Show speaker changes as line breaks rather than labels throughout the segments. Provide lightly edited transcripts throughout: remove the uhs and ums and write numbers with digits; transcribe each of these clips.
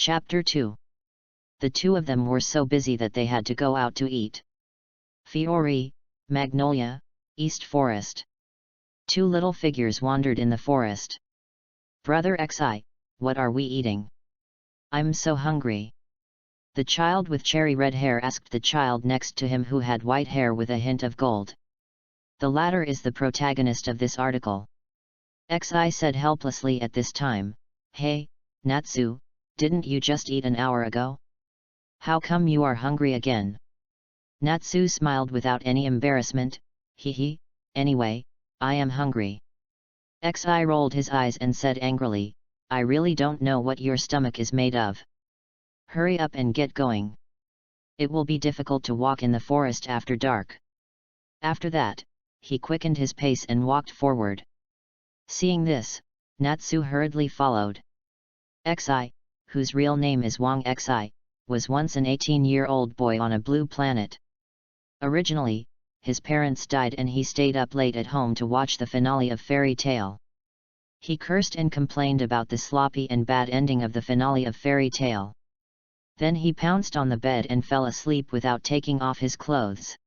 Chapter 2. The two of them were so busy that they had to go out to eat. Fiore, Magnolia, East Forest. Two little figures wandered in the forest. Brother Xi, what are we eating? I'm so hungry. The child with cherry red hair asked the child next to him who had white hair with a hint of gold. The latter is the protagonist of this article. Xi said helplessly at this time, "Hey, Natsu, didn't you just eat an hour ago? How come you are hungry again?" Natsu smiled without any embarrassment, "Hee, anyway, I am hungry." Xi rolled his eyes and said angrily, "I really don't know what your stomach is made of. Hurry up and get going. It will be difficult to walk in the forest after dark." After that, he quickened his pace and walked forward. Seeing this, Natsu hurriedly followed. Xi, whose real name is Wang Xi, was once an 18-year-old boy on a blue planet. Originally, his parents died and he stayed up late at home to watch the finale of Fairy Tail. He cursed and complained about the sloppy and bad ending of the finale of Fairy Tail. Then he pounced on the bed and fell asleep without taking off his clothes.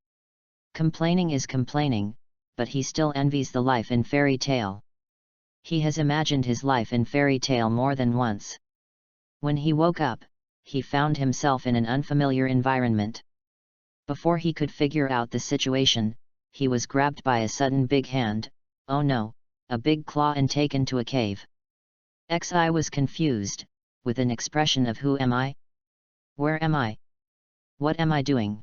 Complaining is complaining, but he still envies the life in Fairy Tail. He has imagined his life in Fairy Tail more than once. When he woke up, he found himself in an unfamiliar environment. Before he could figure out the situation, he was grabbed by a sudden big hand, oh no, a big claw, and taken to a cave. Xi was confused, with an expression of "Who am I? Where am I? What am I doing?"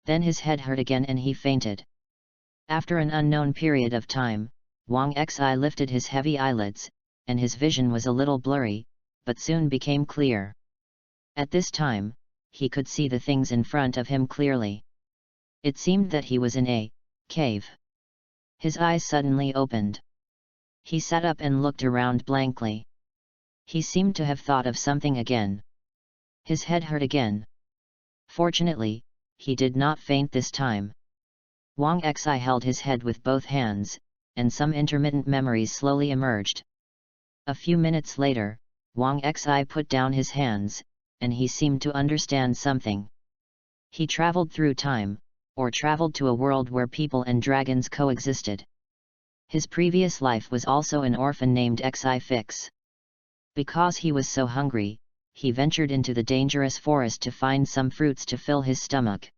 Then his head hurt again and he fainted. After an unknown period of time, Wang Xi lifted his heavy eyelids, and his vision was a little blurry, but soon became clear. At this time, he could see the things in front of him clearly. It seemed that he was in a cave. His eyes suddenly opened. He sat up and looked around blankly. He seemed to have thought of something again. His head hurt again. Fortunately, he did not faint this time. Wang Xi held his head with both hands, and some intermittent memories slowly emerged. A few minutes later, Wang Xi put down his hands, and he seemed to understand something. He traveled through time, or traveled to a world where people and dragons coexisted. His previous life was also an orphan named Xi Fix. Because he was so hungry, he ventured into the dangerous forest to find some fruits to fill his stomach.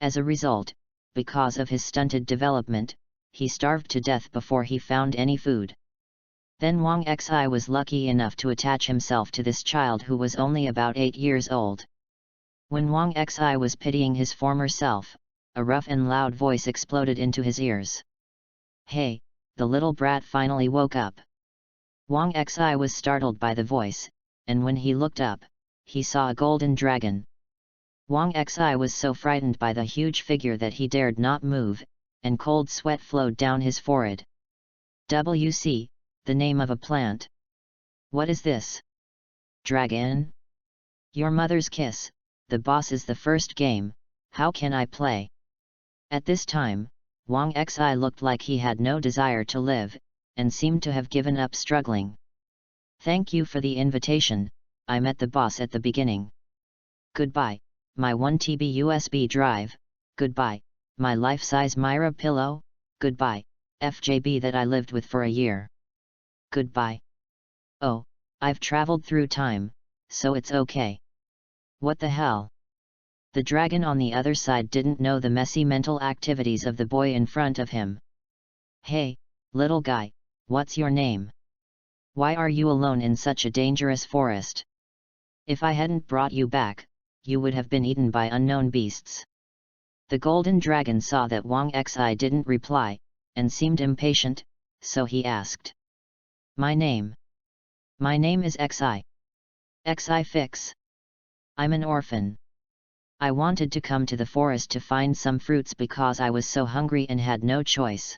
As a result, because of his stunted development, he starved to death before he found any food. Then Wang Xi was lucky enough to attach himself to this child who was only about 8 years old. When Wang Xi was pitying his former self, a rough and loud voice exploded into his ears. "Hey, the little brat finally woke up." Wang Xi was startled by the voice, and when he looked up, he saw a golden dragon. Wang Xi was so frightened by the huge figure that he dared not move, and cold sweat flowed down his forehead. "WC, the name of a plant. What is this? Dragon? Your mother's kiss, the boss is the first game, how can I play?" At this time, Wang Xi looked like he had no desire to live, and seemed to have given up struggling. "Thank you for the invitation, I met the boss at the beginning. Goodbye, my 1 TB USB drive, goodbye, my life-size Myra pillow, goodbye, FJB that I lived with for a year. Goodbye. Oh, I've traveled through time, so it's okay. What the hell?" The dragon on the other side didn't know the messy mental activities of the boy in front of him. "Hey, little guy, what's your name? Why are you alone in such a dangerous forest? If I hadn't brought you back, you would have been eaten by unknown beasts." The golden dragon saw that Wang Xi didn't reply, and seemed impatient, so he asked. My name is Xi. Xi Fix. I'm an orphan. I wanted to come to the forest to find some fruits because I was so hungry and had no choice."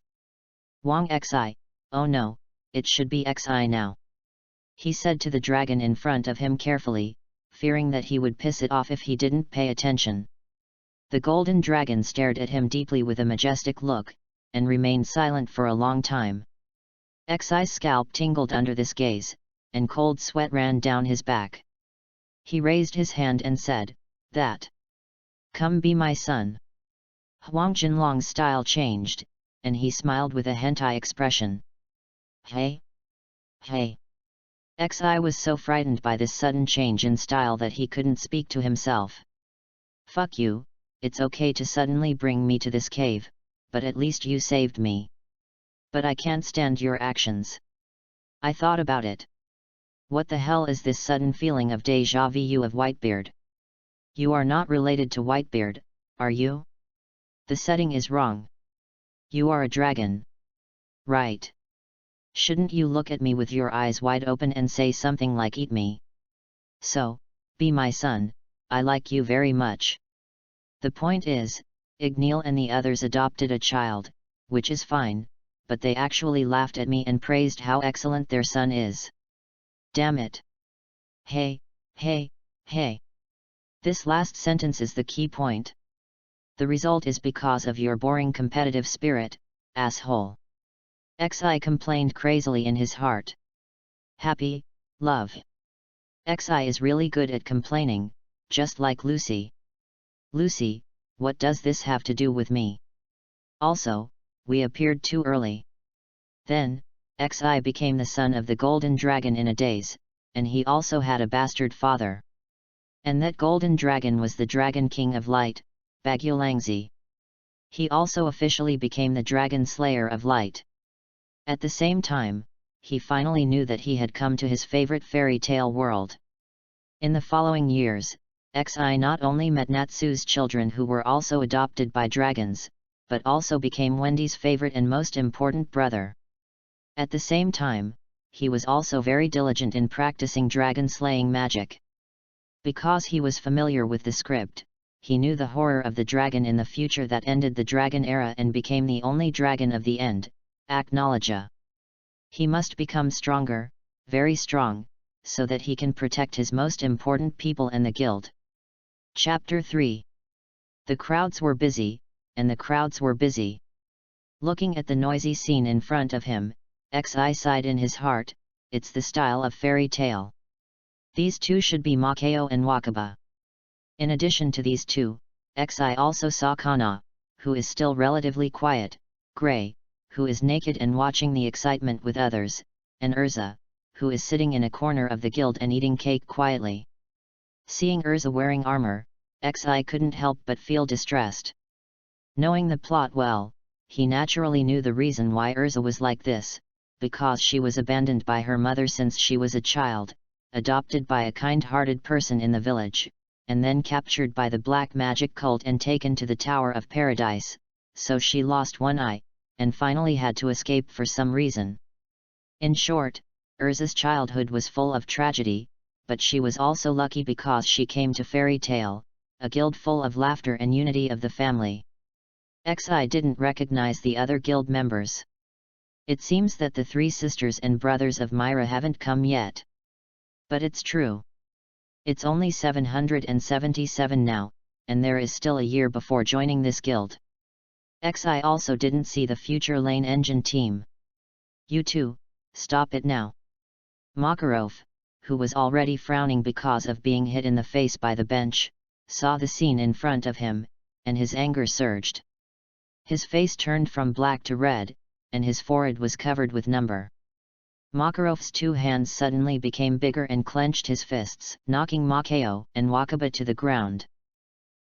Wang Xi, "Oh no, it should be Xi now," he said to the dragon in front of him carefully, fearing that he would piss it off if he didn't pay attention. The golden dragon stared at him deeply with a majestic look, and remained silent for a long time. Xi's scalp tingled under this gaze, and cold sweat ran down his back. He raised his hand and said, "That. Come be my son." Huang Jinlong's style changed, and he smiled with a hentai expression. "Hey? Hey?" Xi was so frightened by this sudden change in style that he couldn't speak to himself. "Fuck you, it's okay to suddenly bring me to this cave, but at least you saved me. But I can't stand your actions." I thought about it. What the hell is this sudden feeling of déjà vu of Whitebeard? You are not related to Whitebeard, are you? The setting is wrong. You are a dragon. Right. Shouldn't you look at me with your eyes wide open and say something like "eat me"? So, be my son, I like you very much. The point is, Igneel and the others adopted a child, which is fine, but they actually laughed at me and praised how excellent their son is. Damn it. Hey, hey, hey. This last sentence is the key point. The result is because of your boring competitive spirit, asshole. Xi complained crazily in his heart. Happy, love. Xi is really good at complaining, just like Lucy. Lucy, what does this have to do with me? Also, we appeared too early. Then, Xi became the son of the Golden Dragon in a daze, and he also had a bastard father. And that Golden Dragon was the Dragon King of Light, Bagyolangzi. He also officially became the Dragon Slayer of Light. At the same time, he finally knew that he had come to his favorite fairy tale world. In the following years, Xi not only met Natsu's children who were also adopted by dragons, but also became Wendy's favorite and most important brother. At the same time, he was also very diligent in practicing dragon-slaying magic. Because he was familiar with the script, he knew the horror of the dragon in the future that ended the dragon era and became the only dragon of the end, Acknowledge. He must become stronger, very strong, so that he can protect his most important people and the guild. Chapter 3. The crowds were busy, and the crowds were busy. Looking at the noisy scene in front of him, Xi sighed in his heart, it's the style of fairy tale. These two should be Makeo and Wakaba. In addition to these two, Xi also saw Kana, who is still relatively quiet, Gray, who is naked and watching the excitement with others, and Urza, who is sitting in a corner of the guild and eating cake quietly. Seeing Urza wearing armor, Xi couldn't help but feel distressed. Knowing the plot well, he naturally knew the reason why Urza was like this, because she was abandoned by her mother since she was a child, adopted by a kind-hearted person in the village, and then captured by the black magic cult and taken to the Tower of Paradise, so she lost one eye, and finally had to escape for some reason. In short, Urza's childhood was full of tragedy, but she was also lucky because she came to Fairy Tale, a guild full of laughter and unity of the family. Xi didn't recognize the other guild members. It seems that the three sisters and brothers of Myra haven't come yet. But it's true. It's only 777 now, and there is still a year before joining this guild. Xi also didn't see the future Lane Engine team. You two, stop it now. Makarov, who was already frowning because of being hit in the face by the bench, saw the scene in front of him, and his anger surged. His face turned from black to red, and his forehead was covered with number. Makarov's two hands suddenly became bigger and clenched his fists, knocking Makeo and Wakaba to the ground.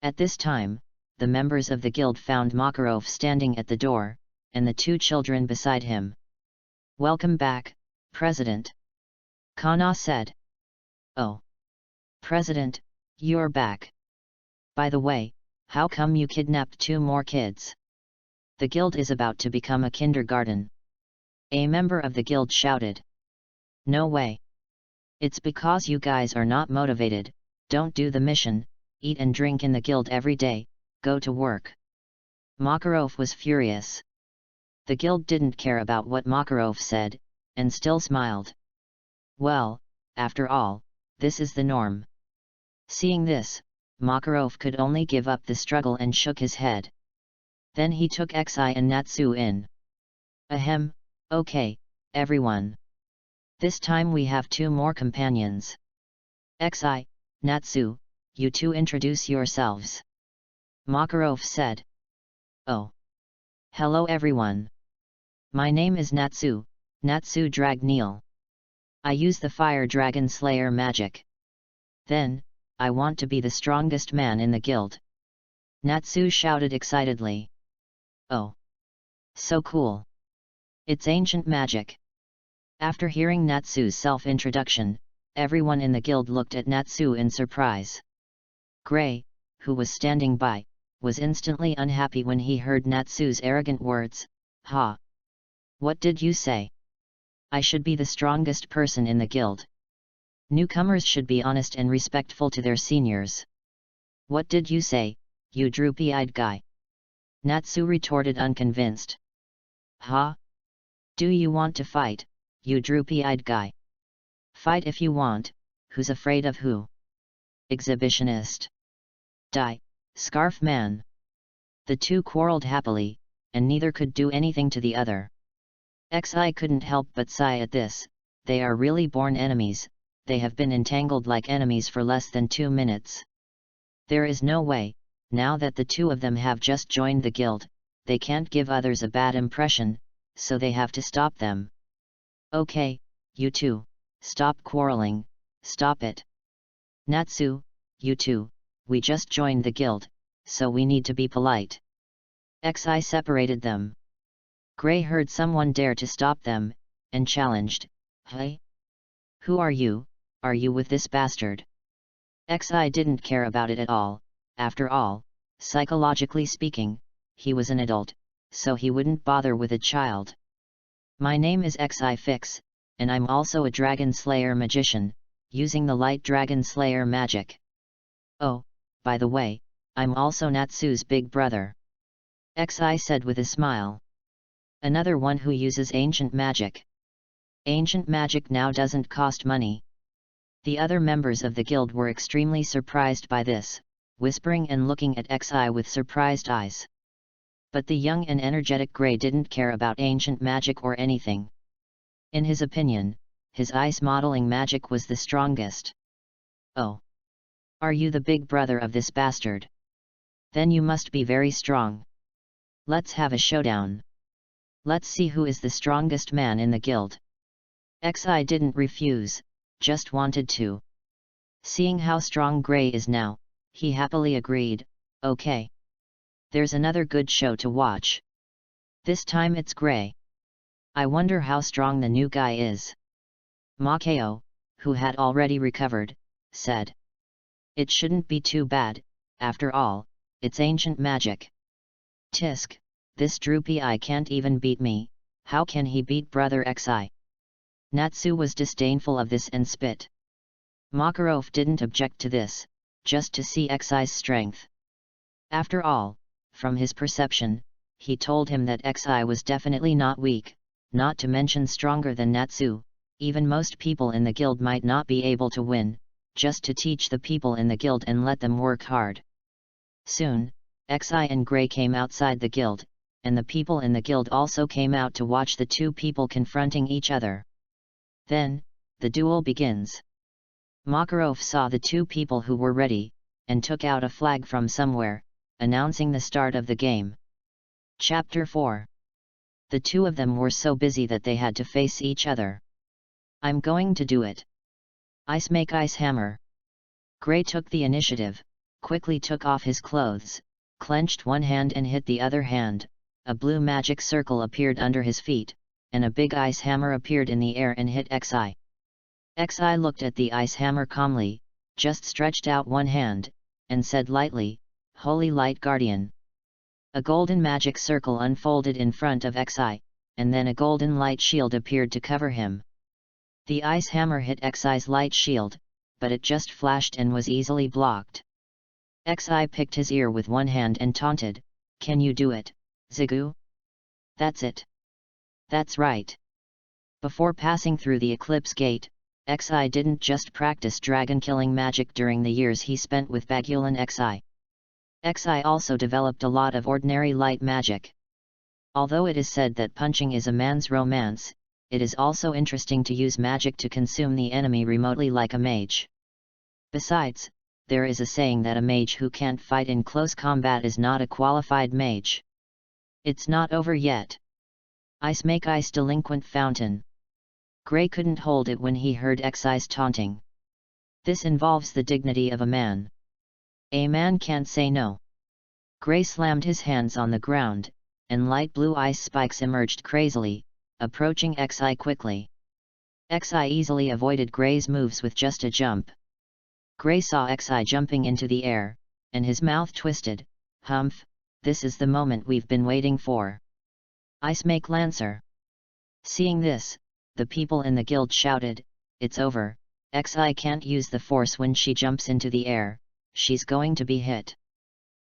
At this time, the members of the guild found Makarov standing at the door, and the two children beside him. "Welcome back, President," Kana said. "Oh. President, you're back. By the way, how come you kidnapped two more kids? The guild is about to become a kindergarten," a member of the guild shouted. "No way. It's because you guys are not motivated, don't do the mission, eat and drink in the guild every day, go to work." Makarov was furious. The guild didn't care about what Makarov said, and still smiled. Well, after all, this is the norm. Seeing this, Makarov could only give up the struggle and shook his head. Then he took Xi and Natsu in. "Ahem, okay, everyone. This time we have two more companions. Xi, Natsu, you two introduce yourselves. Makarov said. Oh. Hello everyone. My name is Natsu, Natsu Dragneel. I use the Fire Dragon Slayer magic. Then, I want to be the strongest man in the guild. Natsu shouted excitedly. Oh. So cool. It's ancient magic. After hearing Natsu's self-introduction, everyone in the guild looked at Natsu in surprise. Gray, who was standing by, was instantly unhappy when he heard Natsu's arrogant words. Ha! What did you say? I should be the strongest person in the guild. Newcomers should be honest and respectful to their seniors. What did you say, you droopy-eyed guy? Natsu retorted unconvinced. Ha! Do you want to fight, you droopy-eyed guy? Fight if you want, who's afraid of who? Exhibitionist. Die, Scarf Man. The two quarreled happily, and neither could do anything to the other. Xi couldn't help but sigh at this. They are really born enemies. They have been entangled like enemies for less than 2 minutes. There is no way, now that the two of them have just joined the guild, they can't give others a bad impression, so they have to stop them. Okay, you two, stop quarreling, stop it. Natsu, you two, we just joined the guild, so we need to be polite. Xi separated them. Gray heard someone dare to stop them, and challenged, Hey? Who are you with this bastard? Xi didn't care about it at all. After all, psychologically speaking, he was an adult, so he wouldn't bother with a child. My name is Xi Fix, and I'm also a Dragon Slayer magician, using the Light Dragon Slayer magic. Oh, by the way, I'm also Natsu's big brother. Xi said with a smile. Another one who uses ancient magic. Ancient magic now doesn't cost money. The other members of the guild were extremely surprised by this, whispering and looking at Xi with surprised eyes. But the young and energetic Gray didn't care about ancient magic or anything. In his opinion, his ice modeling magic was the strongest. Oh. Are you the big brother of this bastard? Then you must be very strong. Let's have a showdown. Let's see who is the strongest man in the guild. Xi didn't refuse, just wanted to. Seeing how strong Gray is now, he happily agreed, okay. There's another good show to watch. This time it's Gray. I wonder how strong the new guy is. Makeo, who had already recovered, said. It shouldn't be too bad, after all, it's ancient magic. Tisk, this droopy eye can't even beat me, how can he beat brother Xi? Natsu was disdainful of this and spit. Makarov didn't object to this, just to see Xi's strength. After all, from his perception, he told him that Xi was definitely not weak, not to mention stronger than Natsu. Even most people in the guild might not be able to win, just to teach the people in the guild and let them work hard. Soon, Xi and Gray came outside the guild, and the people in the guild also came out to watch the two people confronting each other. Then, the duel begins. Makarov saw the two people who were ready, and took out a flag from somewhere, announcing the start of the game. Chapter 4. The two of them were so busy that they had to face each other. I'm going to do it. Ice make ice hammer. Gray took the initiative, quickly took off his clothes, clenched one hand and hit the other hand. A blue magic circle appeared under his feet, and a big ice hammer appeared in the air and hit Xi. Xi looked at the ice hammer calmly, just stretched out one hand, and said lightly, Holy Light Guardian. A golden magic circle unfolded in front of Xi, and then a golden light shield appeared to cover him. The ice hammer hit Xi's light shield, but it just flashed and was easily blocked. Xi picked his ear with one hand and taunted, Can you do it, Zigu? That's it. That's right. Before passing through the Eclipse Gate, Xi didn't just practice dragon-killing magic during the years he spent with Bagulan Xi. Xi also developed a lot of ordinary light magic. Although it is said that punching is a man's romance, it is also interesting to use magic to consume the enemy remotely like a mage. Besides, there is a saying that a mage who can't fight in close combat is not a qualified mage. It's not over yet. Ice make ice delinquent fountain. Gray couldn't hold it when he heard Xi's taunting. This involves the dignity of a man. A man can't say no. Gray slammed his hands on the ground, and light blue ice spikes emerged crazily, approaching Xi quickly. Xi easily avoided Gray's moves with just a jump. Gray saw Xi jumping into the air, and his mouth twisted. Humph, this is the moment we've been waiting for. Ice make Lancer. Seeing this, the people in the guild shouted, "It's over, Xi can't use the force when she jumps into the air, she's going to be hit."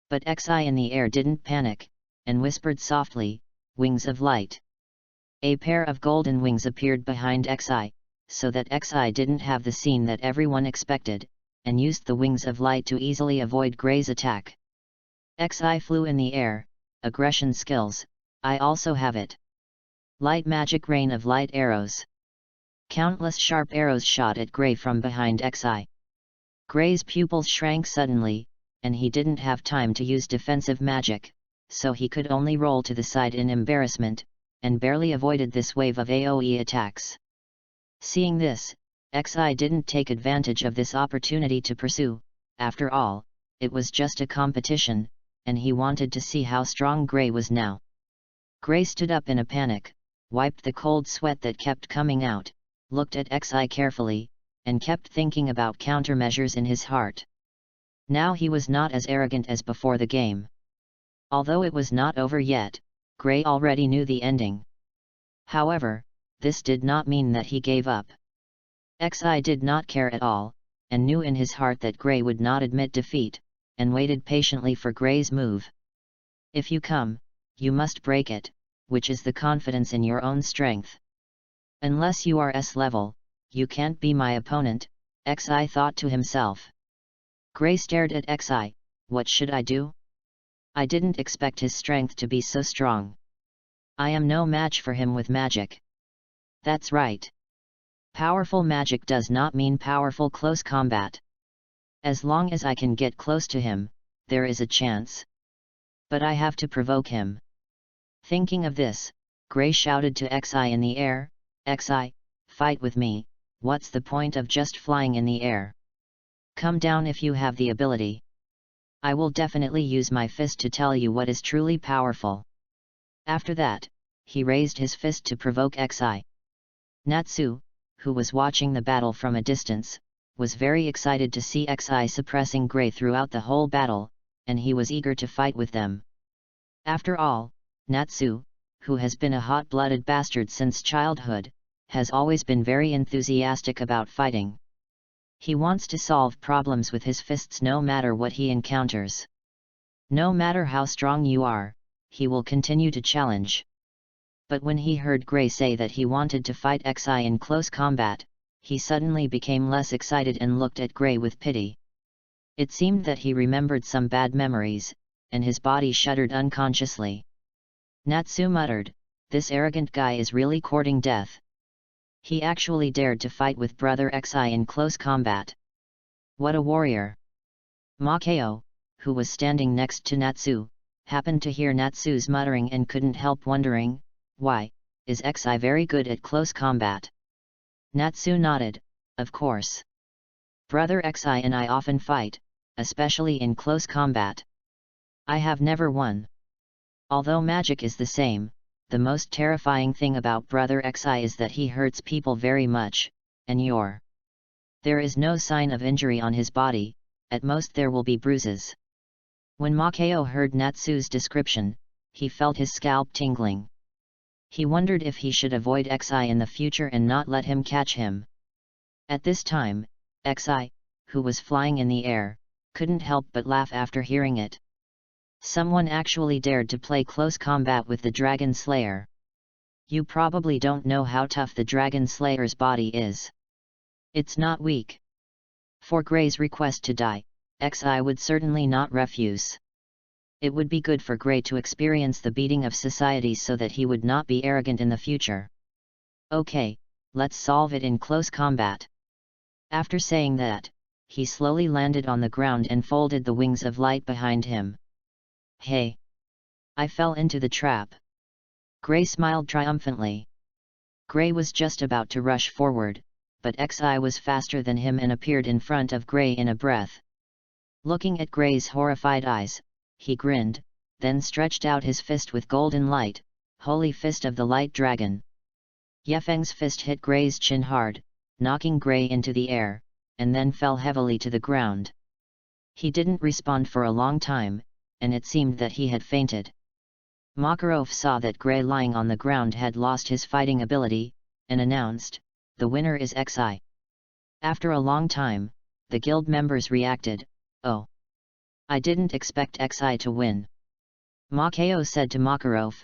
But Xi in the air didn't panic, and whispered softly, "Wings of light." A pair of golden wings appeared behind Xi, so that Xi didn't have the scene that everyone expected, and used the wings of light to easily avoid Gray's attack. Xi flew in the air. Aggression skills, I also have it. Light magic rain of light arrows. Countless sharp arrows shot at Gray from behind Xi. Gray's pupils shrank suddenly, and he didn't have time to use defensive magic, so he could only roll to the side in embarrassment, and barely avoided this wave of AoE attacks. Seeing this, Xi didn't take advantage of this opportunity to pursue. After all, it was just a competition, and he wanted to see how strong Gray was now. Gray stood up in a panic, wiped the cold sweat that kept coming out, looked at Xi carefully, and kept thinking about countermeasures in his heart. Now he was not as arrogant as before the game. Although it was not over yet, Gray already knew the ending. However, this did not mean that he gave up. Xi did not care at all, and knew in his heart that Gray would not admit defeat, and waited patiently for Gray's move. If you come, you must break it, which is the confidence in your own strength. Unless you are S level, you can't be my opponent, Xi thought to himself. Gray stared at Xi. What should I do? I didn't expect his strength to be so strong. I am no match for him with magic. That's right. Powerful magic does not mean powerful close combat. As long as I can get close to him, there is a chance. But I have to provoke him. Thinking of this, Gray shouted to Xi in the air, "Xi, fight with me, what's the point of just flying in the air? Come down if you have the ability. I will definitely use my fist to tell you what is truly powerful." After that, he raised his fist to provoke Xi. Natsu, who was watching the battle from a distance, was very excited to see Xi suppressing Gray throughout the whole battle, and he was eager to fight with them. After all, Natsu, who has been a hot-blooded bastard since childhood, has always been very enthusiastic about fighting. He wants to solve problems with his fists no matter what he encounters. No matter how strong you are, he will continue to challenge. But when he heard Gray say that he wanted to fight Xi in close combat, he suddenly became less excited and looked at Gray with pity. It seemed that he remembered some bad memories, and his body shuddered unconsciously. Natsu muttered, "This arrogant guy is really courting death. He actually dared to fight with brother Xi in close combat. What a warrior!" Makeo, who was standing next to Natsu, happened to hear Natsu's muttering and couldn't help wondering, "Why, is Xi very good at close combat?" Natsu nodded, "Of course. Brother Xi and I often fight, especially in close combat. I have never won. Although magic is the same, the most terrifying thing about brother Xi is that he hurts people very much, and there is no sign of injury on his body, at most there will be bruises." When Makeo heard Natsu's description, he felt his scalp tingling. He wondered if he should avoid Xi in the future and not let him catch him. At this time, Xi, who was flying in the air, couldn't help but laugh after hearing it. Someone actually dared to play close combat with the Dragon Slayer. You probably don't know how tough the Dragon Slayer's body is. It's not weak. For Gray's request to die, Xi would certainly not refuse. It would be good for Gray to experience the beating of society so that he would not be arrogant in the future. "Okay, let's solve it in close combat." After saying that, he slowly landed on the ground and folded the wings of light behind him. Hey! I fell into the trap. Gray smiled triumphantly. Gray was just about to rush forward, but Xi was faster than him and appeared in front of Gray in a breath. Looking at Gray's horrified eyes, he grinned, then stretched out his fist with golden light, holy fist of the light dragon. Yefeng's fist hit Gray's chin hard, knocking Gray into the air, and then fell heavily to the ground. He didn't respond for a long time, and it seemed that he had fainted. Makarov saw that Gray lying on the ground had lost his fighting ability, and announced, "The winner is Xi." After a long time, the guild members reacted, "Oh! I didn't expect Xi to win." Makayo said to Makarov,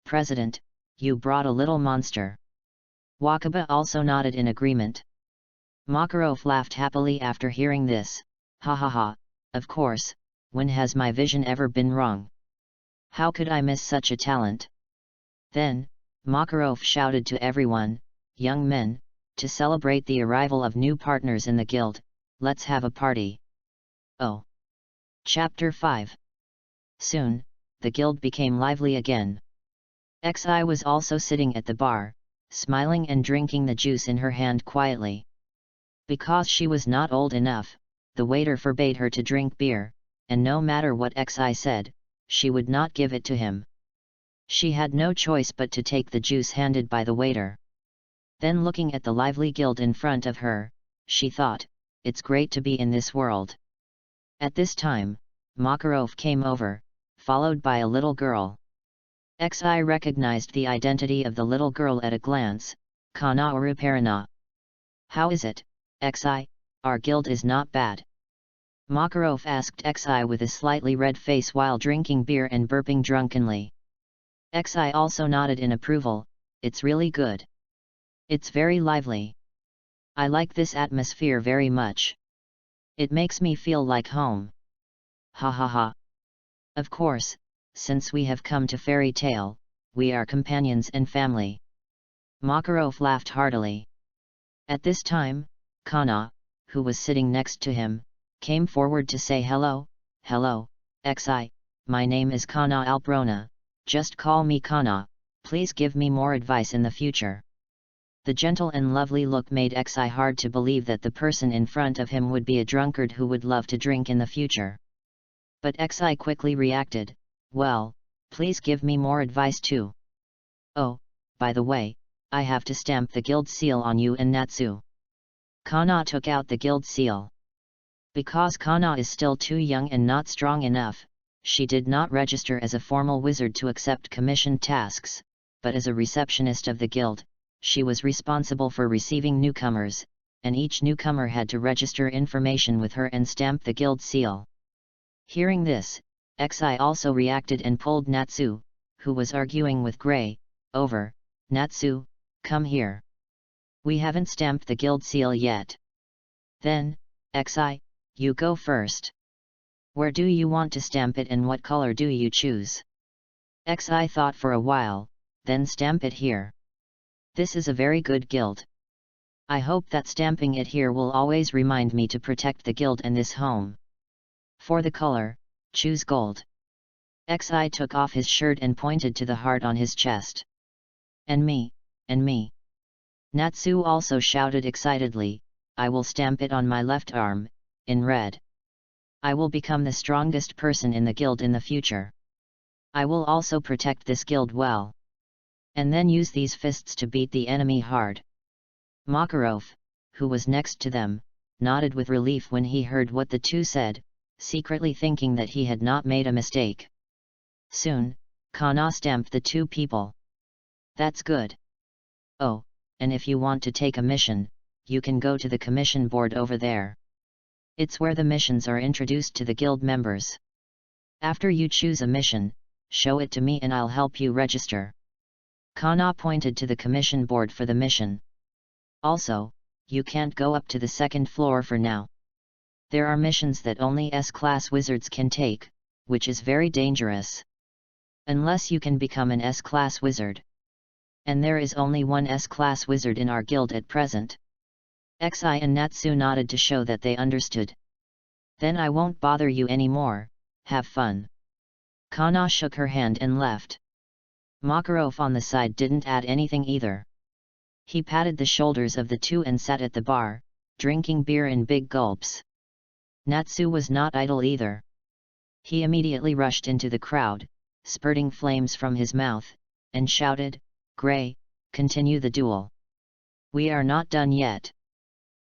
"President, you brought a little monster." Wakaba also nodded in agreement. Makarov laughed happily after hearing this. "Ha ha ha, of course, when has my vision ever been wrong? How could I miss such a talent?" Then, Makarov shouted to everyone, "Young men, to celebrate the arrival of new partners in the guild, let's have a party." Oh! Chapter 5. Soon, the guild became lively again. Xi was also sitting at the bar, smiling and drinking the juice in her hand quietly. Because she was not old enough, the waiter forbade her to drink beer, and no matter what Xi said, she would not give it to him. She had no choice but to take the juice handed by the waiter. Then looking at the lively guild in front of her, she thought, "It's great to be in this world." At this time, Makarov came over, followed by a little girl. Xi recognized the identity of the little girl at a glance, "Kana Uruparana." "How is it, Xi, our guild is not bad?" Makarov asked Xi with a slightly red face while drinking beer and burping drunkenly. Xi also nodded in approval, "It's really good. It's very lively. I like this atmosphere very much. It makes me feel like home. Ha ha ha. Of course, since we have come to Fairy Tale, we are companions and family." Makarov laughed heartily. At this time, Kana, who was sitting next to him, came forward to say hello. "Hello, Xi, my name is Kana Alprona, just call me Kana, please give me more advice in the future." The gentle and lovely look made Xi hard to believe that the person in front of him would be a drunkard who would love to drink in the future. But Xi quickly reacted, "Well, please give me more advice too. Oh, by the way, I have to stamp the guild seal on you and Natsu." Kana took out the guild seal. Because Kana is still too young and not strong enough, she did not register as a formal wizard to accept commissioned tasks, but as a receptionist of the guild, she was responsible for receiving newcomers, and each newcomer had to register information with her and stamp the guild seal. Hearing this, Xi also reacted and pulled Natsu, who was arguing with Gray, over. "Natsu, come here. We haven't stamped the guild seal yet." Then, "Xi, you go first. Where do you want to stamp it and what color do you choose?" Xi thought for a while, then "Stamp it here. This is a very good guild. I hope that stamping it here will always remind me to protect the guild and this home. For the color, choose gold." Xi took off his shirt and pointed to the heart on his chest. "And me, and me." Natsu also shouted excitedly, "I will stamp it on my left arm, in red. I will become the strongest person in the guild in the future. I will also protect this guild well. And then use these fists to beat the enemy hard." Makarov, who was next to them, nodded with relief when he heard what the two said, secretly thinking that he had not made a mistake. Soon, Kana stamped the two people. "That's good. Oh, and if you want to take a mission, you can go to the commission board over there. It's where the missions are introduced to the guild members. After you choose a mission, show it to me and I'll help you register." Kana pointed to the commission board for the mission. "Also, you can't go up to the second floor for now. There are missions that only S-class wizards can take, which is very dangerous. Unless you can become an S-class wizard. And there is only one S-class wizard in our guild at present." Xi and Natsu nodded to show that they understood. Then I won't bother you anymore, have fun. Kana shook her hand and left. Makarov on the side didn't add anything either. He patted the shoulders of the two and sat at the bar, drinking beer in big gulps. Natsu was not idle either. He immediately rushed into the crowd, spurting flames from his mouth, and shouted, "Gray, continue the duel. We are not done yet."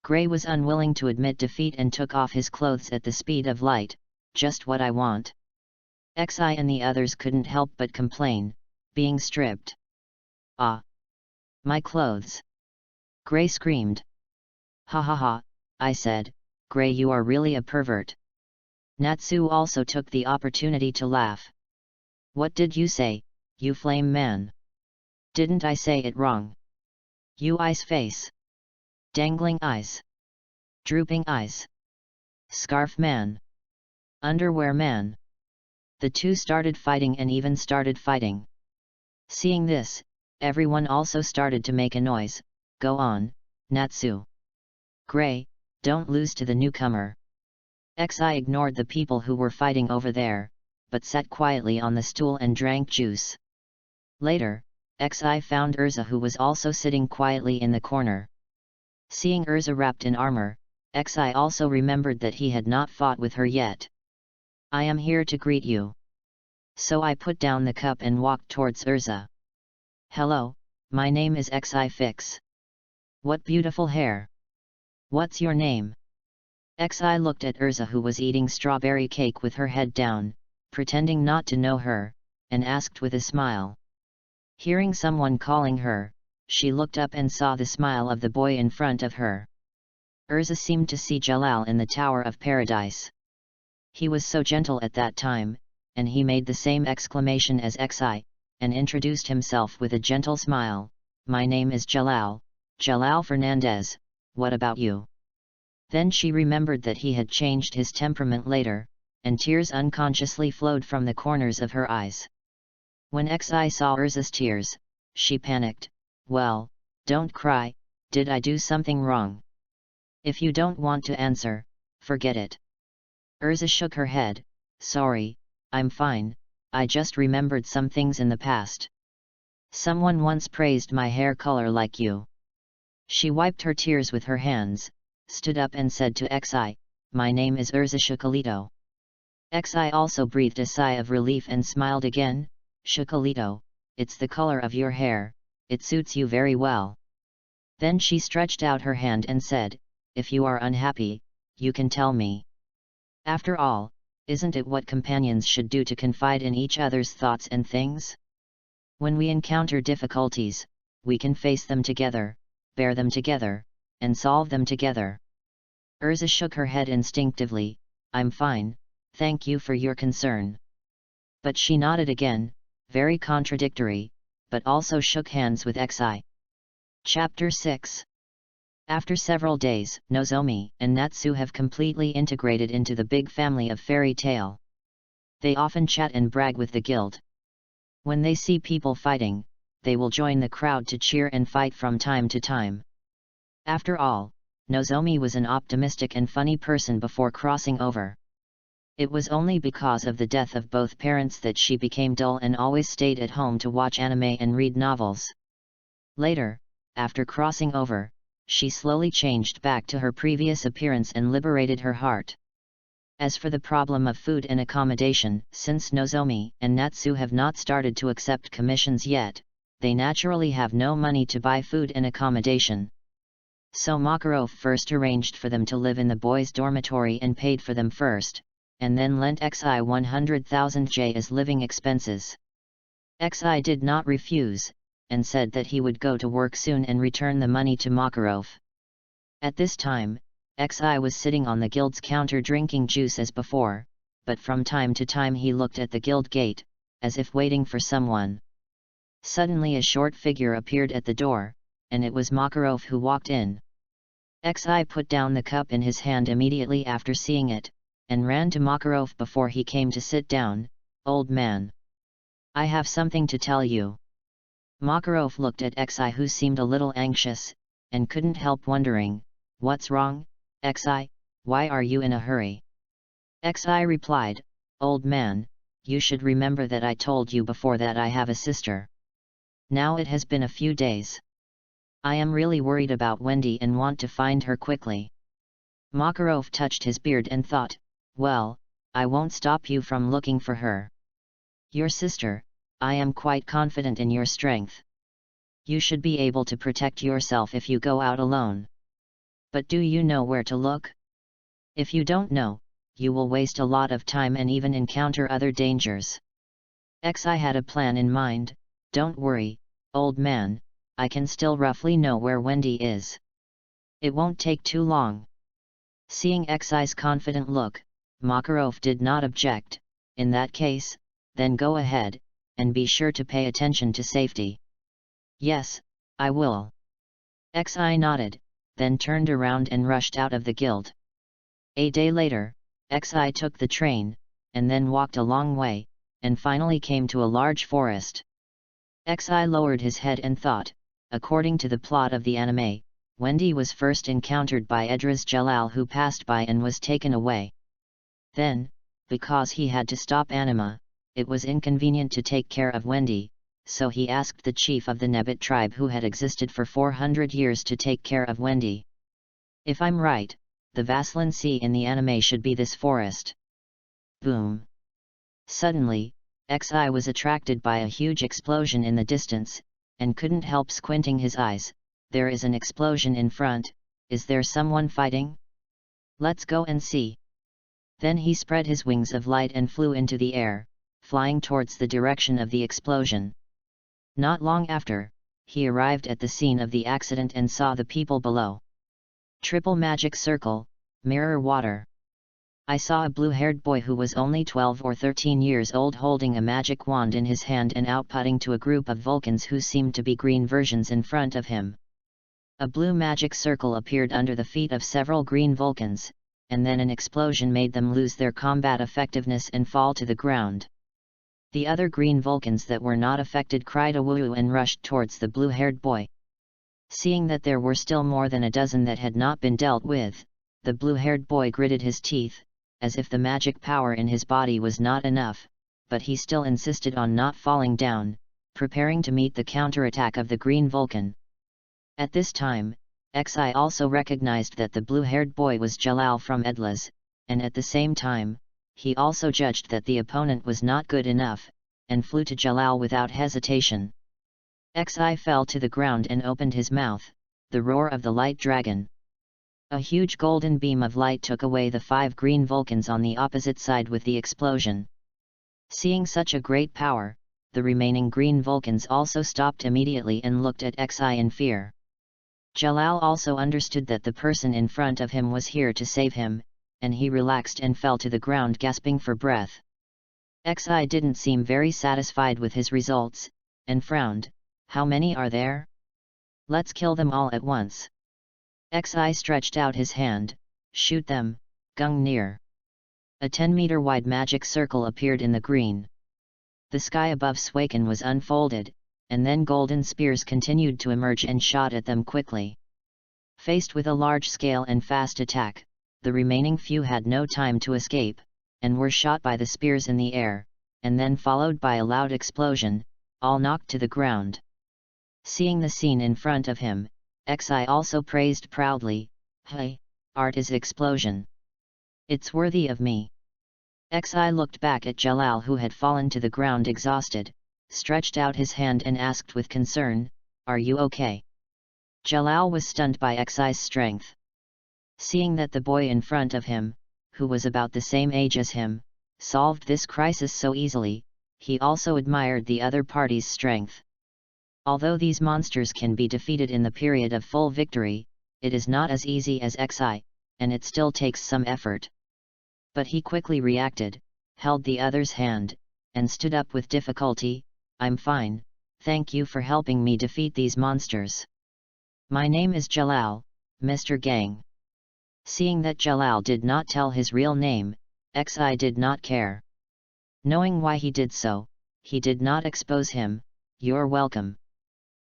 Gray was unwilling to admit defeat and took off his clothes at the speed of light. "Just what I want." Xi and the others couldn't help but complain, being stripped. "Ah! My clothes!" Gray screamed. "Ha ha ha," I said, "Gray, you are really a pervert." Natsu also took the opportunity to laugh. "What did you say, you flame man? Didn't I say it wrong? You ice face. Dangling eyes. Drooping eyes. Scarf man. Underwear man." The two started fighting and even started fighting. Seeing this, everyone also started to make a noise. "Go on, Natsu. Gray, don't lose to the newcomer." Xi ignored the people who were fighting over there, but sat quietly on the stool and drank juice. Later, Xi found Urza, who was also sitting quietly in the corner. Seeing Urza wrapped in armor, Xi also remembered that he had not fought with her yet. "I am here to greet you." So I put down the cup and walked towards Urza. "Hello, my name is Xi Fix. What beautiful hair. What's your name?" Xi looked at Urza, who was eating strawberry cake with her head down, pretending not to know her, and asked with a smile. Hearing someone calling her, she looked up and saw the smile of the boy in front of her. Urza seemed to see Jalal in the Tower of Paradise. He was so gentle at that time, and he made the same exclamation as Xi, and introduced himself with a gentle smile. "My name is Jalal, Jalal Fernandez, what about you?" Then she remembered that he had changed his temperament later, and tears unconsciously flowed from the corners of her eyes. When Xi saw Urza's tears, she panicked. "Well, don't cry, did I do something wrong? If you don't want to answer, forget it." Urza shook her head. "Sorry, I'm fine, I just remembered some things in the past. Someone once praised my hair color like you." She wiped her tears with her hands, stood up and said to Xi, "My name is Urza Chocolito." Xi also breathed a sigh of relief and smiled again. "Chocolito, it's the color of your hair, it suits you very well." Then she stretched out her hand and said, "If you are unhappy, you can tell me. After all, isn't it what companions should do, to confide in each other's thoughts and things? When we encounter difficulties, we can face them together, bear them together, and solve them together." Urza shook her head instinctively. "I'm fine, thank you for your concern." But she nodded again, very contradictory, but also shook hands with Xi. Chapter 6. After several days, Nozomi and Natsu have completely integrated into the big family of Fairy Tale. They often chat and brag with the guild. When they see people fighting, they will join the crowd to cheer and fight from time to time. After all, Nozomi was an optimistic and funny person before crossing over. It was only because of the death of both parents that she became dull and always stayed at home to watch anime and read novels. Later, after crossing over, she slowly changed back to her previous appearance and liberated her heart. As for the problem of food and accommodation, since Nozomi and Natsu have not started to accept commissions yet, they naturally have no money to buy food and accommodation. So Makarov first arranged for them to live in the boys' dormitory and paid for them first, and then lent Xi 100,000 J as living expenses. Xi did not refuse, and said that he would go to work soon and return the money to Makarov. At this time, Xi was sitting on the guild's counter drinking juice as before, but from time to time he looked at the guild gate, as if waiting for someone. Suddenly a short figure appeared at the door, and it was Makarov who walked in. Xi put down the cup in his hand immediately after seeing it, and ran to Makarov before he came to sit down. "Old man, I have something to tell you." Makarov looked at Xi, who seemed a little anxious, and couldn't help wondering, "What's wrong, Xi? Why are you in a hurry?" Xi replied, "Old man, you should remember that I told you before that I have a sister. Now it has been a few days. I am really worried about Wendy and want to find her quickly." Makarov touched his beard and thought, "Well, I won't stop you from looking for her. Your sister, I am quite confident in your strength. You should be able to protect yourself if you go out alone. But do you know where to look? If you don't know, you will waste a lot of time and even encounter other dangers." Xi had a plan in mind. "Don't worry, old man, I can still roughly know where Wendy is. It won't take too long." Seeing Xi's confident look, Makarov did not object. "In that case, then go ahead, and be sure to pay attention to safety." "Yes, I will." Xi nodded, then turned around and rushed out of the guild. A day later, Xi took the train, and then walked a long way, and finally came to a large forest. Xi lowered his head and thought, according to the plot of the anime, Wendy was first encountered by Edras Jalal, who passed by and was taken away. Then, because he had to stop Anima, it was inconvenient to take care of Wendy, so he asked the chief of the Nebit tribe, who had existed for 400 years, to take care of Wendy. If I'm right, the Vaslan Sea in the anime should be this forest. Boom! Suddenly, Xi was attracted by a huge explosion in the distance, and couldn't help squinting his eyes. "There is an explosion in front. Is there someone fighting? Let's go and see." Then he spread his wings of light and flew into the air, flying towards the direction of the explosion. Not long after, he arrived at the scene of the accident and saw the people below. Triple magic circle, mirror water. I saw a blue-haired boy who was only 12 or 13 years old holding a magic wand in his hand and outputting to a group of Vulcans who seemed to be green versions in front of him. A blue magic circle appeared under the feet of several green Vulcans, and then an explosion made them lose their combat effectiveness and fall to the ground. The other green Vulcans that were not affected cried a woo and rushed towards the blue-haired boy. Seeing that there were still more than a dozen that had not been dealt with, the blue-haired boy gritted his teeth, as if the magic power in his body was not enough, but he still insisted on not falling down, preparing to meet the counterattack of the green Vulcan. At this time, Xi also recognized that the blue-haired boy was Jalal from Edlas, and at the same time, he also judged that the opponent was not good enough, and flew to Jalal without hesitation. Xi fell to the ground and opened his mouth, the roar of the light dragon. A huge golden beam of light took away the 5 green Vulcans on the opposite side with the explosion. Seeing such a great power, the remaining green Vulcans also stopped immediately and looked at Xi in fear. Jalal also understood that the person in front of him was here to save him, and he relaxed and fell to the ground gasping for breath. Xi didn't seem very satisfied with his results, and frowned. "How many are there? Let's kill them all at once." Xi stretched out his hand. "Shoot them, Gungnir." A 10-meter wide magic circle appeared in the green. The sky above Swaken was unfolded, and then golden spears continued to emerge and shot at them quickly. Faced with a large-scale and fast attack, the remaining few had no time to escape, and were shot by the spears in the air, and then followed by a loud explosion, all knocked to the ground. Seeing the scene in front of him, Xi also praised proudly, "Hey, art is explosion. It's worthy of me." Xi looked back at Jalal, who had fallen to the ground exhausted, stretched out his hand and asked with concern, "Are you okay?" Jalal was stunned by Xi's strength. Seeing that the boy in front of him, who was about the same age as him, solved this crisis so easily, he also admired the other party's strength. Although these monsters can be defeated in the period of full victory, it is not as easy as Xi, and it still takes some effort. But he quickly reacted, held the other's hand, and stood up with difficulty. "I'm fine, thank you for helping me defeat these monsters. My name is Jalal, Mr. Gang." Seeing that Jalal did not tell his real name, Xi did not care. Knowing why he did so, he did not expose him. "You're welcome.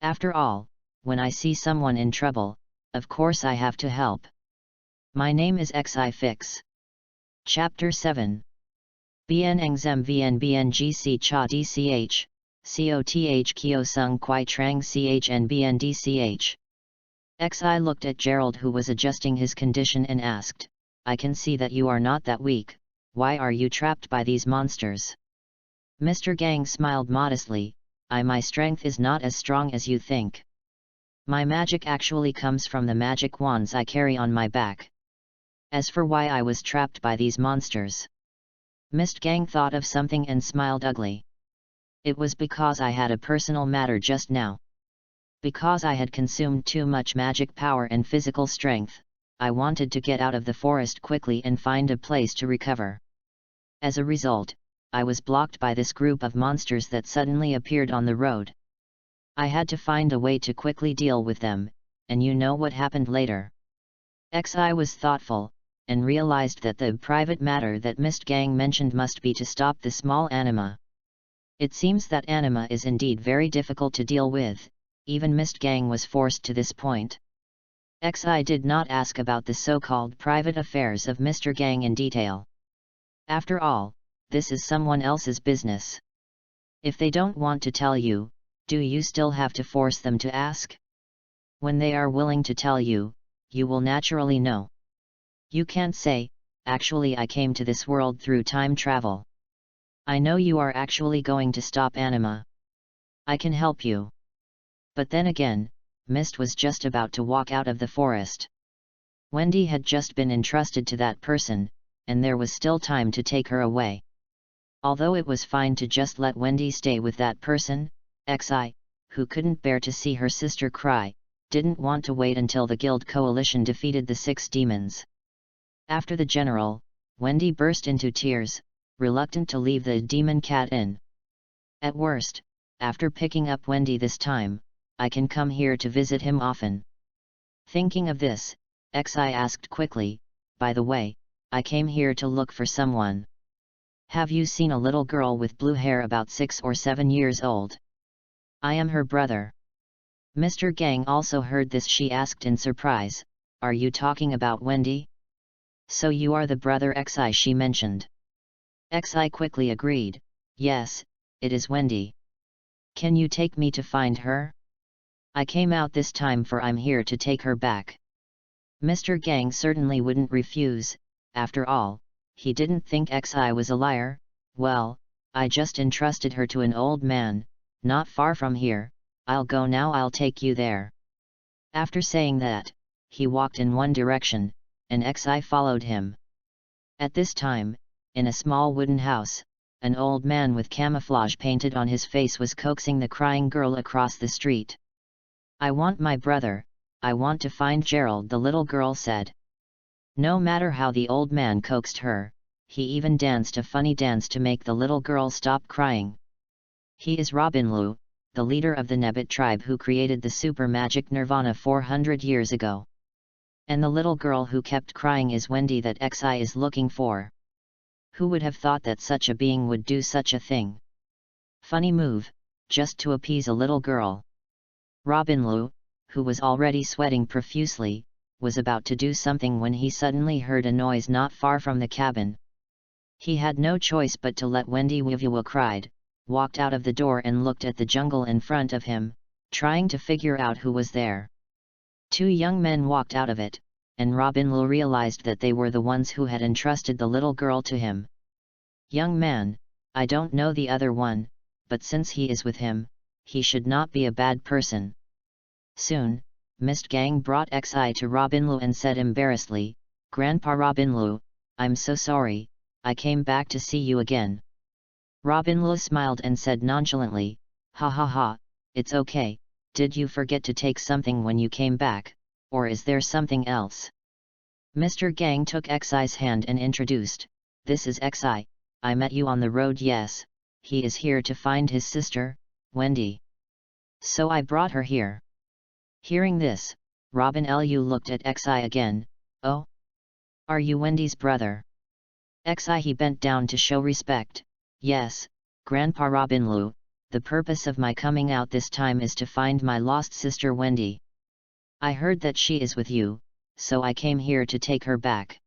After all, when I see someone in trouble, of course I have to help. My name is Xi Fix." Chapter 7. Bien Engzem Vn Bngc Cha Dch, Coth Kyo Sung Kwai Trang Chn Bn Dch. Xi looked at Gerald, who was adjusting his condition, and asked, I can see that you are not that weak, why are you trapped by these monsters? Mr. Gang smiled modestly, my strength is not as strong as you think. My magic actually comes from the magic wands I carry on my back. As for why I was trapped by these monsters, Mr. Gang thought of something and smiled ugly. It was because I had a personal matter just now. Because I had consumed too much magic power and physical strength, I wanted to get out of the forest quickly and find a place to recover. As a result, I was blocked by this group of monsters that suddenly appeared on the road. I had to find a way to quickly deal with them, and you know what happened later. Xi was thoughtful, and realized that the private matter that Mr. Gang mentioned must be to stop the small anima. It seems that anima is indeed very difficult to deal with, even Mr. Gang was forced to this point. Xi did not ask about the so-called private affairs of Mr. Gang in detail. After all, this is someone else's business. If they don't want to tell you, do you still have to force them to ask? When they are willing to tell you, you will naturally know. You can't say, actually I came to this world through time travel. I know you are actually going to stop anima. I can help you. But then again, Mist was just about to walk out of the forest. Wendy had just been entrusted to that person, and there was still time to take her away. Although it was fine to just let Wendy stay with that person, Xi, who couldn't bear to see her sister cry, didn't want to wait until the guild coalition defeated the 6 demons. After the general, Wendy burst into tears, reluctant to leave the demon cat in. At worst, after picking up Wendy this time, I can come here to visit him often. Thinking of this, Xi asked quickly, by the way, I came here to look for someone. Have you seen a little girl with blue hair about 6 or 7 years old? I am her brother. Mr. Gang also heard this. She asked in surprise, are you talking about Wendy? So you are the brother Xi she mentioned. Xi quickly agreed, yes, it is Wendy. Can you take me to find her? I came out this time for I'm here to take her back. Mr. Gang certainly wouldn't refuse, after all, he didn't think Xi was a liar. Well, I just entrusted her to an old man, not far from here, I'll go now, I'll take you there. After saying that, he walked in one direction, and Xi followed him. At this time, in a small wooden house, an old man with camouflage painted on his face was coaxing the crying girl across the street. I want my brother, I want to find Gerald, the little girl said. No matter how the old man coaxed her, he even danced a funny dance to make the little girl stop crying. He is Robinlu, the leader of the Nebbit tribe who created the super magic Nirvana 400 years ago. And the little girl who kept crying is Wendy that Xi is looking for. Who would have thought that such a being would do such a thing? Funny move, just to appease a little girl. Robinlu, who was already sweating profusely, was about to do something when he suddenly heard a noise not far from the cabin. He had no choice but to let Wendy Wivuwa cried, walked out of the door and looked at the jungle in front of him, trying to figure out who was there. 2 young men walked out of it, and Robinlu realized that they were the ones who had entrusted the little girl to him. Young man, I don't know the other one, but since he is with him, he should not be a bad person. Soon, Mist Gang brought Xi to Robinlu and said embarrassedly, Grandpa Robinlu, I'm so sorry, I came back to see you again. Robinlu smiled and said nonchalantly, ha ha ha, it's okay, did you forget to take something when you came back, or is there something else? Mr. Gang took Xi's hand and introduced, this is Xi, I met you on the road. Yes, he is here to find his sister, Wendy. So I brought her here. Hearing this, Robin Lu looked at Xi again, oh? Are you Wendy's brother? Xi he bent down to show respect, yes, Grandpa Robinlu, the purpose of my coming out this time is to find my lost sister Wendy. I heard that she is with you, so I came here to take her back.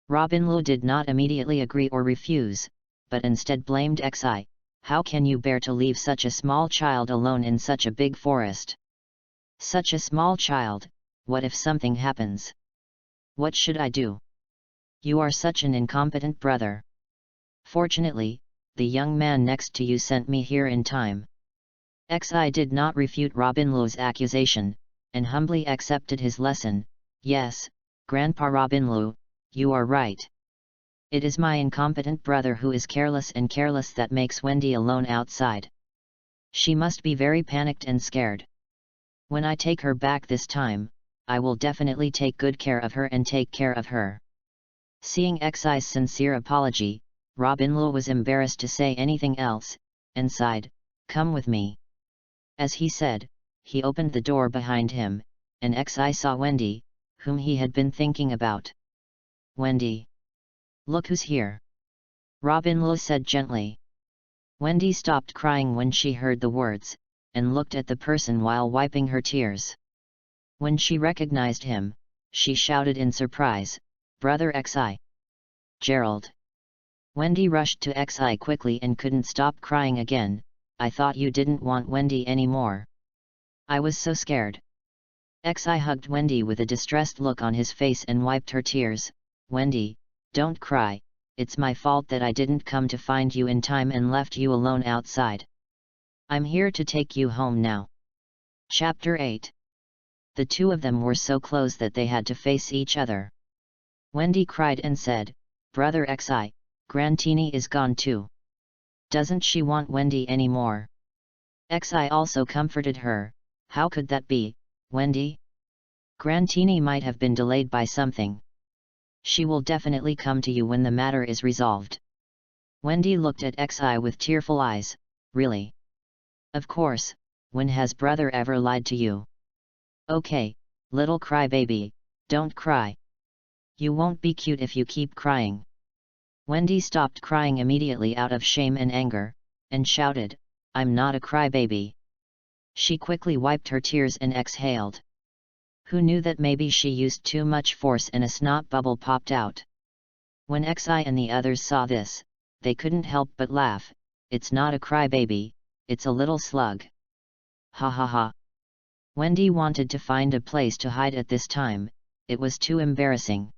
Robin Lu did not immediately agree or refuse, but instead blamed Xi. How can you bear to leave such a small child alone in such a big forest? Such a small child, what if something happens? What should I do? You are such an incompetent brother. Fortunately, the young man next to you sent me here in time. Xi did not refute Robin Lu's accusation, and humbly accepted his lesson. Yes, Grandpa Robin Lu, you are right. It is my incompetent brother who is careless that makes Wendy alone outside. She must be very panicked and scared. When I take her back this time, I will definitely take good care of her and take care of her. Seeing Xi's sincere apology, Robin Lu was embarrassed to say anything else, and sighed, "Come with me." As he said, he opened the door behind him, and Xi saw Wendy, whom he had been thinking about. "Wendy. Look who's here," Robin Lu said gently. Wendy stopped crying when she heard the words, and looked at the person while wiping her tears. When she recognized him, she shouted in surprise, "Brother Xi! Gerald!" Wendy rushed to Xi quickly and couldn't stop crying again. "I thought you didn't want Wendy anymore. I was so scared." Xi hugged Wendy with a distressed look on his face and wiped her tears. "Wendy, don't cry, it's my fault that I didn't come to find you in time and left you alone outside. I'm here to take you home now." Chapter 8. The two of them were so close that they had to face each other. Wendy cried and said, "Brother Xi, Grantini is gone too. Doesn't she want Wendy anymore?" Xi also comforted her. "How could that be, Wendy? Grantini might have been delayed by something. She will definitely come to you when the matter is resolved." Wendy looked at Xi with tearful eyes. "Really? Of course, when has brother ever lied to you? Okay, little crybaby, don't cry. You won't be cute if you keep crying." Wendy stopped crying immediately out of shame and anger, and shouted, "I'm not a crybaby." She quickly wiped her tears and exhaled. Who knew that maybe she used too much force and a snot bubble popped out? When Xi and the others saw this, they couldn't help but laugh. "It's not a crybaby, it's a little slug." Ha ha ha. Wendy wanted to find a place to hide at this time, it was too embarrassing.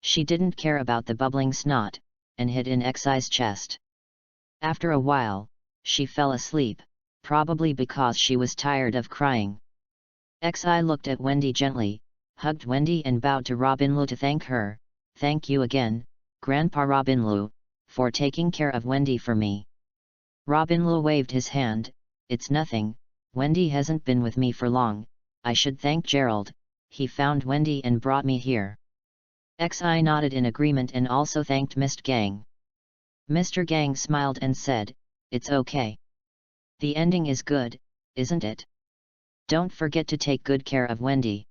She didn't care about the bubbling snot, and hid in Xi's chest. After a while, she fell asleep, probably because she was tired of crying. Xi looked at Wendy gently, hugged Wendy and bowed to Robin Lu to thank her. "Thank you again, Grandpa Robin Lu, for taking care of Wendy for me." Robin Lu waved his hand. "It's nothing, Wendy hasn't been with me for long, I should thank Gerald, he found Wendy and brought me here." Xi nodded in agreement and also thanked Mr. Gang. Mr. Gang smiled and said, "It's okay. The ending is good, isn't it? Don't forget to take good care of Wendy."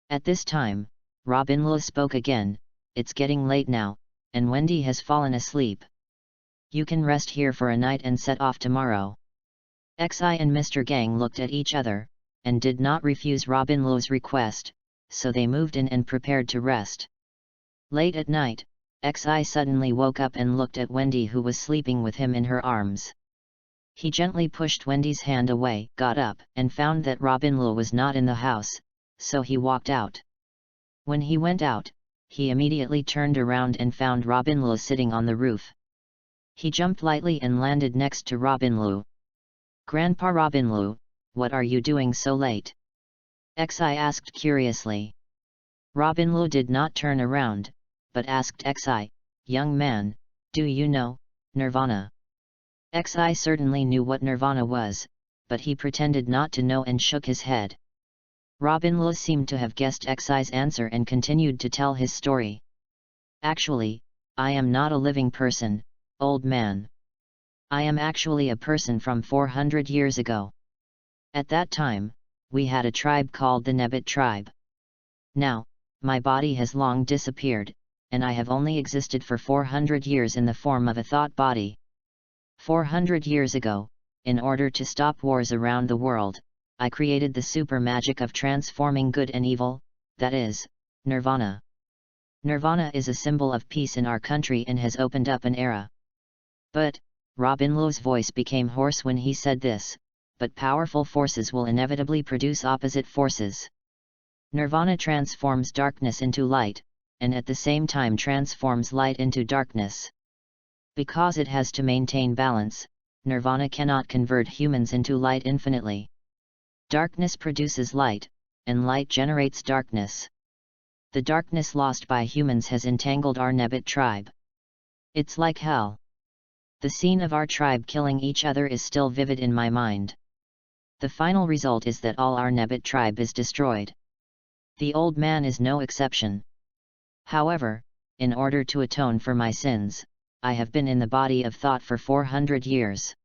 At this time, Robin Lu spoke again. "It's getting late now, and Wendy has fallen asleep. You can rest here for a night and set off tomorrow." Xi and Mr. Gang looked at each other, and did not refuse Robin Lu's request, so they moved in and prepared to rest. Late at night, Xi suddenly woke up and looked at Wendy who was sleeping with him in her arms. He gently pushed Wendy's hand away, got up, and found that Robin Lu was not in the house, so he walked out. When he went out, he immediately turned around and found Robin Lu sitting on the roof. He jumped lightly and landed next to Robin Lu. "Grandpa Robin Lu, what are you doing so late?" Xi asked curiously. Robin Lu did not turn around, but asked Xi, "Young man, do you know Nirvana?" Xi certainly knew what Nirvana was, but he pretended not to know and shook his head. Robin Lu seemed to have guessed Xi's answer and continued to tell his story. "Actually, I am not a living person, old man. I am actually a person from 400 years ago. At that time, we had a tribe called the Nebit tribe. Now, my body has long disappeared, and I have only existed for 400 years in the form of a thought body. 400 years ago, in order to stop wars around the world, I created the super magic of transforming good and evil, that is, Nirvana. Nirvana is a symbol of peace in our country and has opened up an era. But, Robin Lu's voice became hoarse when he said this, but powerful forces will inevitably produce opposite forces. Nirvana transforms darkness into light, and at the same time transforms light into darkness. Because it has to maintain balance, Nirvana cannot convert humans into light infinitely. Darkness produces light, and light generates darkness. The darkness lost by humans has entangled our Nebbit tribe. It's like hell. The scene of our tribe killing each other is still vivid in my mind. The final result is that all our Nebbit tribe is destroyed. The old man is no exception. However, in order to atone for my sins, I have been in the body of thought for 400 years.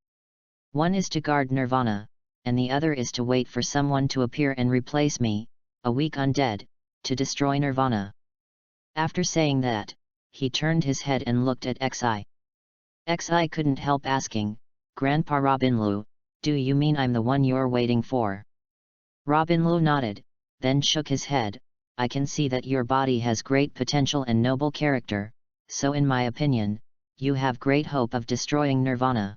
One is to guard Nirvana, and the other is to wait for someone to appear and replace me, a weak undead, to destroy Nirvana. After saying that, he turned his head and looked at Xi. Xi couldn't help asking, "Grandpa Robinlu, do you mean I'm the one you're waiting for?" Robinlu nodded, then shook his head. "I can see that your body has great potential and noble character, so in my opinion, you have great hope of destroying Nirvana.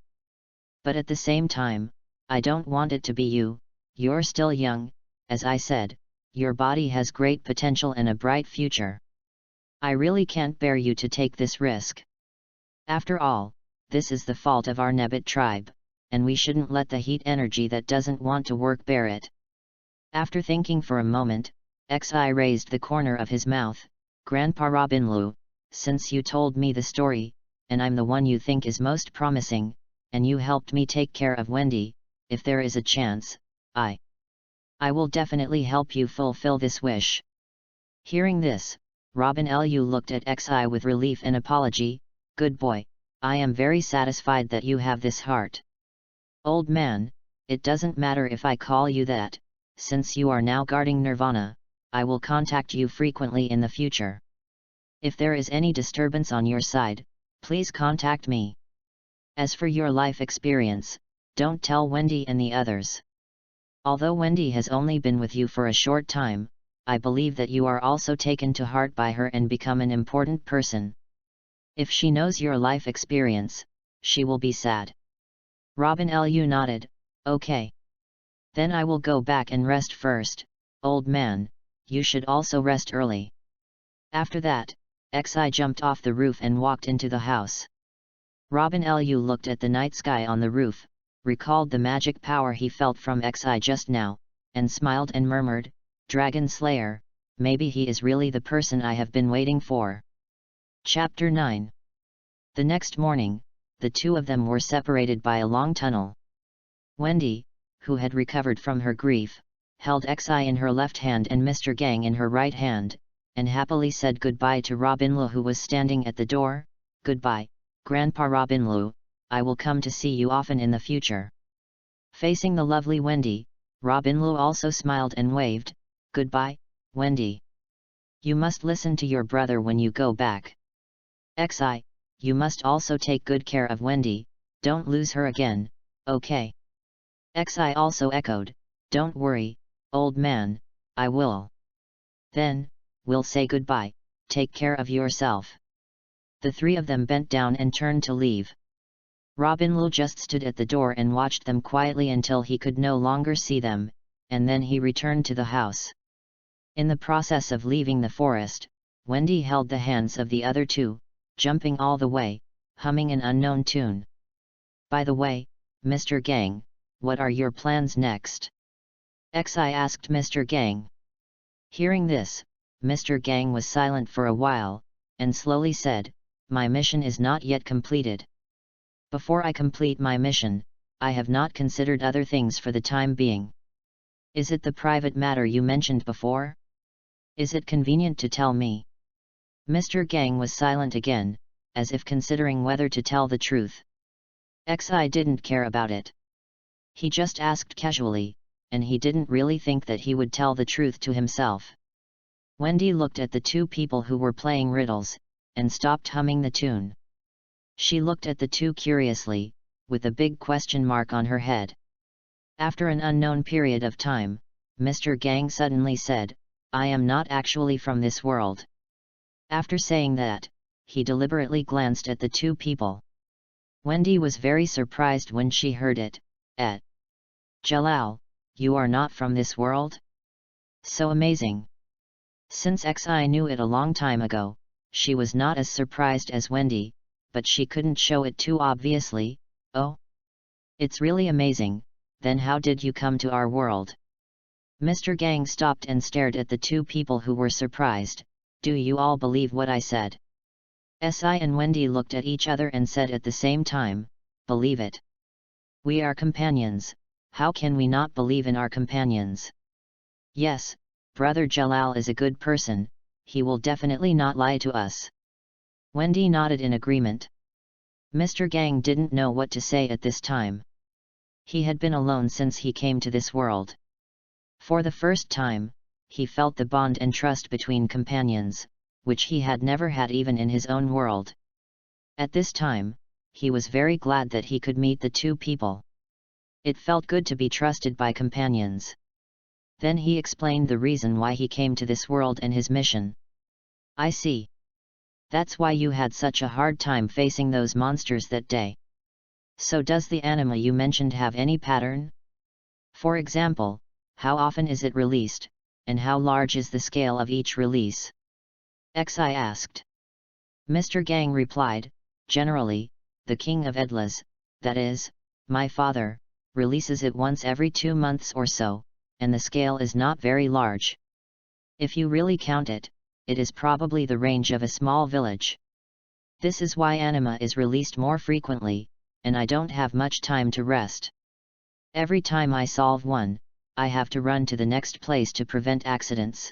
But at the same time, I don't want it to be you. You're still young, as I said, your body has great potential and a bright future. I really can't bear you to take this risk. After all, this is the fault of our Nebbit tribe, and we shouldn't let the heat energy that doesn't want to work bear it." After thinking for a moment, Xi raised the corner of his mouth. "Grandpa Robinlu, since you told me the story, and I'm the one you think is most promising, and you helped me take care of Wendy, if there is a chance, I will definitely help you fulfill this wish." Hearing this, Robin Lu looked at Xi with relief and apology. "Good boy, I am very satisfied that you have this heart. Old man, it doesn't matter if I call you that, since you are now guarding Nirvana, I will contact you frequently in the future. If there is any disturbance on your side, please contact me. As for your life experience, don't tell Wendy and the others. Although Wendy has only been with you for a short time, I believe that you are also taken to heart by her and become an important person. If she knows your life experience, she will be sad." Robin Lu nodded. "Okay. Then I will go back and rest first. Old man, you should also rest early." After that, Xi jumped off the roof and walked into the house. Robin Lu looked at the night sky on the roof, recalled the magic power he felt from Xi just now, and smiled and murmured, "Dragon Slayer, maybe he is really the person I have been waiting for." Chapter 9. The next morning, the two of them were separated by a long tunnel. Wendy, who had recovered from her grief, held Xi in her left hand and Mr. Gang in her right hand, and happily said goodbye to Robinlu, who was standing at the door. "Goodbye, Grandpa Robinlu, I will come to see you often in the future." Facing the lovely Wendy, Robinlu also smiled and waved. "Goodbye, Wendy. You must listen to your brother when you go back. Xi, you must also take good care of Wendy, don't lose her again, okay?" Xi also echoed, "Don't worry, old man, I will." "Then, we'll say goodbye, take care of yourself." The three of them bent down and turned to leave. Robinlu just stood at the door and watched them quietly until he could no longer see them, and then he returned to the house. In the process of leaving the forest, Wendy held the hands of the other two, jumping all the way, humming an unknown tune. "By the way, Mr. Gang, what are your plans next?" Xi asked Mr. Gang. Hearing this, Mr. Gang was silent for a while, and slowly said, "My mission is not yet completed. Before I complete my mission, I have not considered other things for the time being." "Is it the private matter you mentioned before? Is it convenient to tell me?" Mr. Gang was silent again, as if considering whether to tell the truth. Xi didn't care about it. He just asked casually, and he didn't really think that he would tell the truth to himself. Wendy looked at the two people who were playing riddles, and stopped humming the tune. She looked at the two curiously, with a big question mark on her head. After an unknown period of time, Mr. Gang suddenly said, "I am not actually from this world." After saying that, he deliberately glanced at the two people. Wendy was very surprised when she heard it. Jalal, you are not from this world? So amazing. Since Xi knew it a long time ago, she was not as surprised as Wendy, but she couldn't show it too obviously. Oh? It's really amazing, then how did you come to our world? Mr. Gang stopped and stared at the two people who were surprised. Do you all believe what I said? Si and Wendy looked at each other and said at the same time, believe it. We are companions, how can we not believe in our companions? Yes, Brother Jalal is a good person, he will definitely not lie to us. Wendy nodded in agreement. Mr. Gang didn't know what to say at this time. He had been alone since he came to this world. For the first time, he felt the bond and trust between companions, which he had never had even in his own world. At this time, he was very glad that he could meet the two people. It felt good to be trusted by companions. Then he explained the reason why he came to this world and his mission. I see. That's why you had such a hard time facing those monsters that day. So does the anime you mentioned have any pattern? For example, how often is it released, and how large is the scale of each release? Xi asked. Mr. Gang replied, generally, the King of Edlas, that is, my father, releases it once every 2 months or so, and the scale is not very large. If you really count it, it is probably the range of a small village. This is why anime is released more frequently, and I don't have much time to rest. Every time I solve one, I have to run to the next place to prevent accidents.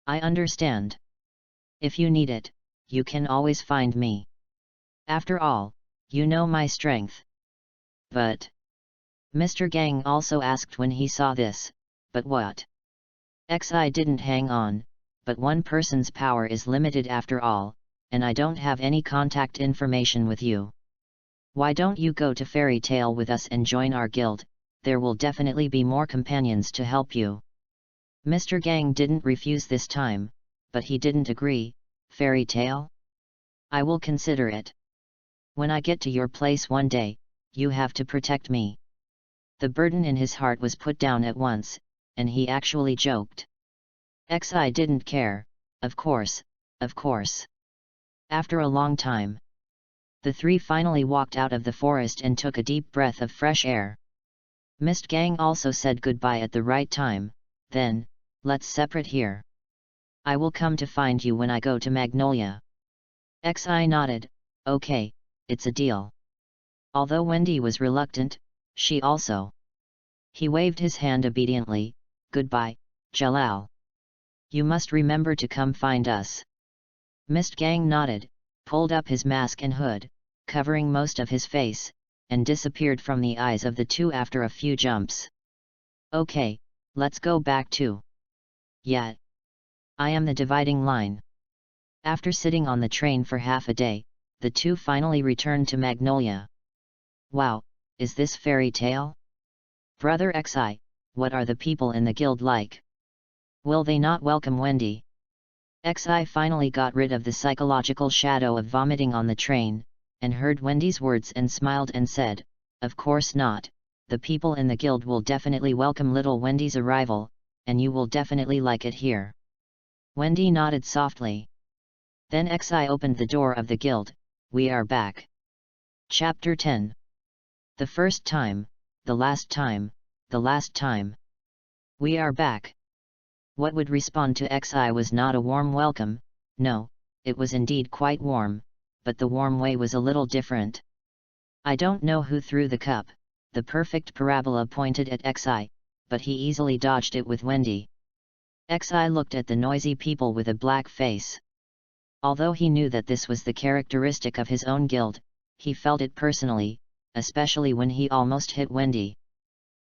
I understand. If you need it, you can always find me. After all, you know my strength. But... Mr. Gang also asked when he saw this, but what? Xi didn't hang on, but one person's power is limited after all, and I don't have any contact information with you. Why don't you go to Fairy Tale with us and join our guild? There will definitely be more companions to help you. Mr. Gang didn't refuse this time, but he didn't agree. Fairy Tale? I will consider it. When I get to your place one day, you have to protect me. The burden in his heart was put down at once, and he actually joked. Xi didn't care. Of course, of course. After a long time, the three finally walked out of the forest and took a deep breath of fresh air. Mist Gang also said goodbye at the right time. Then, let's separate here. I will come to find you when I go to Magnolia. Xi nodded. Okay, it's a deal. Although Wendy was reluctant, she also. He waved his hand obediently. Goodbye, Jalal. You must remember to come find us. Mist Gang nodded, pulled up his mask and hood, covering most of his face, and disappeared from the eyes of the two after a few jumps. Okay, let's go back to. Yeah. I am the dividing line. After sitting on the train for half a day, the two finally returned to Magnolia. Wow, is this Fairy Tale? Brother Xi, what are the people in the guild like? Will they not welcome Wendy? Xi finally got rid of the psychological shadow of vomiting on the train, and heard Wendy's words and smiled and said, of course not, the people in the guild will definitely welcome little Wendy's arrival, and you will definitely like it here. Wendy nodded softly. Then Xi opened the door of the guild. We are back. Chapter 10. The first time, the last time, the last time. We are back. What would respond to Xi was not a warm welcome. No, it was indeed quite warm, but the warm way was a little different. I don't know who threw the cup. The perfect parabola pointed at Xi, but he easily dodged it with Wendy. Xi looked at the noisy people with a black face. Although he knew that this was the characteristic of his own guild, he felt it personally, especially when he almost hit Wendy.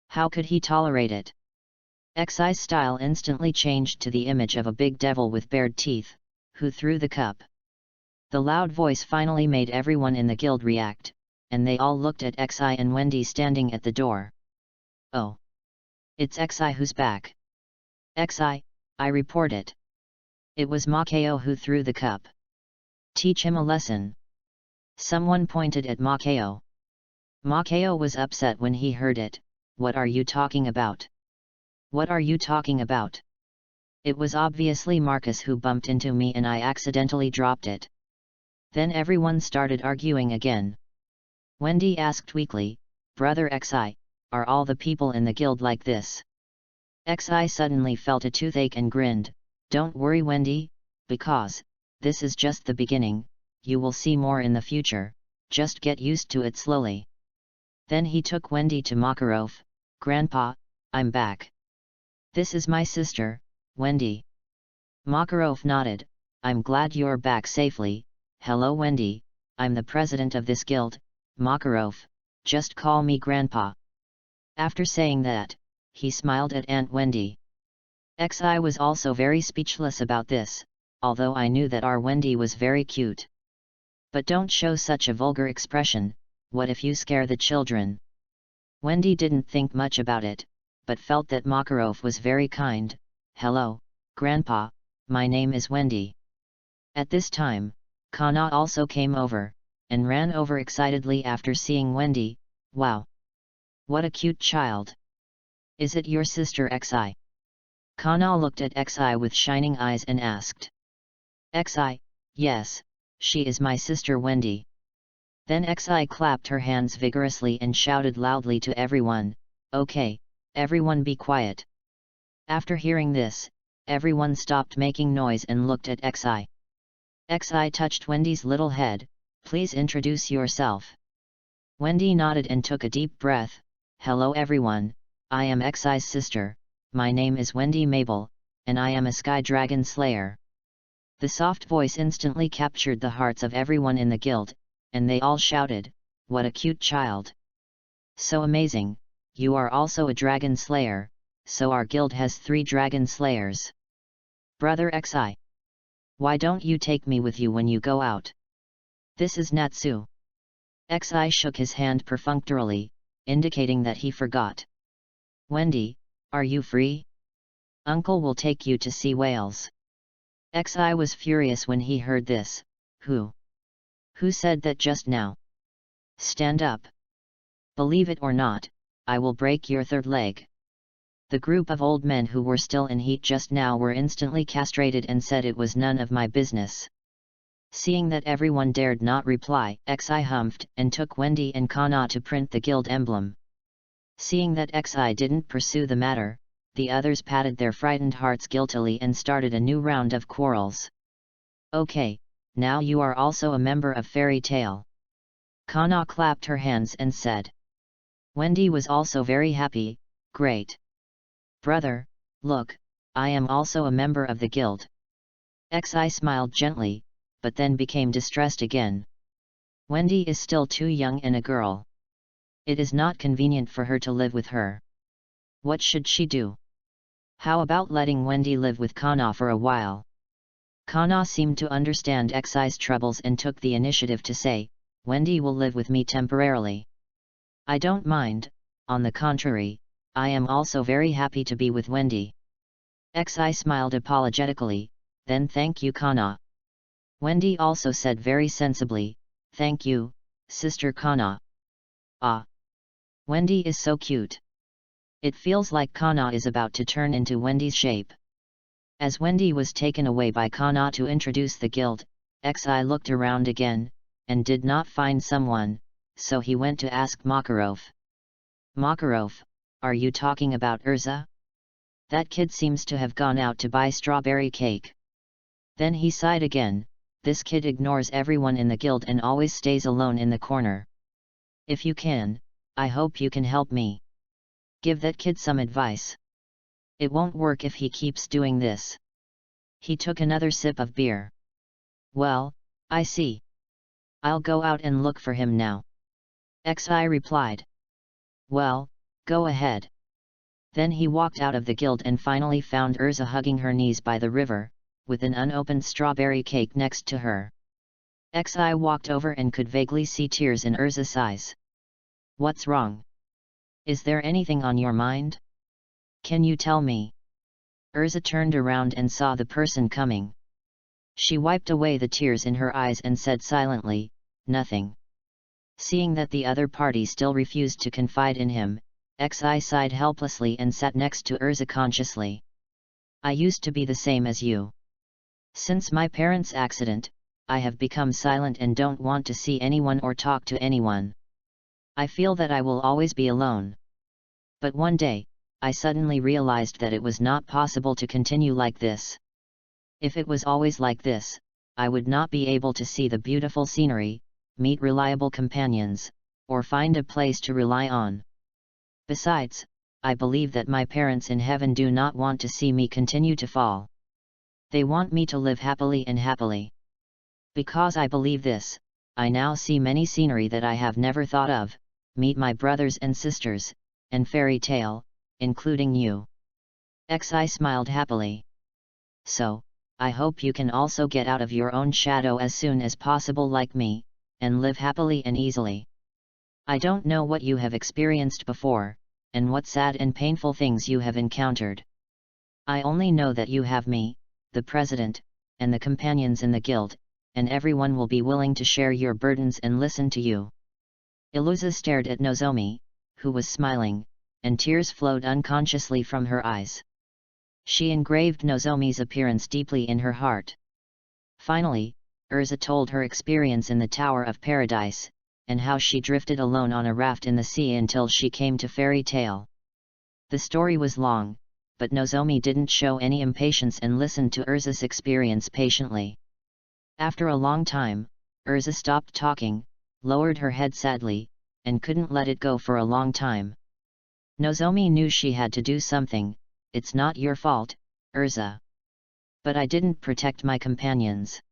How could he tolerate it? Xi's style instantly changed to the image of a big devil with bared teeth, who threw the cup. The loud voice finally made everyone in the guild react, and they all looked at Xi and Wendy standing at the door. Oh! It's Xi who's back. Xi, I report it. It was Makeo who threw the cup. Teach him a lesson. Someone pointed at Makeo. Makeo was upset when he heard it. What are you talking about? What are you talking about? It was obviously Marcus who bumped into me and I accidentally dropped it. Then everyone started arguing again. Wendy asked weakly, Brother Xi, are all the people in the guild like this? Xi suddenly felt a toothache and grinned, Don't worry Wendy, because this is just the beginning, you will see more in the future, just get used to it slowly. Then he took Wendy to Makarov, Grandpa, I'm back. This is my sister, Wendy. Makarov nodded, I'm glad you're back safely. Hello Wendy, I'm the president of this guild, Makarov, just call me Grandpa. After saying that, he smiled at Aunt Wendy. Xi was also very speechless about this, although I knew that our Wendy was very cute. But don't show such a vulgar expression, what if you scare the children? Wendy didn't think much about it, but felt that Makarov was very kind. Hello, Grandpa, my name is Wendy. At this time, Kana also came over, and ran over excitedly after seeing Wendy. Wow! What a cute child! Is it your sister Xi? Kana looked at Xi with shining eyes and asked. Xi, yes, she is my sister Wendy. Then Xi clapped her hands vigorously and shouted loudly to everyone, Okay, everyone be quiet. After hearing this, everyone stopped making noise and looked at Xi. Xi touched Wendy's little head, Please introduce yourself. Wendy nodded and took a deep breath, Hello everyone, I am Xi's sister, my name is Wendy Mabel, and I am a Sky Dragon Slayer. The soft voice instantly captured the hearts of everyone in the guild, and they all shouted, What a cute child! So amazing, you are also a dragon slayer, so our guild has 3 dragon slayers. Brother Xi, why don't you take me with you when you go out? This is Natsu. Xi shook his hand perfunctorily, indicating that he forgot. Wendy, are you free? Uncle will take you to see whales. Xi was furious when he heard this. Who said that just now? Stand up. Believe it or not, I will break your 3rd leg. The group of old men who were still in heat just now were instantly castrated and said it was none of my business. Seeing that everyone dared not reply, Xi humphed and took Wendy and Kana to print the guild emblem. Seeing that Xi didn't pursue the matter, the others patted their frightened hearts guiltily and started a new round of quarrels. Okay, now you are also a member of Fairy Tale. Kana clapped her hands and said. Wendy was also very happy, Great. Brother, look, I am also a member of the guild. Xi smiled gently, but then became distressed again. Wendy is still too young and a girl. It is not convenient for her to live with her. What should she do? How about letting Wendy live with Kana for a while? Kana seemed to understand Xi's troubles and took the initiative to say, Wendy will live with me temporarily. I don't mind, on the contrary, I am also very happy to be with Wendy. Xi smiled apologetically, then thank you Kana. Wendy also said very sensibly, Thank you, Sister Kana. Ah! Wendy is so cute. It feels like Kana is about to turn into Wendy's shape. As Wendy was taken away by Kana to introduce the guild, Xi looked around again, and did not find someone, so he went to ask Makarov. Makarov, are you talking about Urza? That kid seems to have gone out to buy strawberry cake. Then he sighed again, this kid ignores everyone in the guild and always stays alone in the corner. If you can, I hope you can help me. Give that kid some advice. It won't work if he keeps doing this. He took another sip of beer. Well, I see. I'll go out and look for him now. Xi replied. Well, go ahead. Then he walked out of the guild and finally found Urza hugging her knees by the river, with an unopened strawberry cake next to her. Xi walked over and could vaguely see tears in Urza's eyes. What's wrong? Is there anything on your mind? Can you tell me? Urza turned around and saw the person coming. She wiped away the tears in her eyes and said silently, "Nothing." Seeing that the other party still refused to confide in him, Xi sighed helplessly and sat next to Urza consciously. "I used to be the same as you. Since my parents' accident, I have become silent and don't want to see anyone or talk to anyone. I feel that I will always be alone. But one day, I suddenly realized that it was not possible to continue like this. If it was always like this, I would not be able to see the beautiful scenery, meet reliable companions, or find a place to rely on. Besides, I believe that my parents in heaven do not want to see me continue to fall. They want me to live happily and happily. Because I believe this, I now see many scenery that I have never thought of, meet my brothers and sisters, and fairy tale, including you." Xi smiled happily. "So, I hope you can also get out of your own shadow as soon as possible like me, and live happily and easily. I don't know what you have experienced before, and what sad and painful things you have encountered. I only know that you have me, the president, and the companions in the guild, and everyone will be willing to share your burdens and listen to you." Iluza stared at Nozomi, who was smiling, and tears flowed unconsciously from her eyes. She engraved Nozomi's appearance deeply in her heart. Finally, Urza told her experience in the Tower of Paradise, and how she drifted alone on a raft in the sea until she came to Fairy Tale. The story was long, but Nozomi didn't show any impatience and listened to Urza's experience patiently. After a long time, Urza stopped talking, lowered her head sadly, and couldn't let it go for a long time. Nozomi knew she had to do something. "It's not your fault, Urza. But I didn't protect my companions.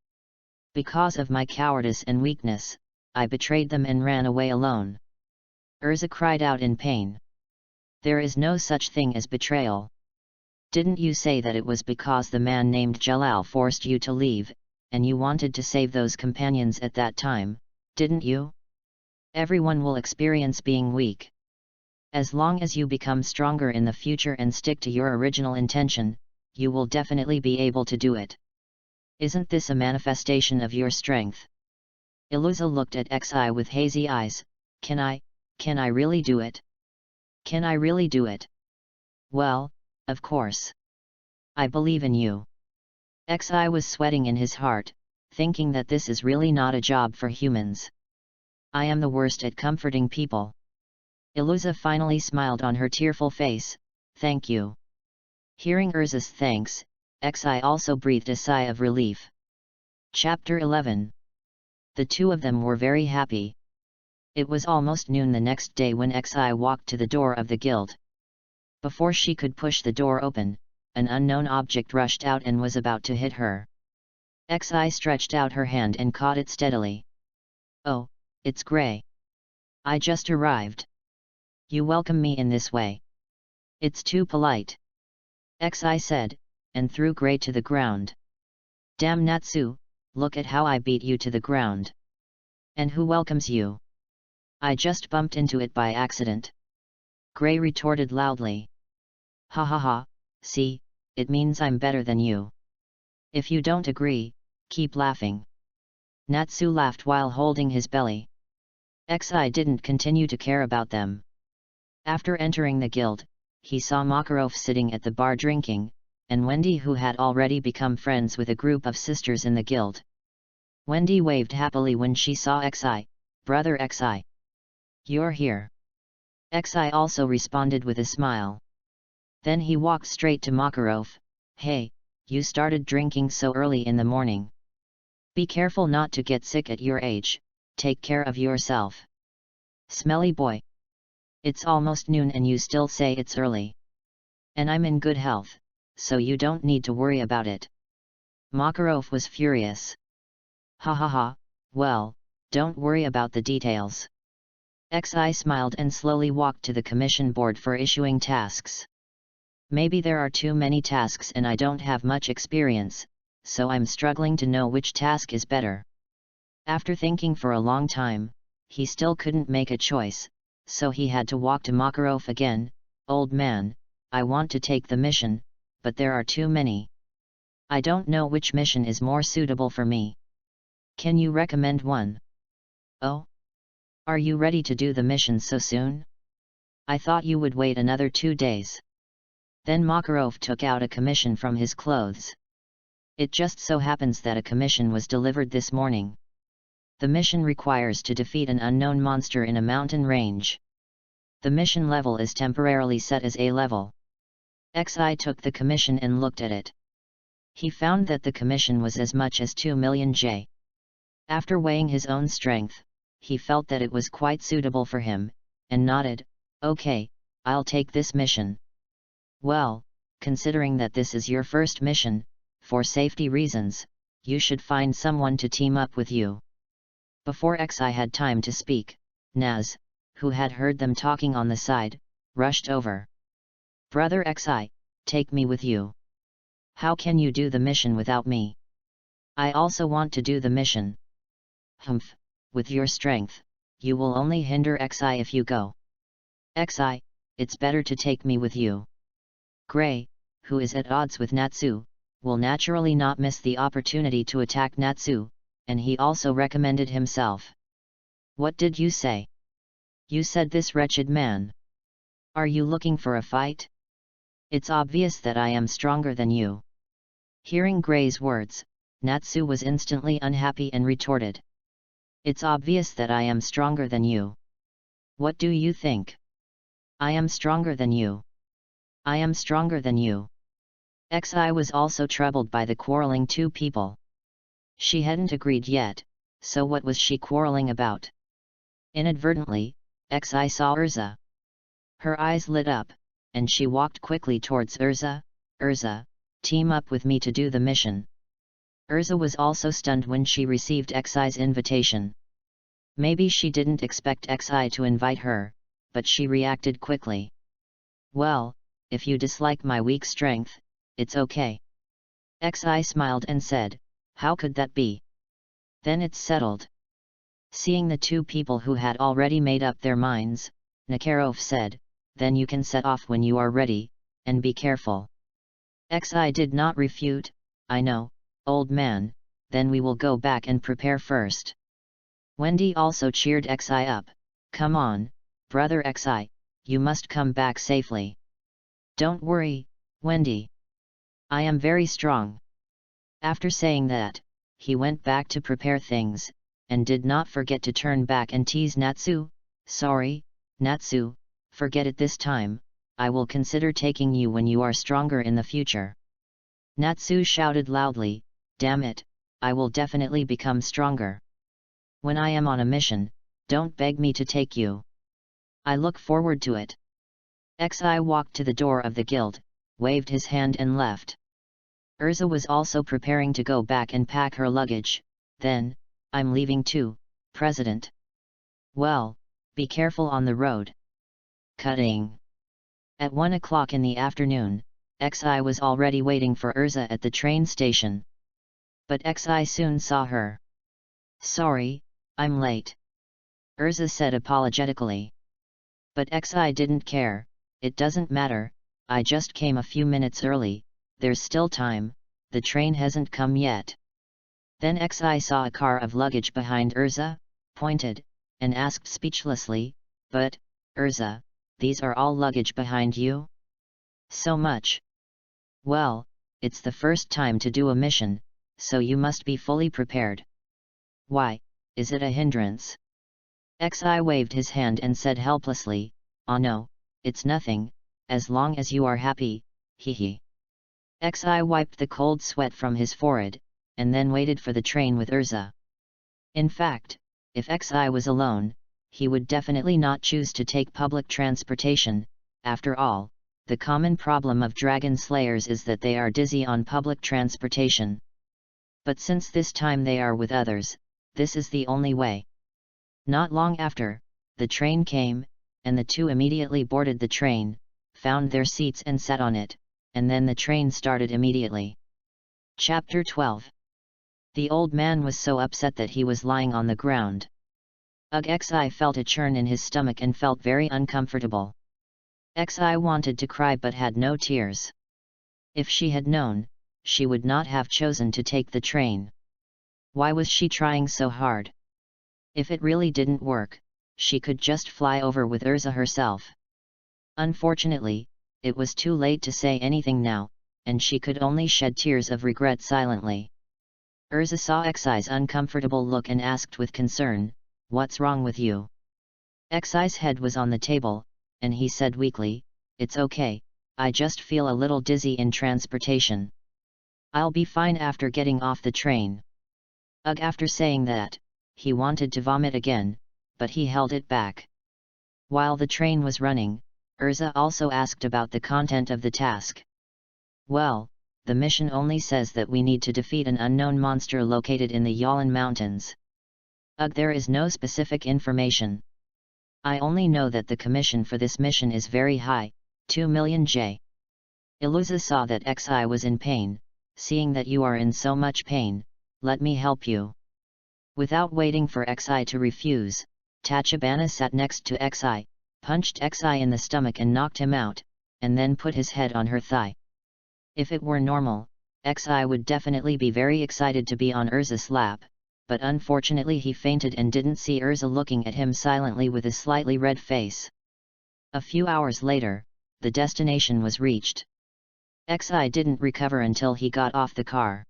Because of my cowardice and weakness, I betrayed them and ran away alone." Urza cried out in pain. "There is no such thing as betrayal. Didn't you say that it was because the man named Jalal forced you to leave, and you wanted to save those companions at that time, didn't you? Everyone will experience being weak. As long as you become stronger in the future and stick to your original intention, you will definitely be able to do it. Isn't this a manifestation of your strength?" Iluza looked at Xi with hazy eyes. Can I really do it? Can I really do it? Well, of course. I believe in you." Xi was sweating in his heart, thinking that this is really not a job for humans. "I am the worst at comforting people." Iluza finally smiled on her tearful face. "Thank you." Hearing Urza's thanks, Xi also breathed a sigh of relief. Chapter 11. The two of them were very happy. It was almost noon the next day when Xi walked to the door of the guild. Before she could push the door open, an unknown object rushed out and was about to hit her. Xi stretched out her hand and caught it steadily. "Oh, it's Gray. I just arrived. You welcome me in this way. It's too polite," Xi said, and threw Gray to the ground. "Damn Natsu, look at how I beat you to the ground. And who welcomes you? I just bumped into it by accident," Gray retorted loudly. "Ha ha ha, see, it means I'm better than you. If you don't agree, keep laughing." Natsu laughed while holding his belly. Xi didn't continue to care about them. After entering the guild, he saw Makarov sitting at the bar drinking, and Wendy, who had already become friends with a group of sisters in the guild. Wendy waved happily when she saw Xi. "Brother Xi. You're here." Xi also responded with a smile. Then he walked straight to Makarov. "Hey, you started drinking so early in the morning. Be careful not to get sick at your age, take care of yourself. Smelly boy. It's almost noon and you still say it's early. And I'm in good health, so you don't need to worry about it." Makarov was furious. "Ha ha ha, well, don't worry about the details." Xi smiled and slowly walked to the commission board for issuing tasks. "Maybe there are too many tasks and I don't have much experience, so I'm struggling to know which task is better." After thinking for a long time, he still couldn't make a choice, so he had to walk to Makarov again. "Old man, I want to take the mission, but there are too many." I don't know which mission is more suitable for me. Can you recommend one? Oh? Are you ready to do the mission so soon? I thought you would wait another 2 days. Then Makarov took out a commission from his clothes. It just so happens that a commission was delivered this morning. The mission requires to defeat an unknown monster in a mountain range. The mission level is temporarily set as A level. XI took the commission and looked at it. He found that the commission was as much as 2 million J. After weighing his own strength, he felt that it was quite suitable for him, and nodded, "Okay, I'll take this mission." Well, considering that this is your first mission, for safety reasons, you should find someone to team up with you. Before XI had time to speak, Naz, who had heard them talking on the side, rushed over. "Brother XI, take me with you. How can you do the mission without me? I also want to do the mission." "Humph, with your strength, you will only hinder XI if you go. XI, it's better to take me with you." Gray, who is at odds with Natsu, will naturally not miss the opportunity to attack Natsu, and he also recommended himself. "What did you say? You said this wretched man. Are you looking for a fight? It's obvious that I am stronger than you." Hearing Gray's words, Natsu was instantly unhappy and retorted. "It's obvious that I am stronger than you. What do you think? I am stronger than you. I am stronger than you." XI was also troubled by the quarreling two people. She hadn't agreed yet, so what was she quarreling about? Inadvertently, XI saw Urza. Her eyes lit up, and she walked quickly towards Urza. "Urza, team up with me to do the mission." Urza was also stunned when she received XI's invitation. Maybe she didn't expect XI to invite her, but she reacted quickly. "Well, if you dislike my weak strength, it's okay." XI smiled and said, "How could that be? Then it's settled." Seeing the two people who had already made up their minds, Nakarov said, "Then you can set off when you are ready, and be careful." XI did not refute. "I know, old man, then we will go back and prepare first." Wendy also cheered XI up. "Come on, brother XI, you must come back safely. Don't worry, Wendy. I am very strong." After saying that, he went back to prepare things, and did not forget to turn back and tease Natsu. "Sorry, Natsu, forget it this time, I will consider taking you when you are stronger in the future." Natsu shouted loudly, "Damn it, I will definitely become stronger. When I am on a mission, don't beg me to take you. I look forward to it." XI walked to the door of the guild, waved his hand and left. Urza was also preparing to go back and pack her luggage. Then, "I'm leaving too, President." "Well, be careful on the road." Cutting. At 1 o'clock in the afternoon, XI was already waiting for Urza at the train station. But XI soon saw her. "Sorry, I'm late," Urza said apologetically. But XI didn't care. "It doesn't matter, I just came a few minutes early, there's still time, the train hasn't come yet." Then XI saw a car of luggage behind Urza, pointed, and asked speechlessly, "But, Urza, these are all luggage behind you? So much?" "Well, it's the first time to do a mission, so you must be fully prepared." "Why, is it a hindrance?" XI waved his hand and said helplessly, "Oh no, it's nothing, as long as you are happy, hee." XI wiped the cold sweat from his forehead, and then waited for the train with Urza. In fact, if XI was alone, he would definitely not choose to take public transportation. After all, the common problem of dragon slayers is that they are dizzy on public transportation. But since this time they are with others, this is the only way. Not long after, the train came, and the two immediately boarded the train, found their seats and sat on it, and then the train started immediately. Chapter 12. The old man was so upset that he was lying on the ground. XI felt a churn in his stomach and felt very uncomfortable. XI wanted to cry but had no tears. If she had known, she would not have chosen to take the train. Why was she trying so hard? If it really didn't work, she could just fly over with Urza herself. Unfortunately, it was too late to say anything now, and she could only shed tears of regret silently. Urza saw Xi's uncomfortable look and asked with concern, "What's wrong with you?" Xi's head was on the table, and he said weakly, "It's okay, I just feel a little dizzy in transportation. I'll be fine after getting off the train." Ugh! After saying that, he wanted to vomit again, but he held it back. While the train was running, Urza also asked about the content of the task. "Well, the mission only says that we need to defeat an unknown monster located in the Yalan Mountains. Ugh! There is no specific information. I only know that the commission for this mission is very high, 2 million J." Iluza saw that Xi was in pain. "Seeing that you are in so much pain, let me help you." Without waiting for Xi to refuse, Tachibana sat next to Xi, punched Xi in the stomach and knocked him out, and then put his head on her thigh. If it were normal, Xi would definitely be very excited to be on Urza's lap, but unfortunately he fainted and didn't see Urza looking at him silently with a slightly red face. A few hours later, the destination was reached. Xi didn't recover until he got off the car.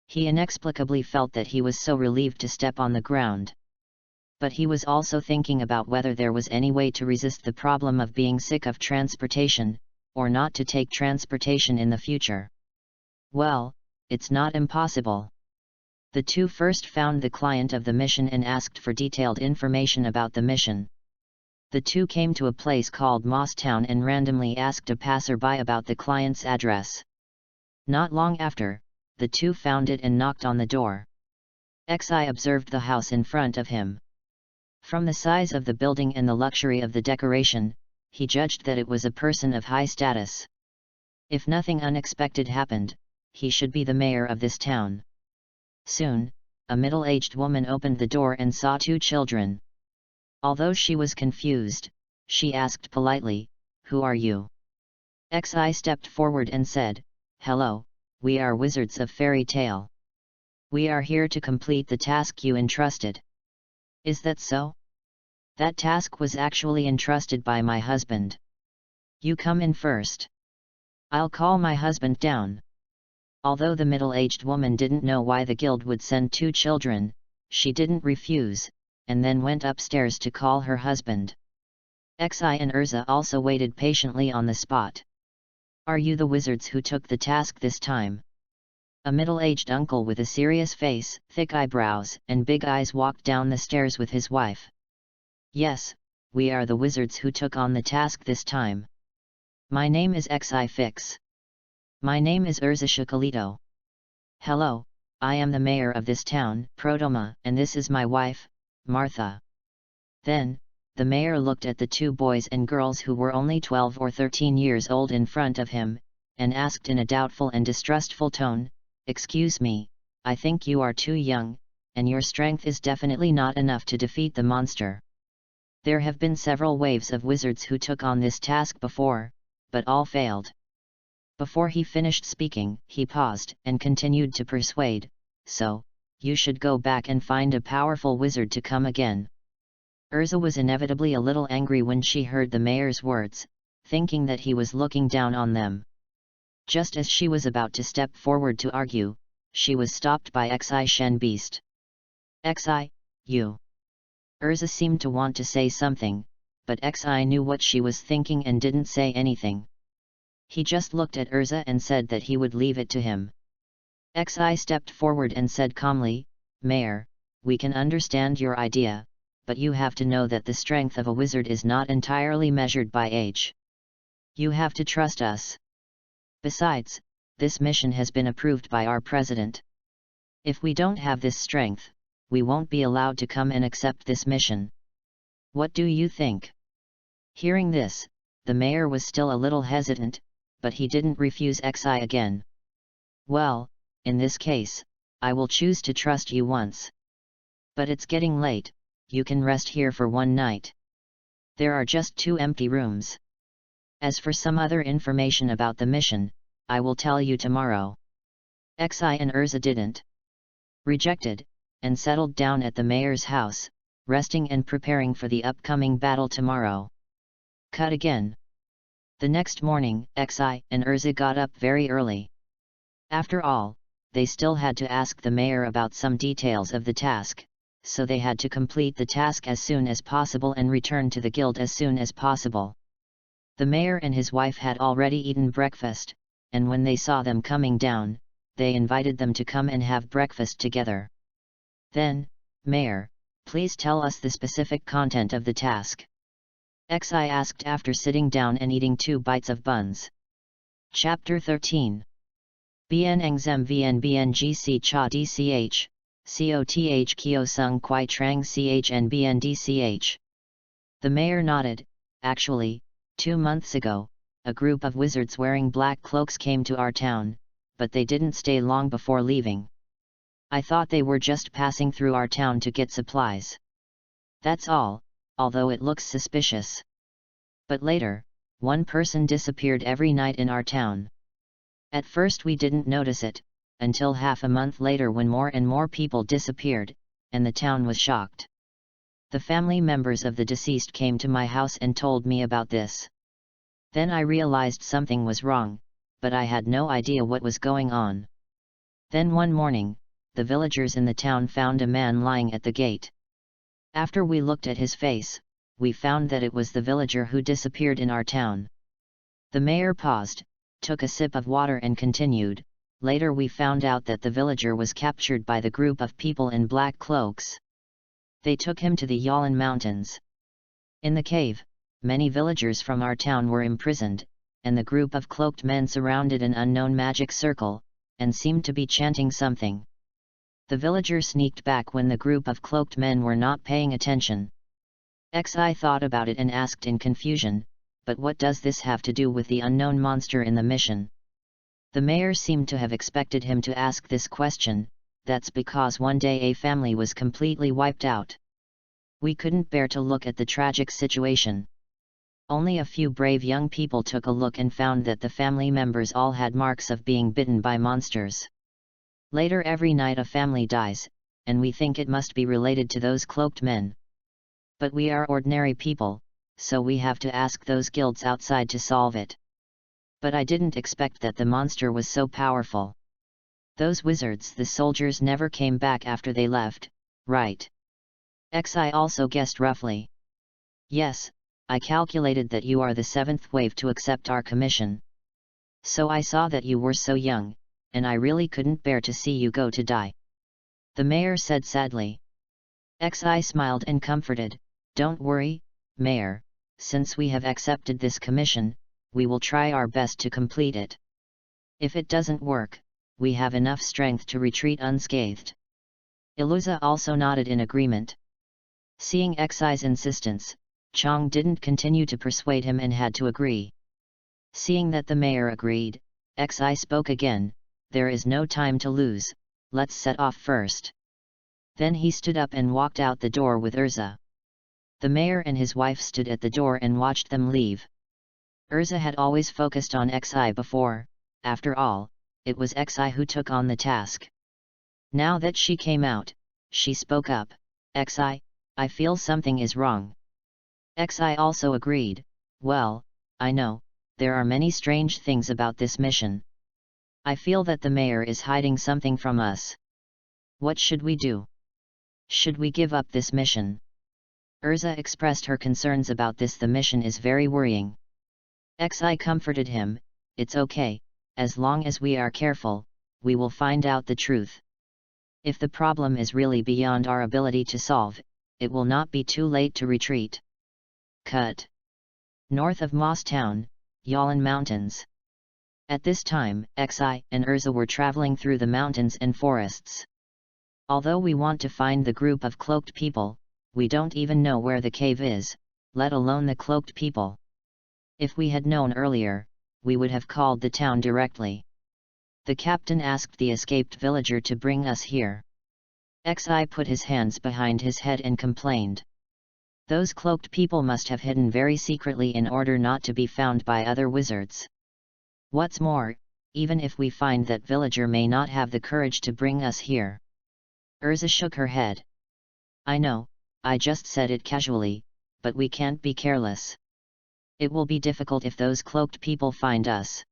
He inexplicably felt that he was so relieved to step on the ground. But he was also thinking about whether there was any way to resist the problem of being sick of transportation, or not to take transportation in the future. Well, it's not impossible. The two first found the client of the mission and asked for detailed information about the mission. The two came to a place called Moss Town and randomly asked a passerby about the client's address. Not long after, the two found it and knocked on the door. Xi observed the house in front of him. From the size of the building and the luxury of the decoration, he judged that it was a person of high status. If nothing unexpected happened, he should be the mayor of this town. Soon, a middle-aged woman opened the door and saw two children. Although she was confused, she asked politely, "Who are you?" Xi stepped forward and said, "Hello, we are wizards of fairy tale. We are here to complete the task you entrusted." "Is that so?" "That task was actually entrusted by my husband. You come in first. I'll call my husband down." Although the middle-aged woman didn't know why the guild would send two children, she didn't refuse, and then went upstairs to call her husband. Xi and Urza also waited patiently on the spot. "Are you the wizards who took the task this time?" A middle-aged uncle with a serious face, thick eyebrows, and big eyes walked down the stairs with his wife. "Yes, we are the wizards who took on the task this time. My name is Xi Fix. My name is Urza Shakalito. Hello, I am the mayor of this town, Prodoma, and this is my wife, Martha." Then, the mayor looked at the two boys and girls who were only 12 or 13 years old in front of him, and asked in a doubtful and distrustful tone, "Excuse me, I think you are too young, and your strength is definitely not enough to defeat the monster. There have been several waves of wizards who took on this task before, but all failed." Before he finished speaking, he paused and continued to persuade, "So, you should go back and find a powerful wizard to come again." Urza was inevitably a little angry when she heard the mayor's words, thinking that he was looking down on them. Just as she was about to step forward to argue, she was stopped by Xi Shen Beast. "Xi, you..." Urza seemed to want to say something, but Xi knew what she was thinking and didn't say anything. He just looked at Urza and said that he would leave it to him. Xi stepped forward and said calmly, "Mayor, we can understand your idea, but you have to know that the strength of a wizard is not entirely measured by age. You have to trust us. Besides, this mission has been approved by our president. If we don't have this strength, we won't be allowed to come and accept this mission. What do you think?" Hearing this, the mayor was still a little hesitant, but he didn't refuse Xi again. "Well, in this case, I will choose to trust you once. But it's getting late, you can rest here for one night. There are just 2 empty rooms. As for some other information about the mission, I will tell you tomorrow." Xi and Urza didn't. Rejected, and settled down at the mayor's house, resting and preparing for the upcoming battle tomorrow. Cut again. The next morning, Xi and Urza got up very early. After all, they still had to ask the mayor about some details of the task, so they had to complete the task as soon as possible and return to the guild as soon as possible. The mayor and his wife had already eaten breakfast, and when they saw them coming down, they invited them to come and have breakfast together. Then, Mayor, please tell us the specific content of the task. Xi asked after sitting down and eating 2 bites of buns. Chapter 13. Bien Engzem Vn Bng Cha Dch, Coth Kyo Sung Kwai Trang Chn Bn Dch. The mayor nodded. Actually, 2 months ago, a group of wizards wearing black cloaks came to our town, but they didn't stay long before leaving. I thought they were just passing through our town to get supplies. That's all, although it looks suspicious. But later, one person disappeared every night in our town. At first we didn't notice it, until half a month later when more and more people disappeared, and the town was shocked. The family members of the deceased came to my house and told me about this. Then I realized something was wrong, but I had no idea what was going on. Then one morning, the villagers in the town found a man lying at the gate. After we looked at his face, we found that it was the villager who disappeared in our town. The mayor paused, took a sip of water and continued. Later we found out that the villager was captured by the group of people in black cloaks. They took him to the Yalan Mountains. In the cave, many villagers from our town were imprisoned, and the group of cloaked men surrounded an unknown magic circle, and seemed to be chanting something. The villager sneaked back when the group of cloaked men were not paying attention. Xi thought about it and asked in confusion, but what does this have to do with the unknown monster in the mission? The mayor seemed to have expected him to ask this question. That's because one day a family was completely wiped out. We couldn't bear to look at the tragic situation. Only a few brave young people took a look and found that the family members all had marks of being bitten by monsters. Later every night a family dies, and we think it must be related to those cloaked men. But we are ordinary people, so we have to ask those guilds outside to solve it. But I didn't expect that the monster was so powerful. Those wizards, the soldiers, never came back after they left, right? Xi also guessed roughly. Yes, I calculated that you are the 7th wave to accept our commission. So I saw that you were so young, and I really couldn't bear to see you go to die. The mayor said sadly. Xi smiled and comforted. Don't worry, Mayor, since we have accepted this commission, we will try our best to complete it. If it doesn't work, we have enough strength to retreat unscathed. Iluza also nodded in agreement. Seeing Xi's insistence, Chong didn't continue to persuade him and had to agree. Seeing that the mayor agreed, Xi spoke again. There is no time to lose, let's set off first. Then he stood up and walked out the door with Urza. The mayor and his wife stood at the door and watched them leave. Urza had always focused on Xi before. After all, it was Xi who took on the task. Now that she came out, she spoke up. Xi, I feel something is wrong. Xi also agreed. Well, I know, there are many strange things about this mission. I feel that the mayor is hiding something from us. What should we do? Should we give up this mission? Urza expressed her concerns about this. The mission is very worrying. Xi comforted him. It's okay, as long as we are careful, we will find out the truth. If the problem is really beyond our ability to solve, it will not be too late to retreat. Cut. North of Moss Town, Yalan Mountains. At this time, Xi and Urza were traveling through the mountains and forests. Although we want to find the group of cloaked people, we don't even know where the cave is, let alone the cloaked people. If we had known earlier, we would have called the town directly. The captain asked the escaped villager to bring us here. Xi put his hands behind his head and complained. Those cloaked people must have hidden very secretly in order not to be found by other wizards. What's more, even if we find that villager may not have the courage to bring us here. Urza shook her head. I know, I just said it casually, but we can't be careless. It will be difficult if those cloaked people find us.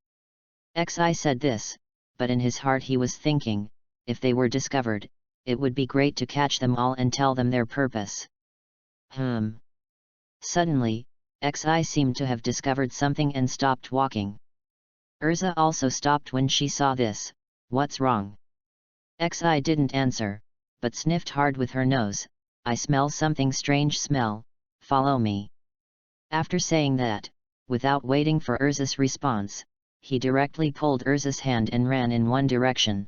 Xi said this, but in his heart he was thinking, if they were discovered, it would be great to catch them all and tell them their purpose. Suddenly, Xi seemed to have discovered something and stopped walking. Urza also stopped when she saw this. What's wrong? Xi didn't answer, but sniffed hard with her nose. I smell something strange. Smell, follow me. After saying that, without waiting for Urza's response, he directly pulled Urza's hand and ran in one direction.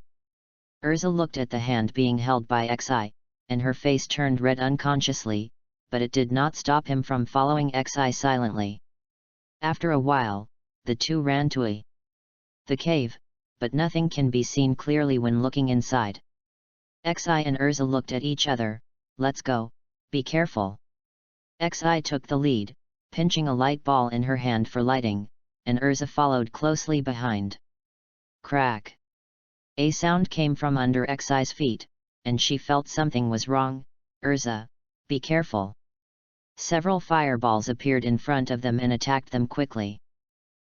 Urza looked at the hand being held by Xi, and her face turned red unconsciously, but it did not stop him from following Xi silently. After a while, the two ran to the cave, but nothing can be seen clearly when looking inside. Xi and Urza looked at each other. Let's go, be careful. Xi took the lead, pinching a light ball in her hand for lighting, and Urza followed closely behind. Crack! A sound came from under Xi's feet, and she felt something was wrong. Urza, be careful. Several fireballs appeared in front of them and attacked them quickly.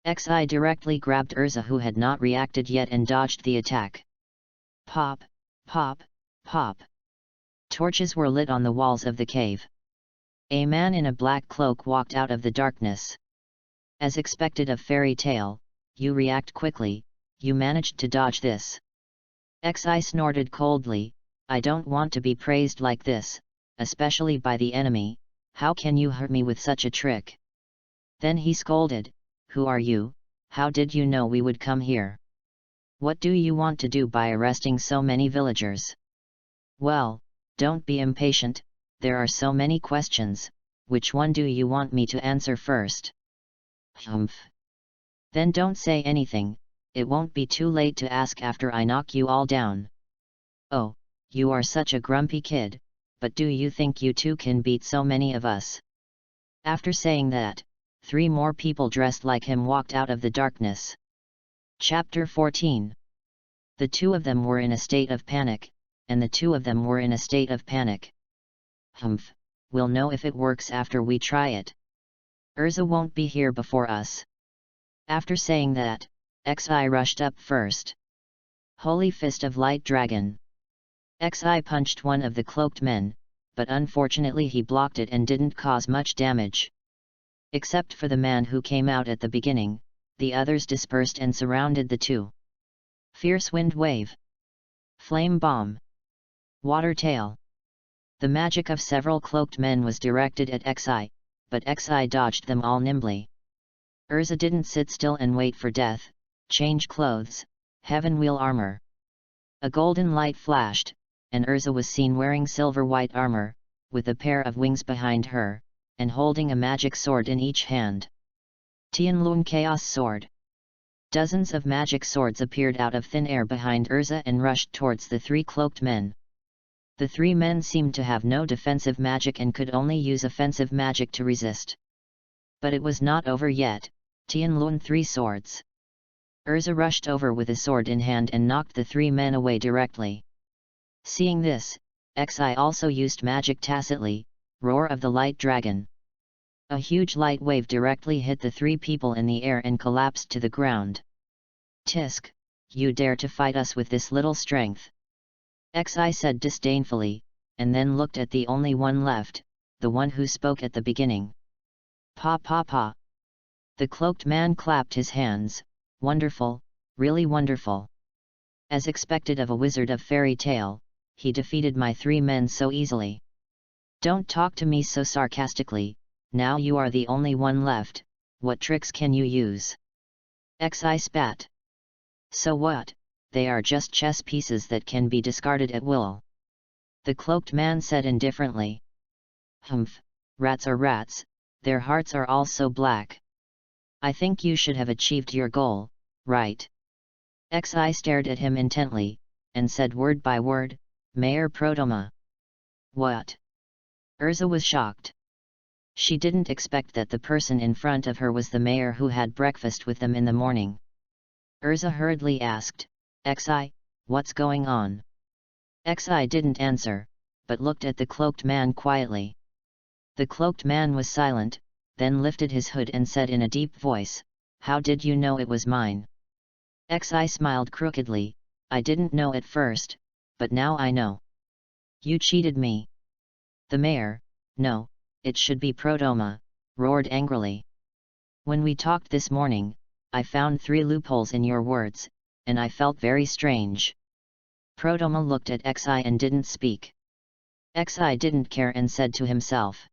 Xi directly grabbed Urza, who had not reacted yet, and dodged the attack. Pop, pop, pop. Torches were lit on the walls of the cave. A man in a black cloak walked out of the darkness. As expected of fairy tale, you react quickly, you managed to dodge this. Xi snorted coldly, I don't want to be praised like this, especially by the enemy. How can you hurt me with such a trick? Then he scolded, who are you? How did you know we would come here? What do you want to do by arresting so many villagers? Well, don't be impatient, there are so many questions, which one do you want me to answer first? Humph. Then don't say anything, it won't be too late to ask after I knock you all down. Oh, you are such a grumpy kid, but do you think you two can beat so many of us? After saying that, 3 more people dressed like him walked out of the darkness. Chapter 14. The 2 of them were in a state of panic, and the 2 of them were in a state of panic. Humph, we'll know if it works after we try it. Urza won't be here before us. After saying that, Xi rushed up first. Holy Fist of Light Dragon. Xi punched one of the cloaked men, but unfortunately he blocked it and didn't cause much damage. Except for the man who came out at the beginning, the others dispersed and surrounded the 2. Fierce Wind Wave. Flame Bomb. Water Tail. The magic of several cloaked men was directed at Xi, but Xi dodged them all nimbly. Urza didn't sit still and wait for death. Change clothes, Heaven Wheel armor. A golden light flashed, and Urza was seen wearing silver white armor, with a pair of wings behind her, and holding a magic sword in each hand. Tianlun Chaos Sword. Dozens of magic swords appeared out of thin air behind Urza and rushed towards the 3 cloaked men. The 3 men seemed to have no defensive magic and could only use offensive magic to resist. But it was not over yet. Tianlun 3 swords. Urza rushed over with a sword in hand and knocked the 3 men away directly. Seeing this, Xi also used magic tacitly, Roar of the Light Dragon. A huge light wave directly hit the 3 people in the air and collapsed to the ground. Tisk, you dare to fight us with this little strength? Xi said disdainfully, and then looked at the only one left, the one who spoke at the beginning. Pa pa pa. The cloaked man clapped his hands. Wonderful, really wonderful. As expected of a wizard of fairy tale, he defeated my 3 men so easily. Don't talk to me so sarcastically, now you are the only one left, what tricks can you use? Xi spat. So what, they are just chess pieces that can be discarded at will. The cloaked man said indifferently. Humph, rats are rats, their hearts are all so black. I think you should have achieved your goal, right? Xi stared at him intently, and said word by word, Mayor Protoma. What? Urza was shocked. She didn't expect that the person in front of her was the mayor who had breakfast with them in the morning. Urza hurriedly asked, "Xi, what's going on?" Xi didn't answer, but looked at the cloaked man quietly. The cloaked man was silent, then lifted his hood and said in a deep voice, "How did you know it was mine?" Xi smiled crookedly, "I didn't know at first, but now I know." "You cheated me." The mayor, "No, it should be Prodoma," roared angrily. "When we talked this morning, I found 3 loopholes in your words, and I felt very strange." Prodoma looked at Xi and didn't speak. Xi didn't care and said to himself,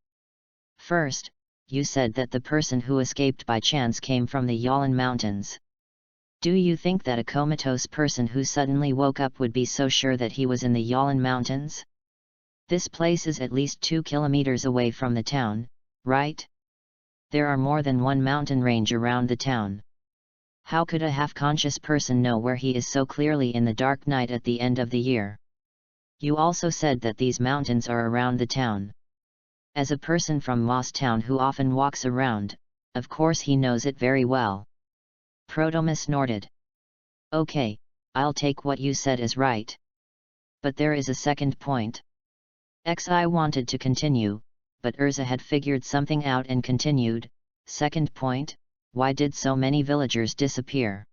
"First, you said that the person who escaped by chance came from the Yalan Mountains. Do you think that a comatose person who suddenly woke up would be so sure that he was in the Yalan Mountains? This place is at least 2 kilometers away from the town, right? There are more than one mountain range around the town. How could a half-conscious person know where he is so clearly in the dark night at the end of the year? You also said that these mountains are around the town. As a person from Moss Town who often walks around, of course he knows it very well." Prodoma snorted. "Okay, I'll take what you said as right. But there is a second point." Xi wanted to continue, but Urza had figured something out and continued, "Second point, why did so many villagers disappear?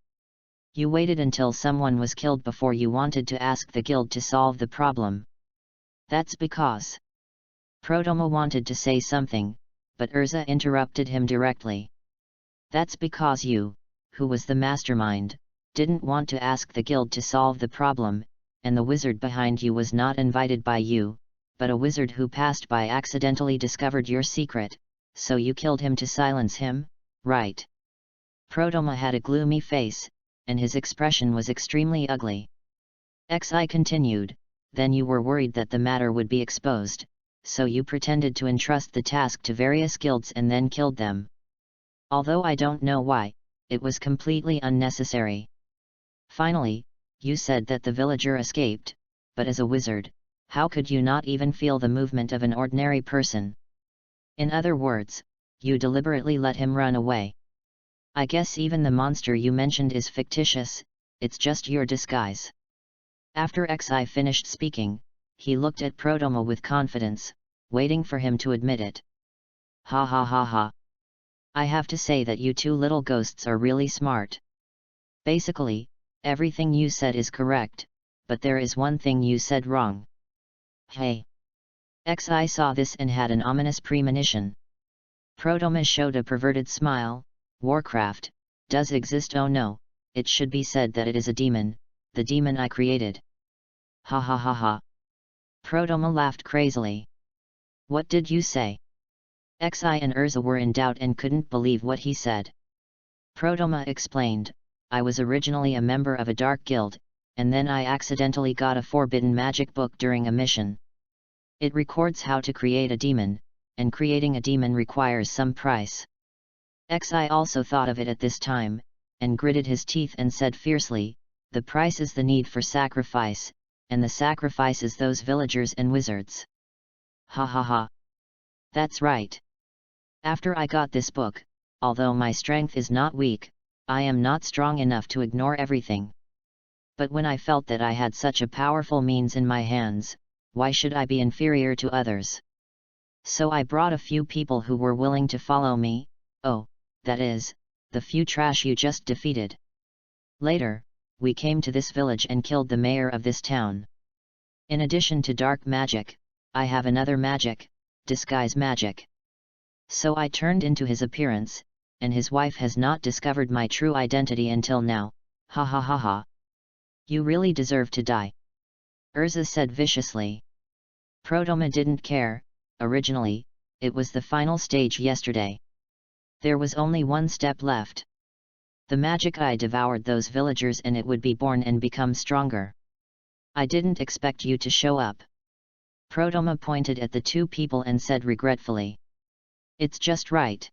You waited until someone was killed before you wanted to ask the guild to solve the problem." "That's because..." Prodoma wanted to say something, but Urza interrupted him directly. "That's because you, who was the mastermind, didn't want to ask the guild to solve the problem, and the wizard behind you was not invited by you, but a wizard who passed by accidentally discovered your secret, so you killed him to silence him, right?" Prodoma had a gloomy face, and his expression was extremely ugly. Xi continued, "Then you were worried that the matter would be exposed, so you pretended to entrust the task to various guilds and then killed them. Although I don't know why, it was completely unnecessary. Finally, you said that the villager escaped, but as a wizard, how could you not even feel the movement of an ordinary person? In other words, you deliberately let him run away. I guess even the monster you mentioned is fictitious, it's just your disguise." After Xi finished speaking, he looked at Prodoma with confidence, waiting for him to admit it. "Ha ha ha ha. I have to say that you 2 little ghosts are really smart. Basically, everything you said is correct, but there is one thing you said wrong." "Hey." Xi saw this and had an ominous premonition. Prodoma showed a perverted smile. "Warcraft does exist. Oh no, it should be said that it is a demon, the demon I created." "Ha ha ha ha." Prodoma laughed crazily. "What did you say?" Xi and Urza were in doubt and couldn't believe what he said. Prodoma explained, "I was originally a member of a dark guild, and then I accidentally got a forbidden magic book during a mission. It records how to create a demon, and creating a demon requires some price." Xi also thought of it at this time, and gritted his teeth and said fiercely, "The price is the need for sacrifice, and the sacrifice is those villagers and wizards." "Ha ha ha. That's right. After I got this book, although my strength is not weak, I am not strong enough to ignore everything. But when I felt that I had such a powerful means in my hands, why should I be inferior to others? So I brought a few people who were willing to follow me, that is, the few trash you just defeated. Later, we came to this village and killed the mayor of this town. In addition to dark magic, I have another magic, disguise magic. So I turned into his appearance, and his wife has not discovered my true identity until now, ha ha ha ha. You really deserve to die." Urza said viciously. Prodoma didn't care. Originally, it was the final stage yesterday. There was only one step left. The magic eye devoured those villagers and it would be born and become stronger. "I didn't expect you to show up." Prodoma pointed at the 2 people and said regretfully. "It's just right.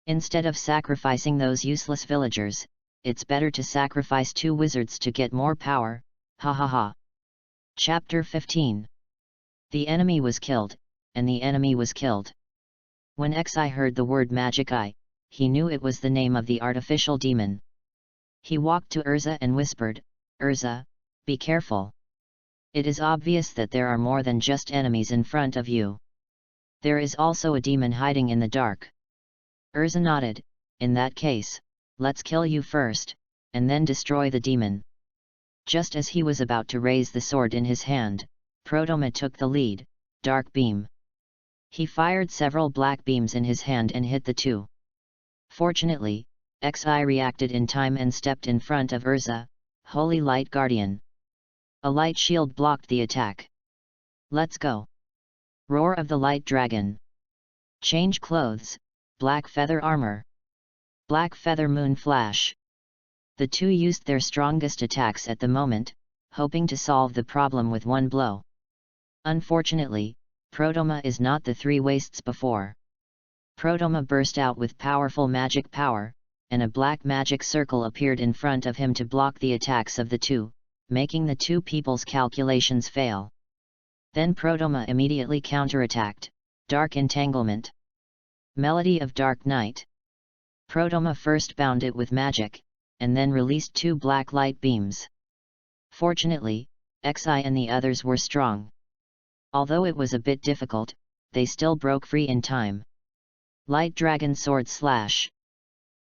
Instead of sacrificing those useless villagers, it's better to sacrifice 2 wizards to get more power, ha ha ha." Chapter 15. The enemy was killed, and the enemy was killed. When Xi heard the word magic eye, he knew it was the name of the artificial demon. He walked to Urza and whispered, "Urza, be careful. It is obvious that there are more than just enemies in front of you. There is also a demon hiding in the dark." Urza nodded, "In that case, let's kill you first, and then destroy the demon." Just as he was about to raise the sword in his hand, Prodoma took the lead, dark beam. He fired several black beams in his hand and hit the two. Fortunately, Xi reacted in time and stepped in front of Urza, Holy Light Guardian. A light shield blocked the attack. "Let's go!" Roar of the Light Dragon. Change clothes, black feather armor. Black feather moon flash. The two used their strongest attacks at the moment, hoping to solve the problem with one blow. Unfortunately, Prodoma is not the three wastes before. Prodoma burst out with powerful magic power, and a black magic circle appeared in front of him to block the attacks of the two, making the two people's calculations fail. Then Prodoma immediately counterattacked, Dark Entanglement. Melody of Dark Night. Prodoma first bound it with magic, and then released two black light beams. Fortunately, Xi and the others were strong. Although it was a bit difficult, they still broke free in time. Light Dragon Sword Slash.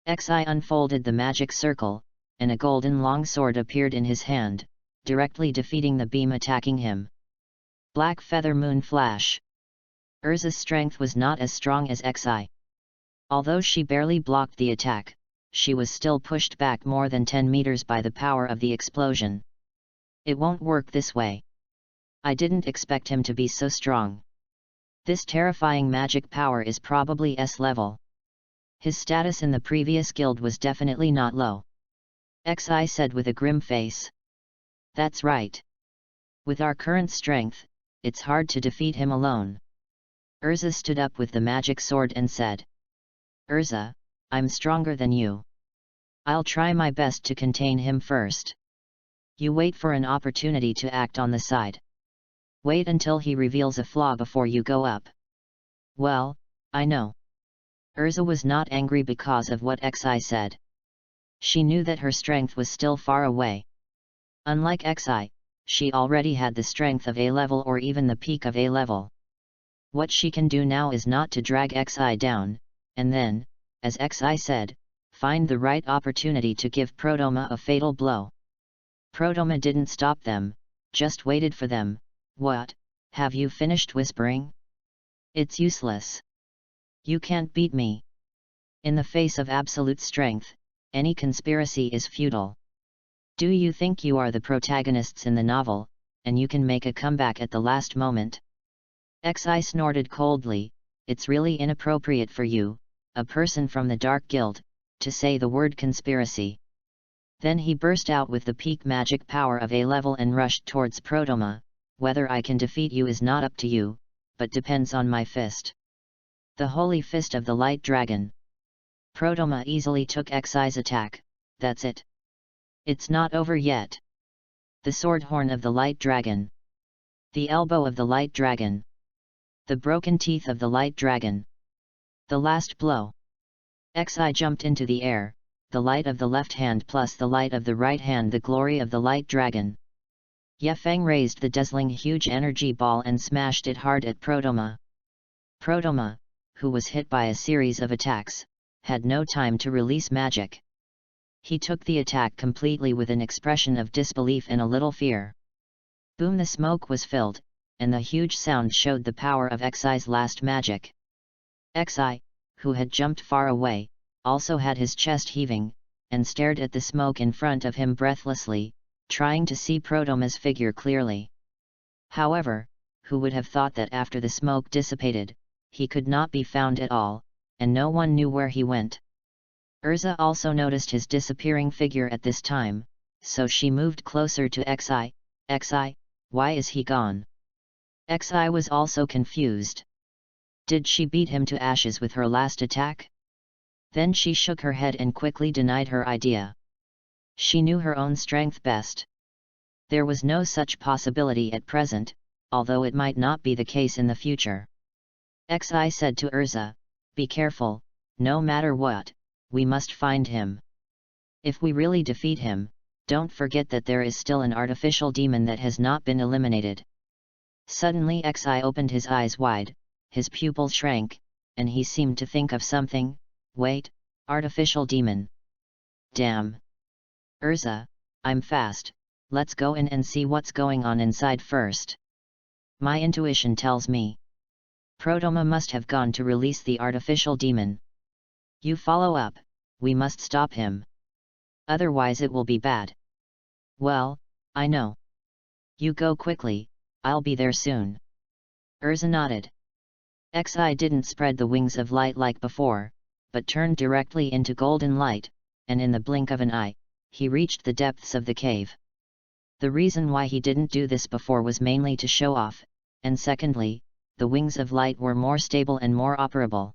Xi unfolded the magic circle, and a golden longsword appeared in his hand, directly defeating the beam attacking him. Black Feather Moon Flash. Urza's strength was not as strong as Xi. Although she barely blocked the attack, she was still pushed back more than 10 meters by the power of the explosion. "It won't work this way. I didn't expect him to be so strong. This terrifying magic power is probably S level. His status in the previous guild was definitely not low." Xi said with a grim face. "That's right. With our current strength, it's hard to defeat him alone." Urza stood up with the magic sword and said, "Urza, I'm stronger than you. I'll try my best to contain him first. You wait for an opportunity to act on the side. Wait until he reveals a flaw before you go up." "Well, I know." Urza was not angry because of what Xi said. She knew that her strength was still far away. Unlike Xi, she already had the strength of A level or even the peak of A level. What she can do now is not to drag Xi down, and then, as Xi said, find the right opportunity to give Prodoma a fatal blow. Prodoma didn't stop them, just waited for them. "What, have you finished whispering? It's useless. You can't beat me. In the face of absolute strength, any conspiracy is futile. Do you think you are the protagonists in the novel, and you can make a comeback at the last moment?" Xi snorted coldly, "It's really inappropriate for you, a person from the Dark Guild, to say the word conspiracy." Then he burst out with the peak magic power of A level and rushed towards Prodoma. "Whether I can defeat you is not up to you, but depends on my fist. The Holy Fist of the Light Dragon." Prodoma easily took Xi's attack. "That's it. It's not over yet." The Sword Horn of the Light Dragon. The Elbow of the Light Dragon. The Broken Teeth of the Light Dragon. The Last Blow. Xi jumped into the air, the light of the left hand plus the light of the right hand, the glory of the Light Dragon. Yefeng raised the dazzling huge energy ball and smashed it hard at Prodoma. Prodoma, who was hit by a series of attacks, had no time to release magic. He took the attack completely with an expression of disbelief and a little fear. Boom! The smoke was filled, and the huge sound showed the power of Xi's last magic. Xi, who had jumped far away, also had his chest heaving, and stared at the smoke in front of him breathlessly, trying to see Prodoma's figure clearly. However, who would have thought that after the smoke dissipated, he could not be found at all, and no one knew where he went. Urza also noticed his disappearing figure at this time, so she moved closer to Xi. "Xi, why is he gone?" Xi was also confused. Did she beat him to ashes with her last attack? Then she shook her head and quickly denied her idea. She knew her own strength best. There was no such possibility at present, although it might not be the case in the future. Xi said to Urza, "Be careful, no matter what, we must find him. If we really defeat him, don't forget that there is still an artificial demon that has not been eliminated. Suddenly Xi opened his eyes wide, his pupils shrank, and he seemed to think of something. Wait, artificial demon. Damn. Urza, I'm fast, let's go in and see what's going on inside first. My intuition tells me Prodoma must have gone to release the artificial demon. You follow up, we must stop him. Otherwise it will be bad. Well, I know. You go quickly, I'll be there soon. Urza nodded. Xi didn't spread the wings of light like before, but turned directly into golden light, and in the blink of an eye, he reached the depths of the cave. The reason why he didn't do this before was mainly to show off, and secondly, the wings of light were more stable and more operable.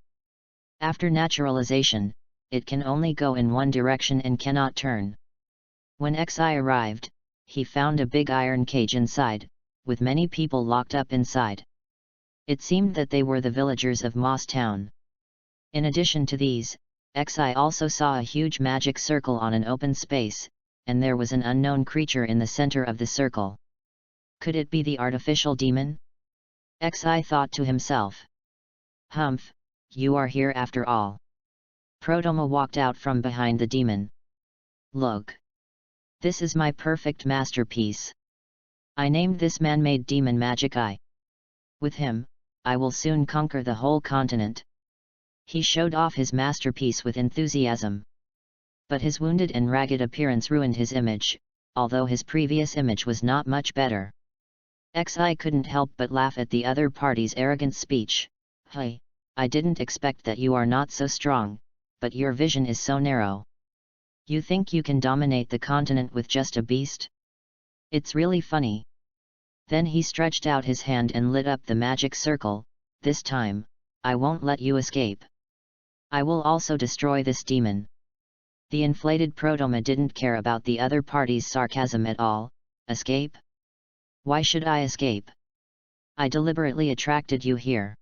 After naturalization, it can only go in one direction and cannot turn. When Xi arrived, he found a big iron cage inside, with many people locked up inside. It seemed that they were the villagers of Moss Town. In addition to these, Xi also saw a huge magic circle on an open space, and there was an unknown creature in the center of the circle. Could it be the artificial demon? Xi thought to himself. Humph, you are here after all. Prodoma walked out from behind the demon. Look. This is my perfect masterpiece. I named this man-made demon Magic Eye. With him, I will soon conquer the whole continent. He showed off his masterpiece with enthusiasm. But his wounded and ragged appearance ruined his image, although his previous image was not much better. Xi couldn't help but laugh at the other party's arrogant speech. Hey, I didn't expect that you are not so strong, but your vision is so narrow. You think you can dominate the continent with just a beast? It's really funny. Then he stretched out his hand and lit up the magic circle. This time, I won't let you escape. I will also destroy this demon. The inflated Prodoma didn't care about the other party's sarcasm at all. Escape? Why should I escape? I deliberately attracted you here.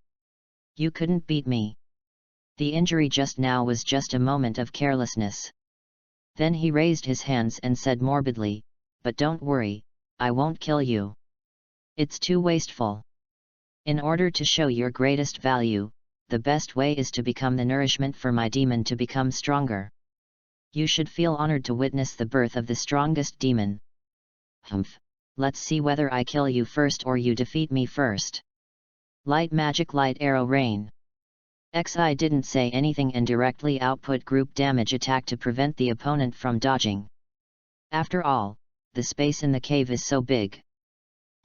You couldn't beat me. The injury just now was just a moment of carelessness. Then he raised his hands and said morbidly, but don't worry, I won't kill you. It's too wasteful. In order to show your greatest value, the best way is to become the nourishment for my demon to become stronger. You should feel honored to witness the birth of the strongest demon. Humph, let's see whether I kill you first or you defeat me first. Light magic light arrow rain. Xi didn't say anything and directly output group damage attack to prevent the opponent from dodging. After all, the space in the cave is so big.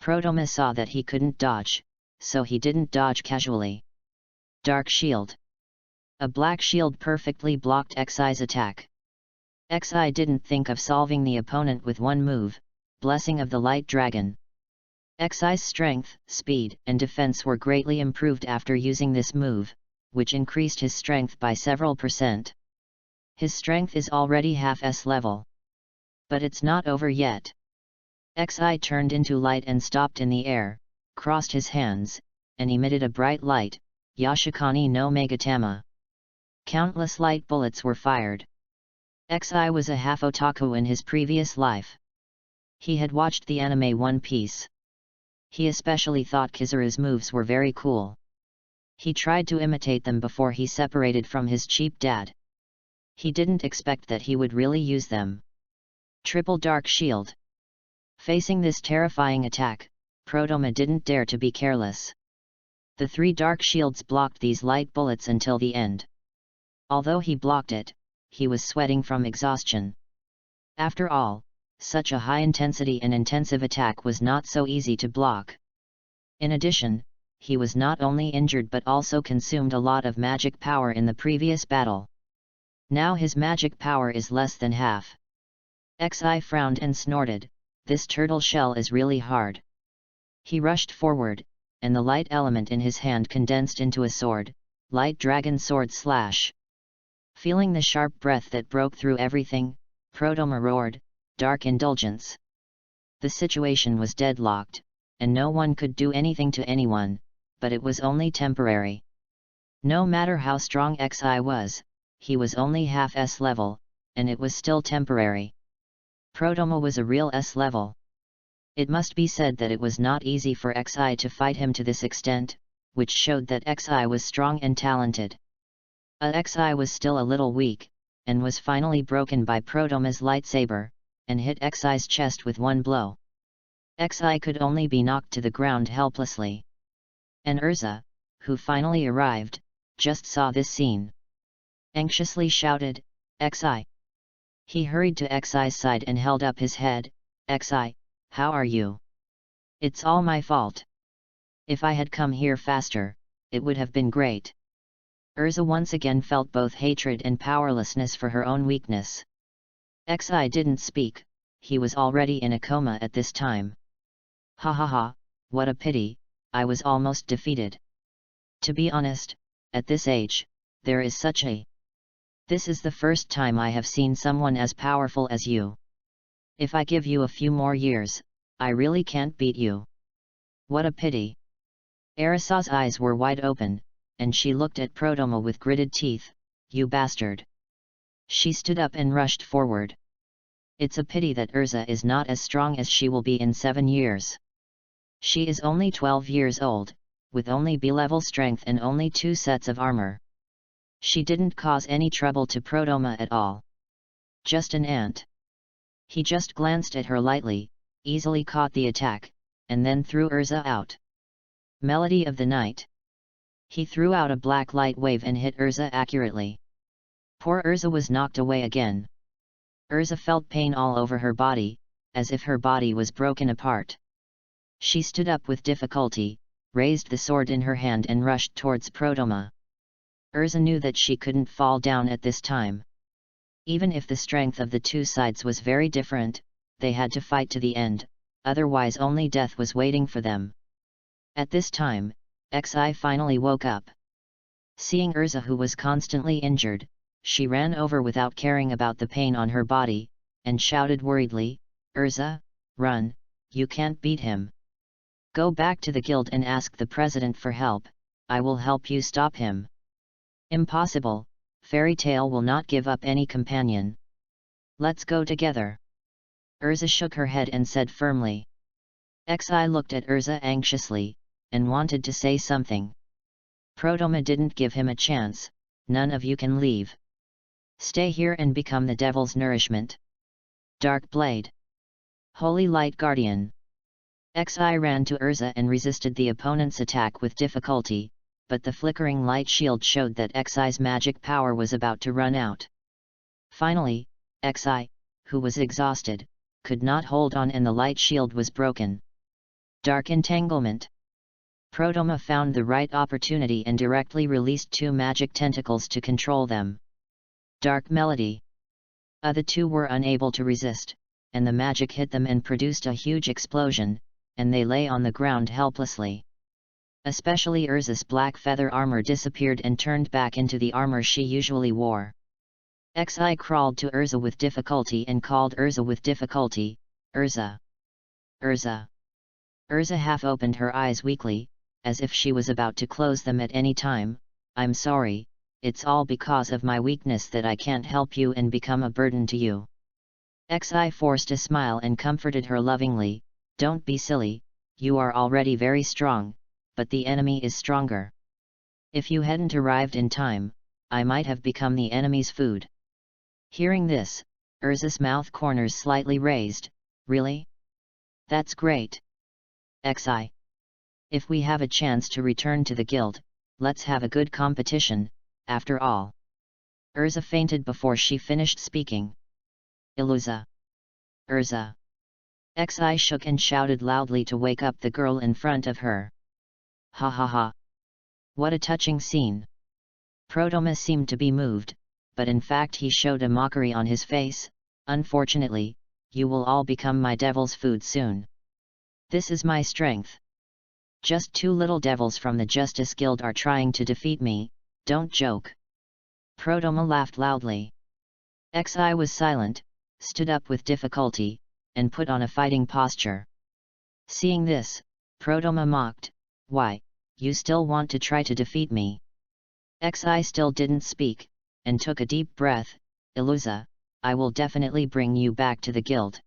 Prodoma saw that he couldn't dodge, so he didn't dodge casually. Dark shield. A black shield perfectly blocked Xi's attack. Xi didn't think of solving the opponent with one move, Blessing of the Light Dragon. Xi's strength, speed, and defense were greatly improved after using this move, which increased his strength by several %. His strength is already half S level. But it's not over yet. Xi turned into light and stopped in the air, crossed his hands, and emitted a bright light, Yashikani no Megatama. Countless light bullets were fired. Xi was a half otaku in his previous life. He had watched the anime One Piece. He especially thought Kizaru's moves were very cool. He tried to imitate them before he separated from his cheap dad. He didn't expect that he would really use them. Triple Dark Shield. Facing this terrifying attack, Prodoma didn't dare to be careless. The 3 dark shields blocked these light bullets until the end. Although he blocked it, he was sweating from exhaustion. After all, such a high-intensity and intensive attack was not so easy to block. In addition, he was not only injured but also consumed a lot of magic power in the previous battle. Now his magic power is less than half. Xi frowned and snorted, this turtle shell is really hard. He rushed forward, and the light element in his hand condensed into a sword, Light Dragon Sword Slash. Feeling the sharp breath that broke through everything, Prodoma roared, Dark Indulgence. The situation was deadlocked, and no one could do anything to anyone, but it was only temporary. No matter how strong Xi was, he was only half S level, and it was still temporary. Prodoma was a real S-level. It must be said that it was not easy for Xi to fight him to this extent, which showed that Xi was strong and talented. Xi was still a little weak, and was finally broken by Prodoma's lightsaber, and hit Xi's chest with one blow. Xi could only be knocked to the ground helplessly. And Urza, who finally arrived, just saw this scene. Anxiously shouted, "Xi!" He hurried to Xi's side and held up his head. "Xi, how are you? It's all my fault. If I had come here faster, it would have been great." Urza once again felt both hatred and powerlessness for her own weakness. Xi didn't speak, he was already in a coma at this time. "Ha ha ha, what a pity, I was almost defeated. To be honest, at this age, there is such a... This is the first time I have seen someone as powerful as you. If I give you a few more years, I really can't beat you. What a pity." Arisa's eyes were wide open, and she looked at Prodoma with gritted teeth. "You bastard." She stood up and rushed forward. "It's a pity that Urza is not as strong as she will be in 7 years. She is only 12 years old, with only B-level strength and only 2 sets of armor. She didn't cause any trouble to Prodoma at all. Just an ant." He just glanced at her lightly, easily caught the attack, and then threw Urza out. Melody of the Night. He threw out a black light wave and hit Urza accurately. Poor Urza was knocked away again. Urza felt pain all over her body, as if her body was broken apart. She stood up with difficulty, raised the sword in her hand and rushed towards Prodoma. Urza knew that she couldn't fall down at this time. Even if the strength of the two sides was very different, they had to fight to the end, otherwise only death was waiting for them. At this time, Xi finally woke up. Seeing Urza, who was constantly injured, she ran over without caring about the pain on her body, and shouted worriedly, "Urza, run, you can't beat him. Go back to the guild and ask the president for help, I will help you stop him." "Impossible, Fairy Tale will not give up any companion. Let's go together." Urza shook her head and said firmly. Xi looked at Urza anxiously, and wanted to say something. Prodoma didn't give him a chance. "None of you can leave. Stay here and become the devil's nourishment." Dark Blade. Holy Light Guardian. Xi ran to Urza and resisted the opponent's attack with difficulty, but the flickering light shield showed that Xi's magic power was about to run out. Finally, Xi, who was exhausted, could not hold on and the light shield was broken. Dark Entanglement. Prodoma found the right opportunity and directly released 2 magic tentacles to control them. Dark Melody. The two were unable to resist, and the magic hit them and produced a huge explosion, and they lay on the ground helplessly. Especially Urza's black feather armor disappeared and turned back into the armor she usually wore. Xi crawled to Urza with difficulty and called Urza with difficulty, "Urza! Urza!" Urza half opened her eyes weakly, as if she was about to close them at any time. "I'm sorry, it's all because of my weakness that I can't help you and become a burden to you." Xi forced a smile and comforted her lovingly, "Don't be silly, you are already very strong, but the enemy is stronger. If you hadn't arrived in time, I might have become the enemy's food." Hearing this, Urza's mouth corners slightly raised. "Really? That's great. Xi. If we have a chance to return to the guild, let's have a good competition, after all." Urza fainted before she finished speaking. "Iluza! Urza!" Xi shook and shouted loudly to wake up the girl in front of her. Ha ha ha! What a touching scene! Prodoma seemed to be moved, but in fact he showed a mockery on his face. "Unfortunately, you will all become my devil's food soon. This is my strength. Just 2 little devils from the Justice Guild are trying to defeat me, don't joke." Prodoma laughed loudly. Xi was silent, stood up with difficulty, and put on a fighting posture. Seeing this, Prodoma mocked, "Why, you still want to try to defeat me?" Xi still didn't speak, and took a deep breath. "Iluza, I will definitely bring you back to the guild.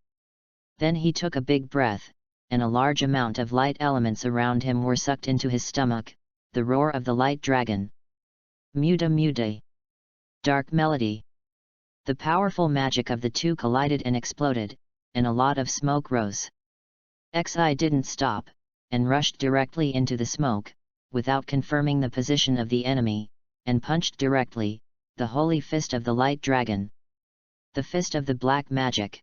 Then he took a big breath, and a large amount of light elements around him were sucked into his stomach, the roar of the light dragon. Muda muda. Dark melody. The powerful magic of the two collided and exploded, and a lot of smoke rose. Xi didn't stop, and rushed directly into the smoke, without confirming the position of the enemy, and punched directly, the holy fist of the light dragon. The fist of the black magic.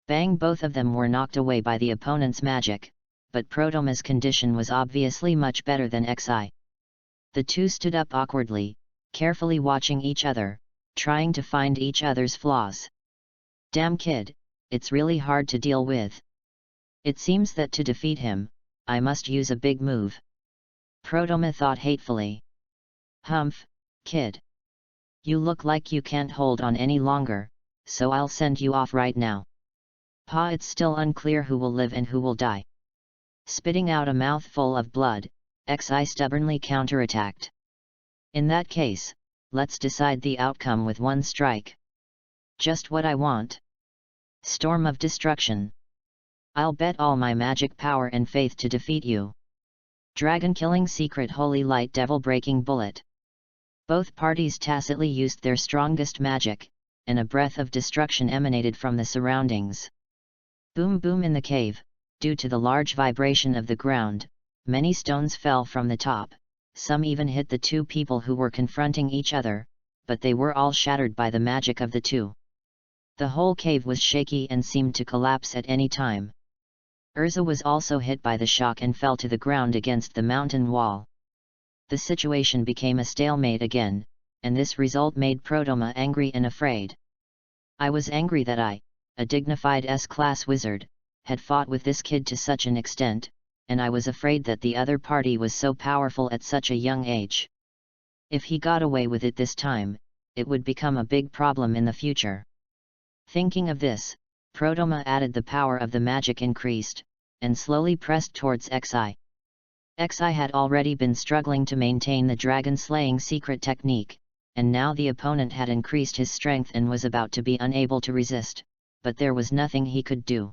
Bang! Both of them were knocked away by the opponent's magic, but Protoma's condition was obviously much better than Xi. The two stood up awkwardly, carefully watching each other, trying to find each other's flaws. Damn kid, it's really hard to deal with. It seems that to defeat him, I must use a big move. Protoma thought hatefully. Humph, kid. You look like you can't hold on any longer, so I'll send you off right now. Pa, it's still unclear who will live and who will die. Spitting out a mouthful of blood, Xi stubbornly counterattacked. In that case, let's decide the outcome with one strike. Just what I want. Storm of destruction. I'll bet all my magic power and faith to defeat you. Dragon-killing secret holy light devil-breaking bullet. Both parties tacitly used their strongest magic, and a breath of destruction emanated from the surroundings. Boom boom in the cave, due to the large vibration of the ground, many stones fell from the top, some even hit the two people who were confronting each other, but they were all shattered by the magic of the two. The whole cave was shaky and seemed to collapse at any time. Urza was also hit by the shock and fell to the ground against the mountain wall. The situation became a stalemate again, and this result made Protoma angry and afraid. I was angry that I, a dignified S-class wizard, had fought with this kid to such an extent, and I was afraid that the other party was so powerful at such a young age. If he got away with it this time, it would become a big problem in the future. Thinking of this, Protoma added the power of the magic increased, and slowly pressed towards Xi. Xi had already been struggling to maintain the dragon-slaying secret technique, and now the opponent had increased his strength and was about to be unable to resist, but there was nothing he could do.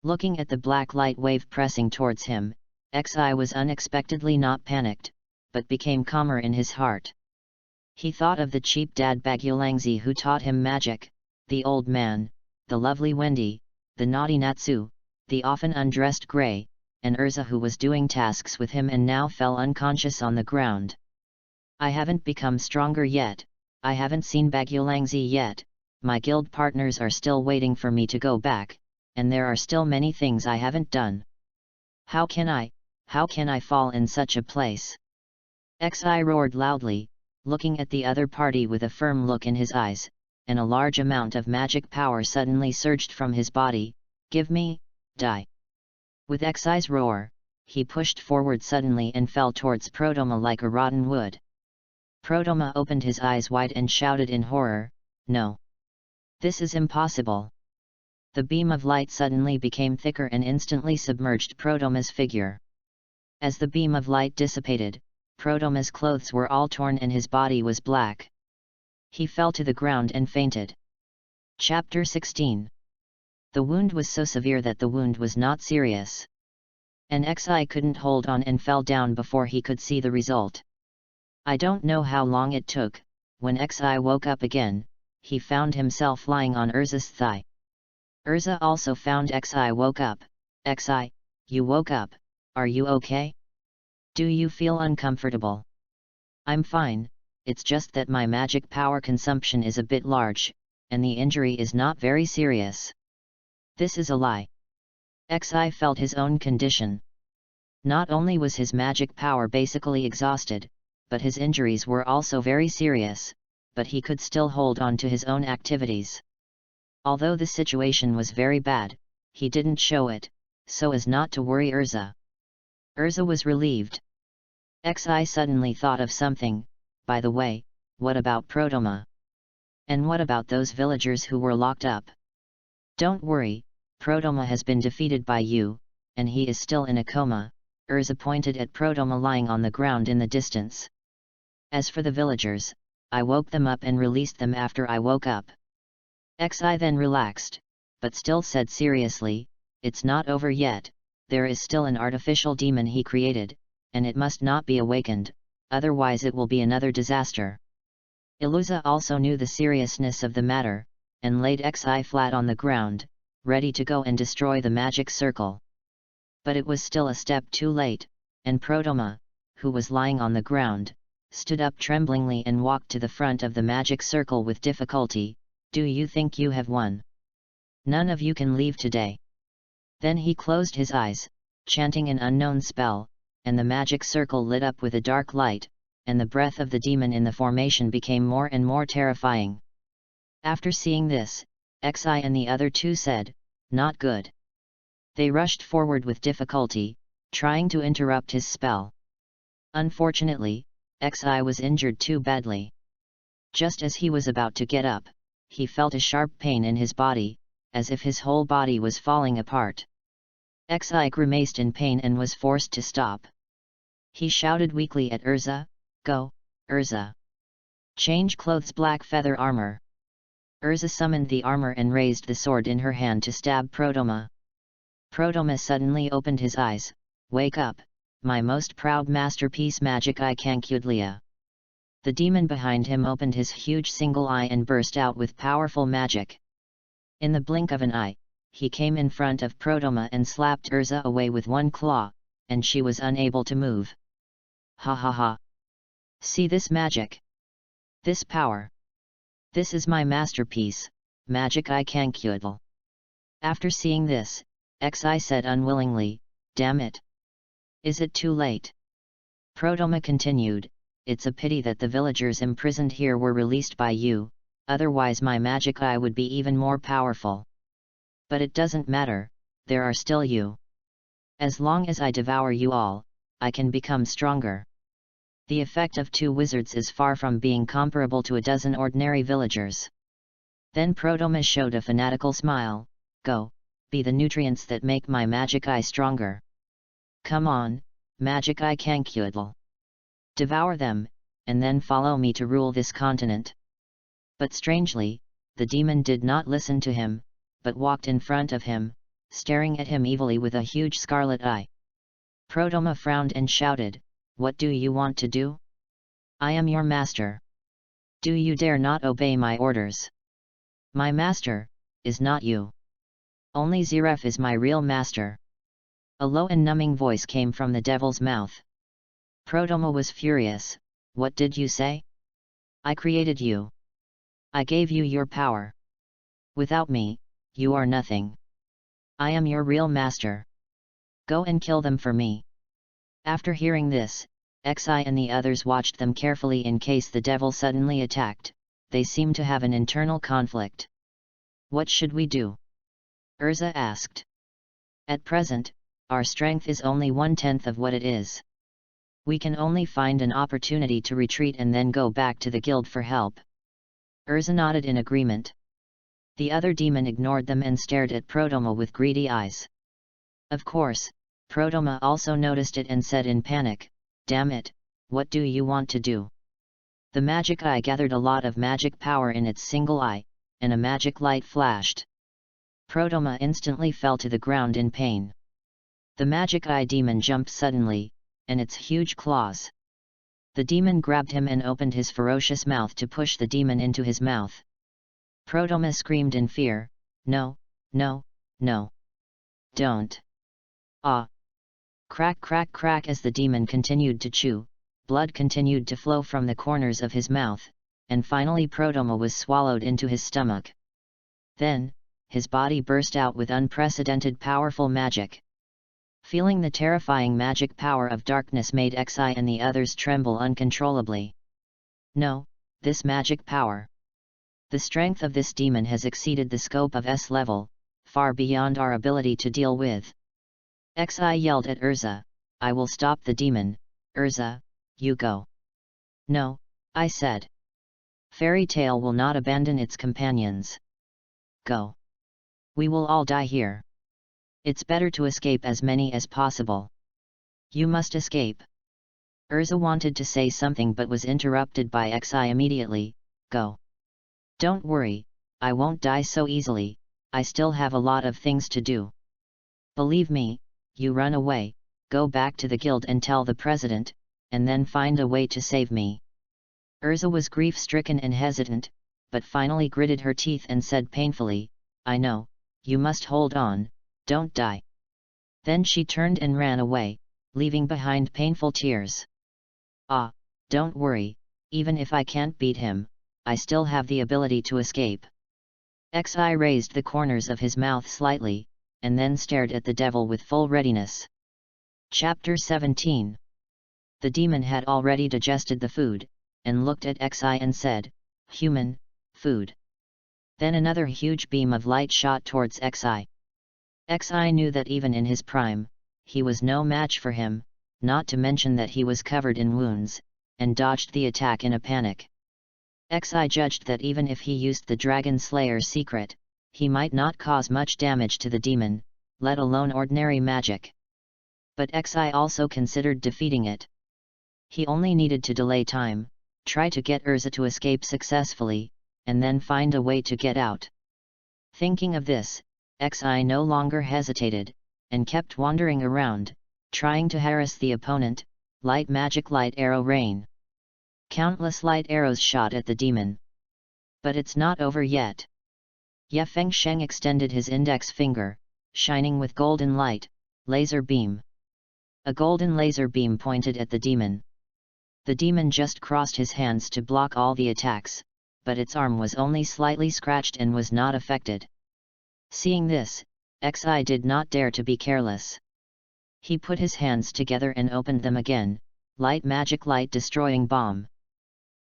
Looking at the black light wave pressing towards him, Xi was unexpectedly not panicked, but became calmer in his heart. He thought of the cheap dad Bagulangzi who taught him magic, the old man, the lovely Wendy, the naughty Natsu, the often undressed Grey, and Urza who was doing tasks with him and now fell unconscious on the ground. I haven't become stronger yet, I haven't seen Bagulangzi yet, my guild partners are still waiting for me to go back, and there are still many things I haven't done. How can I fall in such a place? Xi roared loudly, looking at the other party with a firm look in his eyes, and a large amount of magic power suddenly surged from his body. Give me, die. With Xi's roar, he pushed forward suddenly and fell towards Protoma like a rotten wood. Protoma opened his eyes wide and shouted in horror, no. This is impossible. The beam of light suddenly became thicker and instantly submerged Protoma's figure. As the beam of light dissipated, Protoma's clothes were all torn and his body was black. He fell to the ground and fainted. Chapter 16. The wound was so severe that the wound was not serious. And Xi couldn't hold on and fell down before he could see the result. I don't know how long it took. When Xi woke up again, he found himself lying on Urza's thigh. Urza also found Xi woke up. Xi, you woke up, are you okay? Do you feel uncomfortable? I'm fine, it's just that my magic power consumption is a bit large, and the injury is not very serious. This is a lie. Xi felt his own condition. Not only was his magic power basically exhausted, but his injuries were also very serious, but he could still hold on to his own activities. Although the situation was very bad, he didn't show it, so as not to worry Urza. Urza was relieved. Xi suddenly thought of something. By the way, what about Protoma? And what about those villagers who were locked up? Don't worry, Protoma has been defeated by you, and he is still in a coma. Urza pointed at Protoma lying on the ground in the distance. As for the villagers, I woke them up and released them after I woke up. Xi then relaxed, but still said seriously, "It's not over yet, there is still an artificial demon he created, and it must not be awakened, otherwise it will be another disaster." Iluza also knew the seriousness of the matter, and laid Xi flat on the ground, ready to go and destroy the magic circle. But it was still a step too late, and Prodoma, who was lying on the ground, stood up tremblingly and walked to the front of the magic circle with difficulty. "Do you think you have won? None of you can leave today." Then he closed his eyes, chanting an unknown spell, and the magic circle lit up with a dark light, and the breath of the demon in the formation became more and more terrifying. After seeing this, Xi and the other two said, "Not good." They rushed forward with difficulty, trying to interrupt his spell. Unfortunately, Xi was injured too badly. Just as he was about to get up, he felt a sharp pain in his body, as if his whole body was falling apart. Xi grimaced in pain and was forced to stop. He shouted weakly at Urza, "Go, Urza! Change clothes, black feather armor." Urza summoned the armor and raised the sword in her hand to stab Prodoma. Prodoma suddenly opened his eyes. "Wake up, my most proud masterpiece, Magic Eye Cancudlia." The demon behind him opened his huge single eye and burst out with powerful magic. In the blink of an eye, he came in front of Prodoma and slapped Urza away with one claw, and she was unable to move. "Ha ha ha! See this magic? This power? This is my masterpiece, Magic Eye Cancudle." After seeing this, Xi said unwillingly, "Damn it! Is it too late?" Prodoma continued, "It's a pity that the villagers imprisoned here were released by you, otherwise my magic eye would be even more powerful. But it doesn't matter, there are still you. As long as I devour you all, I can become stronger. The effect of 2 wizards is far from being comparable to a dozen ordinary villagers." Then Prodoma showed a fanatical smile, "Go, be the nutrients that make my magic eye stronger. Come on, Magic Eye Cancudle. Devour them, and then follow me to rule this continent." But strangely, the demon did not listen to him, but walked in front of him, staring at him evilly with a huge scarlet eye. Prodoma frowned and shouted, "What do you want to do? I am your master. Do you dare not obey my orders? My master is not you. Only Zeref is my real master." A low and numbing voice came from the devil's mouth. Prodoma was furious. "What did you say? I created you. I gave you your power. Without me, you are nothing. I am your real master. Go and kill them for me." After hearing this, Xi and the others watched them carefully in case the devil suddenly attacked. They seemed to have an internal conflict. "What should we do?" Urza asked. "At present, our strength is only 1/10 of what it is. We can only find an opportunity to retreat and then go back to the guild for help." Urza nodded in agreement. The other demon ignored them and stared at Prodoma with greedy eyes. Of course, Prodoma also noticed it and said in panic, "Damn it, what do you want to do?" The magic eye gathered a lot of magic power in its single eye, and a magic light flashed. Prodoma instantly fell to the ground in pain. The magic eye demon jumped suddenly, and its huge claws. The demon grabbed him and opened his ferocious mouth to push the demon into his mouth. Prodoma screamed in fear, "No, no, no! Don't! Ah!" Crack crack crack. As the demon continued to chew, blood continued to flow from the corners of his mouth, and finally Prodoma was swallowed into his stomach. Then, his body burst out with unprecedented powerful magic. Feeling the terrifying magic power of darkness made Xi and the others tremble uncontrollably. "No, this magic power! The strength of this demon has exceeded the scope of S level, far beyond our ability to deal with." Xi yelled at Urza, "I will stop the demon, Urza, you go." "No," I said. "Fairy Tale will not abandon its companions. Go. We will all die here. It's better to escape as many as possible." "You must escape." Urza wanted to say something but was interrupted by Xi immediately, "Go. Don't worry, I won't die so easily, I still have a lot of things to do. Believe me, you run away, go back to the guild and tell the president, and then find a way to save me. Urza was grief-stricken and hesitant, but finally gritted her teeth and said painfully, I know, you must hold on, don't die. Then she turned and ran away, leaving behind painful tears. Ah, don't worry, even if I can't beat him, I still have the ability to escape. Xi raised the corners of his mouth slightly, and then stared at the devil with full readiness. Chapter 17. The demon had already digested the food, and looked at Xi and said, Human, food. Then another huge beam of light shot towards Xi. Xi knew that even in his prime, he was no match for him, not to mention that he was covered in wounds, and dodged the attack in a panic. Xi judged that even if he used the Dragon Slayer's secret, he might not cause much damage to the demon, let alone ordinary magic. But Xi also considered defeating it. He only needed to delay time, try to get Urza to escape successfully, and then find a way to get out. Thinking of this, Xi no longer hesitated, and kept wandering around, trying to harass the opponent. Light magic, light arrow rain. Countless light arrows shot at the demon. But it's not over yet. Ye Fengsheng extended his index finger, shining with golden light, laser beam. A golden laser beam pointed at the demon. The demon just crossed his hands to block all the attacks, but its arm was only slightly scratched and was not affected. Seeing this, Xi did not dare to be careless. He put his hands together and opened them again, light magic, light destroying bomb.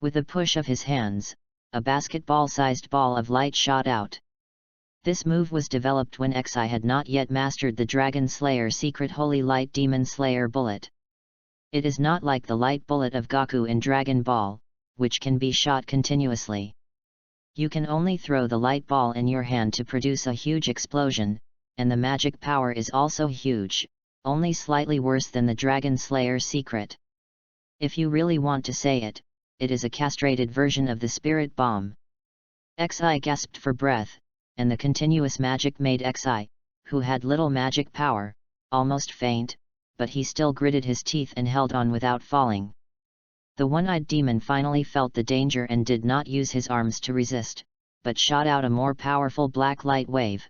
With a push of his hands, a basketball-sized ball of light shot out. This move was developed when Xi had not yet mastered the Dragon Slayer secret Holy Light Demon Slayer bullet. It is not like the light bullet of Goku in Dragon Ball, which can be shot continuously. You can only throw the light ball in your hand to produce a huge explosion, and the magic power is also huge, only slightly worse than the Dragon Slayer secret. If you really want to say it, it is a castrated version of the spirit bomb. Xi gasped for breath, and the continuous magic made Xi, who had little magic power, almost faint, but he still gritted his teeth and held on without falling. The one-eyed demon finally felt the danger and did not use his arms to resist, but shot out a more powerful black light wave.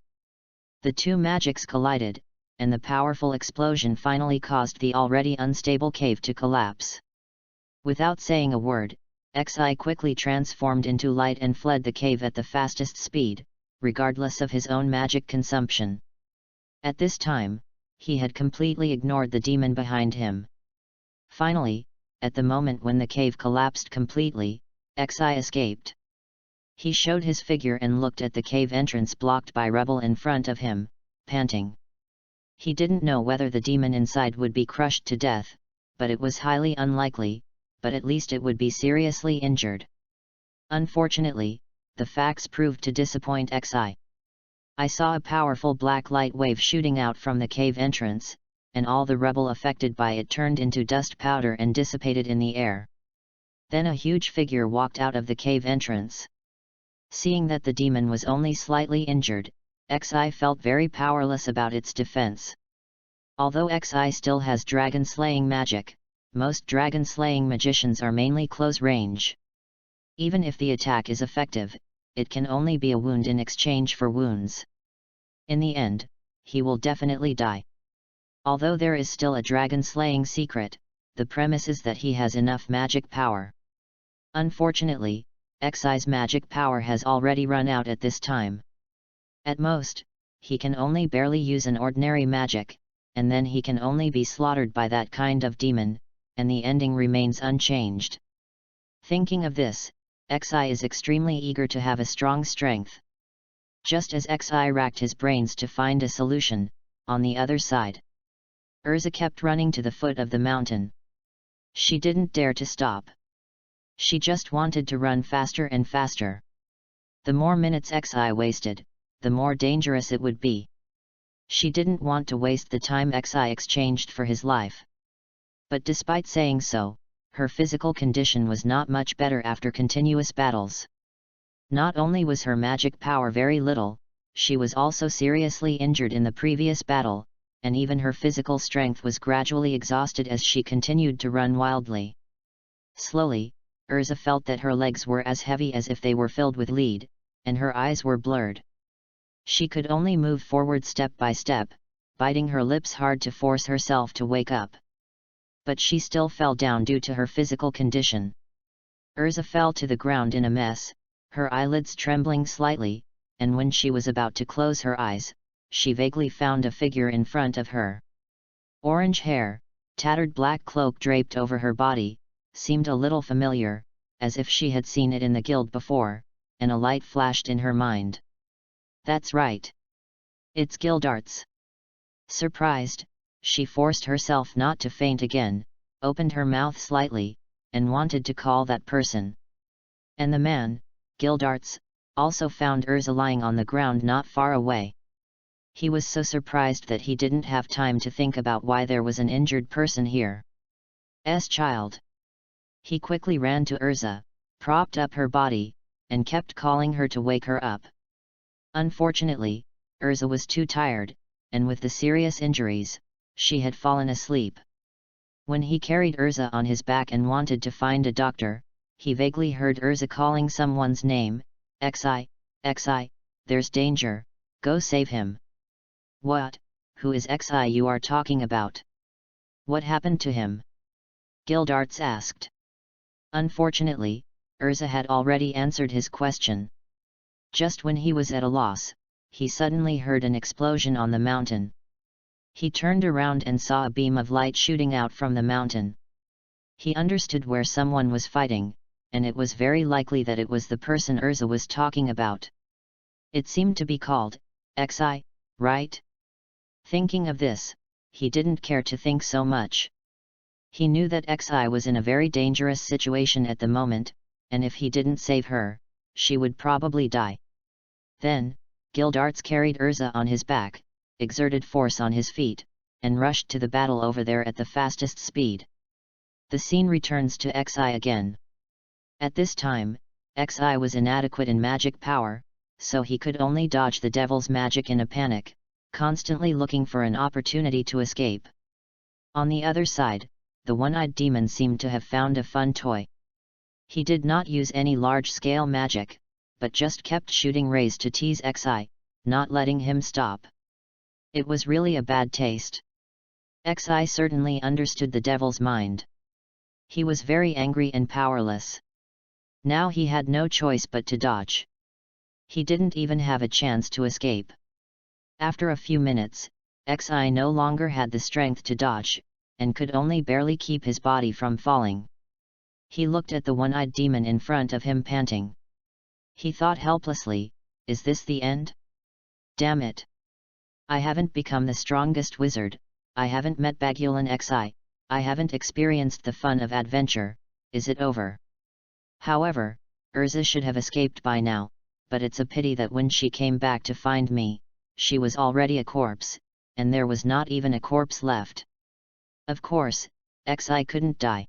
The two magics collided, and the powerful explosion finally caused the already unstable cave to collapse. Without saying a word, Xi quickly transformed into light and fled the cave at the fastest speed, regardless of his own magic consumption. At this time, he had completely ignored the demon behind him. Finally, at the moment when the cave collapsed completely, Xi escaped. He showed his figure and looked at the cave entrance blocked by rubble in front of him, panting. He didn't know whether the demon inside would be crushed to death, but it was highly unlikely, but at least it would be seriously injured. Unfortunately, the facts proved to disappoint Xi. I saw a powerful black light wave shooting out from the cave entrance, and all the rubble affected by it turned into dust powder and dissipated in the air. Then a huge figure walked out of the cave entrance. Seeing that the demon was only slightly injured, Xi felt very powerless about its defense. Although Xi still has dragon-slaying magic, most dragon-slaying magicians are mainly close range. Even if the attack is effective, it can only be a wound in exchange for wounds. In the end, he will definitely die. Although there is still a dragon-slaying secret, the premise is that he has enough magic power. Unfortunately, Xi's magic power has already run out at this time. At most, he can only barely use an ordinary magic, and then he can only be slaughtered by that kind of demon, and the ending remains unchanged. Thinking of this, Xi is extremely eager to have a strong strength. Just as Xi racked his brains to find a solution, on the other side, Urza kept running to the foot of the mountain. She didn't dare to stop. She just wanted to run faster and faster. The more minutes Xi wasted, the more dangerous it would be. She didn't want to waste the time Xi exchanged for his life. But despite saying so, her physical condition was not much better after continuous battles. Not only was her magic power very little, she was also seriously injured in the previous battle, and even her physical strength was gradually exhausted as she continued to run wildly. Slowly, Urza felt that her legs were as heavy as if they were filled with lead, and her eyes were blurred. She could only move forward step by step, biting her lips hard to force herself to wake up. But she still fell down due to her physical condition. Urza fell to the ground in a mess, her eyelids trembling slightly, and when she was about to close her eyes, she vaguely found a figure in front of her. Orange hair, tattered black cloak draped over her body, seemed a little familiar, as if she had seen it in the guild before, and a light flashed in her mind. That's right. It's Guildarts. Surprised, she forced herself not to faint again, opened her mouth slightly, and wanted to call that person. And the man, Guildarts, also found Urza lying on the ground not far away. He was so surprised that he didn't have time to think about why there was an injured person here. Child. He quickly ran to Urza, propped up her body, and kept calling her to wake her up. Unfortunately, Urza was too tired, and with the serious injuries, she had fallen asleep. When he carried Urza on his back and wanted to find a doctor, he vaguely heard Urza calling someone's name, Xi, there's danger, go save him. What? Who is Xi you are talking about? What happened to him? Guildarts asked. Unfortunately, Urza had already answered his question. Just when he was at a loss, he suddenly heard an explosion on the mountain. He turned around and saw a beam of light shooting out from the mountain. He understood where someone was fighting, and it was very likely that it was the person Urza was talking about. It seemed to be called Xi, right? Thinking of this, he didn't care to think so much. He knew that Xi was in a very dangerous situation at the moment, and if he didn't save her, she would probably die. Then, Guildarts carried Urza on his back, exerted force on his feet, and rushed to the battle over there at the fastest speed. The scene returns to Xi again. At this time, Xi was inadequate in magic power, so he could only dodge the devil's magic in a panic, constantly looking for an opportunity to escape. On the other side, the one-eyed demon seemed to have found a fun toy. He did not use any large-scale magic, but just kept shooting rays to tease Xi, not letting him stop. It was really a bad taste. Xi certainly understood the devil's mind. He was very angry and powerless. Now he had no choice but to dodge. He didn't even have a chance to escape. After a few minutes, Xi no longer had the strength to dodge, and could only barely keep his body from falling. He looked at the one-eyed demon in front of him panting. He thought helplessly, is this the end? Damn it! I haven't become the strongest wizard, I haven't met Bagulin Xi, I haven't experienced the fun of adventure, is it over? However, Urza should have escaped by now, but it's a pity that when she came back to find me, she was already a corpse, and there was not even a corpse left. Of course, Xi couldn't die.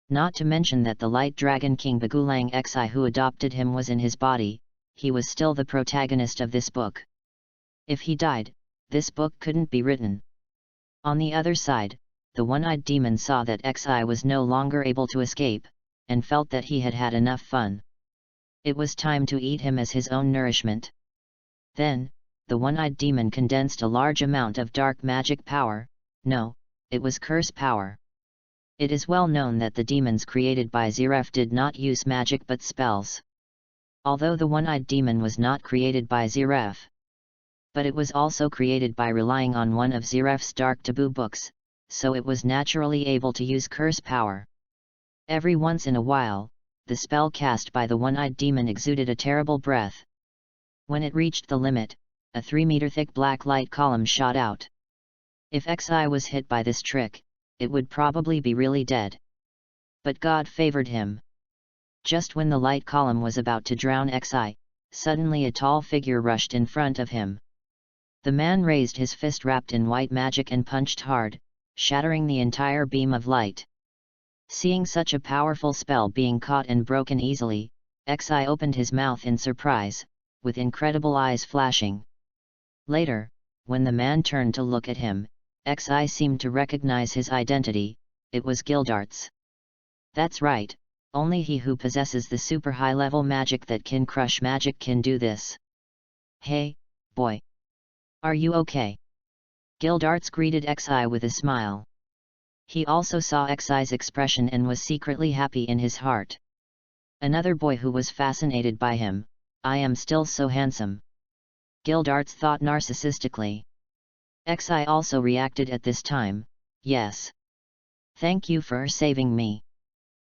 Not to mention that the Light Dragon King Bagulang Xi who adopted him was in his body, he was still the protagonist of this book. If he died, this book couldn't be written. On the other side, the one-eyed demon saw that Xi was no longer able to escape, and felt that he had had enough fun. It was time to eat him as his own nourishment. Then, the one-eyed demon condensed a large amount of dark magic power. No, it was curse power. It is well known that the demons created by Zeref did not use magic but spells. Although the one-eyed demon was not created by Zeref, but it was also created by relying on one of Zeref's dark taboo books, so it was naturally able to use curse power. Every once in a while, the spell cast by the one-eyed demon exuded a terrible breath. When it reached the limit, a 3-meter thick black light column shot out. If Xi was hit by this trick, it would probably be really dead. But God favored him. Just when the light column was about to drown Xi, suddenly a tall figure rushed in front of him. The man raised his fist wrapped in white magic and punched hard, shattering the entire beam of light. Seeing such a powerful spell being caught and broken easily, Xi opened his mouth in surprise, with incredible eyes flashing. Later, when the man turned to look at him, Xi seemed to recognize his identity. It was Guildarts. That's right, only he who possesses the super high-level magic that can crush magic can do this. Hey, boy. Are you okay? Guildarts greeted Xi with a smile. He also saw Xi's expression and was secretly happy in his heart. Another boy who was fascinated by him. I am still so handsome. Guildarts thought narcissistically. Xi also reacted at this time. Yes. Thank you for saving me.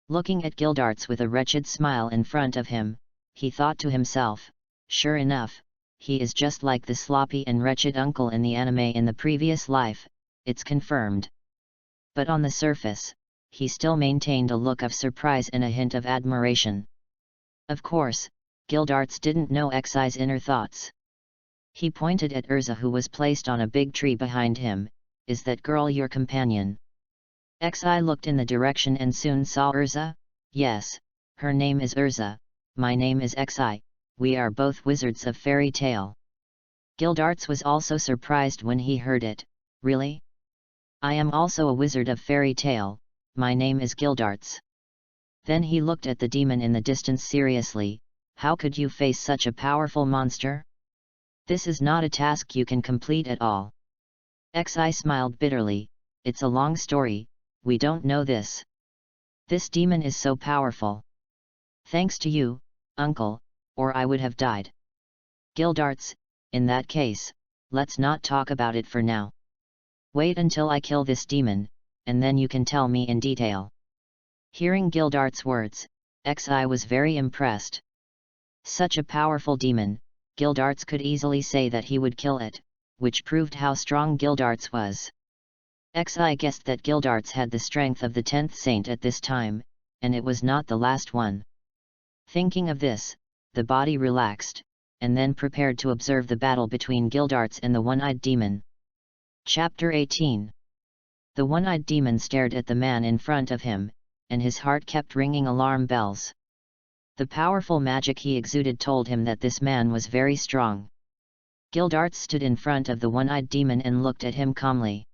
Looking at Guildarts with a wretched smile in front of him, he thought to himself, sure enough, he is just like the sloppy and wretched uncle in the anime in the previous life, it's confirmed. But on the surface, he still maintained a look of surprise and a hint of admiration. Of course, Guildarts didn't know Xi's inner thoughts. He pointed at Urza, who was placed on a big tree behind him. Is that girl your companion? Xi looked in the direction and soon saw Urza. Yes, her name is Urza, my name is Xi, we are both wizards of fairy tale. Guildarts was also surprised when he heard it. Really? I am also a wizard of fairy tale, my name is Guildarts. Then he looked at the demon in the distance seriously. How could you face such a powerful monster? This is not a task you can complete at all. Xi smiled bitterly. It's a long story, we don't know this. This demon is so powerful. Thanks to you, uncle, or I would have died. Guildarts, in that case, let's not talk about it for now. Wait until I kill this demon, and then you can tell me in detail. Hearing Guildarts' words, Xi was very impressed. Such a powerful demon, Guildarts could easily say that he would kill it, which proved how strong Guildarts was. Xi guessed that Guildarts had the strength of the 10th saint at this time, and it was not the last one. Thinking of this, the body relaxed, and then prepared to observe the battle between Guildarts and the one-eyed demon. Chapter 18. The one-eyed demon stared at the man in front of him, and his heart kept ringing alarm bells. The powerful magic he exuded told him that this man was very strong. Guildarts stood in front of the one-eyed demon and looked at him calmly.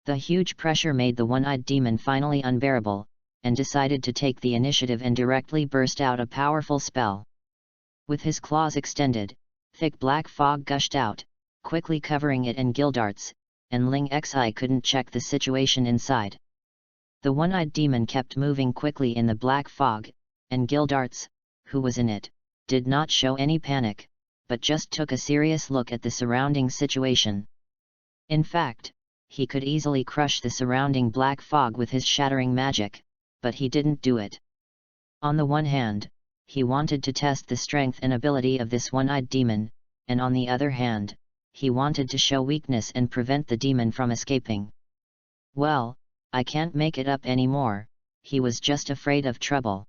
The huge pressure made the one-eyed demon finally unbearable, and decided to take the initiative and directly burst out a powerful spell. With his claws extended, thick black fog gushed out, quickly covering it and Guildarts, and Ling Xi couldn't check the situation inside. The one-eyed demon kept moving quickly in the black fog, and Guildarts, who was in it, did not show any panic, but just took a serious look at the surrounding situation. In fact, he could easily crush the surrounding black fog with his shattering magic, but he didn't do it. On the one hand, he wanted to test the strength and ability of this one-eyed demon, and on the other hand, he wanted to show weakness and prevent the demon from escaping. Well, I can't make it up anymore, he was just afraid of trouble.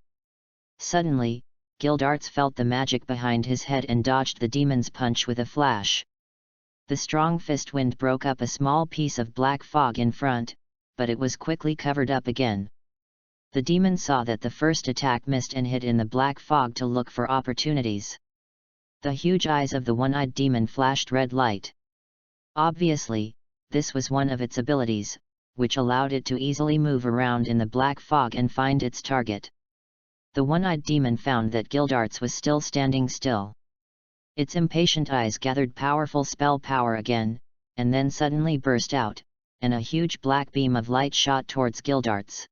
Suddenly, Guildarts felt the magic behind his head and dodged the demon's punch with a flash. The strong fist wind broke up a small piece of black fog in front, but it was quickly covered up again. The demon saw that the first attack missed and hid in the black fog to look for opportunities. The huge eyes of the one-eyed demon flashed red light. Obviously, this was one of its abilities, which allowed it to easily move around in the black fog and find its target. The one-eyed demon found that Guildarts was still standing still. Its impatient eyes gathered powerful spell power again, and then suddenly burst out, and a huge black beam of light shot towards Guildarts.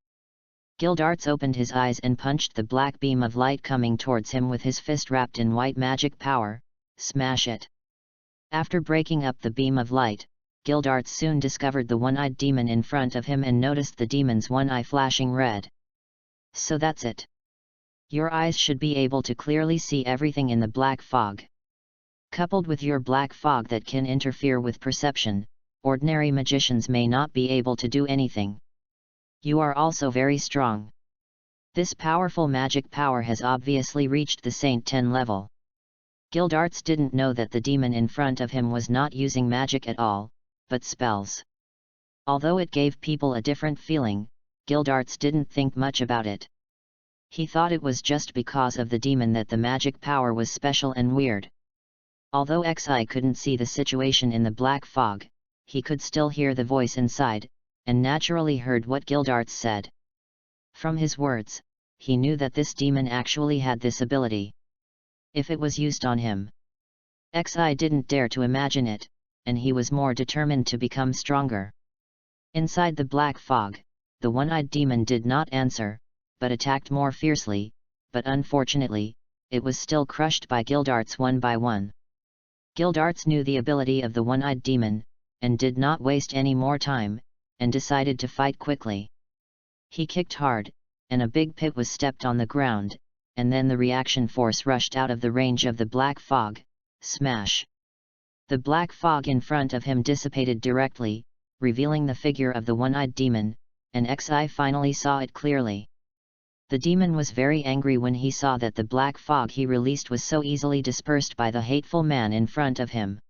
Guildarts opened his eyes and punched the black beam of light coming towards him with his fist wrapped in white magic power. Smash it! After breaking up the beam of light, Guildarts soon discovered the one-eyed demon in front of him and noticed the demon's one eye flashing red. So that's it. Your eyes should be able to clearly see everything in the black fog. Coupled with your black fog that can interfere with perception, ordinary magicians may not be able to do anything. You are also very strong. This powerful magic power has obviously reached the Saint 10 level. Guildarts didn't know that the demon in front of him was not using magic at all, but spells. Although it gave people a different feeling, Guildarts didn't think much about it. He thought it was just because of the demon that the magic power was special and weird. Although Xi couldn't see the situation in the black fog, he could still hear the voice inside, and naturally heard what Guildarts said. From his words, he knew that this demon actually had this ability. If it was used on him, Xi didn't dare to imagine it, and he was more determined to become stronger. Inside the black fog, the one-eyed demon did not answer, but attacked more fiercely, but unfortunately, it was still crushed by Guildarts one by one. Guildarts knew the ability of the one-eyed demon, and did not waste any more time, and decided to fight quickly. He kicked hard, and a big pit was stepped on the ground, and then the reaction force rushed out of the range of the black fog. Smash! The black fog in front of him dissipated directly, revealing the figure of the one-eyed demon, and Xi finally saw it clearly. The demon was very angry when he saw that the black fog he released was so easily dispersed by the hateful man in front of him.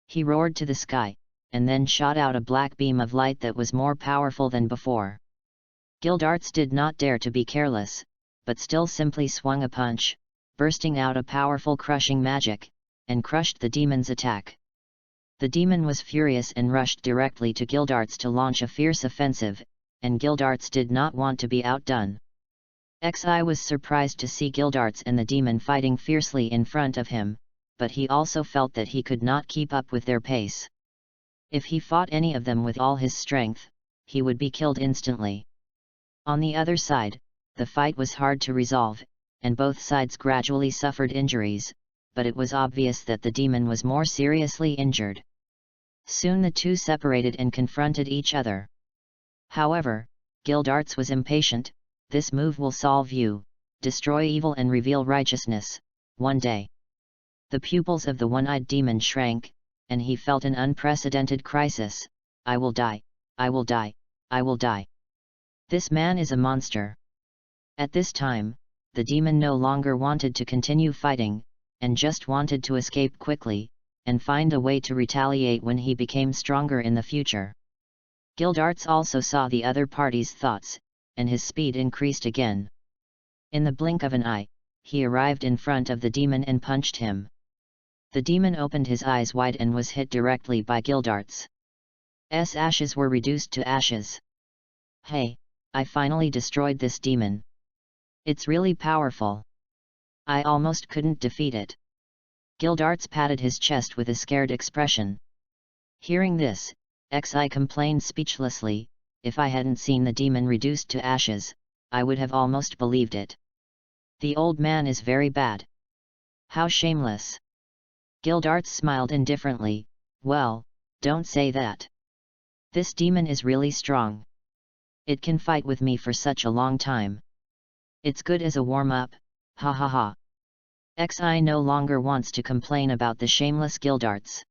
He roared to the sky, and then shot out a black beam of light that was more powerful than before. Guildarts did not dare to be careless, but still simply swung a punch, bursting out a powerful crushing magic, and crushed the demon's attack. The demon was furious and rushed directly to Guildarts to launch a fierce offensive, and Guildarts did not want to be outdone. Xi was surprised to see Guildarts and the demon fighting fiercely in front of him, but he also felt that he could not keep up with their pace. If he fought any of them with all his strength, he would be killed instantly. On the other side, the fight was hard to resolve, and both sides gradually suffered injuries, but it was obvious that the demon was more seriously injured. Soon the two separated and confronted each other. However, Guildarts was impatient. This move will solve you, destroy evil and reveal righteousness, one day. The pupils of the one-eyed demon shrank, and he felt an unprecedented crisis. I will die, I will die, I will die. This man is a monster. At this time, the demon no longer wanted to continue fighting, and just wanted to escape quickly, and find a way to retaliate when he became stronger in the future. Guildarts also saw the other party's thoughts, and his speed increased again. In the blink of an eye, he arrived in front of the demon and punched him. The demon opened his eyes wide and was hit directly by Guildarts. Ashes were reduced to ashes. Hey, I finally destroyed this demon. It's really powerful. I almost couldn't defeat it. Guildarts patted his chest with a scared expression. Hearing this, Xi complained speechlessly, if I hadn't seen the demon reduced to ashes, I would have almost believed it. The old man is very bad. How shameless. Guildarts smiled indifferently, well, don't say that. This demon is really strong. It can fight with me for such a long time. It's good as a warm-up, ha ha ha. Xi no longer wants to complain about the shameless Guildarts.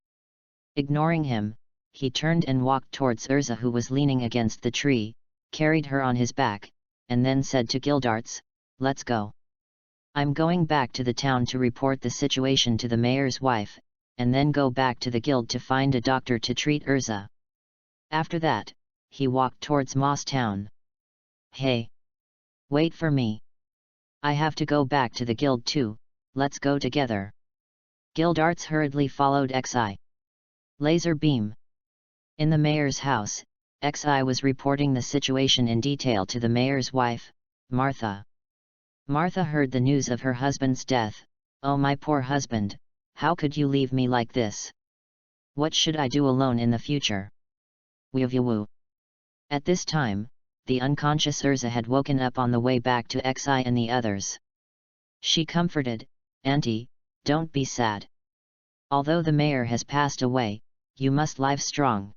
Ignoring him, he turned and walked towards Urza, who was leaning against the tree, carried her on his back, and then said to Guildarts, let's go. I'm going back to the town to report the situation to the mayor's wife, and then go back to the guild to find a doctor to treat Urza. After that, he walked towards Moss Town. Hey! Wait for me. I have to go back to the guild too, let's go together. Guildarts hurriedly followed Xi. Laser beam. In the mayor's house, Xi was reporting the situation in detail to the mayor's wife, Martha. Martha heard the news of her husband's death. Oh, my poor husband, how could you leave me like this? What should I do alone in the future? Woo. At this time, the unconscious Urza had woken up on the way back to Xi and the others. She comforted, Auntie, don't be sad. Although the mayor has passed away, you must live strong.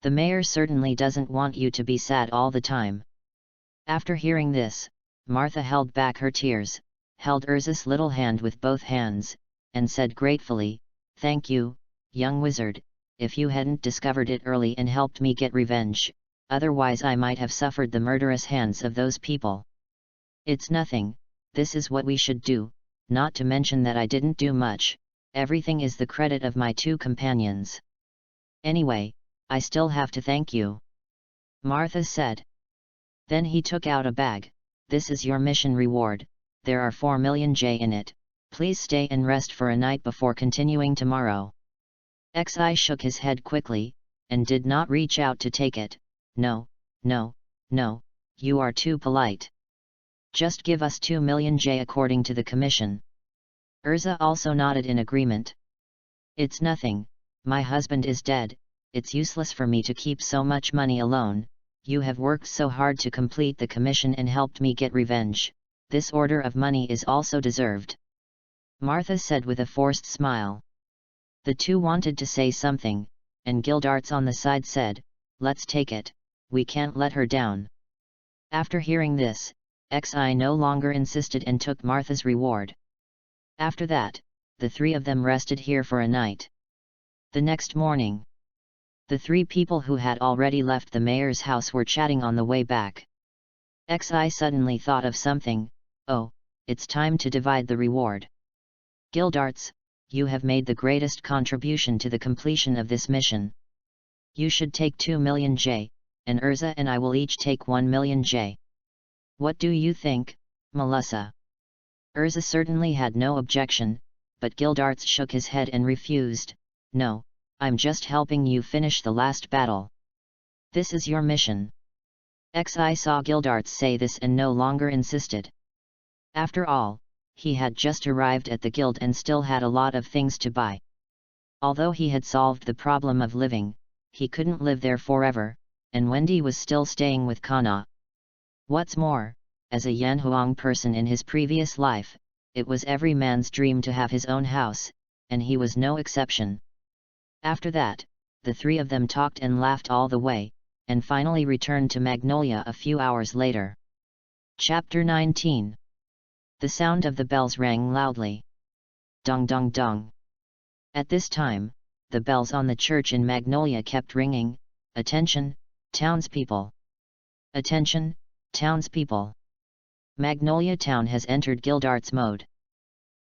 The mayor certainly doesn't want you to be sad all the time. After hearing this, Martha held back her tears, held Urza's little hand with both hands, and said gratefully, thank you, young wizard, if you hadn't discovered it early and helped me get revenge, otherwise I might have suffered the murderous hands of those people. It's nothing, this is what we should do, not to mention that I didn't do much, everything is the credit of my two companions. Anyway, I still have to thank you. Martha said. Then he took out a bag, this is your mission reward, there are 4 million J in it, please stay and rest for a night before continuing tomorrow. Xi shook his head quickly, and did not reach out to take it. No, no, no, you are too polite. Just give us 2 million J according to the commission. Urza also nodded in agreement. It's nothing, my husband is dead, it's useless for me to keep so much money alone, you have worked so hard to complete the commission and helped me get revenge, this order of money is also deserved. Martha said with a forced smile. The two wanted to say something, and Guildarts on the side said, let's take it, we can't let her down. After hearing this, Xi no longer insisted and took Martha's reward. After that, the three of them rested here for a night. The next morning, the three people who had already left the mayor's house were chatting on the way back. Xi suddenly thought of something. Oh, it's time to divide the reward. Guildarts, you have made the greatest contribution to the completion of this mission. You should take 2 million J, and Urza and I will each take 1 million J. What do you think, Melissa? Urza certainly had no objection, but Guildarts shook his head and refused. No, I'm just helping you finish the last battle. This is your mission. Xi saw Guildarts say this and no longer insisted. After all, he had just arrived at the guild and still had a lot of things to buy. Although he had solved the problem of living, he couldn't live there forever, and Wendy was still staying with Kana. What's more, as a Yanhuang person in his previous life, it was every man's dream to have his own house, and he was no exception. After that, the three of them talked and laughed all the way, and finally returned to Magnolia a few hours later. Chapter 19. The sound of the bells rang loudly. Dong dong dong. At this time, the bells on the church in Magnolia kept ringing. Attention, townspeople! Attention, townspeople! Magnolia Town has entered Guildarts mode.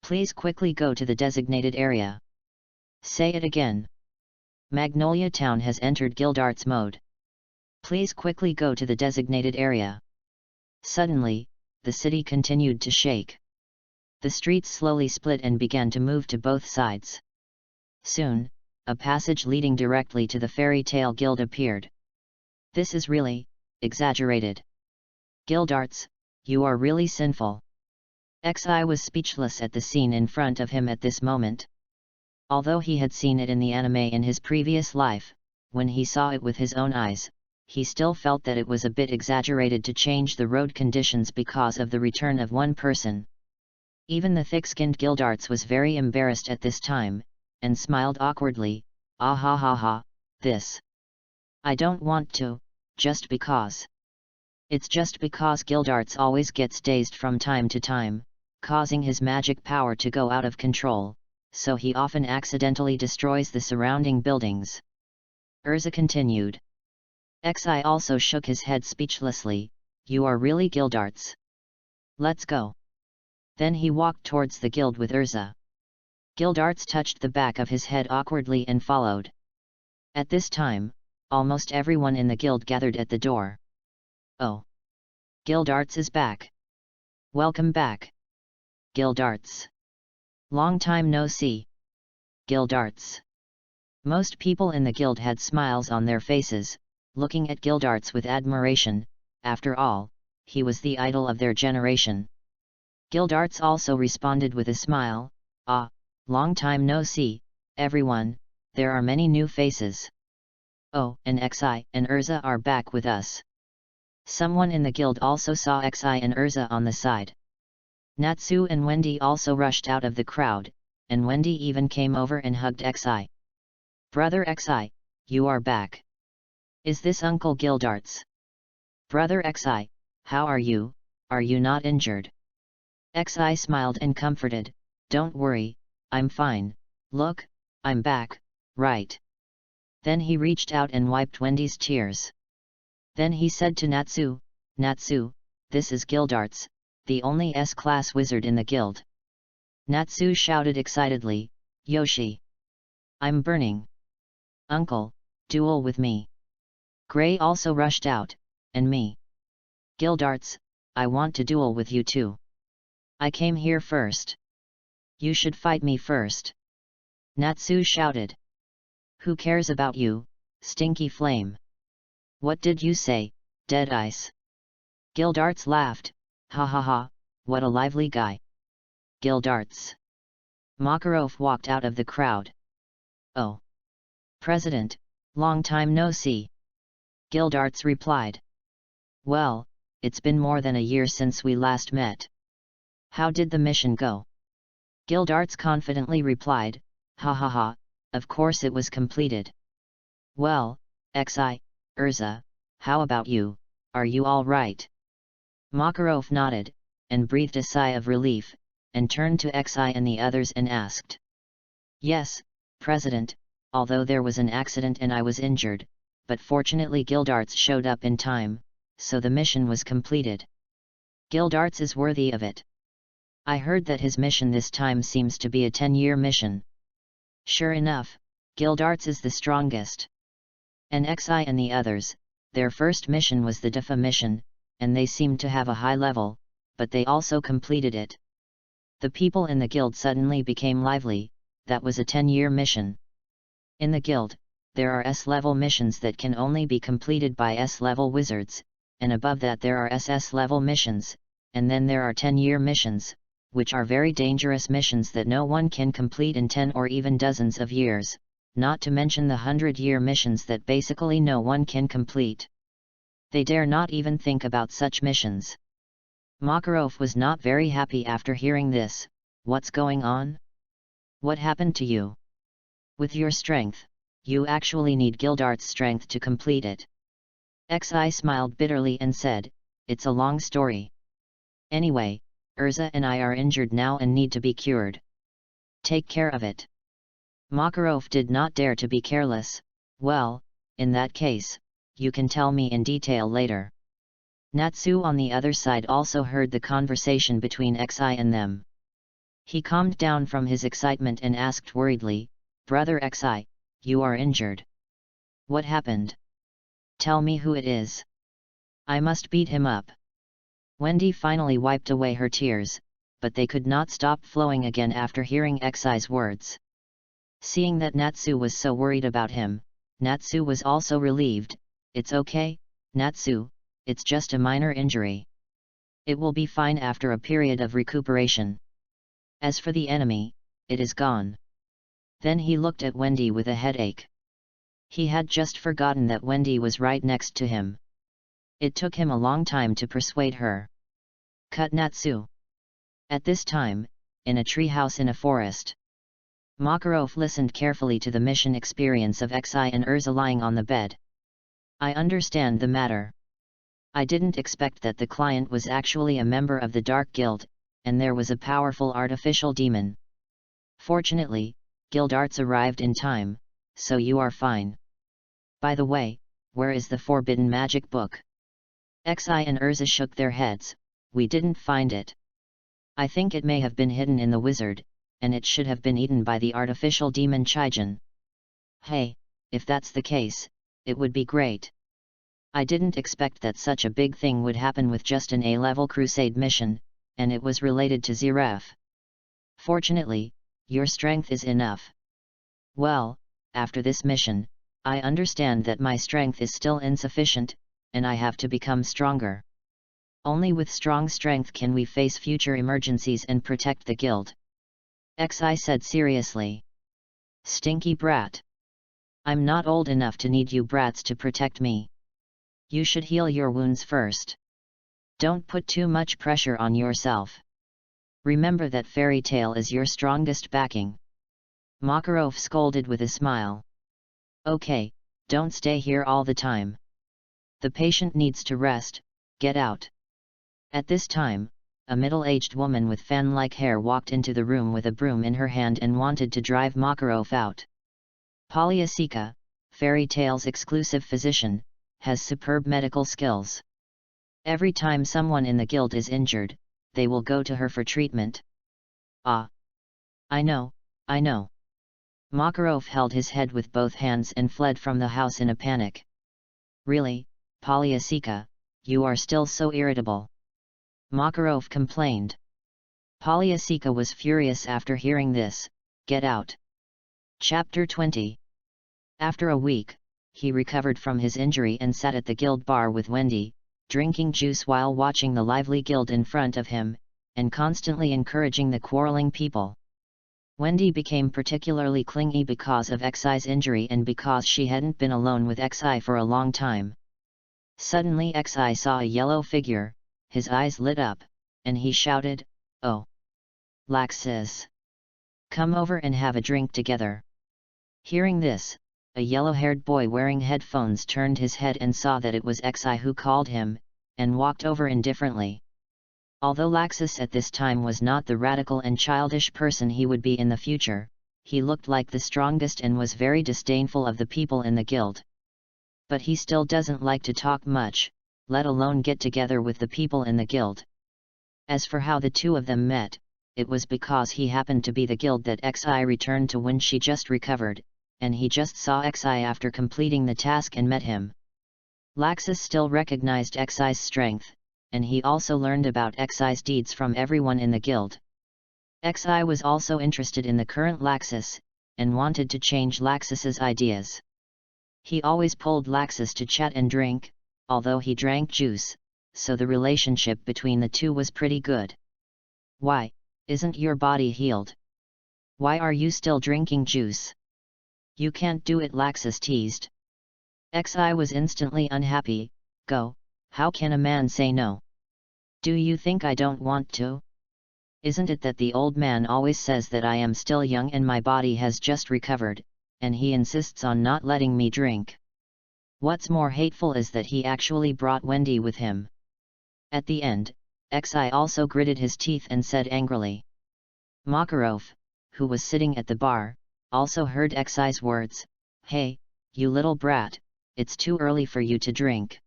Please quickly go to the designated area. Say it again. Magnolia Town has entered Guildarts mode. Please quickly go to the designated area. Suddenly, the city continued to shake. The streets slowly split and began to move to both sides. Soon, a passage leading directly to the fairy tale guild appeared. This is really exaggerated. Guildarts, you are really sinful. Xi was speechless at the scene in front of him at this moment. Although he had seen it in the anime in his previous life, when he saw it with his own eyes, he still felt that it was a bit exaggerated to change the road conditions because of the return of one person. Even the thick-skinned Guildarts was very embarrassed at this time, and smiled awkwardly. Ah ha ha ha, this. I don't want to, just because. It's just because Guildarts always gets dazed from time to time, causing his magic power to go out of control, so he often accidentally destroys the surrounding buildings. Urza continued. Xi also shook his head speechlessly. You are really Guildarts. Let's go. Then he walked towards the guild with Urza. Guildarts touched the back of his head awkwardly and followed. At this time, almost everyone in the guild gathered at the door. Oh! Guildarts is back. Welcome back. Guildarts. Long time no see. Guildarts. Most people in the guild had smiles on their faces, looking at Guildarts with admiration. After all, he was the idol of their generation. Guildarts also responded with a smile. Ah, long time no see, everyone, there are many new faces. Oh, and Xi and Urza are back with us. Someone in the guild also saw Xi and Urza on the side. Natsu and Wendy also rushed out of the crowd, and Wendy even came over and hugged Xi. Brother Xi, you are back. Is this Uncle Guildarts? Brother Xi, how are you not injured? Xi smiled and comforted. Don't worry, I'm fine, look, I'm back, right. Then he reached out and wiped Wendy's tears. Then he said to Natsu, Natsu, this is Guildarts, the only S-class wizard in the guild. Natsu shouted excitedly, Yoshi! I'm burning! Uncle, duel with me! Gray also rushed out, and me! Guildarts, I want to duel with you too. I came here first. You should fight me first. Natsu shouted. Who cares about you, stinky flame? What did you say, dead ice? Guildarts laughed, ha ha ha, what a lively guy. Guildarts. Makarov walked out of the crowd. Oh. President, long time no see. Guildarts replied. Well, it's been more than a year since we last met. How did the mission go? Guildarts confidently replied, ha ha ha, of course it was completed. Well, Xi, Urza, how about you, are you all right? Makarov nodded, and breathed a sigh of relief, and turned to Xi and the others and asked. Yes, President, although there was an accident and I was injured, but fortunately Guildarts showed up in time, so the mission was completed. Guildarts is worthy of it. I heard that his mission this time seems to be a 10-year mission. Sure enough, Guildarts is the strongest. And Xi and the others, their first mission was the Defa mission, and they seemed to have a high level, but they also completed it. The people in the guild suddenly became lively, that was a 10-year mission. In the guild, there are S-level missions that can only be completed by S-level wizards, and above that there are SS-level missions, and then there are 10-year missions, which are very dangerous missions that no one can complete in 10 or even dozens of years, not to mention the 100-year missions that basically no one can complete. They dare not even think about such missions. Makarov was not very happy after hearing this. What's going on? What happened to you? With your strength, you actually need Guildarts' strength to complete it. Xi smiled bitterly and said, it's a long story. Anyway, Urza and I are injured now and need to be cured. Take care of it. Makarov did not dare to be careless. Well, in that case, you can tell me in detail later. Natsu on the other side also heard the conversation between Xi and them. He calmed down from his excitement and asked worriedly, Brother Xi, you are injured. What happened? Tell me who it is. I must beat him up. Wendy finally wiped away her tears, but they could not stop flowing again after hearing Xi's words. Seeing that Natsu was so worried about him, Natsu was also relieved. It's okay, Natsu, it's just a minor injury. It will be fine after a period of recuperation. As for the enemy, it is gone. Then he looked at Wendy with a headache. He had just forgotten that Wendy was right next to him. It took him a long time to persuade her. Cut Natsu. At this time, in a treehouse in a forest. Makarov listened carefully to the mission experience of Xi and Urza lying on the bed. I understand the matter. I didn't expect that the client was actually a member of the Dark Guild, and there was a powerful artificial demon. Fortunately, Guildarts arrived in time, so you are fine. By the way, where is the forbidden magic book? Xi and Urza shook their heads. We didn't find it. I think it may have been hidden in the wizard, and it should have been eaten by the artificial demon Chijin. Hey, if that's the case, it would be great. I didn't expect that such a big thing would happen with just an A-level crusade mission, and it was related to Zeref. Fortunately, your strength is enough. Well, after this mission, I understand that my strength is still insufficient, and I have to become stronger. Only with strong strength can we face future emergencies and protect the guild. Xi said seriously. Stinky brat. I'm not old enough to need you brats to protect me. You should heal your wounds first. Don't put too much pressure on yourself. Remember that fairy tale is your strongest backing. Makarov scolded with a smile. Okay, don't stay here all the time. The patient needs to rest, get out. At this time, a middle-aged woman with fan-like hair walked into the room with a broom in her hand and wanted to drive Makarov out. Polyasika, Fairy Tale's exclusive physician, has superb medical skills. Every time someone in the guild is injured, they will go to her for treatment. Ah! I know. Makarov held his head with both hands and fled from the house in a panic. Really, Polyasika, you are still so irritable. Makarov complained. Polyasika was furious after hearing this. Get out. Chapter 20. After a week, he recovered from his injury and sat at the guild bar with Wendy, drinking juice while watching the lively guild in front of him, and constantly encouraging the quarreling people. Wendy became particularly clingy because of Xi's injury and because she hadn't been alone with Xi for a long time. Suddenly Xi saw a yellow figure, his eyes lit up, and he shouted, "Oh! Laxus! Come over and have a drink together." Hearing this, a yellow-haired boy wearing headphones turned his head and saw that it was Xi who called him, and walked over indifferently. Although Laxus at this time was not the radical and childish person he would be in the future, he looked like the strongest and was very disdainful of the people in the guild. But he still doesn't like to talk much, let alone get together with the people in the guild. As for how the two of them met, it was because he happened to be the guild that Xi returned to when she just recovered, and he just saw Xi after completing the task and met him. Laxus still recognized Xi's strength, and he also learned about Xi's deeds from everyone in the guild. Xi was also interested in the current Laxus, and wanted to change Laxus's ideas. He always pulled Laxus to chat and drink, although he drank juice, so the relationship between the two was pretty good. "Why, isn't your body healed? Why are you still drinking juice? You can't do it," Laxus teased. Xi was instantly unhappy. "Go, how can a man say no? Do you think I don't want to? Isn't it that the old man always says that I am still young and my body has just recovered, and he insists on not letting me drink? What's more hateful is that he actually brought Wendy with him." At the end, Xi also gritted his teeth and said angrily. Makarov, who was sitting at the bar, also heard Xi's words. "Hey, you little brat, it's too early for you to drink."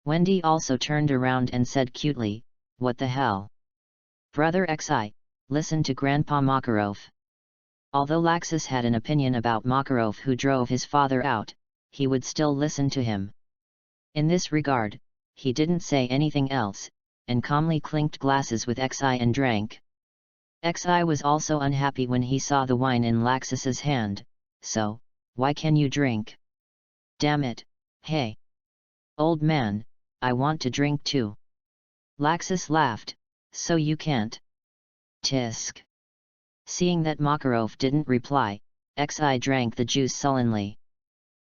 Wendy also turned around and said cutely, "What the hell? Brother Xi, listen to Grandpa Makarov." Although Laxus had an opinion about Makarov who drove his father out, he would still listen to him. In this regard, he didn't say anything else, and calmly clinked glasses with Xi and drank. Xi was also unhappy when he saw the wine in Laxus's hand. "So, why can you drink? Damn it, hey! Old man, I want to drink too." Laxus laughed. "So you can't? Tisk." Seeing that Makarov didn't reply, Xi drank the juice sullenly.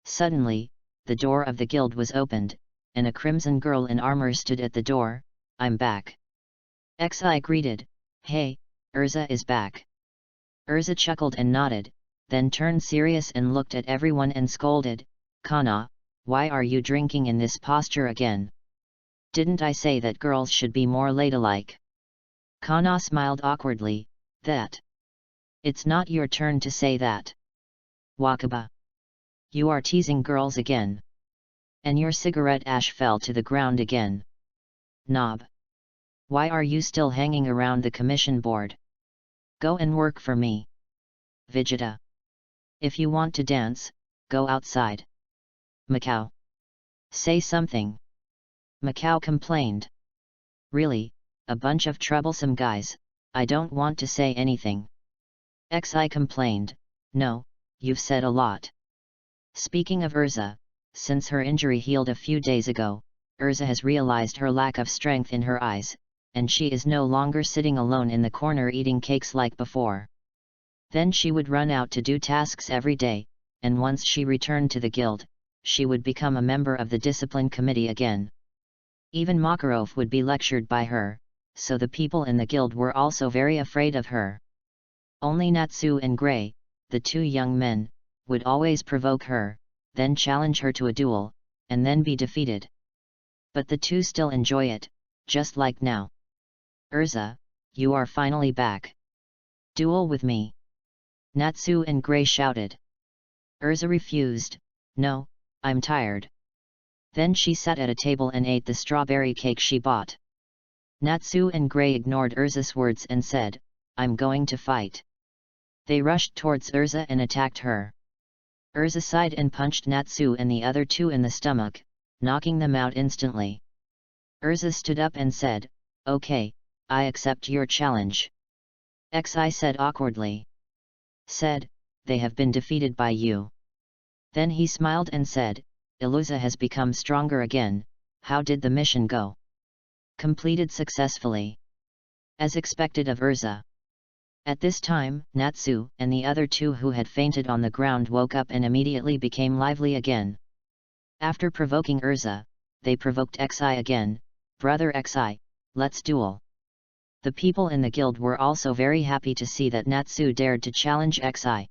Suddenly, the door of the guild was opened, and a crimson girl in armor stood at the door. "I'm back." Xi greeted. "Hey, Urza is back." Urza chuckled and nodded, then turned serious and looked at everyone and scolded, "Kana, why are you drinking in this posture again? Didn't I say that girls should be more ladylike?" Kana smiled awkwardly. "That. It's not your turn to say that. Wakaba. You are teasing girls again. And your cigarette ash fell to the ground again. Knob. Why are you still hanging around the commission board? Go and work for me. Vegeta. If you want to dance, go outside. Macau. Say something." Macau complained. "Really, a bunch of troublesome guys, I don't want to say anything." Xi complained. "No, you've said a lot." Speaking of Urza, since her injury healed a few days ago, Urza has realized her lack of strength in her eyes, and she is no longer sitting alone in the corner eating cakes like before. Then she would run out to do tasks every day, and once she returned to the guild, she would become a member of the discipline committee again. Even Makarov would be lectured by her, so the people in the guild were also very afraid of her. Only Natsu and Gray, the two young men, would always provoke her, then challenge her to a duel, and then be defeated. But the two still enjoy it, just like now. "Urza, you are finally back. Duel with me." Natsu and Gray shouted. Urza refused. "No, I'm tired." Then she sat at a table and ate the strawberry cake she bought. Natsu and Gray ignored Urza's words and said, "I'm going to fight." They rushed towards Urza and attacked her. Urza sighed and punched Natsu and the other two in the stomach, knocking them out instantly. Urza stood up and said, Okay, I accept your challenge. Xi said awkwardly. Said, they have been defeated by you. Then he smiled and said, Iluza has become stronger again. How did the mission go? Completed successfully. As expected of Urza. At this time, Natsu and the other two who had fainted on the ground woke up and immediately became lively again. After provoking Urza, they provoked Xi again. Brother Xi, let's duel. The people in the guild were also very happy to see that Natsu dared to challenge Xi.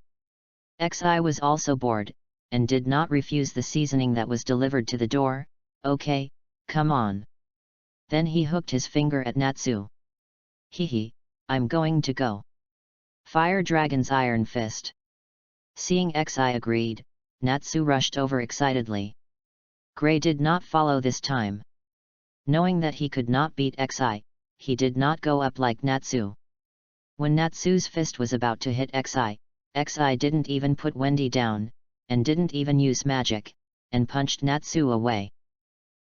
Xi was also bored, and did not refuse the seasoning that was delivered to the door. Okay, come on. Then he hooked his finger at Natsu. Hehe, I'm going to go. Fire Dragon's Iron Fist. Seeing Xi agreed, Natsu rushed over excitedly. Gray did not follow this time. Knowing that he could not beat Xi, he did not go up like Natsu. When Natsu's fist was about to hit Xi, Xi didn't even put Wendy down, and didn't even use magic, and punched Natsu away.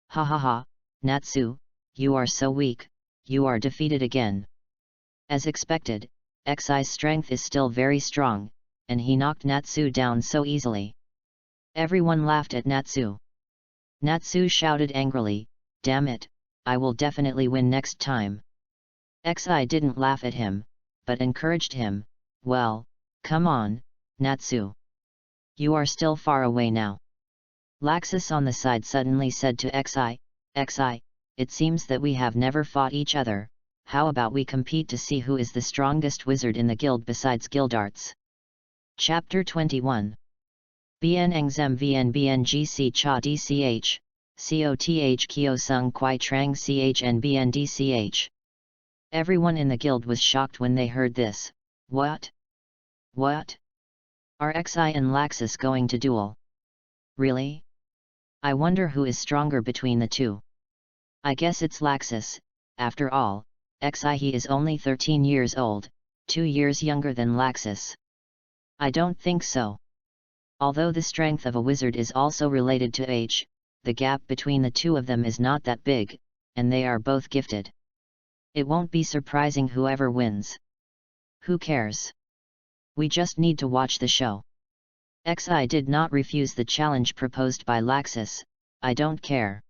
Ha ha ha, Natsu, you are so weak, you are defeated again. As expected, Xi's strength is still very strong, and he knocked Natsu down so easily. Everyone laughed at Natsu. Natsu shouted angrily, damn it, I will definitely win next time. Xi didn't laugh at him, but encouraged him, well, come on, Natsu. You are still far away now. Laxus on the side suddenly said to Xi, Xi, it seems that we have never fought each other. How about we compete to see who is the strongest wizard in the guild besides Guildarts? Chapter 21. Bien Engzem Vn Bngc Cha Dch, Coth Kyo Sung Kwai Trang Ch and Bn Dch. Everyone in the guild was shocked when they heard this. What? What? Are Xi and Laxus going to duel? Really? I wonder who is stronger between the two. I guess it's Laxus, after all. Xi he is only 13 years old, 2 years younger than Laxus. I don't think so. Although the strength of a wizard is also related to age, the gap between the two of them is not that big, and they are both gifted. It won't be surprising whoever wins. Who cares? We just need to watch the show. Xi did not refuse the challenge proposed by Laxus. I don't care.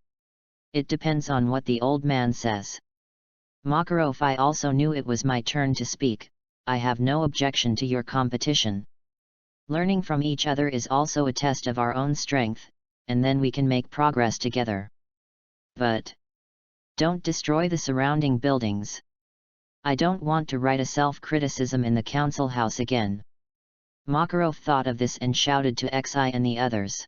It depends on what the old man says. Makarov, I also knew it was my turn to speak. I have no objection to your competition. Learning from each other is also a test of our own strength, and then we can make progress together. But don't destroy the surrounding buildings. I don't want to write a self-criticism in the council house again. Makarov thought of this and shouted to Xi and the others.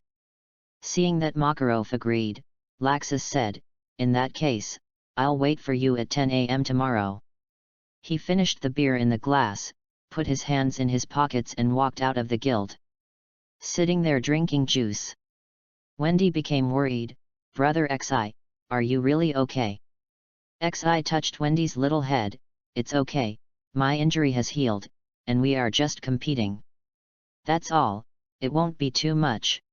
Seeing that Makarov agreed, Laxus said, in that case, I'll wait for you at 10 a.m. tomorrow. He finished the beer in the glass, put his hands in his pockets and walked out of the guild. Sitting there drinking juice. Wendy became worried. Brother Xi, are you really okay? Xi touched Wendy's little head. It's okay, my injury has healed, and we are just competing. That's all, it won't be too much.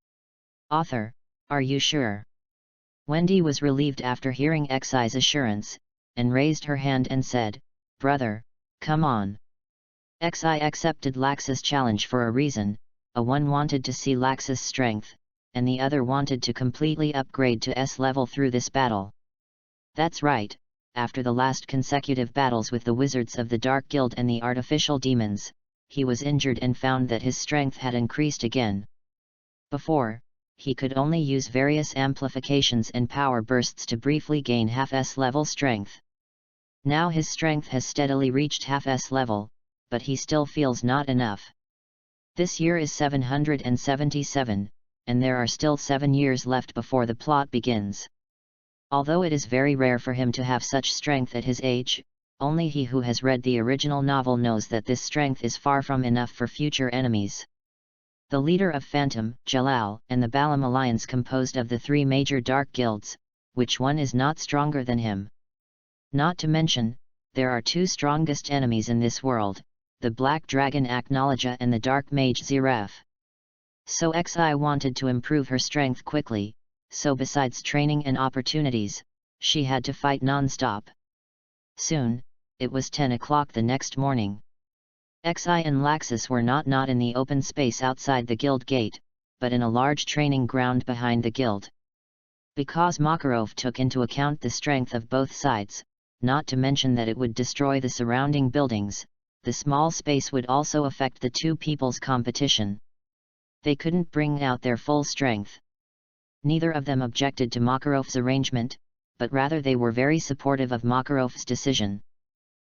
Author, are you sure? Wendy was relieved after hearing Xi's assurance, and raised her hand and said, brother, come on. Xi accepted Laxus' challenge for a reason. One wanted to see Laxus' strength, and the other wanted to completely upgrade to S level through this battle. That's right, after the last consecutive battles with the wizards of the Dark Guild and the artificial demons, he was injured and found that his strength had increased again. Before, he could only use various amplifications and power bursts to briefly gain half S level strength. Now his strength has steadily reached half S level, but he still feels not enough. This year is 777, and there are still 7 years left before the plot begins. Although it is very rare for him to have such strength at his age, only he who has read the original novel knows that this strength is far from enough for future enemies. The leader of Phantom, Jalal, and the Balam alliance composed of the 3 major dark guilds, which one is not stronger than him? Not to mention, there are 2 strongest enemies in this world, the Black Dragon Aknologia and the Dark Mage Ziref. So Xi wanted to improve her strength quickly, so besides training and opportunities, she had to fight non-stop. Soon, it was 10 o'clock the next morning. Xi and Laxus were not in the open space outside the guild gate, but in a large training ground behind the guild. Because Makarov took into account the strength of both sides, not to mention that it would destroy the surrounding buildings, the small space would also affect the two people's competition. They couldn't bring out their full strength. Neither of them objected to Makarov's arrangement, but rather they were very supportive of Makarov's decision.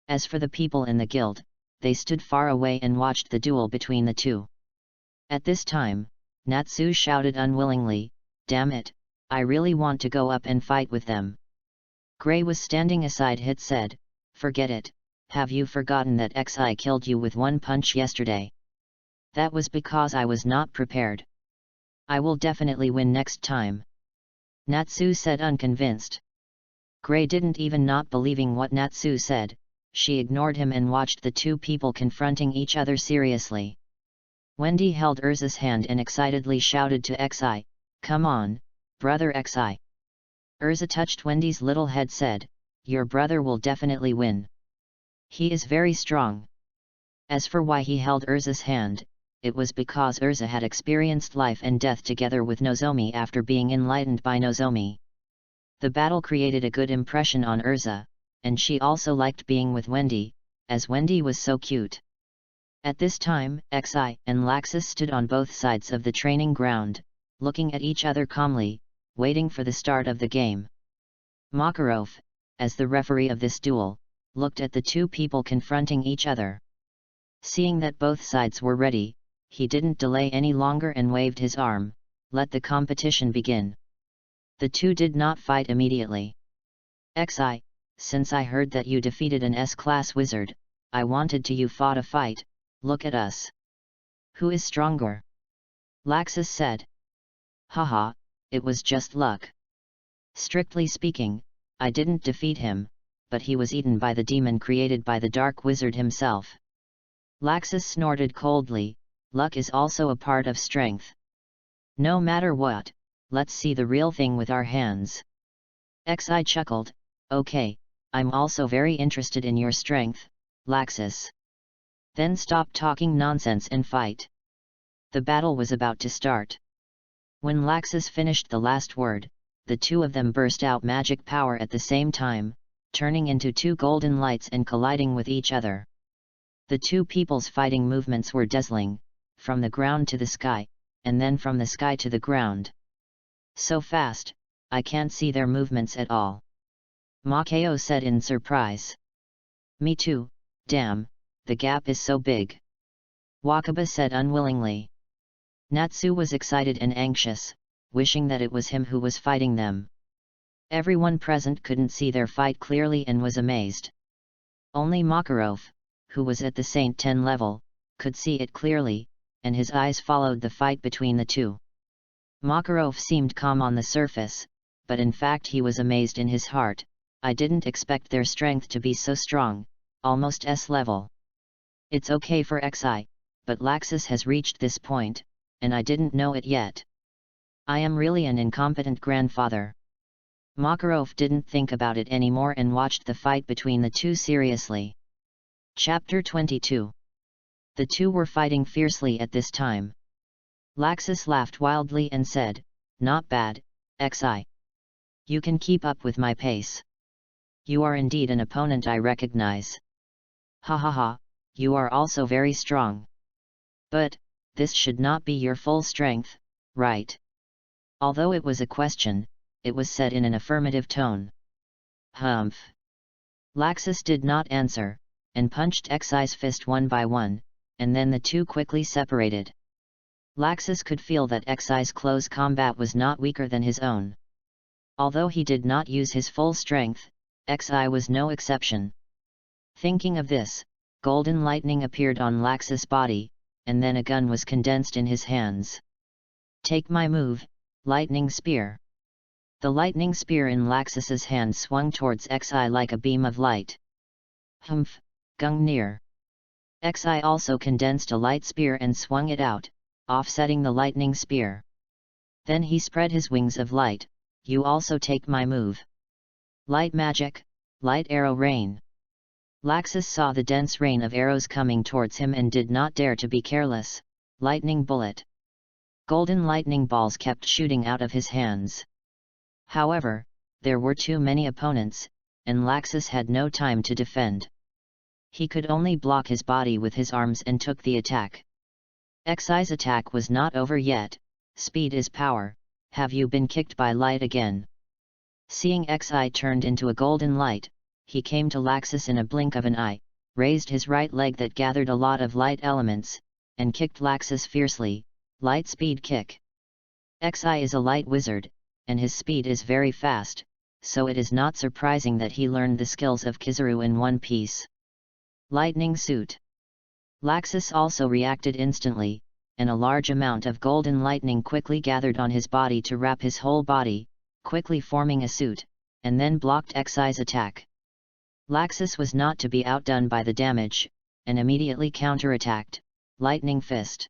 As for the people in the guild, they stood far away and watched the duel between the two. At this time, Natsu shouted unwillingly, "Damn it, I really want to go up and fight with them." Gray was standing aside. Hit said, "Forget it, have you forgotten that Xi killed you with one punch yesterday? That was because I was not prepared. I will definitely win next time." Natsu said, unconvinced. Gray didn't even not believing what Natsu said. She ignored him and watched the two people confronting each other seriously. Wendy held Urza's hand and excitedly shouted to Xi, "Come on, brother Xi." Urza touched Wendy's little head, said, "Your brother will definitely win. He is very strong." As for why he held Urza's hand, it was because Urza had experienced life and death together with Nozomi after being enlightened by Nozomi. The battle created a good impression on Urza, and she also liked being with Wendy, as Wendy was so cute. At this time, Xi and Laxus stood on both sides of the training ground, looking at each other calmly, waiting for the start of the game. Makarov, as the referee of this duel, looked at the two people confronting each other. Seeing that both sides were ready, he didn't delay any longer and waved his arm, "Let the competition begin." The two did not fight immediately. "Xi, since I heard that you defeated an S-class wizard, I wanted to you fought a fight, look at us. Who is stronger?" Laxus said. "Haha, it was just luck. Strictly speaking, I didn't defeat him, but he was eaten by the demon created by the dark wizard himself." Laxus snorted coldly, "Luck is also a part of strength. No matter what, let's see the real thing with our hands." Xi chuckled, "Okay, I'm also very interested in your strength, Laxus. Then stop talking nonsense and fight." The battle was about to start. When Laxus finished the last word, the two of them burst out magic power at the same time, turning into two golden lights and colliding with each other. The two people's fighting movements were dazzling, from the ground to the sky, and then from the sky to the ground. "So fast, I can't see their movements at all," Makao said in surprise. "Me too, damn, the gap is so big," Wakaba said unwillingly. Natsu was excited and anxious, wishing that it was him who was fighting them. Everyone present couldn't see their fight clearly and was amazed. Only Makarov, who was at the Saint 10 level, could see it clearly, and his eyes followed the fight between the two. Makarov seemed calm on the surface, but in fact he was amazed in his heart. "I didn't expect their strength to be so strong, almost S level. It's okay for Xi, but Laxus has reached this point, and I didn't know it yet. I am really an incompetent grandfather." Makarov didn't think about it anymore and watched the fight between the two seriously. Chapter 22. The two were fighting fiercely at this time. Laxus laughed wildly and said, "Not bad, Xi. You can keep up with my pace. You are indeed an opponent I recognize. Ha ha ha, you are also very strong. But, this should not be your full strength, right?" Although it was a question, it was said in an affirmative tone. "Humph." Laxus did not answer, and punched Xi's fist one by one, and then the two quickly separated. Laxus could feel that Xi's close combat was not weaker than his own. Although he did not use his full strength, Xi was no exception. Thinking of this, golden lightning appeared on Laxus' body, and then a gun was condensed in his hands. "Take my move, lightning spear." The lightning spear in Laxus's hand swung towards Xi like a beam of light. "Humph, Gungnir." Xi also condensed a light spear and swung it out, offsetting the lightning spear. Then he spread his wings of light. "You also take my move. Light magic, light arrow rain." Laxus saw the dense rain of arrows coming towards him and did not dare to be careless. Lightning bullet. Golden lightning balls kept shooting out of his hands. However, there were too many opponents, and Laxus had no time to defend. He could only block his body with his arms and took the attack. Xi's attack was not over yet. Speed is power. Have you been kicked by light again? Seeing Xi turned into a golden light, he came to Laxus in a blink of an eye, raised his right leg that gathered a lot of light elements, and kicked Laxus fiercely. Light speed kick. Xi is a light wizard, and his speed is very fast, so it is not surprising that he learned the skills of Kizaru in one piece. Lightning suit. Laxus also reacted instantly, and a large amount of golden lightning quickly gathered on his body to wrap his whole body, quickly forming a suit, and then blocked Xi's attack. Laxus was not to be outdone by the damage, and immediately counterattacked. Lightning fist.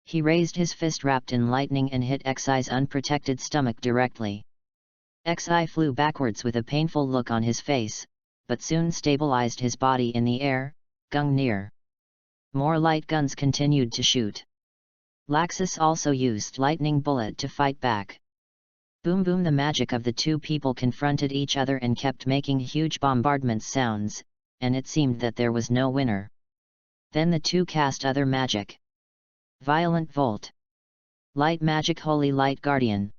He raised his fist wrapped in lightning and hit Xi's unprotected stomach directly. Xi flew backwards with a painful look on his face, but soon stabilized his body in the air. Gung near. More light guns continued to shoot. Laxus also used lightning bullet to fight back. Boom boom, the magic of the two people confronted each other and kept making huge bombardment sounds, and it seemed that there was no winner. Then the two cast other magic. Violent Volt. Light Magic Holy Light Guardian.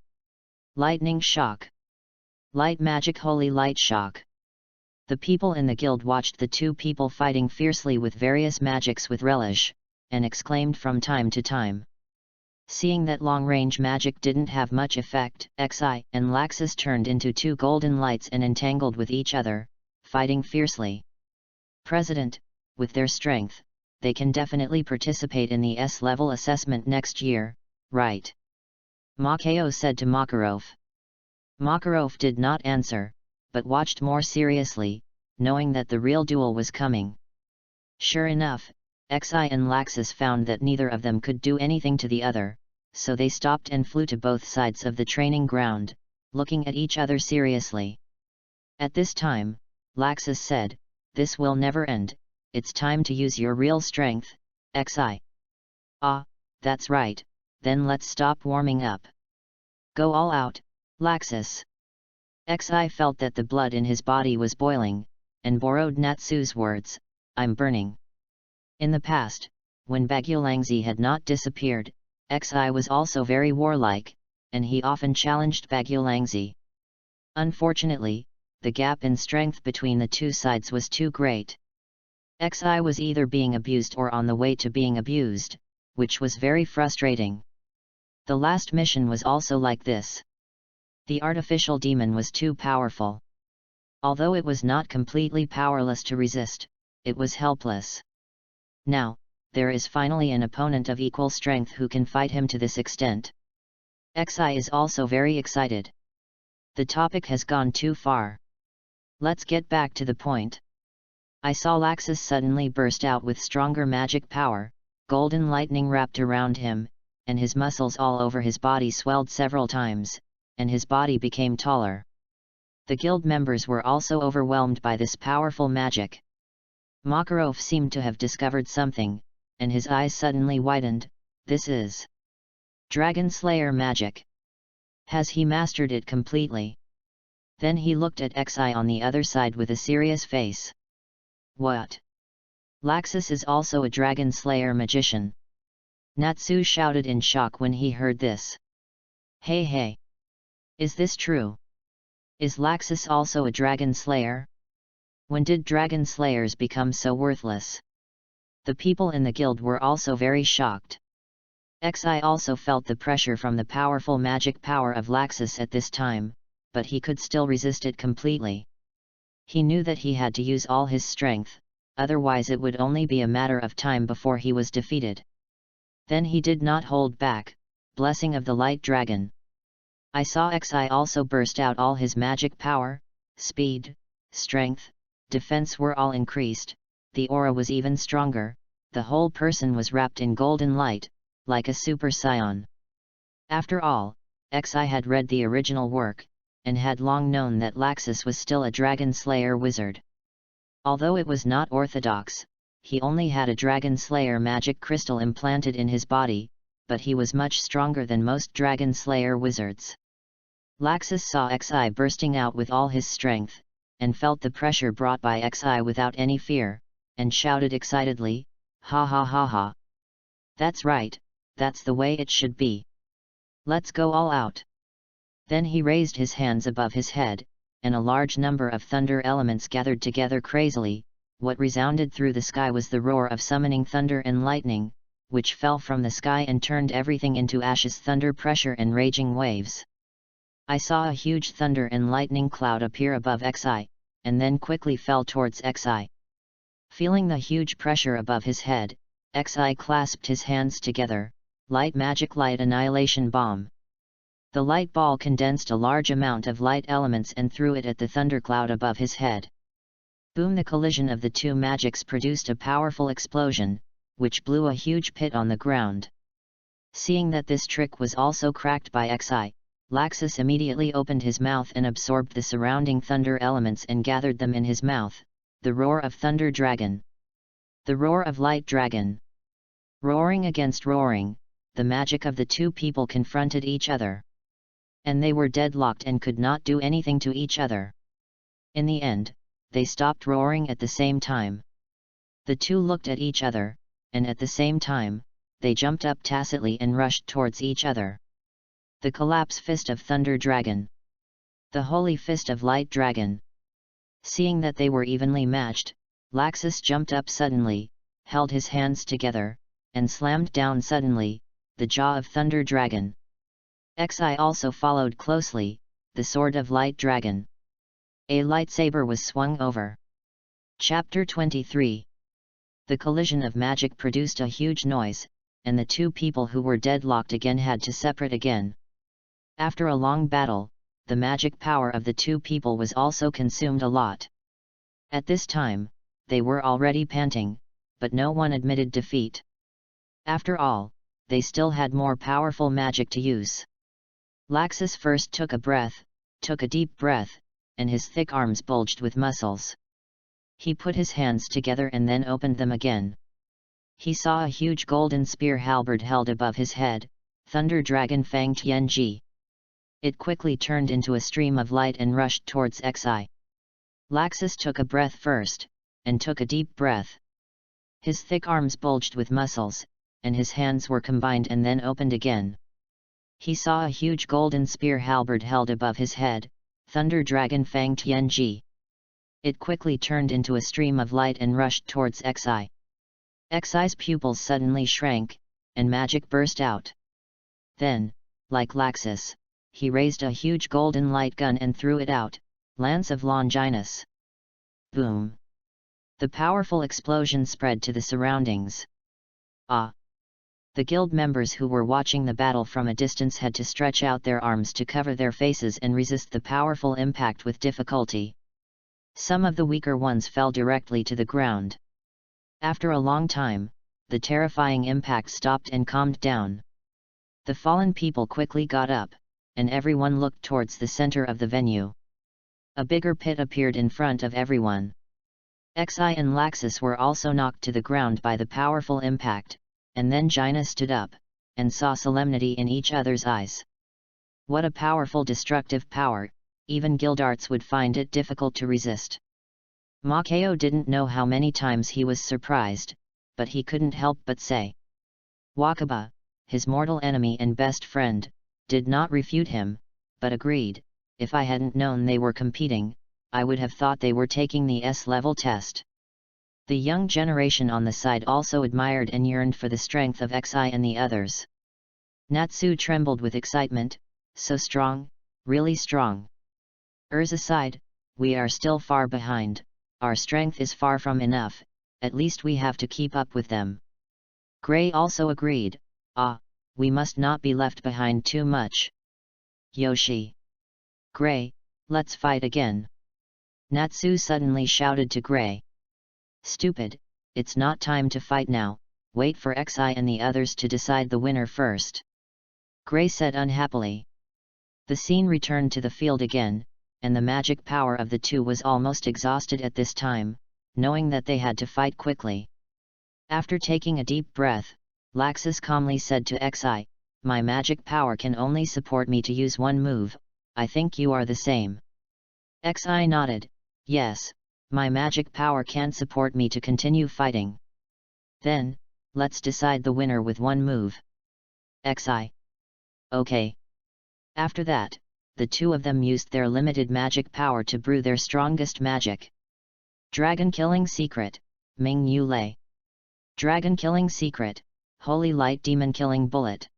Lightning Shock. Light Magic Holy Light Shock. The people in the guild watched the two people fighting fiercely with various magics with relish, and exclaimed from time to time. Seeing that long-range magic didn't have much effect, Xi and Laxus turned into two golden lights and entangled with each other, fighting fiercely. President, with their strength, they can definitely participate in the S-level assessment next year, right? Makayo said to Makarov. Makarov did not answer, but watched more seriously, knowing that the real duel was coming. Sure enough, Xi and Laxus found that neither of them could do anything to the other, so they stopped and flew to both sides of the training ground, looking at each other seriously. At this time, Laxus said, "This will never end, it's time to use your real strength, Xi." "Ah, that's right, then let's stop warming up. Go all out, Laxus." Xi felt that the blood in his body was boiling, and borrowed Natsu's words, "I'm burning." In the past, when Bagulangzi had not disappeared, Xi was also very warlike, and he often challenged Bagulangzi. Unfortunately, the gap in strength between the two sides was too great. Xi was either being abused or on the way to being abused, which was very frustrating. The last mission was also like this. The artificial demon was too powerful. Although it was not completely powerless to resist, it was helpless. Now, there is finally an opponent of equal strength who can fight him to this extent. Xi is also very excited. The topic has gone too far. Let's get back to the point. I saw Laxus suddenly burst out with stronger magic power, golden lightning wrapped around him, and his muscles all over his body swelled several times, and his body became taller. The guild members were also overwhelmed by this powerful magic. Makarov seemed to have discovered something, and his eyes suddenly widened. This is Dragon Slayer magic. Has he mastered it completely? Then he looked at Xi on the other side with a serious face. What? Laxus is also a Dragon Slayer magician. Natsu shouted in shock when he heard this. Hey hey! Is this true? Is Laxus also a Dragon Slayer? When did Dragon Slayers become so worthless? The people in the guild were also very shocked. Xi also felt the pressure from the powerful magic power of Laxus at this time, but he could still resist it completely. He knew that he had to use all his strength, otherwise it would only be a matter of time before he was defeated. Then he did not hold back. Blessing of the Light Dragon. I saw Xi also burst out all his magic power, speed, strength, defense were all increased, the aura was even stronger, the whole person was wrapped in golden light, like a super scion. After all, Xi had read the original work, and had long known that Laxus was still a Dragon Slayer wizard. Although it was not orthodox, he only had a Dragon Slayer magic crystal implanted in his body, but he was much stronger than most Dragon Slayer wizards. Laxus saw Xi bursting out with all his strength, and felt the pressure brought by Xi without any fear, and shouted excitedly, "Ha ha ha ha! That's right, that's the way it should be. Let's go all out." Then he raised his hands above his head, and a large number of thunder elements gathered together crazily. What resounded through the sky was the roar of summoning thunder and lightning, which fell from the sky and turned everything into ashes. Thunder, pressure and raging waves. I saw a huge thunder and lightning cloud appear above Xi, and then quickly fell towards Xi. Feeling the huge pressure above his head, Xi clasped his hands together. Light magic, light annihilation bomb. The light ball condensed a large amount of light elements and threw it at the thundercloud above his head. Boom! The collision of the two magics produced a powerful explosion, which blew a huge pit on the ground. Seeing that this trick was also cracked by Xi, Laxus immediately opened his mouth and absorbed the surrounding thunder elements and gathered them in his mouth. The roar of Thunder Dragon. The roar of Light Dragon. Roaring against roaring, the magic of the two people confronted each other. And they were deadlocked and could not do anything to each other. In the end, they stopped roaring at the same time. The two looked at each other, and at the same time, they jumped up tacitly and rushed towards each other. The collapse fist of Thunder Dragon. The holy fist of Light Dragon. Seeing that they were evenly matched, Laxus jumped up suddenly, held his hands together, and slammed down suddenly the jaw of Thunder Dragon. Xi also followed closely, the sword of Light Dragon. A lightsaber was swung over. Chapter 23. The collision of magic produced a huge noise, and the two people who were deadlocked again had to separate again. After a long battle, the magic power of the two people was also consumed a lot. At this time, they were already panting, but no one admitted defeat. After all, they still had more powerful magic to use. Laxus first took a deep breath, and his thick arms bulged with muscles. He put his hands together and then opened them again. He saw a huge golden spear halberd held above his head, Thunder Dragon Fang Tianji. It quickly turned into a stream of light and rushed towards Xi. Laxus took a breath first, and took a deep breath. His thick arms bulged with muscles, and his hands were combined and then opened again. He saw a huge golden spear halberd held above his head, Thunder Dragon Fang Tianji. It quickly turned into a stream of light and rushed towards Xi. Xi's pupils suddenly shrank, and magic burst out. Then, like Laxus, he raised a huge golden light gun and threw it out, Lance of Longinus. Boom! The powerful explosion spread to the surroundings. Ah! The guild members who were watching the battle from a distance had to stretch out their arms to cover their faces and resist the powerful impact with difficulty. Some of the weaker ones fell directly to the ground. After a long time, the terrifying impact stopped and calmed down. The fallen people quickly got up, and everyone looked towards the center of the venue. A bigger pit appeared in front of everyone. Xi and Laxus were also knocked to the ground by the powerful impact, and then Gina stood up, and saw solemnity in each other's eyes. What a powerful destructive power, even Guildarts would find it difficult to resist. Makao didn't know how many times he was surprised, but he couldn't help but say. Wakaba, his mortal enemy and best friend, did not refute him, but agreed, if I hadn't known they were competing, I would have thought they were taking the S-level test. The young generation on the side also admired and yearned for the strength of Xi and the others. Natsu trembled with excitement, so strong, really strong. Urza sighed, we are still far behind, our strength is far from enough, at least we have to keep up with them. Gray also agreed, we must not be left behind too much. Yoshi. Gray, let's fight again. Natsu suddenly shouted to Gray. Stupid, it's not time to fight now, wait for Xi and the others to decide the winner first. Gray said unhappily. The scene returned to the field again, and the magic power of the two was almost exhausted at this time, knowing that they had to fight quickly. After taking a deep breath, Laxus calmly said to Xi, "My magic power can only support me to use one move, I think you are the same." Xi nodded, "Yes, my magic power can support me to continue fighting." "Then, let's decide the winner with one move." Xi. "Okay." After that, the two of them used their limited magic power to brew their strongest magic. Dragon Killing Secret, Ming Yu Lei. Dragon Killing Secret, Holy Light Demon Killing Bullet.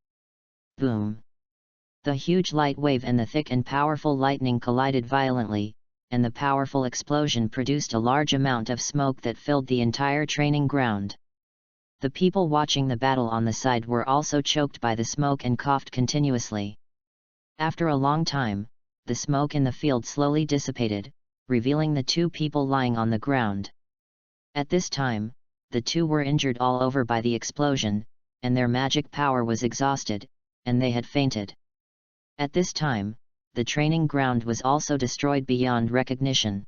Boom! The huge light wave and the thick and powerful lightning collided violently, and the powerful explosion produced a large amount of smoke that filled the entire training ground. The people watching the battle on the side were also choked by the smoke and coughed continuously. After a long time, the smoke in the field slowly dissipated, revealing the two people lying on the ground. At this time, the two were injured all over by the explosion, and their magic power was exhausted, and they had fainted. At this time, the training ground was also destroyed beyond recognition.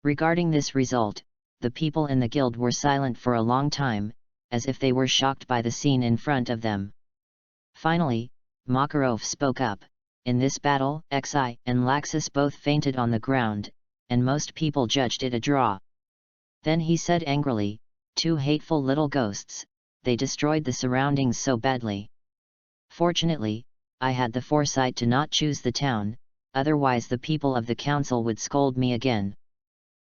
Regarding this result, the people in the guild were silent for a long time, as if they were shocked by the scene in front of them. Finally, Makarov spoke up. "In this battle, Xi and Laxus both fainted on the ground, and most people judged it a draw." Then he said angrily, "Two hateful little ghosts, they destroyed the surroundings so badly. Fortunately, I had the foresight to not choose the town, otherwise the people of the council would scold me again."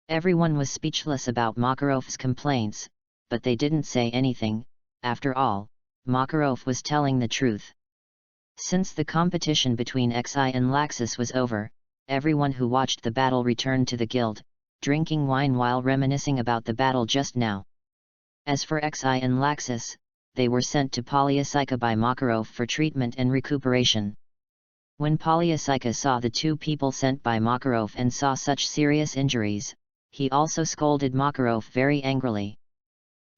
Everyone was speechless about Makarov's complaints, but they didn't say anything. After all, Makarov was telling the truth. Since the competition between Xi and Laxus was over, everyone who watched the battle returned to the guild, drinking wine while reminiscing about the battle just now. As for Xi and Laxus, they were sent to Polyasica by Makarov for treatment and recuperation. When Polyasica saw the two people sent by Makarov and saw such serious injuries, he also scolded Makarov very angrily.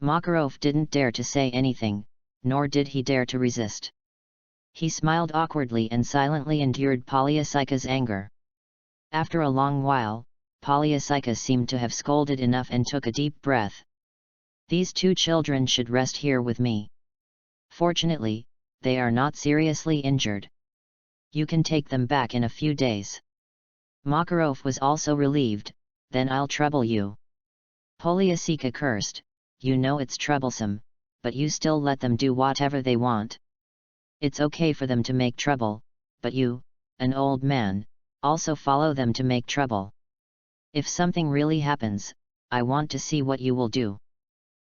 Makarov didn't dare to say anything, nor did he dare to resist. He smiled awkwardly and silently endured Polyasica's anger. After a long while, Polyasica seemed to have scolded enough and took a deep breath. "These two children should rest here with me. Fortunately, they are not seriously injured. You can take them back in a few days." Makarov was also relieved. "Then I'll trouble you." Polyasica cursed, "You know it's troublesome, but you still let them do whatever they want. It's okay for them to make trouble, but you, an old man, also follow them to make trouble. If something really happens, I want to see what you will do."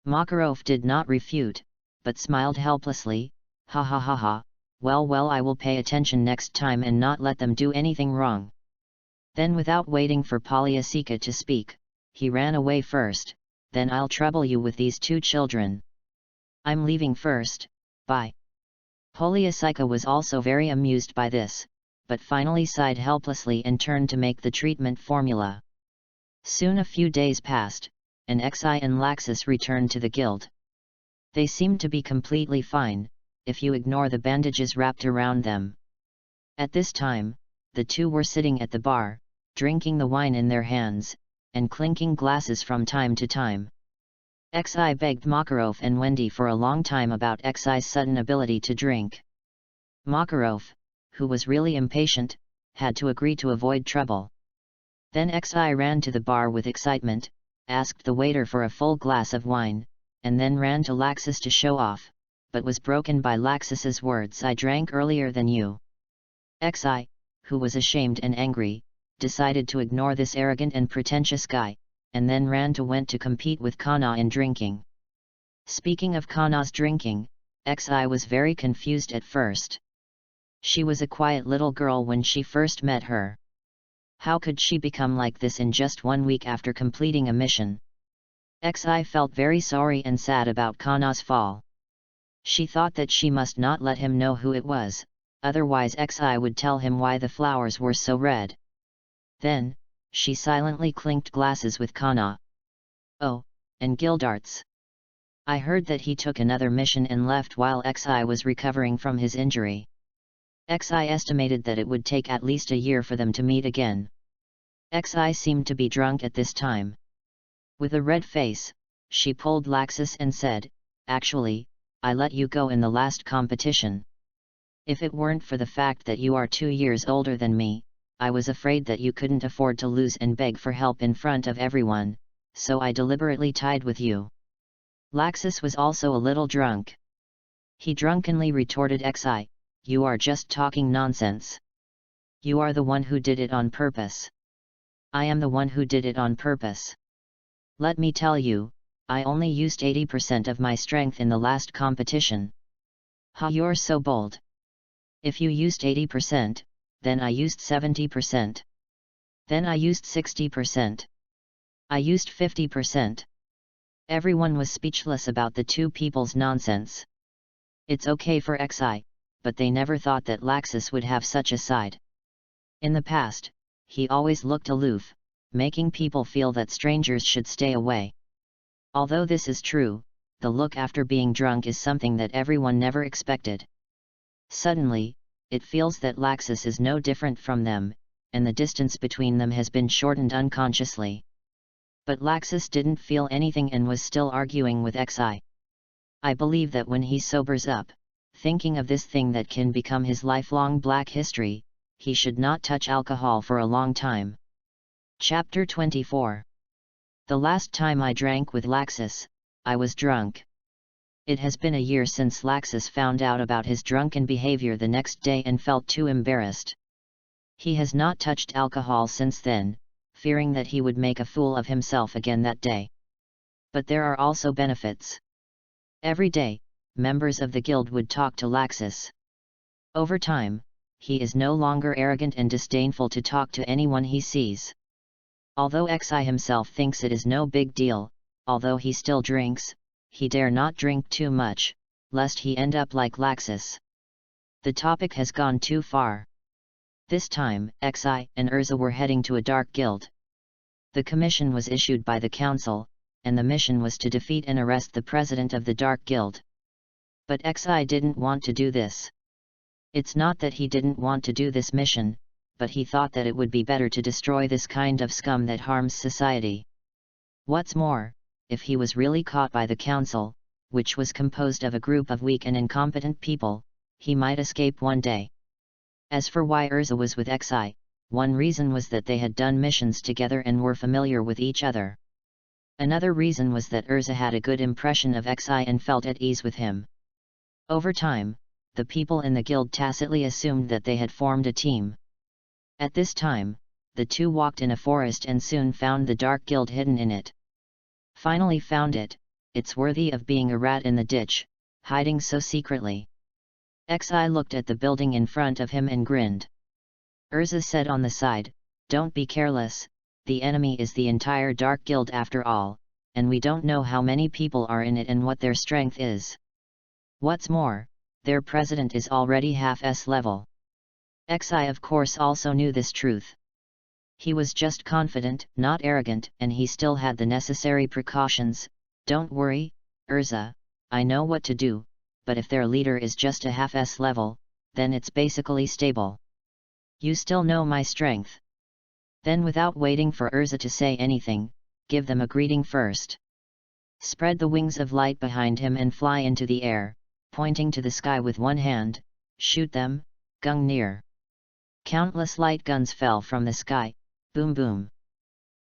Makarov did not refute, but smiled helplessly, "Ha ha ha ha, well I will pay attention next time and not let them do anything wrong." Then without waiting for Polyasica to speak, he ran away first. "Then I'll trouble you with these two children. I'm leaving first, bye." Polyasica was also very amused by this, but finally sighed helplessly and turned to make the treatment formula. Soon a few days passed, and Xi and Laxus returned to the guild. They seemed to be completely fine, if you ignore the bandages wrapped around them. At this time, the two were sitting at the bar, drinking the wine in their hands, and clinking glasses from time to time. Xi begged Makarov and Wendy for a long time about Xi's sudden ability to drink. Makarov, who was really impatient, had to agree to avoid trouble. Then Xi ran to the bar with excitement, asked the waiter for a full glass of wine, and then ran to Laxus to show off, but was broken by Laxus's words, "I drank earlier than you." Xi, who was ashamed and angry, decided to ignore this arrogant and pretentious guy, and then went to compete with Kana in drinking. Speaking of Kana's drinking, Xi was very confused at first. She was a quiet little girl when she first met her. How could she become like this in just 1 week after completing a mission? Xi felt very sorry and sad about Kana's fall. She thought that she must not let him know who it was, otherwise Xi would tell him why the flowers were so red. Then, she silently clinked glasses with Kana. "Oh, and Guildarts. I heard that he took another mission and left while Xi was recovering from his injury." Xi estimated that it would take at least a year for them to meet again. Xi seemed to be drunk at this time. With a red face, she pulled Laxus and said, "Actually, I let you go in the last competition. If it weren't for the fact that you are 2 years older than me, I was afraid that you couldn't afford to lose and beg for help in front of everyone, so I deliberately tied with you." Laxus was also a little drunk. He drunkenly retorted, "Xi, you are just talking nonsense. You are the one who did it on purpose." "I am the one who did it on purpose. Let me tell you, I only used 80% of my strength in the last competition." "Ha, you're so bold. If you used 80%, then I used 70%. Then I used 60%. I used 50%. Everyone was speechless about the two people's nonsense. It's okay for Xi, but they never thought that Laxus would have such a side. In the past, he always looked aloof, making people feel that strangers should stay away. Although this is true, the look after being drunk is something that everyone never expected. Suddenly, it feels that Laxus is no different from them, and the distance between them has been shortened unconsciously. But Laxus didn't feel anything and was still arguing with Xi. I believe that when he sobers up, thinking of this thing that can become his lifelong black history, he should not touch alcohol for a long time. Chapter 24. The last time I drank with Laxus, I was drunk. It has been a year since Laxus found out about his drunken behavior the next day and felt too embarrassed. He has not touched alcohol since then, fearing that he would make a fool of himself again that day. But there are also benefits. Every day, members of the guild would talk to Laxus. Over time, he is no longer arrogant and disdainful to talk to anyone he sees. Although Xi himself thinks it is no big deal, although he still drinks, he dare not drink too much, lest he end up like Laxus. The topic has gone too far. This time, Xi and Urza were heading to a dark guild. The commission was issued by the council, and the mission was to defeat and arrest the president of the dark guild. But Xi didn't want to do this. It's not that he didn't want to do this mission, but he thought that it would be better to destroy this kind of scum that harms society. What's more, if he was really caught by the council, which was composed of a group of weak and incompetent people, he might escape one day. As for why Urza was with Xi, one reason was that they had done missions together and were familiar with each other. Another reason was that Urza had a good impression of Xi and felt at ease with him. Over time, the people in the guild tacitly assumed that they had formed a team. At this time, the two walked in a forest and soon found the dark guild hidden in it. Finally found it, it's worthy of being a rat in the ditch, hiding so secretly. Xi looked at the building in front of him and grinned. Urza said on the side, "Don't be careless, the enemy is the entire dark guild after all, and we don't know how many people are in it and what their strength is. What's more, their president is already half S level." Xi of course also knew this truth. He was just confident, not arrogant, and he still had the necessary precautions. "Don't worry, Urza, I know what to do, but if their leader is just a half S level, then it's basically stable. You still know my strength." Then without waiting for Urza to say anything, give them a greeting first. Spread the wings of light behind him and fly into the air, pointing to the sky with one hand, shoot them, gung near. Countless light guns fell from the sky, boom boom.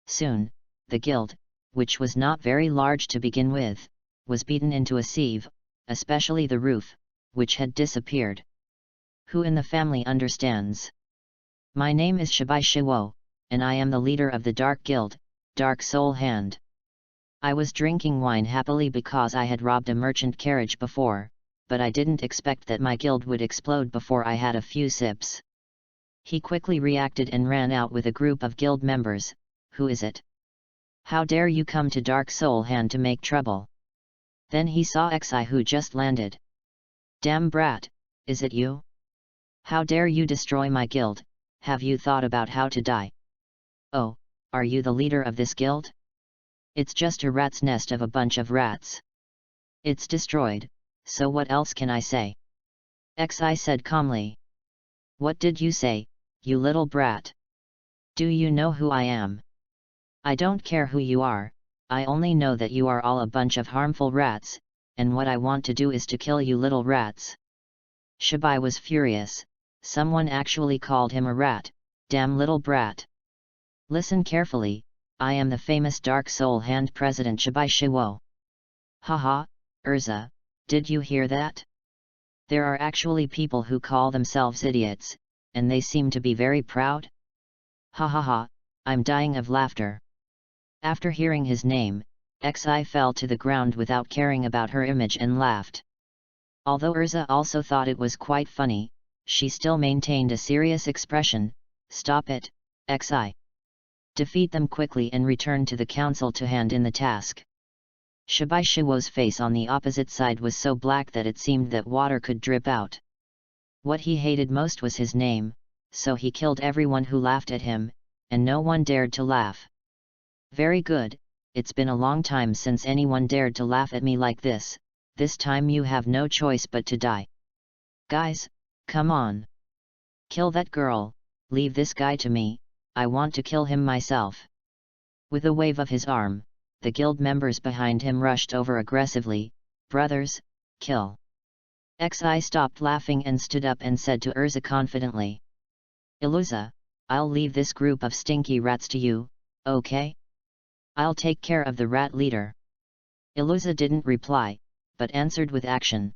Soon, the guild, which was not very large to begin with, was beaten into a sieve, especially the roof, which had disappeared. Who in the family understands? My name is Shibai Shiwo, and I am the leader of the Dark Guild, Dark Soul Hand. I was drinking wine happily because I had robbed a merchant carriage before, but I didn't expect that my guild would explode before I had a few sips. He quickly reacted and ran out with a group of guild members. "Who is it? How dare you come to Dark Soul Hand to make trouble?" Then he saw Xi who just landed. "Damn brat, is it you? How dare you destroy my guild? Have you thought about how to die? Oh, are you the leader of this guild? It's just a rat's nest of a bunch of rats. It's destroyed, so what else can I say?" Xi said calmly. "What did you say, you little brat? Do you know who I am?" "I don't care who you are, I only know that you are all a bunch of harmful rats, and what I want to do is to kill you little rats. Shabai was furious. Someone actually called him a rat, damn little brat. Listen carefully, I am the famous Dark Soul Hand President Shabai Shiwo. Haha, Urza, did you hear that? There are actually people who call themselves idiots, and they seem to be very proud. Ha ha ha, I'm dying of laughter. After hearing his name, Xi fell to the ground without caring about her image and laughed. Although Urza also thought it was quite funny, she still maintained a serious expression. Stop it, Xi. Defeat them quickly and return to the council to hand in the task. Shabai Shiwo's face on the opposite side was so black that it seemed that water could drip out. What he hated most was his name, so he killed everyone who laughed at him, and no one dared to laugh. Very good, it's been a long time since anyone dared to laugh at me like this time you have no choice but to die. Guys, come on. Kill that girl, leave this guy to me, I want to kill him myself. With a wave of his arm, the guild members behind him rushed over aggressively. Brothers, kill. Xi stopped laughing and stood up and said to Urza confidently. Iluza, I'll leave this group of stinky rats to you, okay? I'll take care of the rat leader. Iluza didn't reply, but answered with action.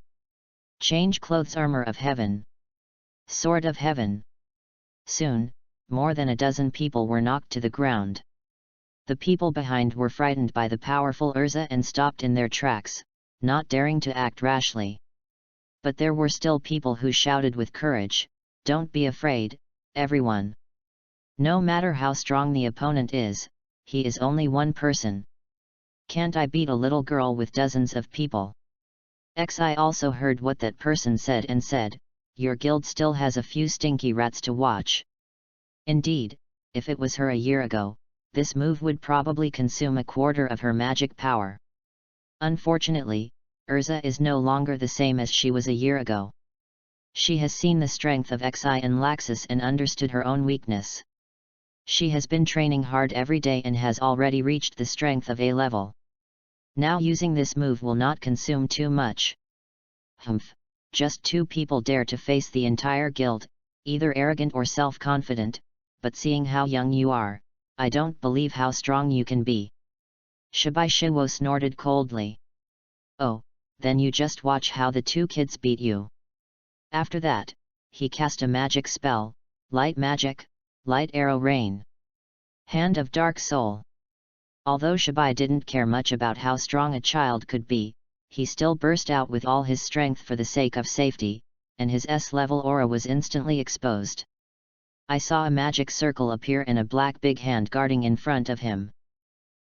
Change clothes, armor of heaven. Sword of heaven. Soon, more than a dozen people were knocked to the ground. The people behind were frightened by the powerful Urza and stopped in their tracks, not daring to act rashly. But there were still people who shouted with courage, don't be afraid, everyone. No matter how strong the opponent is, he is only one person. Can't I beat a little girl with dozens of people? Xi also heard what that person said and said, your guild still has a few stinky rats to watch. Indeed, if it was her a year ago, this move would probably consume a quarter of her magic power. Unfortunately, Urza is no longer the same as she was a year ago. She has seen the strength of Xi and Laxus and understood her own weakness. She has been training hard every day and has already reached the strength of A level. Now using this move will not consume too much. Humph, just two people dare to face the entire guild, either arrogant or self-confident, but seeing how young you are, I don't believe how strong you can be. Shabai Shiwo snorted coldly. Oh, then you just watch how the two kids beat you. After that, he cast a magic spell, Light Magic, Light Arrow Rain. Hand of Dark Soul. Although Shabai didn't care much about how strong a child could be, he still burst out with all his strength for the sake of safety, and his S-level aura was instantly exposed. I saw a magic circle appear and a black big hand guarding in front of him.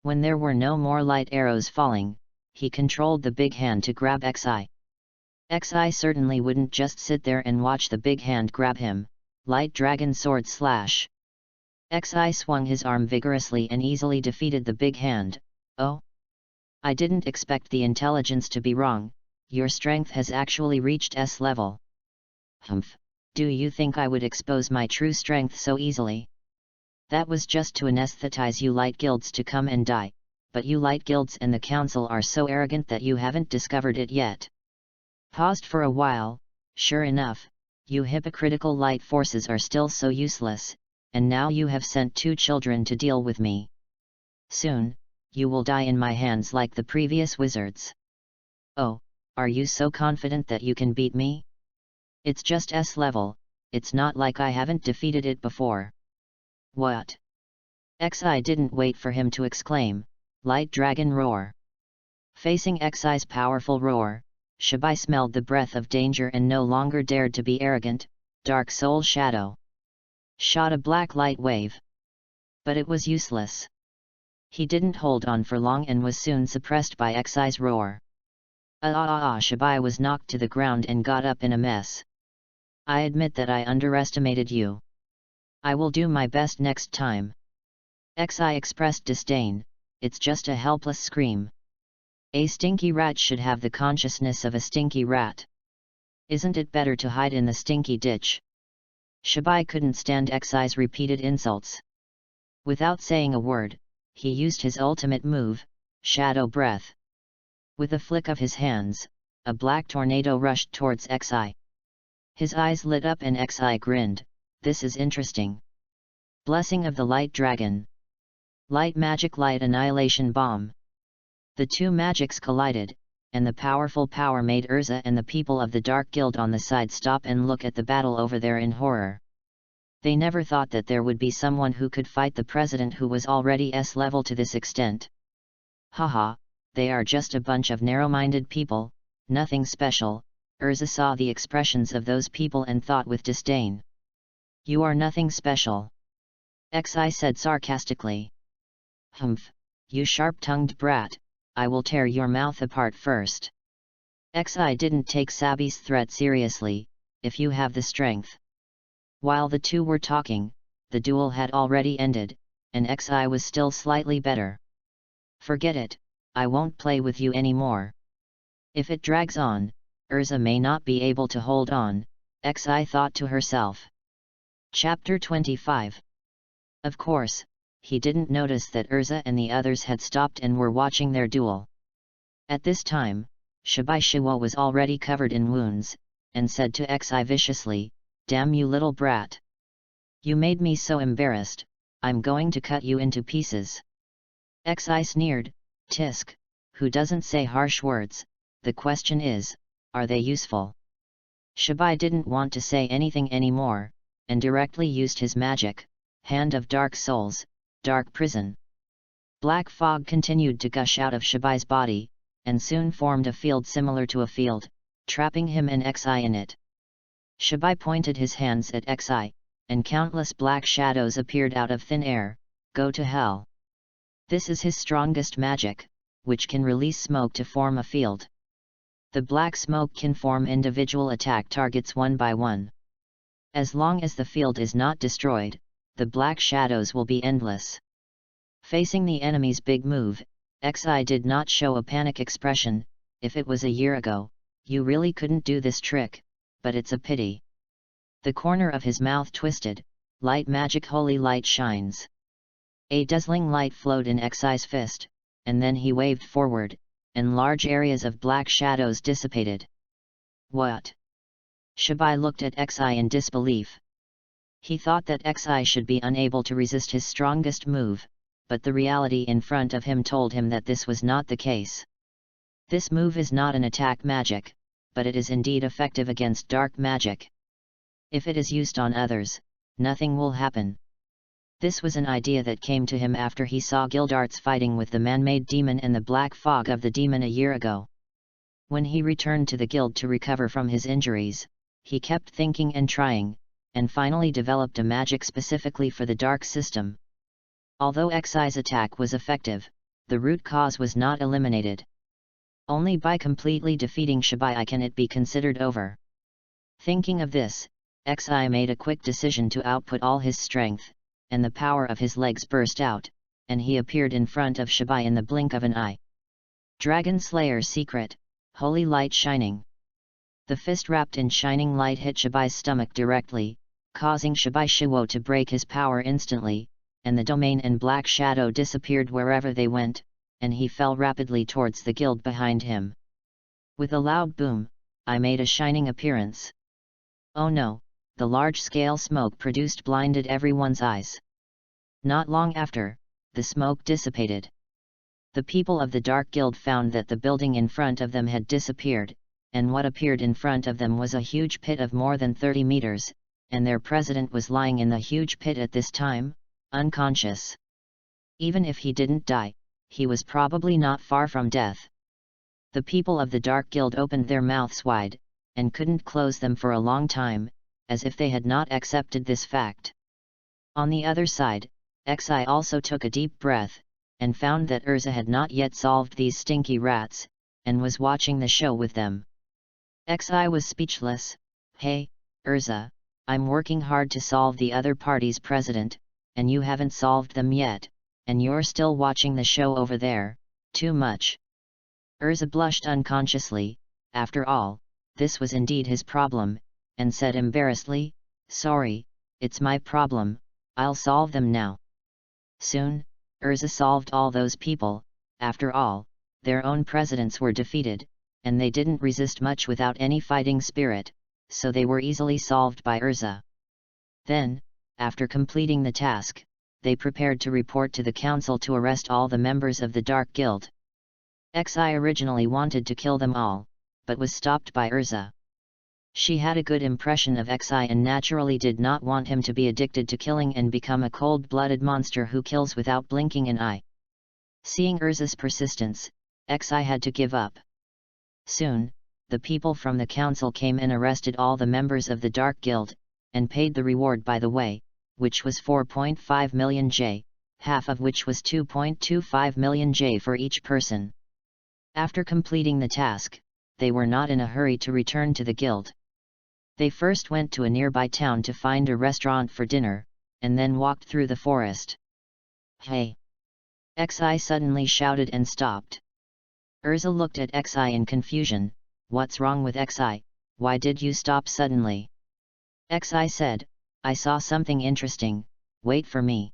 When there were no more light arrows falling, he controlled the big hand to grab Xi. Xi certainly wouldn't just sit there and watch the big hand grab him. Light Dragon Sword Slash. Xi swung his arm vigorously and easily defeated the big hand. Oh? I didn't expect the intelligence to be wrong, your strength has actually reached S level. Humph, do you think I would expose my true strength so easily? That was just to anesthetize you light guilds to come and die, but you light guilds and the council are so arrogant that you haven't discovered it yet. Paused for a while, sure enough, you hypocritical light forces are still so useless, and now you have sent two children to deal with me. Soon, you will die in my hands like the previous wizards. Oh, are you so confident that you can beat me? It's just S level, it's not like I haven't defeated it before. What? Xi didn't wait for him to exclaim, Light Dragon Roar. Facing Xi's powerful roar, Shabai smelled the breath of danger and no longer dared to be arrogant. Dark Soul Shadow. Shot a black light wave. But it was useless. He didn't hold on for long and was soon suppressed by Xi's roar. Shabai was knocked to the ground and got up in a mess. I admit that I underestimated you. I will do my best next time. Xi expressed disdain, it's just a helpless scream. A stinky rat should have the consciousness of a stinky rat. Isn't it better to hide in the stinky ditch? Shabai couldn't stand Xi's repeated insults. Without saying a word, he used his ultimate move, shadow breath. With a flick of his hands, a black tornado rushed towards Xi. His eyes lit up and Xi grinned, "This is interesting. Blessing of the Light Dragon. Light Magic Light Annihilation Bomb." The two magics collided, and the powerful power made Urza and the people of the Dark Guild on the side stop and look at the battle over there in horror. They never thought that there would be someone who could fight the president who was already S-level to this extent. Haha, they are just a bunch of narrow-minded people, nothing special. Urza saw the expressions of those people and thought with disdain. "You are nothing special," Xi said sarcastically. "Humph, you sharp-tongued brat, I will tear your mouth apart first." Xi didn't take Sabi's threat seriously, "If you have the strength." While the two were talking, the duel had already ended, and Xi was still slightly better. "Forget it, I won't play with you anymore. If it drags on, Urza may not be able to hold on," Xi thought to herself. Chapter 25. Of course, he didn't notice that Urza and the others had stopped and were watching their duel. At this time, Shibai Shiwa was already covered in wounds, and said to Xi viciously, "Damn you little brat! You made me so embarrassed, I'm going to cut you into pieces." Xi sneered, "Tisk, who doesn't say harsh words, the question is, are they useful?" Shibai didn't want to say anything anymore, and directly used his magic, Hand of Dark Souls, Dark Prison. Black fog continued to gush out of Shibai's body, and soon formed a field similar to a field, trapping him and Xi in it. Shibai pointed his hands at Xi, and countless black shadows appeared out of thin air. "Go to hell." This is his strongest magic, which can release smoke to form a field. The black smoke can form individual attack targets one by one. As long as the field is not destroyed, the black shadows will be endless. Facing the enemy's big move, Xi did not show a panic expression. "If it was a year ago, you really couldn't do this trick, but it's a pity." The corner of his mouth twisted, "Light magic holy light shines." A dazzling light flowed in Xi's fist, and then he waved forward, and large areas of black shadows dissipated. "What?" Shibai looked at Xi in disbelief. He thought that Xi should be unable to resist his strongest move, but the reality in front of him told him that this was not the case. This move is not an attack magic, but it is indeed effective against dark magic. If it is used on others, nothing will happen. This was an idea that came to him after he saw Guildarts fighting with the man-made demon and the black fog of the demon a year ago. When he returned to the guild to recover from his injuries, he kept thinking and trying, and finally developed a magic specifically for the dark system. Although Xi's attack was effective, the root cause was not eliminated. Only by completely defeating Shibai can it be considered over. Thinking of this, Xi made a quick decision to output all his strength, and the power of his legs burst out, and he appeared in front of Shibai in the blink of an eye. Dragon Slayer Secret, Holy Light Shining. The fist wrapped in shining light hit Shibai's stomach directly, causing Shibai Shiwo to break his power instantly, and the domain and black shadow disappeared wherever they went, and he fell rapidly towards the guild behind him. With a loud boom, I made a shining appearance. Oh no, the large-scale smoke produced blinded everyone's eyes. Not long after, the smoke dissipated. The people of the Dark Guild found that the building in front of them had disappeared, and what appeared in front of them was a huge pit of more than 30 meters, and their president was lying in the huge pit at this time, unconscious. Even if he didn't die, he was probably not far from death. The people of the Dark Guild opened their mouths wide, and couldn't close them for a long time, as if they had not accepted this fact. On the other side, Xi also took a deep breath, and found that Urza had not yet solved these stinky rats, and was watching the show with them. Xi was speechless. "Hey, Urza, I'm working hard to solve the other party's president, and you haven't solved them yet, and you're still watching the show over there, too much." Urza blushed unconsciously. After all, this was indeed his problem, and said embarrassedly, "Sorry, it's my problem, I'll solve them now." Soon, Urza solved all those people, after all, their own presidents were defeated, and they didn't resist much without any fighting spirit, so they were easily solved by Urza. Then, after completing the task, they prepared to report to the council to arrest all the members of the Dark Guild. Xi originally wanted to kill them all, but was stopped by Urza. She had a good impression of Xi and naturally did not want him to be addicted to killing and become a cold-blooded monster who kills without blinking an eye. Seeing Urza's persistence, Xi had to give up. Soon, the people from the council came and arrested all the members of the Dark Guild, and paid the reward by the way, which was 4.5 million J, half of which was 2.25 million J for each person. After completing the task, they were not in a hurry to return to the guild. They first went to a nearby town to find a restaurant for dinner, and then walked through the forest. "Hey!" Xi suddenly shouted and stopped. Urza looked at Xi in confusion. "What's wrong with Xi? Why did you stop suddenly?" Xi said, "I saw something interesting, wait for me."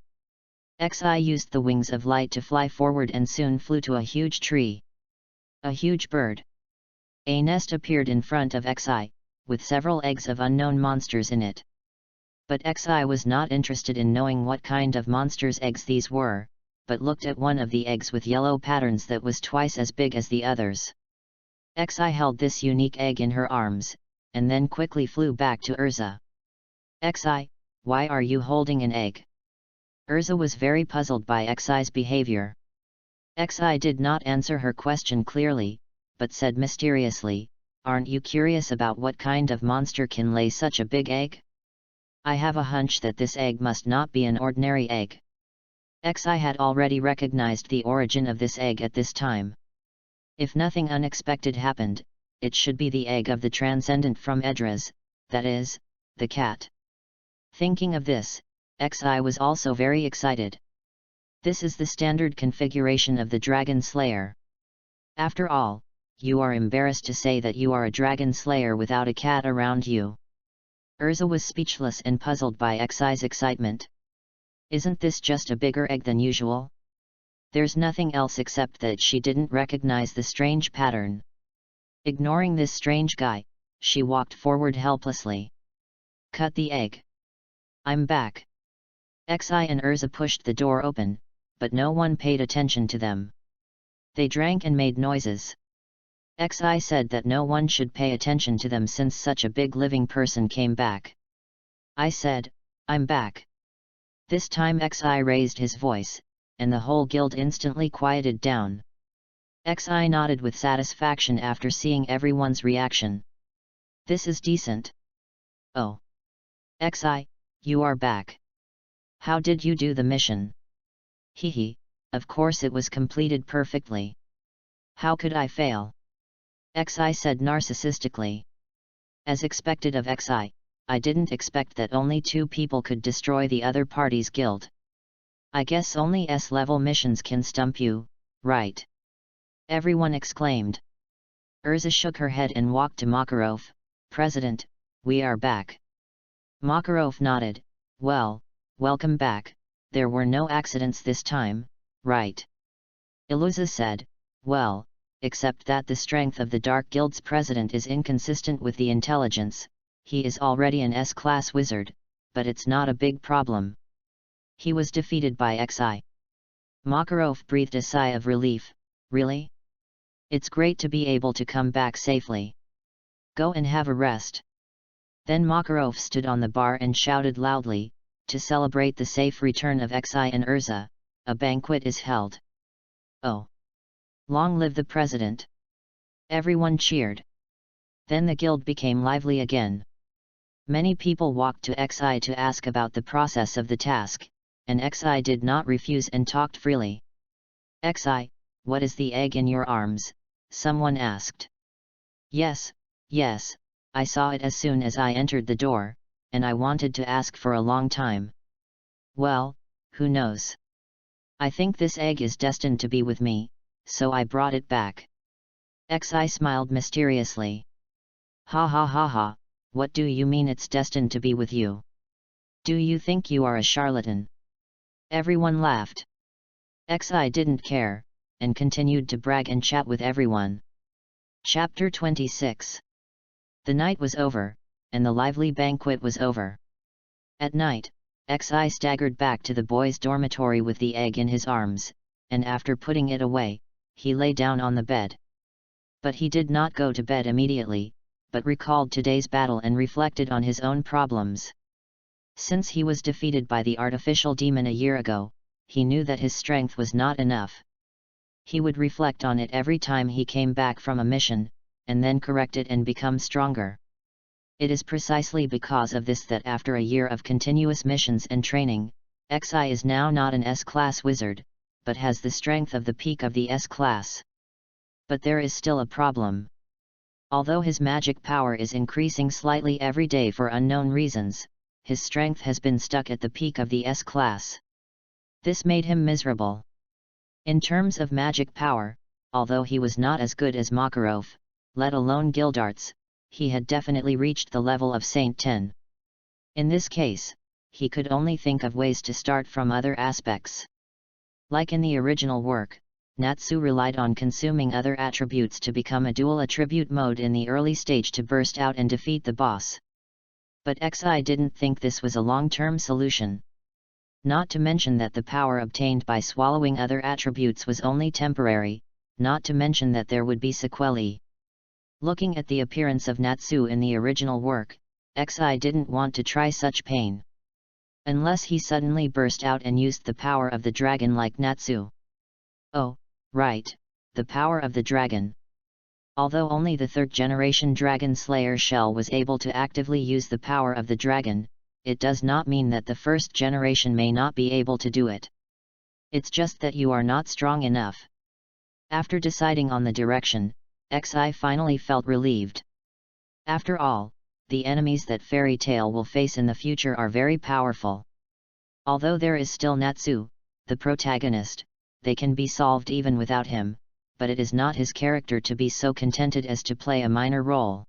Xi used the wings of light to fly forward and soon flew to a huge tree. A huge bird. A nest appeared in front of Xi, with several eggs of unknown monsters in it. But Xi was not interested in knowing what kind of monsters' eggs these were, but looked at one of the eggs with yellow patterns that was twice as big as the others. Xi held this unique egg in her arms, and then quickly flew back to Urza. "Xi, why are you holding an egg?" Urza was very puzzled by Xi's behavior. Xi did not answer her question clearly, but said mysteriously, "Aren't you curious about what kind of monster can lay such a big egg? I have a hunch that this egg must not be an ordinary egg." Xi had already recognized the origin of this egg at this time. If nothing unexpected happened, it should be the egg of the transcendent from Edras, that is, the cat. Thinking of this, Xi was also very excited. This is the standard configuration of the Dragon Slayer. After all, you are embarrassed to say that you are a Dragon Slayer without a cat around you. Urza was speechless and puzzled by Xi's excitement. Isn't this just a bigger egg than usual? There's nothing else except that she didn't recognize the strange pattern. Ignoring this strange guy, she walked forward helplessly. "Cut the egg. I'm back." Xi and Urza pushed the door open, but no one paid attention to them. They drank and made noises. Xi said that no one should pay attention to them since such a big living person came back. I said, "I'm back." This time Xi raised his voice, and the whole guild instantly quieted down. Xi nodded with satisfaction after seeing everyone's reaction. "This is decent." "Oh. Xi, you are back. How did you do the mission?" "Hehe, of course it was completed perfectly. How could I fail?" Xi said narcissistically. As expected of Xi, I didn't expect that only 2 people could destroy the other party's guild. I guess only S-level missions can stump you, right? Everyone exclaimed. Urza shook her head and walked to Makarov. "President, we are back." Makarov nodded. "Well, welcome back, there were no accidents this time, right?" Iluza said, "Well, except that the strength of the Dark Guild's president is inconsistent with the intelligence. He is already an S-class wizard, but it's not a big problem. He was defeated by Xi." Makarov breathed a sigh of relief. "Really? It's great to be able to come back safely. Go and have a rest." Then Makarov stood on the bar and shouted loudly, "To celebrate the safe return of Xi and Urza, a banquet is held." "Oh! Long live the president!" Everyone cheered. Then the guild became lively again. Many people walked to Xi to ask about the process of the task, and Xi did not refuse and talked freely. "Xi, what is the egg in your arms?" someone asked. Yes, I saw it as soon as I entered the door, and I wanted to ask for a long time. Well, who knows? I think this egg is destined to be with me, so I brought it back." Xi smiled mysteriously. "Ha ha ha ha, what do you mean it's destined to be with you? Do you think you are a charlatan?" Everyone laughed. Xi didn't care, and continued to brag and chat with everyone. Chapter 26. The night was over, and the lively banquet was over. At night, Xi staggered back to the boys' dormitory with the egg in his arms, and after putting it away, he lay down on the bed. But he did not go to bed immediately, but recalled today's battle and reflected on his own problems. Since he was defeated by the artificial demon a year ago, he knew that his strength was not enough. He would reflect on it every time he came back from a mission, and then correct it and become stronger. It is precisely because of this that after a year of continuous missions and training, Xi is now not an S-class wizard, but has the strength of the peak of the S-class. But there is still a problem. Although his magic power is increasing slightly every day for unknown reasons, his strength has been stuck at the peak of the S-class. This made him miserable. In terms of magic power, although he was not as good as Makarov, let alone Guildarts, he had definitely reached the level of Saint 10. In this case, he could only think of ways to start from other aspects. Like in the original work, Natsu relied on consuming other attributes to become a dual attribute mode in the early stage to burst out and defeat the boss. But Xi didn't think this was a long-term solution. Not to mention that the power obtained by swallowing other attributes was only temporary, not to mention that there would be sequelae. Looking at the appearance of Natsu in the original work, Xi didn't want to try such pain. Unless he suddenly burst out and used the power of the dragon like Natsu. Oh, right, the power of the dragon. Although only the third-generation Dragon Slayer shell was able to actively use the power of the dragon, it does not mean that the first generation may not be able to do it. It's just that you are not strong enough. After deciding on the direction, Xi finally felt relieved. After all, the enemies that Fairy Tail will face in the future are very powerful. Although there is still Natsu, the protagonist, they can be solved even without him, but it is not his character to be so contented as to play a minor role.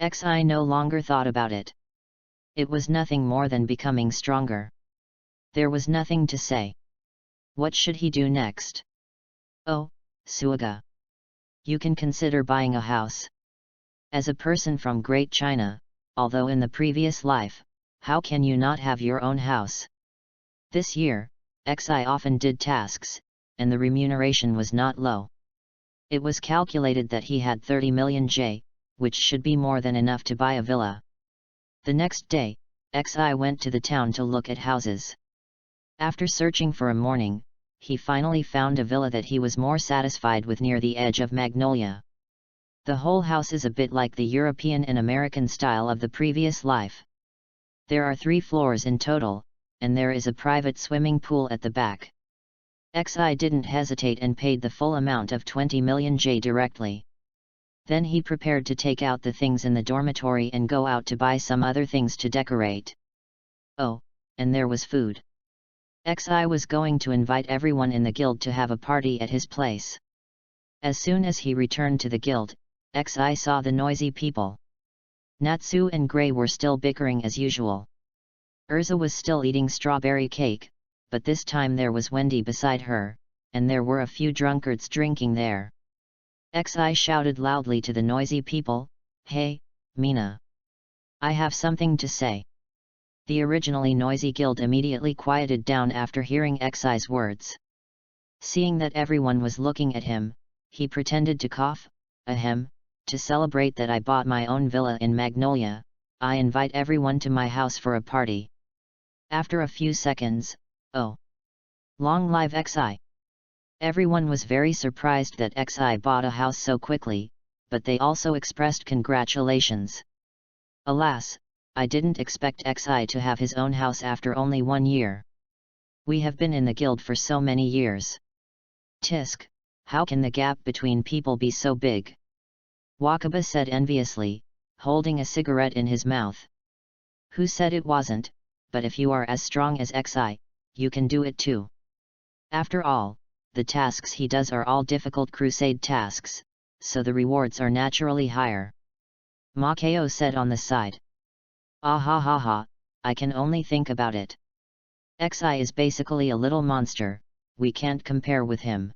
Xi no longer thought about it. It was nothing more than becoming stronger. There was nothing to say. What should he do next? Oh, Suiga. You can consider buying a house. As a person from Great China, although in the previous life, how can you not have your own house? This year, Xi often did tasks, and the remuneration was not low. It was calculated that he had 30 million J, which should be more than enough to buy a villa. The next day, Xi went to the town to look at houses. After searching for a morning, he finally found a villa that he was more satisfied with near the edge of Magnolia. The whole house is a bit like the European and American style of the previous life. There are 3 floors in total, and there is a private swimming pool at the back. Xi didn't hesitate and paid the full amount of 20 million J directly. Then he prepared to take out the things in the dormitory and go out to buy some other things to decorate. Oh, and there was food. Xi was going to invite everyone in the guild to have a party at his place. As soon as he returned to the guild, Xi saw the noisy people. Natsu and Gray were still bickering as usual. Urza was still eating strawberry cake, but this time there was Wendy beside her, and there were a few drunkards drinking there. Xi shouted loudly to the noisy people, "Hey, Mina! I have something to say." The originally noisy guild immediately quieted down after hearing Xi's words. Seeing that everyone was looking at him, he pretended to cough, "Ahem, to celebrate that I bought my own villa in Magnolia, I invite everyone to my house for a party." After a few seconds, "Oh! Long live Xi!" Everyone was very surprised that Xi bought a house so quickly, but they also expressed congratulations. Alas, I didn't expect Xi to have his own house after only 1 year. We have been in the guild for so many years. Tisk, how can the gap between people be so big? Wakaba said enviously, holding a cigarette in his mouth. Who said it wasn't, but if you are as strong as Xi, you can do it too. After all, the tasks he does are all difficult crusade tasks, so the rewards are naturally higher. Makeo said on the side. Ah ha ha ha, I can only think about it. Xi is basically a little monster, we can't compare with him.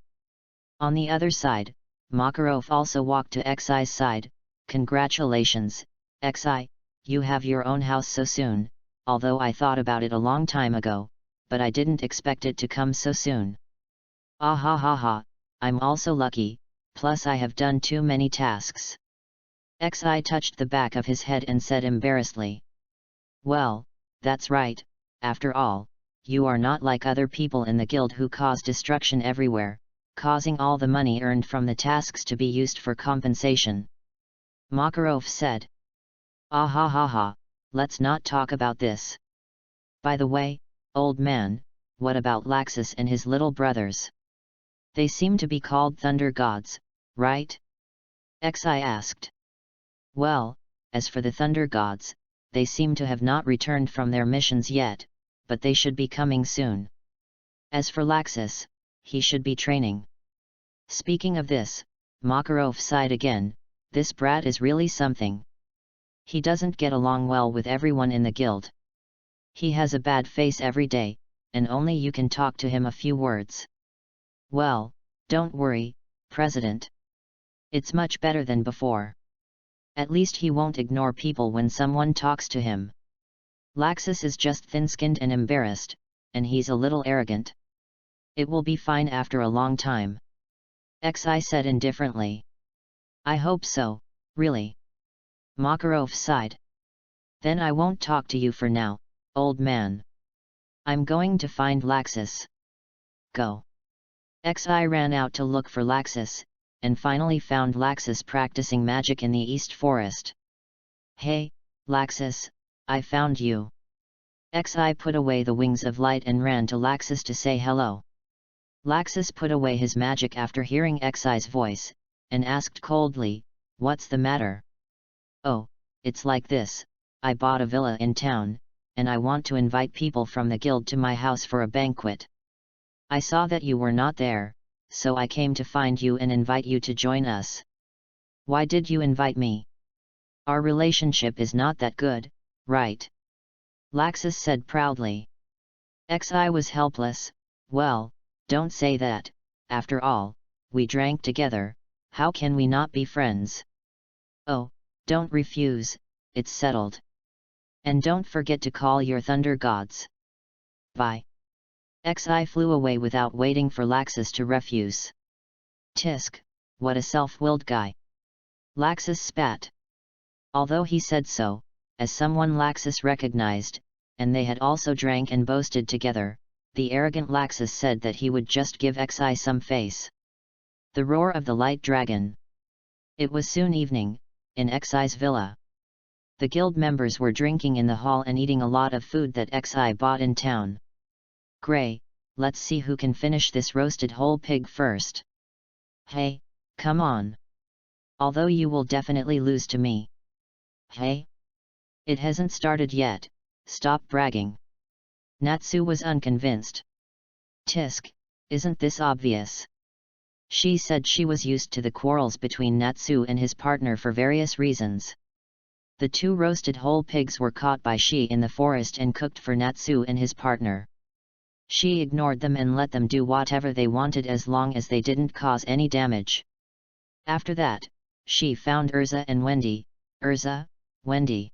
On the other side, Makarov also walked to Xi's side. Congratulations, Xi, you have your own house so soon, although I thought about it a long time ago, but I didn't expect it to come so soon. Ah ha ha ha, I'm also lucky, plus I have done too many tasks. Xi touched the back of his head and said embarrassedly. Well, that's right, after all, you are not like other people in the guild who cause destruction everywhere, causing all the money earned from the tasks to be used for compensation. Makarov said. Ah ha ha ha, let's not talk about this. By the way, old man, what about Laxus and his little brothers? They seem to be called thunder gods, right? Xi asked. Well, as for the thunder gods, they seem to have not returned from their missions yet, but they should be coming soon. As for Laxus, he should be training. Speaking of this, Makarov sighed again, this brat is really something. He doesn't get along well with everyone in the guild. He has a bad face every day, and only you can talk to him a few words. Well, don't worry, President. It's much better than before. At least he won't ignore people when someone talks to him. Laxus is just thin-skinned and embarrassed, and he's a little arrogant. It will be fine after a long time. Xi said indifferently. I hope so, really. Makarov sighed. Then I won't talk to you for now, old man. I'm going to find Laxus. Go. Xi ran out to look for Laxus, and finally found Laxus practicing magic in the East Forest. Hey, Laxus, I found you. Xi put away the wings of light and ran to Laxus to say hello. Laxus put away his magic after hearing Xi's voice, and asked coldly, what's the matter? Oh, it's like this, I bought a villa in town, and I want to invite people from the guild to my house for a banquet. I saw that you were not there, so I came to find you and invite you to join us. Why did you invite me? Our relationship is not that good, right? Laxus said proudly. Xi was helpless. Well, don't say that, after all, we drank together, how can we not be friends? Oh, don't refuse, it's settled. And don't forget to call your thunder gods. Bye. Xi flew away without waiting for Laxus to refuse. Tisk, what a self-willed guy. Laxus spat. Although he said so, as someone Laxus recognized, and they had also drank and boasted together, the arrogant Laxus said that he would just give Xi some face. The roar of the light dragon. It was soon evening, in Xi's villa. The guild members were drinking in the hall and eating a lot of food that Xi bought in town. Gray, let's see who can finish this roasted whole pig first. Hey, come on. Although you will definitely lose to me. Hey? It hasn't started yet, stop bragging. Natsu was unconvinced. Tisk, isn't this obvious? She said she was used to the quarrels between Natsu and his partner for various reasons. The two roasted whole pigs were caught by she in the forest and cooked for Natsu and his partner. She ignored them and let them do whatever they wanted as long as they didn't cause any damage. After that, she found Urza and Wendy. Urza, Wendy.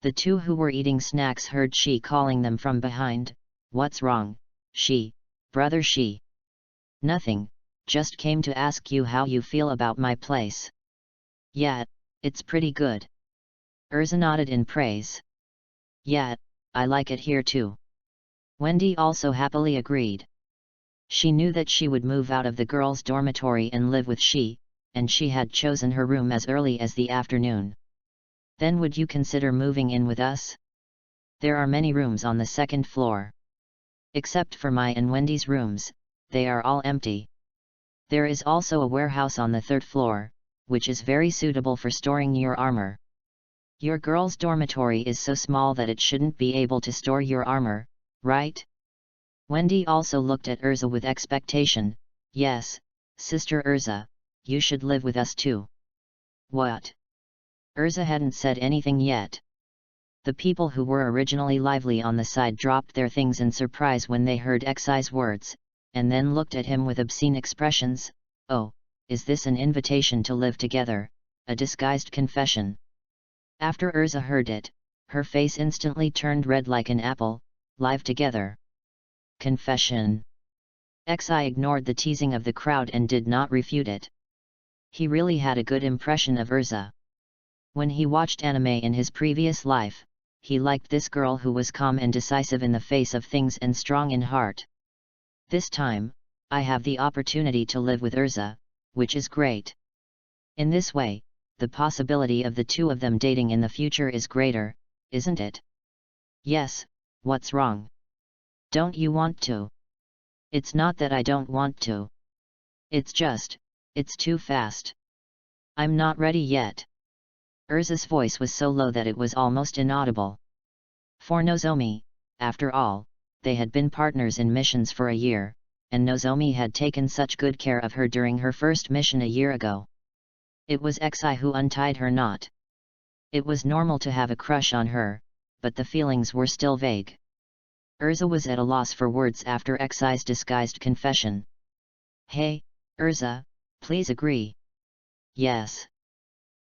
The two who were eating snacks heard she calling them from behind. What's wrong, she, brother she? Nothing, just came to ask you how you feel about my place. Yeah, it's pretty good. Urza nodded in praise. Yeah, I like it here too. Wendy also happily agreed. She knew that she would move out of the girls' dormitory and live with she, and she had chosen her room as early as the afternoon. Then would you consider moving in with us? There are many rooms on the second floor. Except for my and Wendy's rooms, they are all empty. There is also a warehouse on the third floor, which is very suitable for storing your armor. Your girls' dormitory is so small that it shouldn't be able to store your armor, right? Wendy also looked at Urza with expectation. Yes, Sister Urza, you should live with us too. What? Urza hadn't said anything yet. The people who were originally lively on the side dropped their things in surprise when they heard Xi's words, and then looked at him with obscene expressions. Oh, is this an invitation to live together, a disguised confession? After Urza heard it, her face instantly turned red like an apple. Live together. Confession. Xi ignored the teasing of the crowd and did not refute it. He really had a good impression of Urza. When he watched anime in his previous life, he liked this girl who was calm and decisive in the face of things and strong in heart. This time, I have the opportunity to live with Urza, which is great. In this way, the possibility of the two of them dating in the future is greater, isn't it? Yes, what's wrong? Don't you want to? It's not that I don't want to. It's just, it's too fast. I'm not ready yet. Urza's voice was so low that it was almost inaudible. For Nozomi, after all, they had been partners in missions for a year, and Nozomi had taken such good care of her during her first mission a year ago. It was Xi who untied her knot. It was normal to have a crush on her, but the feelings were still vague. Urza was at a loss for words after Xi's disguised confession. Hey, Urza, please agree. Yes.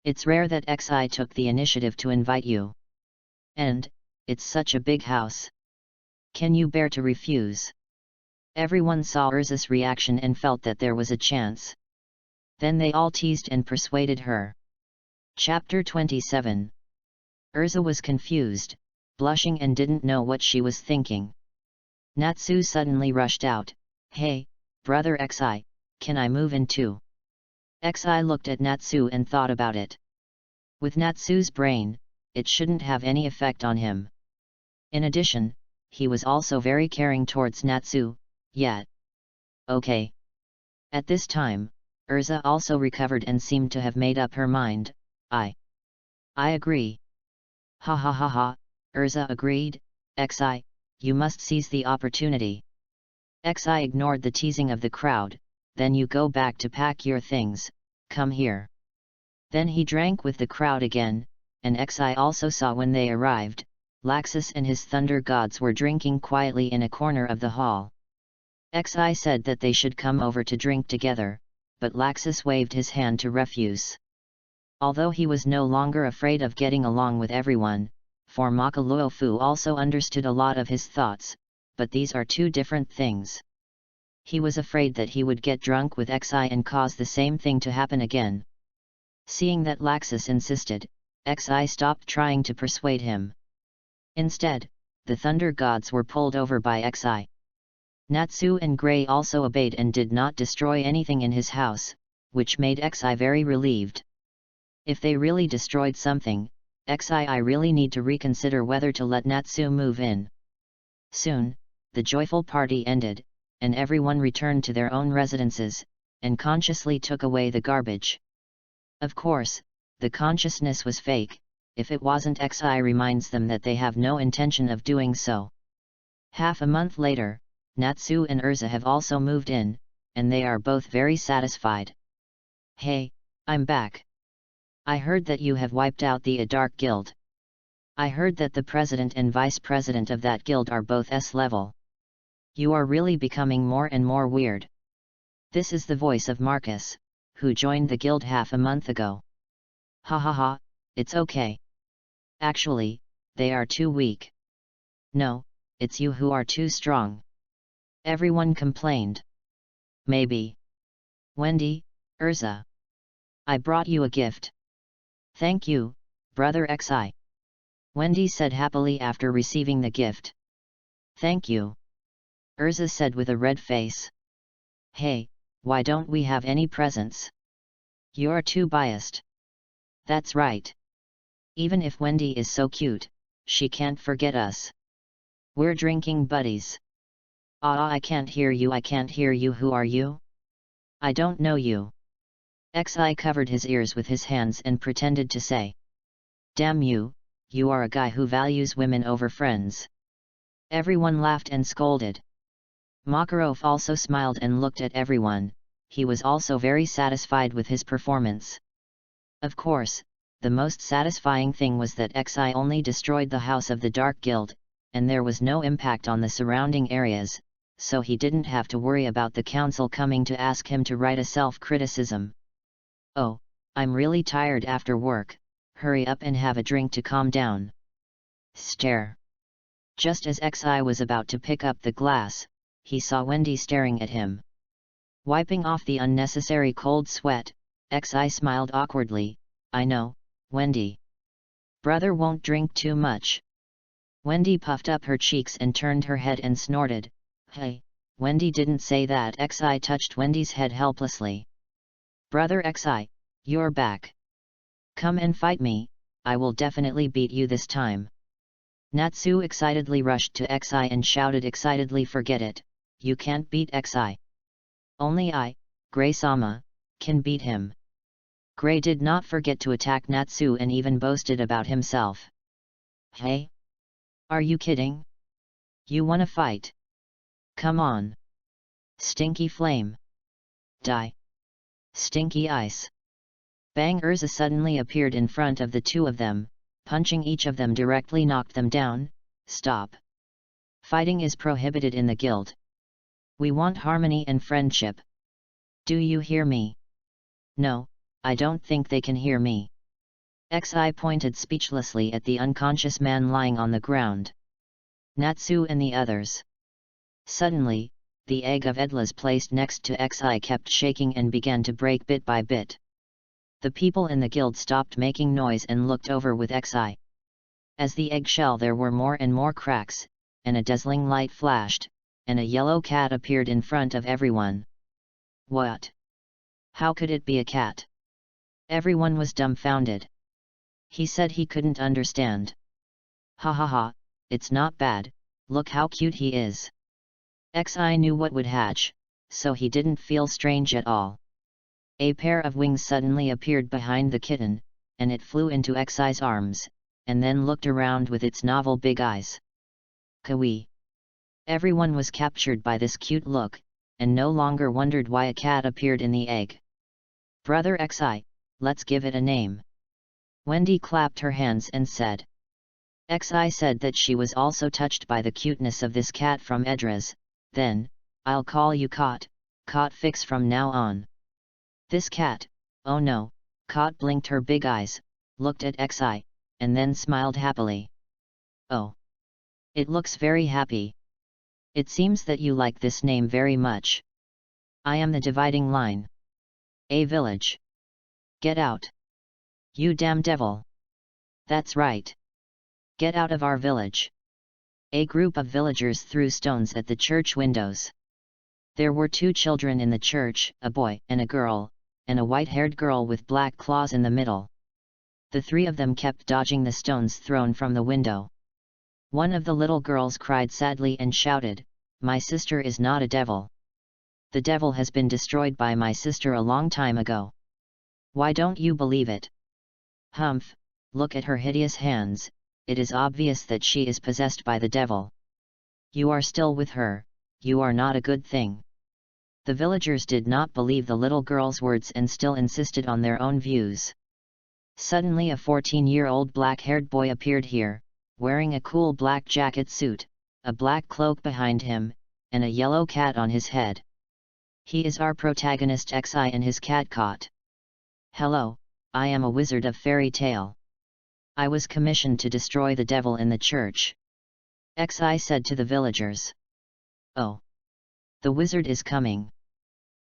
It's rare that Xi took the initiative to invite you. And, it's such a big house. Can you bear to refuse? Everyone saw Urza's reaction and felt that there was a chance. Then they all teased and persuaded her. Chapter 27. Urza was confused, blushing and didn't know what she was thinking. Natsu suddenly rushed out, Hey, brother Xi, can I move in too? Xi looked at Natsu and thought about it. With Natsu's brain, it shouldn't have any effect on him. In addition, he was also very caring towards Natsu, yet. Okay. At this time, Urza also recovered and seemed to have made up her mind. I agree. Ha ha ha ha, Urza agreed. Xi, you must seize the opportunity. Xi ignored the teasing of the crowd, then you go back to pack your things, come here. Then he drank with the crowd again, and Xi also saw when they arrived, Laxus and his thunder gods were drinking quietly in a corner of the hall. Xi said that they should come over to drink together, but Laxus waved his hand to refuse. Although he was no longer afraid of getting along with everyone, for Makaluofu also understood a lot of his thoughts, but these are two different things. He was afraid that he would get drunk with Xi and cause the same thing to happen again. Seeing that Laxus insisted, Xi stopped trying to persuade him. Instead, the thunder gods were pulled over by Xi. Natsu and Gray also obeyed and did not destroy anything in his house, which made Xi very relieved. If they really destroyed something, Xi really need to reconsider whether to let Natsu move in. Soon, the joyful party ended, and everyone returned to their own residences, and consciously took away the garbage. Of course, the consciousness was fake. If it wasn't, Xi reminds them that they have no intention of doing so. Half a month later, Natsu and Urza have also moved in, and they are both very satisfied. Hey, I'm back. I heard that you have wiped out the Dark Guild. I heard that the president and vice president of that guild are both S level. You are really becoming more and more weird. This is the voice of Marcus, who joined the guild half a month ago. Ha ha ha, it's okay. Actually, they are too weak. No, it's you who are too strong. Everyone complained. Maybe. Wendy, Urza. I brought you a gift. Thank you, brother Xi. Wendy said happily after receiving the gift. Thank you. Urza said with a red face. Hey, why don't we have any presents? You're too biased. That's right. Even if Wendy is so cute, she can't forget us. We're drinking buddies. I can't hear you, I can't hear you, who are you? I don't know you. Xi covered his ears with his hands and pretended to say. Damn you, you are a guy who values women over friends. Everyone laughed and scolded. Makarov also smiled and looked at everyone. He was also very satisfied with his performance. Of course, the most satisfying thing was that Xi only destroyed the House of the Dark Guild, and there was no impact on the surrounding areas, so he didn't have to worry about the council coming to ask him to write a self-criticism. "Oh, I'm really tired after work, hurry up and have a drink to calm down." Stare. Just as XI was about to pick up the glass, he saw Wendy staring at him. Wiping off the unnecessary cold sweat, XI smiled awkwardly. "I know, Wendy. Brother won't drink too much." Wendy puffed up her cheeks and turned her head and snorted. "Hey." Wendy didn't say that. XI touched Wendy's head helplessly. "Brother XI, you're back. Come and fight me, I will definitely beat you this time." Natsu excitedly rushed to XI and shouted excitedly, "Forget it, you can't beat XI. Only I, Gray-sama, can beat him." Gray did not forget to attack Natsu and even boasted about himself. "Hey? Are you kidding? You wanna fight? Come on. Stinky flame. Die. Stinky ice." Bang! Urza suddenly appeared in front of the two of them, punching each of them directly knocked them down. "Stop. Fighting is prohibited in the guild. We want harmony and friendship. Do you hear me?" "No, I don't think they can hear me." XI pointed speechlessly at the unconscious man lying on the ground. Natsu and the others. Suddenly, the egg of Edlas placed next to XI kept shaking and began to break bit by bit. The people in the guild stopped making noise and looked over with XI. As the eggshell there were more and more cracks, and a dazzling light flashed, and a yellow cat appeared in front of everyone. "What? How could it be a cat?" Everyone was dumbfounded. He said he couldn't understand. "Ha ha ha, it's not bad, look how cute he is." XI knew what would hatch, so he didn't feel strange at all. A pair of wings suddenly appeared behind the kitten, and it flew into XI's arms, and then looked around with its novel big eyes. Kawi. Everyone was captured by this cute look, and no longer wondered why a cat appeared in the egg. "Brother XI, let's give it a name." Wendy clapped her hands and said. XI said that she was also touched by the cuteness of this cat from Edras. "Then, I'll call you Cot Fix from now on." This cat, oh no, Cot blinked her big eyes, looked at XI, and then smiled happily. "Oh. It looks very happy. It seems that you like this name very much. I am the dividing line. A village. Get out. You damn devil. That's right. Get out of our village." A group of villagers threw stones at the church windows. There were two children in the church, a boy and a girl, and a white-haired girl with black claws in the middle. The three of them kept dodging the stones thrown from the window. One of the little girls cried sadly and shouted, "My sister is not a devil. The devil has been destroyed by my sister a long time ago. Why don't you believe it? Humph, look at her hideous hands, it is obvious that she is possessed by the devil. You are still with her, you are not a good thing." The villagers did not believe the little girl's words and still insisted on their own views. Suddenly a 14-year-old black-haired boy appeared here, wearing a cool black jacket suit, a black cloak behind him, and a yellow cat on his head. He is our protagonist XI and his cat Cot. "Hello, I am a wizard of fairy tale. I was commissioned to destroy the devil in the church," XI said to the villagers. "Oh. The wizard is coming.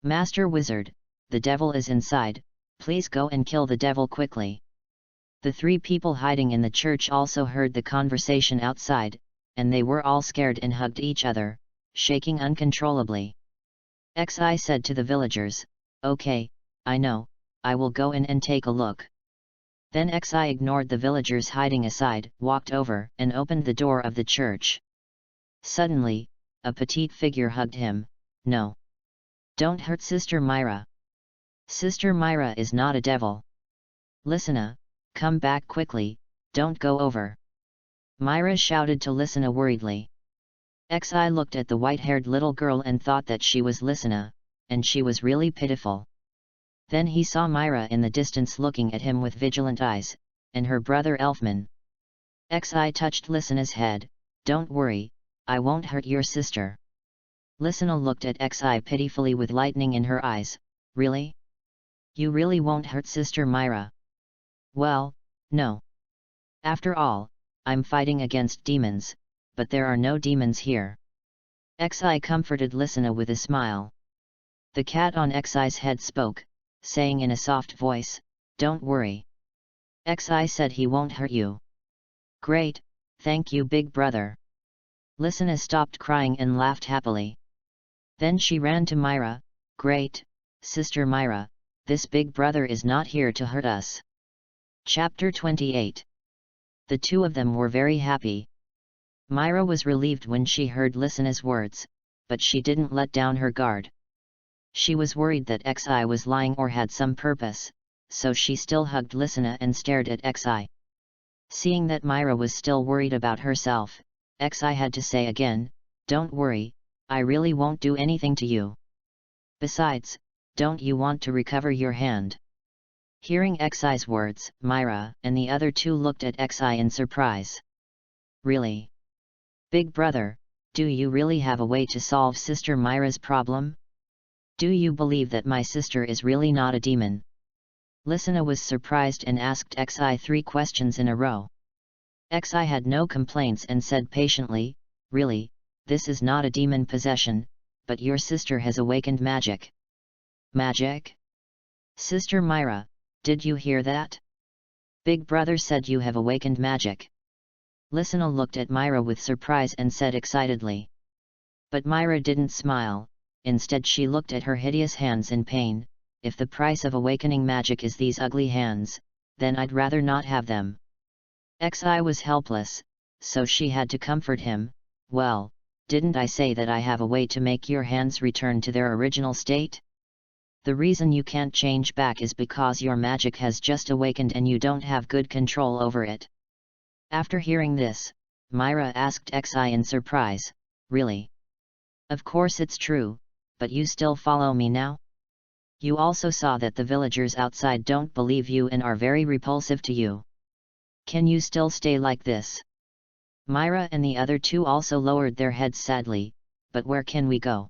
Master Wizard, the devil is inside, please go and kill the devil quickly." The three people hiding in the church also heard the conversation outside, and they were all scared and hugged each other, shaking uncontrollably. XI said to the villagers, "Okay, I know, I will go in and take a look." Then XI ignored the villagers hiding aside, walked over and opened the door of the church. Suddenly, a petite figure hugged him. "No. Don't hurt Sister Myra. Sister Myra is not a devil. Lissana, come back quickly, don't go over." Myra shouted to Lissana worriedly. XI looked at the white-haired little girl and thought that she was Lissana, and she was really pitiful. Then he saw Myra in the distance looking at him with vigilant eyes, and her brother Elfman. XI touched Lissana's head. "Don't worry, I won't hurt your sister. Listener looked at Xi pitifully with lightning in her eyes. Really? You really won't hurt Sister Myra? Well, no. After all, I'm fighting against demons, but there are no demons here. Xi comforted Listener with a smile. The cat on Xi's head spoke, saying in a soft voice, "Don't worry. Xi said he won't hurt you." "Great, thank you, big brother." Listener stopped crying and laughed happily. Then she ran to Myra. "Great, Sister Myra, this big brother is not here to hurt us." Chapter 28. The two of them were very happy. Myra was relieved when she heard Listener's words, but she didn't let down her guard. She was worried that Xi was lying or had some purpose, so she still hugged Listener and stared at Xi. Seeing that Myra was still worried about herself, Xi had to say again, "Don't worry, I really won't do anything to you. Besides, don't you want to recover your hand?" Hearing Xi's words, Myra and the other two looked at Xi in surprise. "Really? Big brother, do you really have a way to solve Sister Myra's problem? Do you believe that my sister is really not a demon?" Listener was surprised and asked Xi 3 questions in a row. Xi had no complaints and said patiently, "Really, this is not a demon possession, but your sister has awakened magic." "Magic? Sister Myra, did you hear that? Big brother said you have awakened magic." Listener looked at Myra with surprise and said excitedly. But Myra didn't smile. Instead she looked at her hideous hands in pain. "If the price of awakening magic is these ugly hands, then I'd rather not have them." Xi was helpless, so she had to comfort him. "Well, didn't I say that I have a way to make your hands return to their original state? The reason you can't change back is because your magic has just awakened and you don't have good control over it." After hearing this, Myra asked Xi in surprise, "Really? Of course it's true, but you still follow me now? You also saw that the villagers outside don't believe you and are very repulsive to you. Can you still stay like this?" Myra and the other two also lowered their heads sadly. "But where can we go?"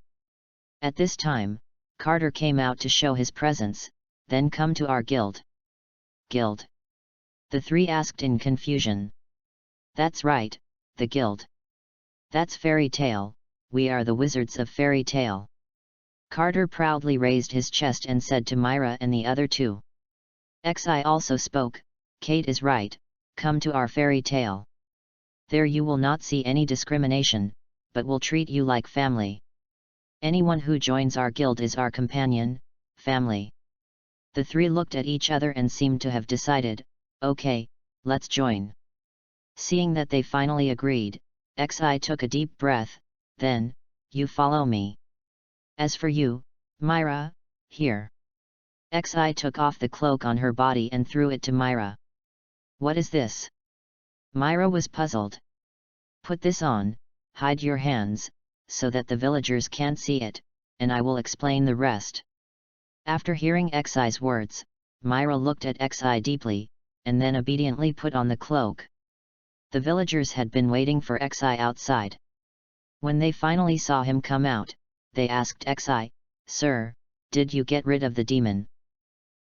At this time, Carter came out to show his presence. "Then come to our guild." "Guild?" the three asked in confusion. "That's right, the guild. That's Fairy Tale, we are the wizards of Fairy Tale." Carter proudly raised his chest and said to Myra and the other two. Xi also spoke, "Kate is right, come to our fairy tale. There you will not see any discrimination, but will treat you like family. Anyone who joins our guild is our companion, family." The three looked at each other and seemed to have decided, "Okay, let's join." Seeing that they finally agreed, Xi took a deep breath. "Then, you follow me. As for you, Myra, here." Xi took off the cloak on her body and threw it to Myra. "What is this?" Myra was puzzled. "Put this on, hide your hands, so that the villagers can't see it, and I will explain the rest." After hearing Xi's words, Myra looked at Xi deeply, and then obediently put on the cloak. The villagers had been waiting for Xi outside. When they finally saw him come out, they asked Xi, "Sir, did you get rid of the demon?"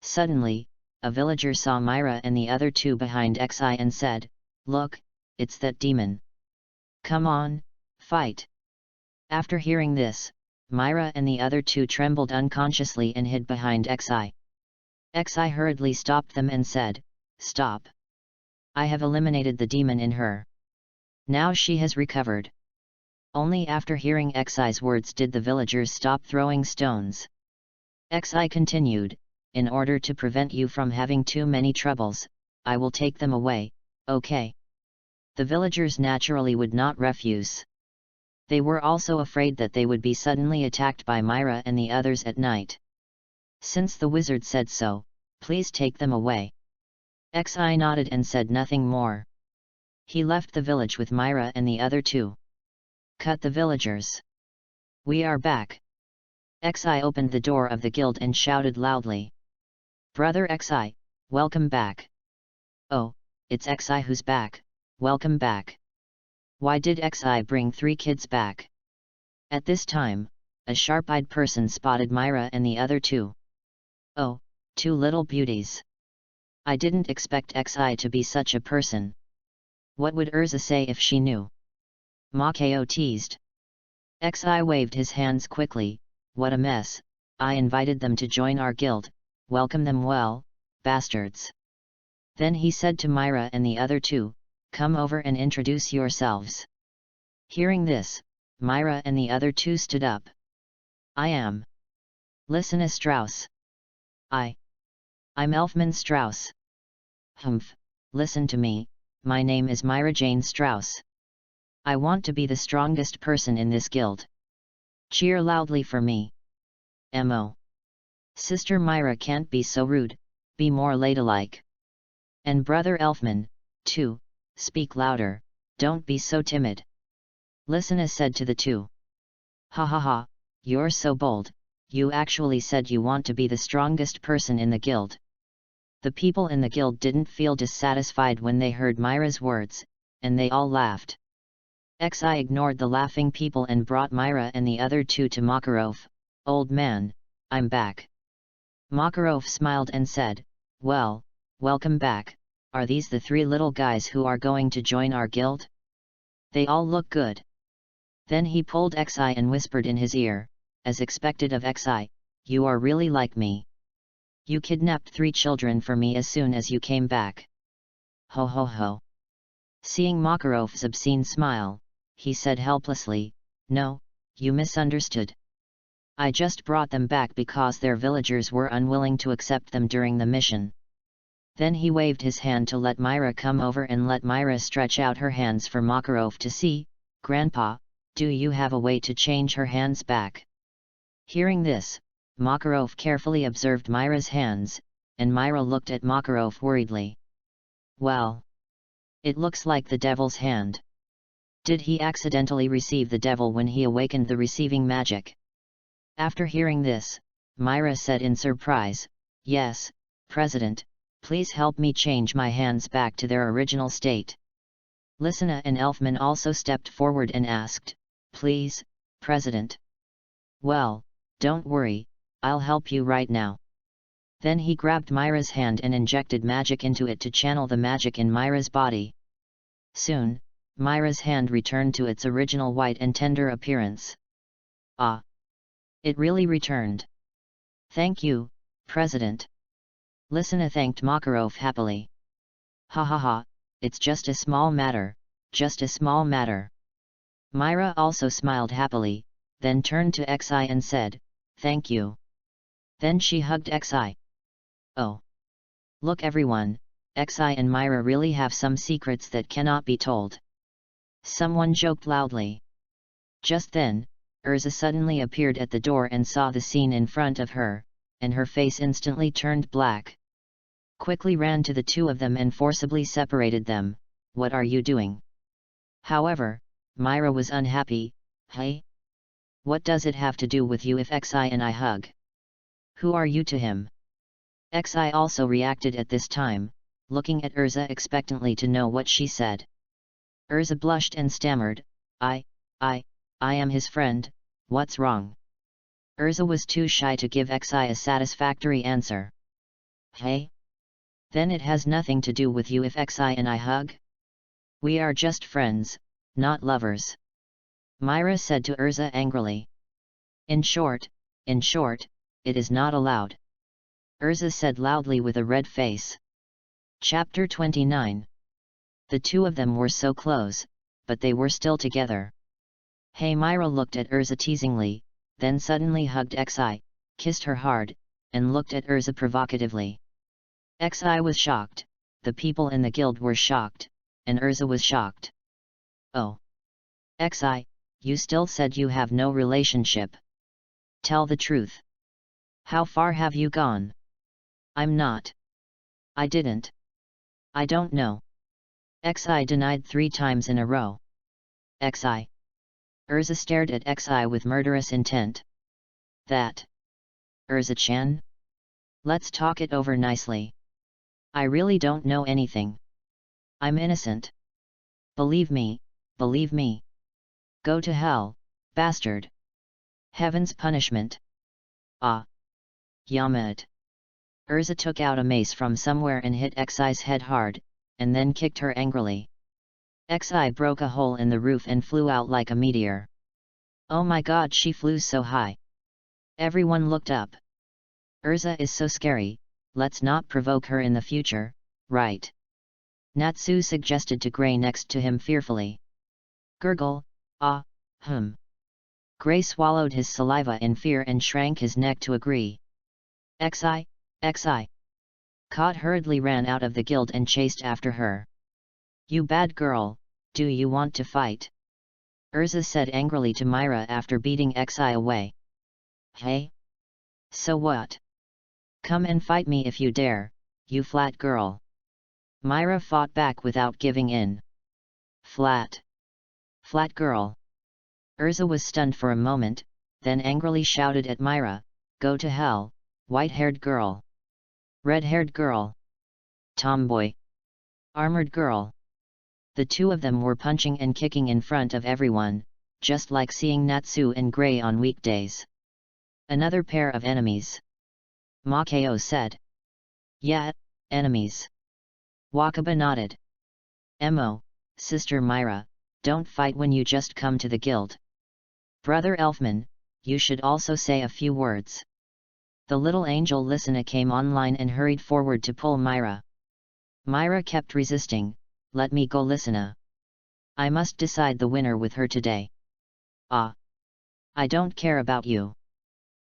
Suddenly, a villager saw Myra and the other two behind Xi and said, "Look, it's that demon. Come on, fight." After hearing this, Myra and the other two trembled unconsciously and hid behind Xi. Xi hurriedly stopped them and said, "Stop. I have eliminated the demon in her. Now she has recovered." Only after hearing Xi's words did the villagers stop throwing stones. Xi continued, "In order to prevent you from having too many troubles, I will take them away, okay?" The villagers naturally would not refuse. They were also afraid that they would be suddenly attacked by Myra and the others at night. Since the wizard said so, please take them away. Xi nodded and said nothing more. He left the village with Myra and the other two. Cut the villagers. "We are back." Xi opened the door of the guild and shouted loudly. "Brother Xi, welcome back." "Oh, it's Xi who's back, welcome back. Why did Xi bring 3 kids back?" At this time, a sharp-eyed person spotted Myra and the other two. Oh, two little beauties. I didn't expect XI to be such a person. What would Urza say if she knew? Makao teased. XI waved his hands quickly. What a mess, I invited them to join our guild, welcome them well, bastards. Then he said to Myra and the other two, come over and introduce yourselves. Hearing this, Myra and the other two stood up. I am Lysina Strauss. I'm Elfman Strauss. Humph, listen to me, my name is Myra Jane Strauss. I want to be the strongest person in this guild. Cheer loudly for me. Mo. Sister Myra can't be so rude, be more ladylike. And brother Elfman, too, speak louder, don't be so timid. Lysina said to the two. Ha ha ha, you're so bold, you actually said you want to be the strongest person in the guild. The people in the guild didn't feel dissatisfied when they heard Myra's words, and they all laughed. XI ignored the laughing people and brought Myra and the other two to Makarov. Old man, I'm back. Makarov smiled and said, well, welcome back, are these the three little guys who are going to join our guild? They all look good. Then he pulled XI and whispered in his ear, as expected of XI, you are really like me. You kidnapped 3 children for me as soon as you came back. Ho ho ho. Seeing Makarov's obscene smile, he said helplessly, no, you misunderstood. I just brought them back because their villagers were unwilling to accept them during the mission. Then he waved his hand to let Myra come over and let Myra stretch out her hands for Makarov to see. Grandpa, do you have a way to change her hands back? Hearing this, Makarov carefully observed Myra's hands, and Myra looked at Makarov worriedly. Well, it looks like the devil's hand. Did he accidentally receive the devil when he awakened the receiving magic? After hearing this, Myra said in surprise, yes, President, please help me change my hands back to their original state. Lysina and Elfman also stepped forward and asked, please, President. Well, don't worry, I'll help you right now. Then he grabbed Myra's hand and injected magic into it to channel the magic in Myra's body. Soon, Myra's hand returned to its original white and tender appearance. Ah! It really returned. Thank you, President. Lysina thanked Makarov happily. Ha ha ha, it's just a small matter, just a small matter. Myra also smiled happily, then turned to XI and said, thank you. Then she hugged XI. Oh! Look everyone, XI and Myra really have some secrets that cannot be told. Someone joked loudly. Just then, Urza suddenly appeared at the door and saw the scene in front of her, and her face instantly turned black. Quickly ran to the two of them and forcibly separated them. What are you doing? However, Myra was unhappy. Hey? What does it have to do with you if XI and I hug? Who are you to him? XI also reacted at this time, looking at Urza expectantly to know what she said. Urza blushed and stammered, I am his friend, what's wrong? Urza was too shy to give XI a satisfactory answer. Hey? Then it has nothing to do with you if XI and I hug? We are just friends, not lovers. Myra said to Urza angrily. In short, it is not allowed. Urza said loudly with a red face. Chapter 29. The two of them were so close, but they were still together. Hey, Myra looked at Urza teasingly, then suddenly hugged XI, kissed her hard, and looked at Urza provocatively. XI was shocked, the people in the guild were shocked, and Urza was shocked. Oh! XI, you still said you have no relationship. Tell the truth. How far have you gone? I'm not. I didn't. I don't know. XI denied 3 times in a row. XI. Urza stared at XI with murderous intent. That. Urza-chan? Let's talk it over nicely. I really don't know anything. I'm innocent. Believe me, believe me. Go to hell, bastard. Heaven's punishment. Ah! Yammit! Urza took out a mace from somewhere and hit Xi's head hard, and then kicked her angrily. Xi broke a hole in the roof and flew out like a meteor. Oh my god, she flew so high! Everyone looked up. Urza is so scary, let's not provoke her in the future, right? Natsu suggested to Gray next to him fearfully. Gurgle, ah, Gray swallowed his saliva in fear and shrank his neck to agree. Xi. Kot hurriedly ran out of the guild and chased after her. You bad girl, do you want to fight? Urza said angrily to Myra after beating Xi away. Hey? So what? Come and fight me if you dare, you flat girl. Myra fought back without giving in. Flat girl. Urza was stunned for a moment, then angrily shouted at Myra, go to hell, white-haired girl. Red-haired girl. Tomboy. Armored girl. The two of them were punching and kicking in front of everyone, just like seeing Natsu and Gray on weekdays. Another pair of enemies. Makao said. Yeah, enemies. Wakaba nodded. Mo, Sister Myra, don't fight when you just come to the guild. Brother Elfman, you should also say a few words. The little angel Lysina came online and hurried forward to pull Myra. Myra kept resisting, let me go Lysina. I must decide the winner with her today. Ah! I don't care about you.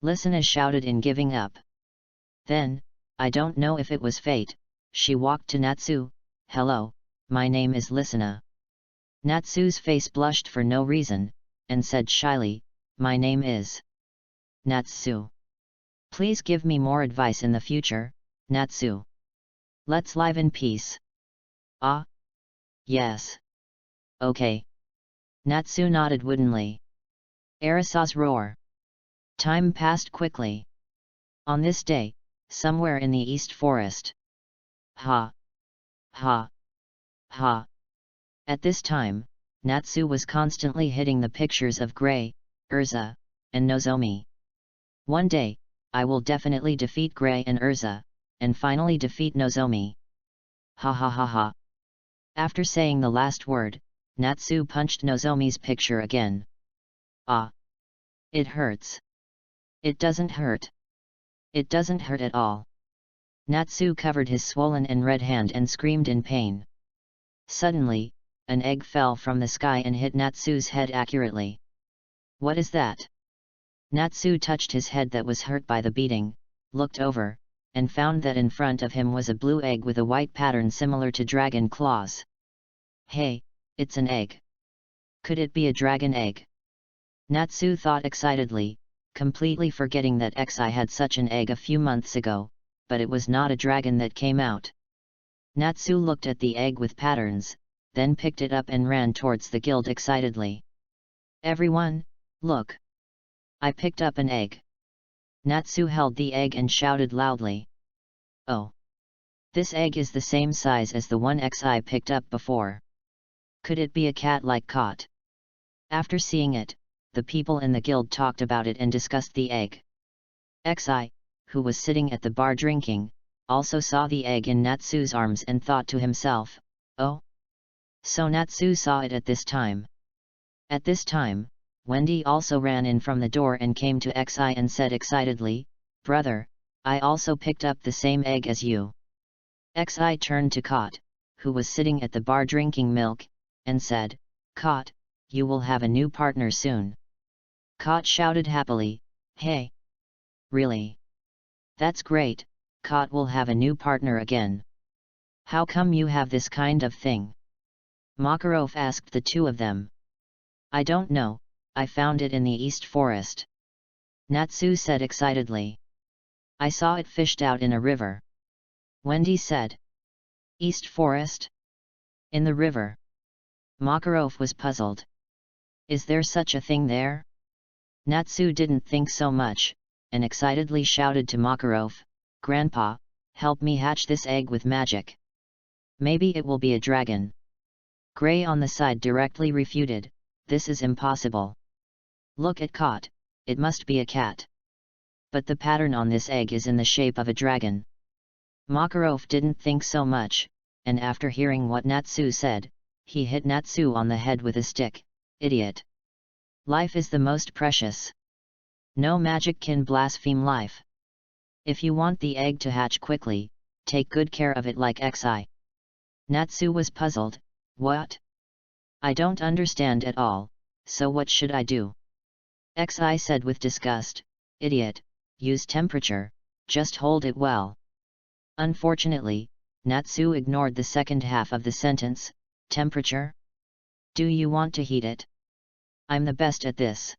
Lysina shouted in giving up. Then, I don't know if it was fate, she walked to Natsu, hello, my name is Lysina. Natsu's face blushed for no reason, and said shyly, my name is Natsu. Please give me more advice in the future, Natsu. Let's live in peace. Ah? Yes. Okay. Natsu nodded woodenly. Arisa's roar. Time passed quickly. On this day, somewhere in the East Forest. Ha! Ha! Ha! At this time, Natsu was constantly hitting the pictures of Gray, Urza, and Nozomi. One day, I will definitely defeat Gray and Urza, and finally defeat Nozomi. Ha ha ha ha. After saying the last word, Natsu punched Nozomi's picture again. Ah! It hurts. It doesn't hurt. It doesn't hurt at all. Natsu covered his swollen and red hand and screamed in pain. Suddenly, an egg fell from the sky and hit Natsu's head accurately. What is that? Natsu touched his head that was hurt by the beating, looked over, and found that in front of him was a blue egg with a white pattern similar to dragon claws. Hey, it's an egg. Could it be a dragon egg? Natsu thought excitedly, completely forgetting that Xi had such an egg a few months ago, but it was not a dragon that came out. Natsu looked at the egg with patterns, then picked it up and ran towards the guild excitedly. Everyone, look! I picked up an egg. Natsu held the egg and shouted loudly. Oh! This egg is the same size as the one Xi picked up before. Could it be a cat like Kot? After seeing it, the people in the guild talked about it and discussed the egg. Xi, who was sitting at the bar drinking, also saw the egg in Natsu's arms and thought to himself, oh? So Natsu saw it at this time. At this time, Wendy also ran in from the door and came to Xi and said excitedly, brother, I also picked up the same egg as you. Xi turned to Kot, who was sitting at the bar drinking milk, and said, Kot, you will have a new partner soon. Kot shouted happily, hey! Really? That's great, Kot will have a new partner again. How come you have this kind of thing? Makarov asked the two of them. I don't know, I found it in the East Forest. Natsu said excitedly. I saw it fished out in a river. Wendy said. East Forest? In the river? Makarov was puzzled. Is there such a thing there? Natsu didn't think so much, and excitedly shouted to Makarov, Grandpa, help me hatch this egg with magic. Maybe it will be a dragon. Gray on the side directly refuted, this is impossible. Look at Kot, it must be a cat. But the pattern on this egg is in the shape of a dragon. Makarov didn't think so much, and after hearing what Natsu said, he hit Natsu on the head with a stick. Idiot! Life is the most precious. No magic can blaspheme life. If you want the egg to hatch quickly, take good care of it like Xi. Natsu was puzzled. What? I don't understand at all, so what should I do? Xi said with disgust. Idiot, use temperature, just hold it well. Unfortunately, Natsu ignored the second half of the sentence. Temperature? Do you want to heat it? I'm the best at this.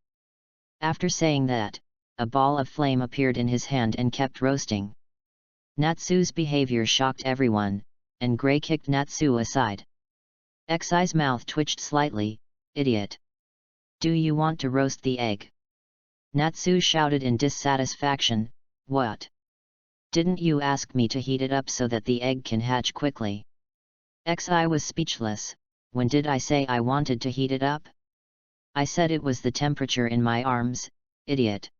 After saying that, a ball of flame appeared in his hand and kept roasting. Natsu's behavior shocked everyone, and Gray kicked Natsu aside. Xi's mouth twitched slightly. Idiot! Do you want to roast the egg? Natsu shouted in dissatisfaction. What? Didn't you ask me to heat it up so that the egg can hatch quickly? Xi was speechless. When did I say I wanted to heat it up? I said it was the temperature in my arms, idiot.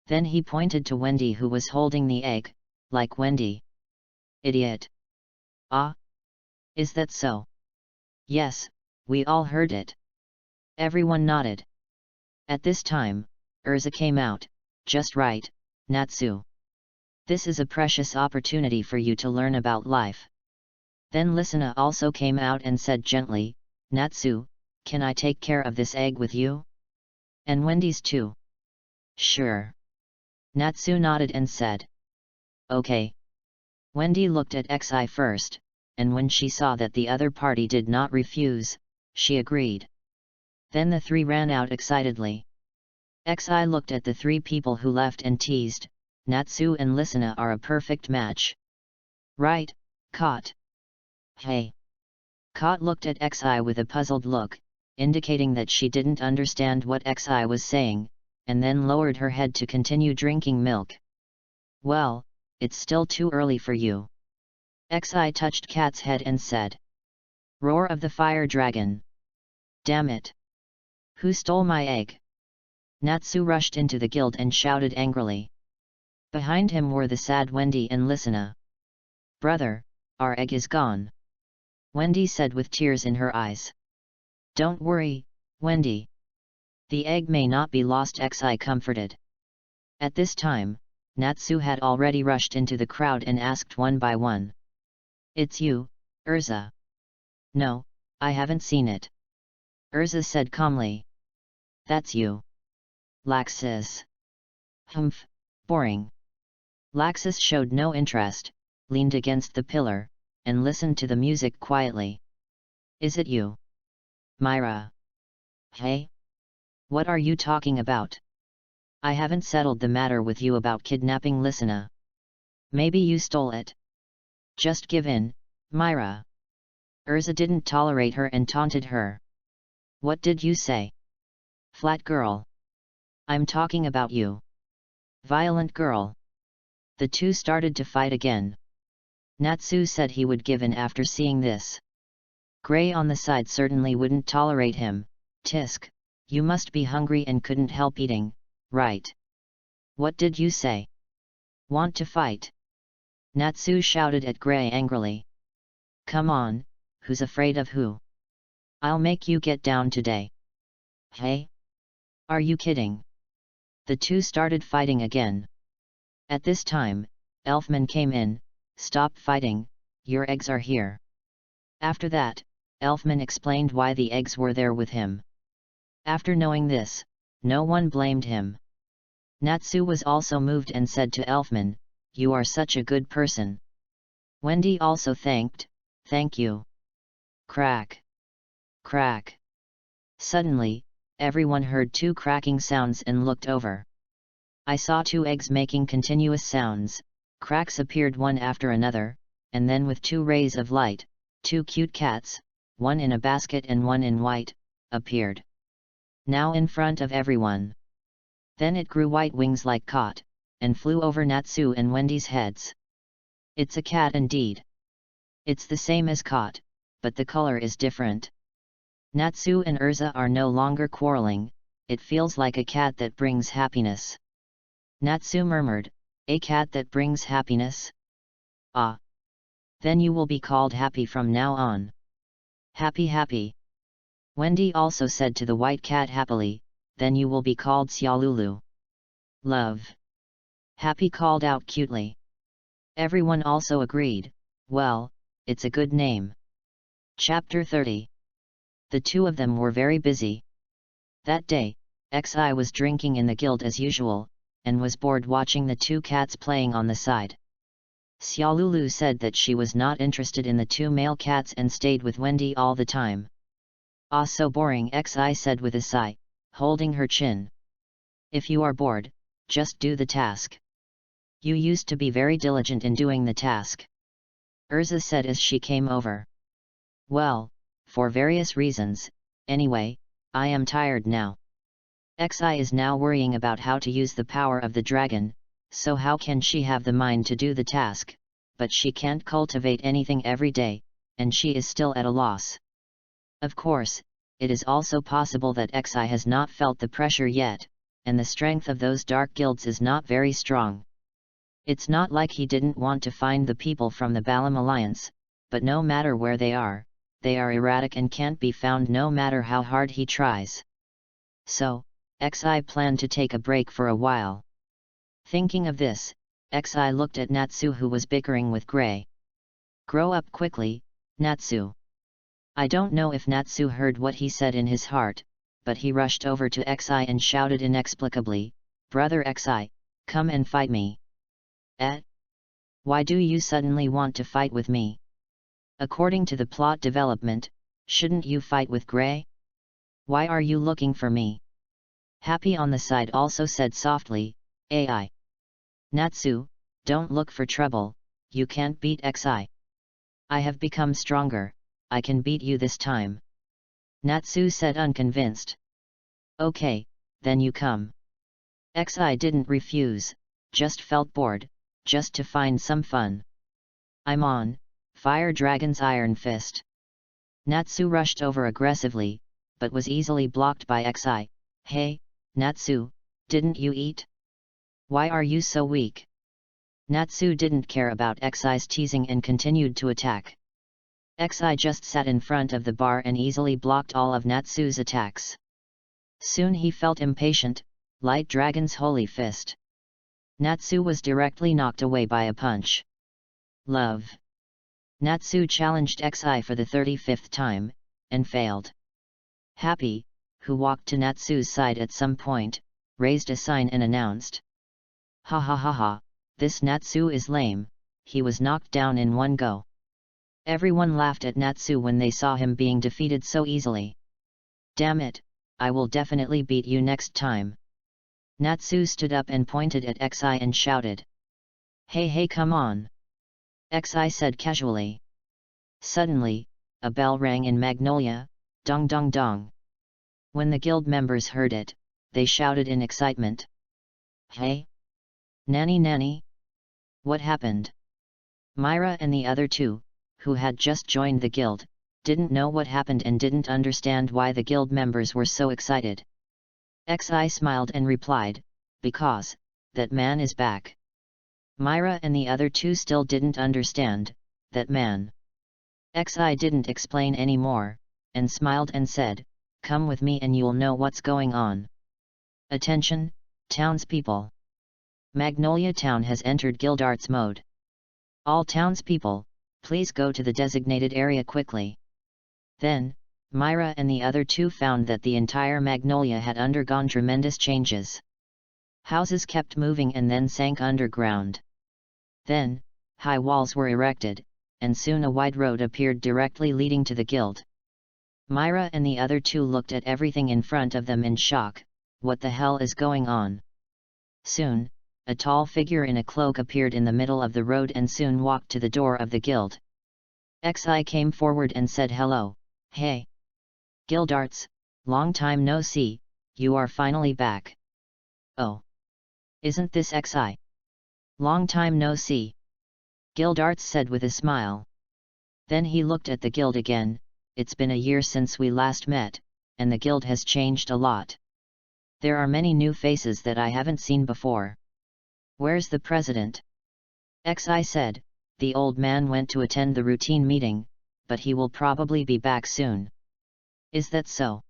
Then he pointed to Wendy, who was holding the egg. Like Wendy. Idiot. Ah? Is that so? Yes, we all heard it. Everyone nodded. At this time, Urza came out. Just right, Natsu. This is a precious opportunity for you to learn about life. Then Listener also came out and said gently, Natsu, can I take care of this egg with you? And Wendy's too. Sure. Natsu nodded and said. Okay. Wendy looked at Xi first, and when she saw that the other party did not refuse, she agreed. Then the three ran out excitedly. Xi looked at the three people who left and teased, Natsu and Listener are a perfect match. Right, Kot? Hey. Kot looked at Xi with a puzzled look, indicating that she didn't understand what Xi was saying, and then lowered her head to continue drinking milk. Well, it's still too early for you. Xi touched Kat's head and said. Roar of the fire dragon. Damn it! Who stole my egg? Natsu rushed into the guild and shouted angrily. Behind him were the sad Wendy and Listener. Brother, our egg is gone. Wendy said with tears in her eyes. Don't worry, Wendy. The egg may not be lost, Xi comforted. At this time, Natsu had already rushed into the crowd and asked one by one. It's you, Urza. No, I haven't seen it. Urza said calmly. That's you. Laxus. Humph, boring. Laxus showed no interest, leaned against the pillar, and listened to the music quietly. Is it you? Myra. Hey? What are you talking about? I haven't settled the matter with you about kidnapping Listener. Maybe you stole it. Just give in, Myra. Urza didn't tolerate her and taunted her. What did you say? Flat girl. I'm talking about you. Violent girl. The two started to fight again. Natsu said he would give in after seeing this. Gray on the side certainly wouldn't tolerate him. Tisk, you must be hungry and couldn't help eating, right? What did you say? Want to fight? Natsu shouted at Gray angrily. Come on, who's afraid of who? I'll make you get down today. Hey? Are you kidding? The two started fighting again. At this time, Elfman came in. Stop fighting, your eggs are here. After that, Elfman explained why the eggs were there with him. After knowing this, no one blamed him. Natsu was also moved and said to Elfman, you are such a good person. Wendy also thanked, thank you. Crack. Crack. Suddenly, everyone heard two cracking sounds and looked over. I saw two eggs making continuous sounds. Cracks appeared one after another, and then with two rays of light, two cute cats, one in a basket and one in white, appeared. Now in front of everyone. Then it grew white wings like Kot, and flew over Natsu and Wendy's heads. It's a cat indeed. It's the same as Kot, but the color is different. Natsu and Urza are no longer quarreling, it feels like a cat that brings happiness. Natsu murmured, a cat that brings happiness? Ah. Then you will be called Happy from now on. Happy happy. Wendy also said to the white cat happily, then you will be called Xiaolulu. Love. Happy called out cutely. Everyone also agreed, well, it's a good name. Chapter 30. The two of them were very busy. That day, Xi was drinking in the guild as usual, and was bored watching the two cats playing on the side. Xiaolulu said that she was not interested in the two male cats and stayed with Wendy all the time. Ah, so boring, Xi said with a sigh, holding her chin. If you are bored, just do the task. You used to be very diligent in doing the task. Urza said as she came over. Well, for various reasons, anyway, I am tired now. Xi is now worrying about how to use the power of the dragon, so how can she have the mind to do the task, but she can't cultivate anything every day, and she is still at a loss. Of course, it is also possible that Xi has not felt the pressure yet, and the strength of those dark guilds is not very strong. It's not like he didn't want to find the people from the Balam Alliance, but no matter where they are erratic and can't be found no matter how hard he tries. So, Xi planned to take a break for a while. Thinking of this, Xi looked at Natsu who was bickering with Gray. Grow up quickly, Natsu. I don't know if Natsu heard what he said in his heart, but he rushed over to Xi and shouted inexplicably, Brother Xi, come and fight me. Why do you suddenly want to fight with me? According to the plot development, shouldn't you fight with Gray? Why are you looking for me? Happy on the side also said softly, Ai. Natsu, don't look for trouble, you can't beat Xi. I have become stronger, I can beat you this time. Natsu said unconvinced. Okay, then you come. Xi didn't refuse, just felt bored, just to find some fun. I'm on, Fire Dragon's Iron Fist. Natsu rushed over aggressively, but was easily blocked by Xi. Hey, Natsu, didn't you eat? Why are you so weak? Natsu didn't care about Xi's teasing and continued to attack. Xi just sat in front of the bar and easily blocked all of Natsu's attacks. Soon he felt impatient, Light Dragon's Holy Fist. Natsu was directly knocked away by a punch. Love. Natsu challenged Xi for the 35th time, and failed. Happy, who walked to Natsu's side at some point, raised a sign and announced. Ha ha ha ha, this Natsu is lame, he was knocked down in one go. Everyone laughed at Natsu when they saw him being defeated so easily. Damn it, I will definitely beat you next time. Natsu stood up and pointed at Xi and shouted. Hey come on. Xi said casually. Suddenly, a bell rang in Magnolia, dong dong dong. When the guild members heard it, they shouted in excitement. Hey? Nanny? What happened? Myra and the other two, who had just joined the guild, didn't know what happened and didn't understand why the guild members were so excited. Xi smiled and replied, because, that man is back. Myra and the other two still didn't understand, that man. Xi didn't explain any more, and smiled and said, come with me and you'll know what's going on. Attention, townspeople. Magnolia Town has entered Guildarts mode. All townspeople, please go to the designated area quickly. Then, Myra and the other two found that the entire Magnolia had undergone tremendous changes. Houses kept moving and then sank underground. Then, high walls were erected, and soon a wide road appeared directly leading to the guild. Myra and the other two looked at everything in front of them in shock. What the hell is going on? Soon, a tall figure in a cloak appeared in the middle of the road and soon walked to the door of the guild. Xi came forward and said hello. Hey! Guildarts, long time no see, you are finally back. Oh! Isn't this Xi? Long time no see. Guildarts said with a smile. Then he looked at the guild again. It's been a year since we last met, and the guild has changed a lot. There are many new faces that I haven't seen before. Where's the president? Xi said, the old man went to attend the routine meeting, but he will probably be back soon. Is that so?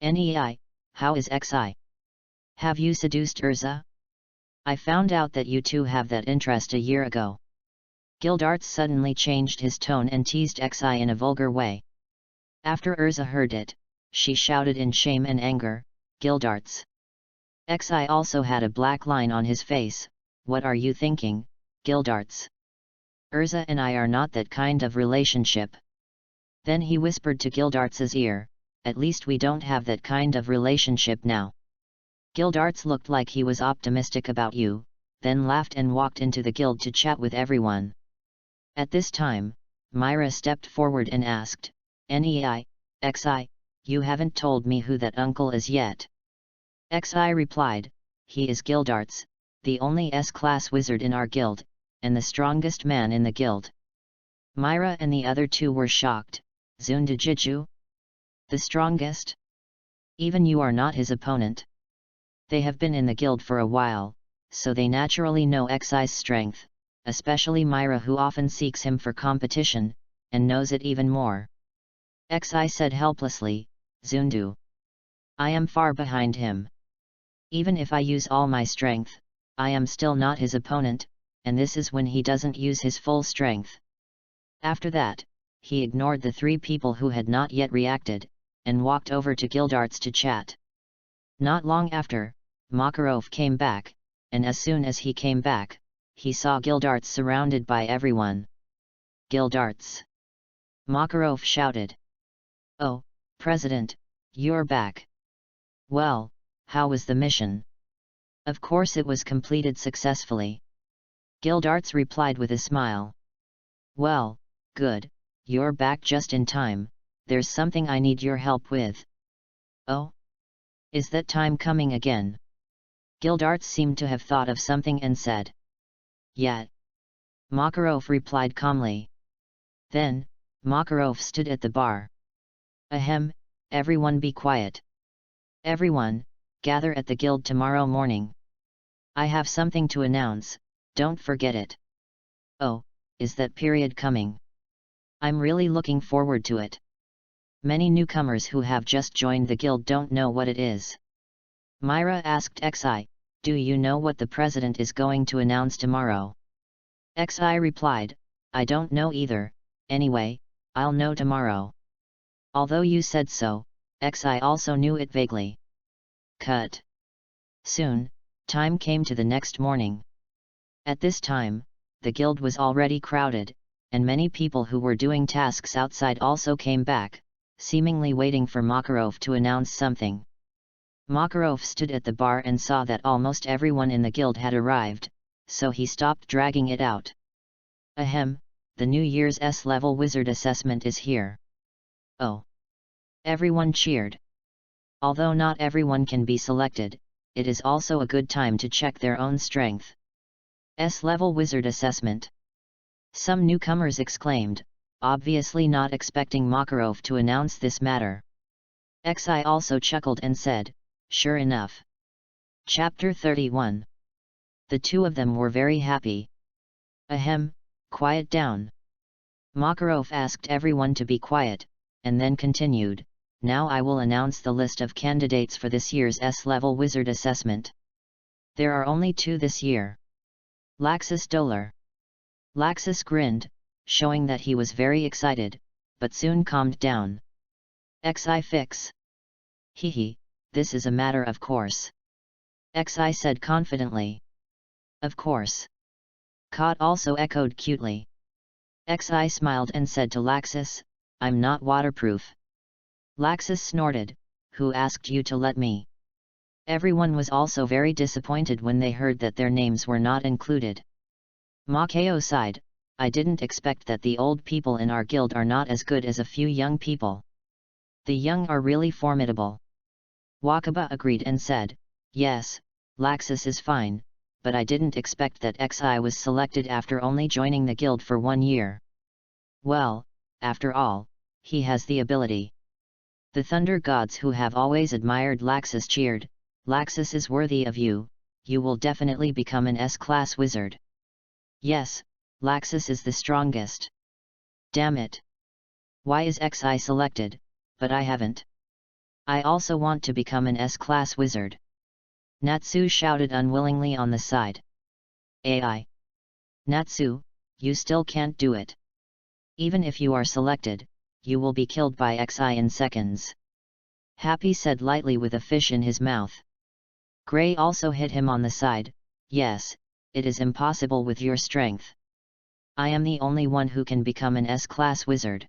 Nei, how is Xi? Have you seduced Urza? I found out that you two have that interest a year ago. Guildarts suddenly changed his tone and teased Xi in a vulgar way. After Urza heard it, she shouted in shame and anger, Guildarts. Xi also had a black line on his face. What are you thinking, Guildarts? Urza and I are not that kind of relationship. Then he whispered to Guildarts's ear, at least we don't have that kind of relationship now. Guildarts looked like he was optimistic about you, then laughed and walked into the guild to chat with everyone. At this time, Myra stepped forward and asked, Nei, Xi, you haven't told me who that uncle is yet. Xi replied, he is Guildarts, the only S-class wizard in our guild, and the strongest man in the guild. Myra and the other two were shocked. Zundajiju? The strongest? Even you are not his opponent. They have been in the guild for a while, so they naturally know Xi's strength, especially Myra who often seeks him for competition, and knows it even more. Xi said helplessly, Zundu. I am far behind him. Even if I use all my strength, I am still not his opponent, and this is when he doesn't use his full strength. After that, he ignored the three people who had not yet reacted, and walked over to Guildarts to chat. Not long after, Makarov came back, and as soon as he came back, he saw Guildarts surrounded by everyone. Guildarts! Makarov shouted. Oh, President, you're back. Well, how was the mission? Of course it was completed successfully. Guildarts replied with a smile. Well, good, you're back just in time, there's something I need your help with. Oh? Is that time coming again? Guildarts seemed to have thought of something and said. Yeah. Makarov replied calmly. Then, Makarov stood at the bar. Ahem, everyone be quiet. Everyone, gather at the guild tomorrow morning. I have something to announce, don't forget it. Oh, is that period coming? I'm really looking forward to it. Many newcomers who have just joined the guild don't know what it is. Myra asked Xi, do you know what the president is going to announce tomorrow? Xi replied, I don't know either, anyway, I'll know tomorrow. Although you said so, Xi also knew it vaguely. Cut. Soon, time came to the next morning. At this time, the guild was already crowded, and many people who were doing tasks outside also came back, seemingly waiting for Makarov to announce something. Makarov stood at the bar and saw that almost everyone in the guild had arrived, so he stopped dragging it out. Ahem, the New Year's S-level wizard assessment is here. Oh! Everyone cheered. Although not everyone can be selected, it is also a good time to check their own strength. S-level wizard assessment. Some newcomers exclaimed, obviously not expecting Makarov to announce this matter. Xi also chuckled and said, sure enough. Chapter 31. The two of them were very happy. Ahem, quiet down. Makarov asked everyone to be quiet, and then continued, now I will announce the list of candidates for this year's S-level wizard assessment. There are only 2 this year. Laxus Dolar. Laxus grinned, showing that he was very excited, but soon calmed down. Xi fix. Hehe, this is a matter of course. Xi said confidently. Of course. Kot also echoed cutely. Xi smiled and said to Laxus, I'm not waterproof. Laxus snorted, who asked you to let me? Everyone was also very disappointed when they heard that their names were not included. Makeo sighed, I didn't expect that the old people in our guild are not as good as a few young people. The young are really formidable. Wakaba agreed and said, yes, Laxus is fine, but I didn't expect that Xi was selected after only joining the guild for 1 year. Well, after all, he has the ability. The thunder gods who have always admired Laxus cheered, Laxus is worthy of you, you will definitely become an S-class wizard. Yes, Laxus is the strongest. Damn it. Why is XI selected, but I haven't? I also want to become an S-class wizard. Natsu shouted unwillingly on the side. AI. Natsu, you still can't do it. Even if you are selected, you will be killed by XI in seconds. Happy said lightly with a fish in his mouth. Gray also hit him on the side. Yes, it is impossible with your strength. I am the only one who can become an S-class wizard.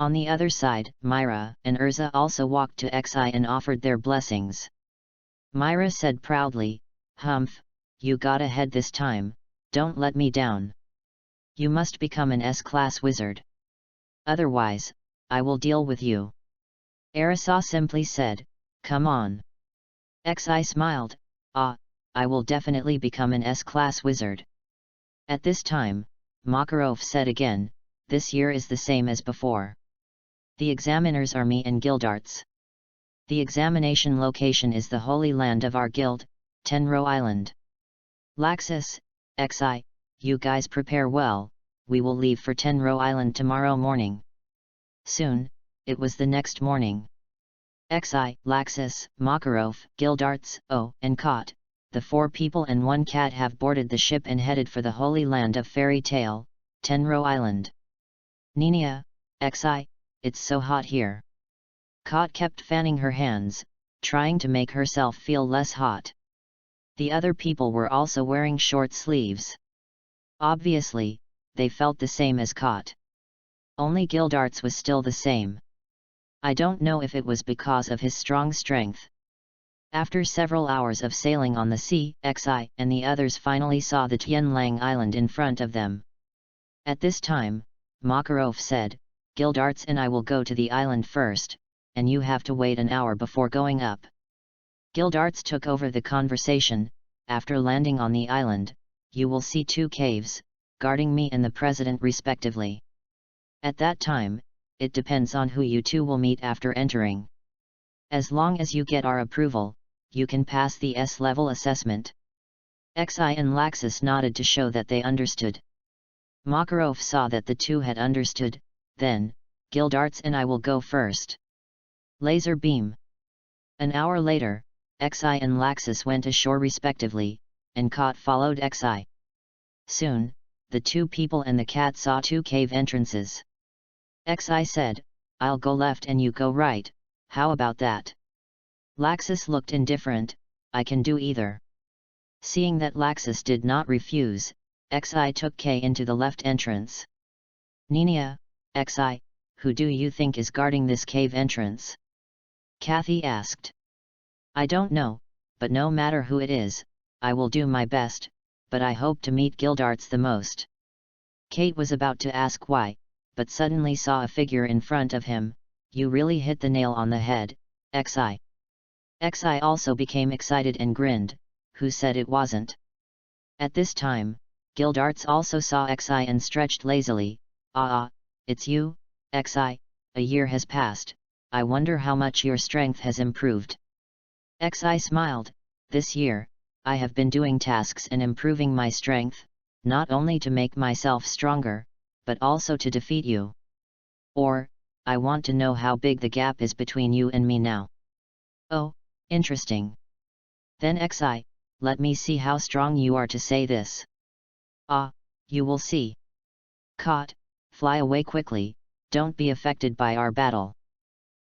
On the other side, Myra and Urza also walked to XI and offered their blessings. Myra said proudly, "Humph, you got ahead this time, don't let me down. You must become an S-class wizard. Otherwise, I will deal with you." Arisa simply said, "Come on." XI smiled, I will definitely become an S-class wizard." At this time, Makarov said again, "This year is the same as before. The examiners are me and Guildarts. The examination location is the Holy Land of our guild, Tenro Island. Laxus, XI, you guys prepare well, we will leave for Tenro Island tomorrow morning." Soon, it was the next morning. XI, Laxus, Makarov, Guildarts, and Kot, the 4 people and 1 cat have boarded the ship and headed for the Holy Land of Fairy Tale, Tenro Island. "Nina, XI, it's so hot here." Kot kept fanning her hands, trying to make herself feel less hot. The other people were also wearing short sleeves. Obviously, they felt the same as Kot. Only Guildarts was still the same. I don't know if it was because of his strong strength. After several hours of sailing on the sea, XI and the others finally saw the Tianlang Island in front of them. At this time, Makarov said, "Guildarts and I will go to the island first, and you have to wait an hour before going up." Guildarts took over the conversation. "After landing on the island, you will see 2 caves, guarding me and the president respectively. At that time, it depends on who you 2 will meet after entering. As long as you get our approval, you can pass the S-level assessment." XI and Laxus nodded to show that they understood. Makarov saw that the 2 had understood. Then, "Guildarts and I will go first." Laser beam. An hour later, XI and Laxus went ashore respectively, and Kot followed XI. Soon, the 2 people and the cat saw 2 cave entrances. XI said, "I'll go left and you go right, how about that?" Laxus looked indifferent, "I can do either." Seeing that Laxus did not refuse, XI took K into the left entrance. "Nina, XI, who do you think is guarding this cave entrance?" Kathy asked. "I don't know, but no matter who it is, I will do my best, but I hope to meet Guildarts the most." Kate was about to ask why, but suddenly saw a figure in front of him. "You really hit the nail on the head, XI." XI also became excited and grinned. "Who said it wasn't?" At this time, Guildarts also saw XI and stretched lazily. It's you, XI, a year has passed, I wonder how much your strength has improved." XI smiled, "This year, I have been doing tasks and improving my strength, not only to make myself stronger, but also to defeat you. Or, I want to know how big the gap is between you and me now." "Oh, interesting. Then XI, let me see how strong you are to say this." You will see." "Kot, fly away quickly, don't be affected by our battle."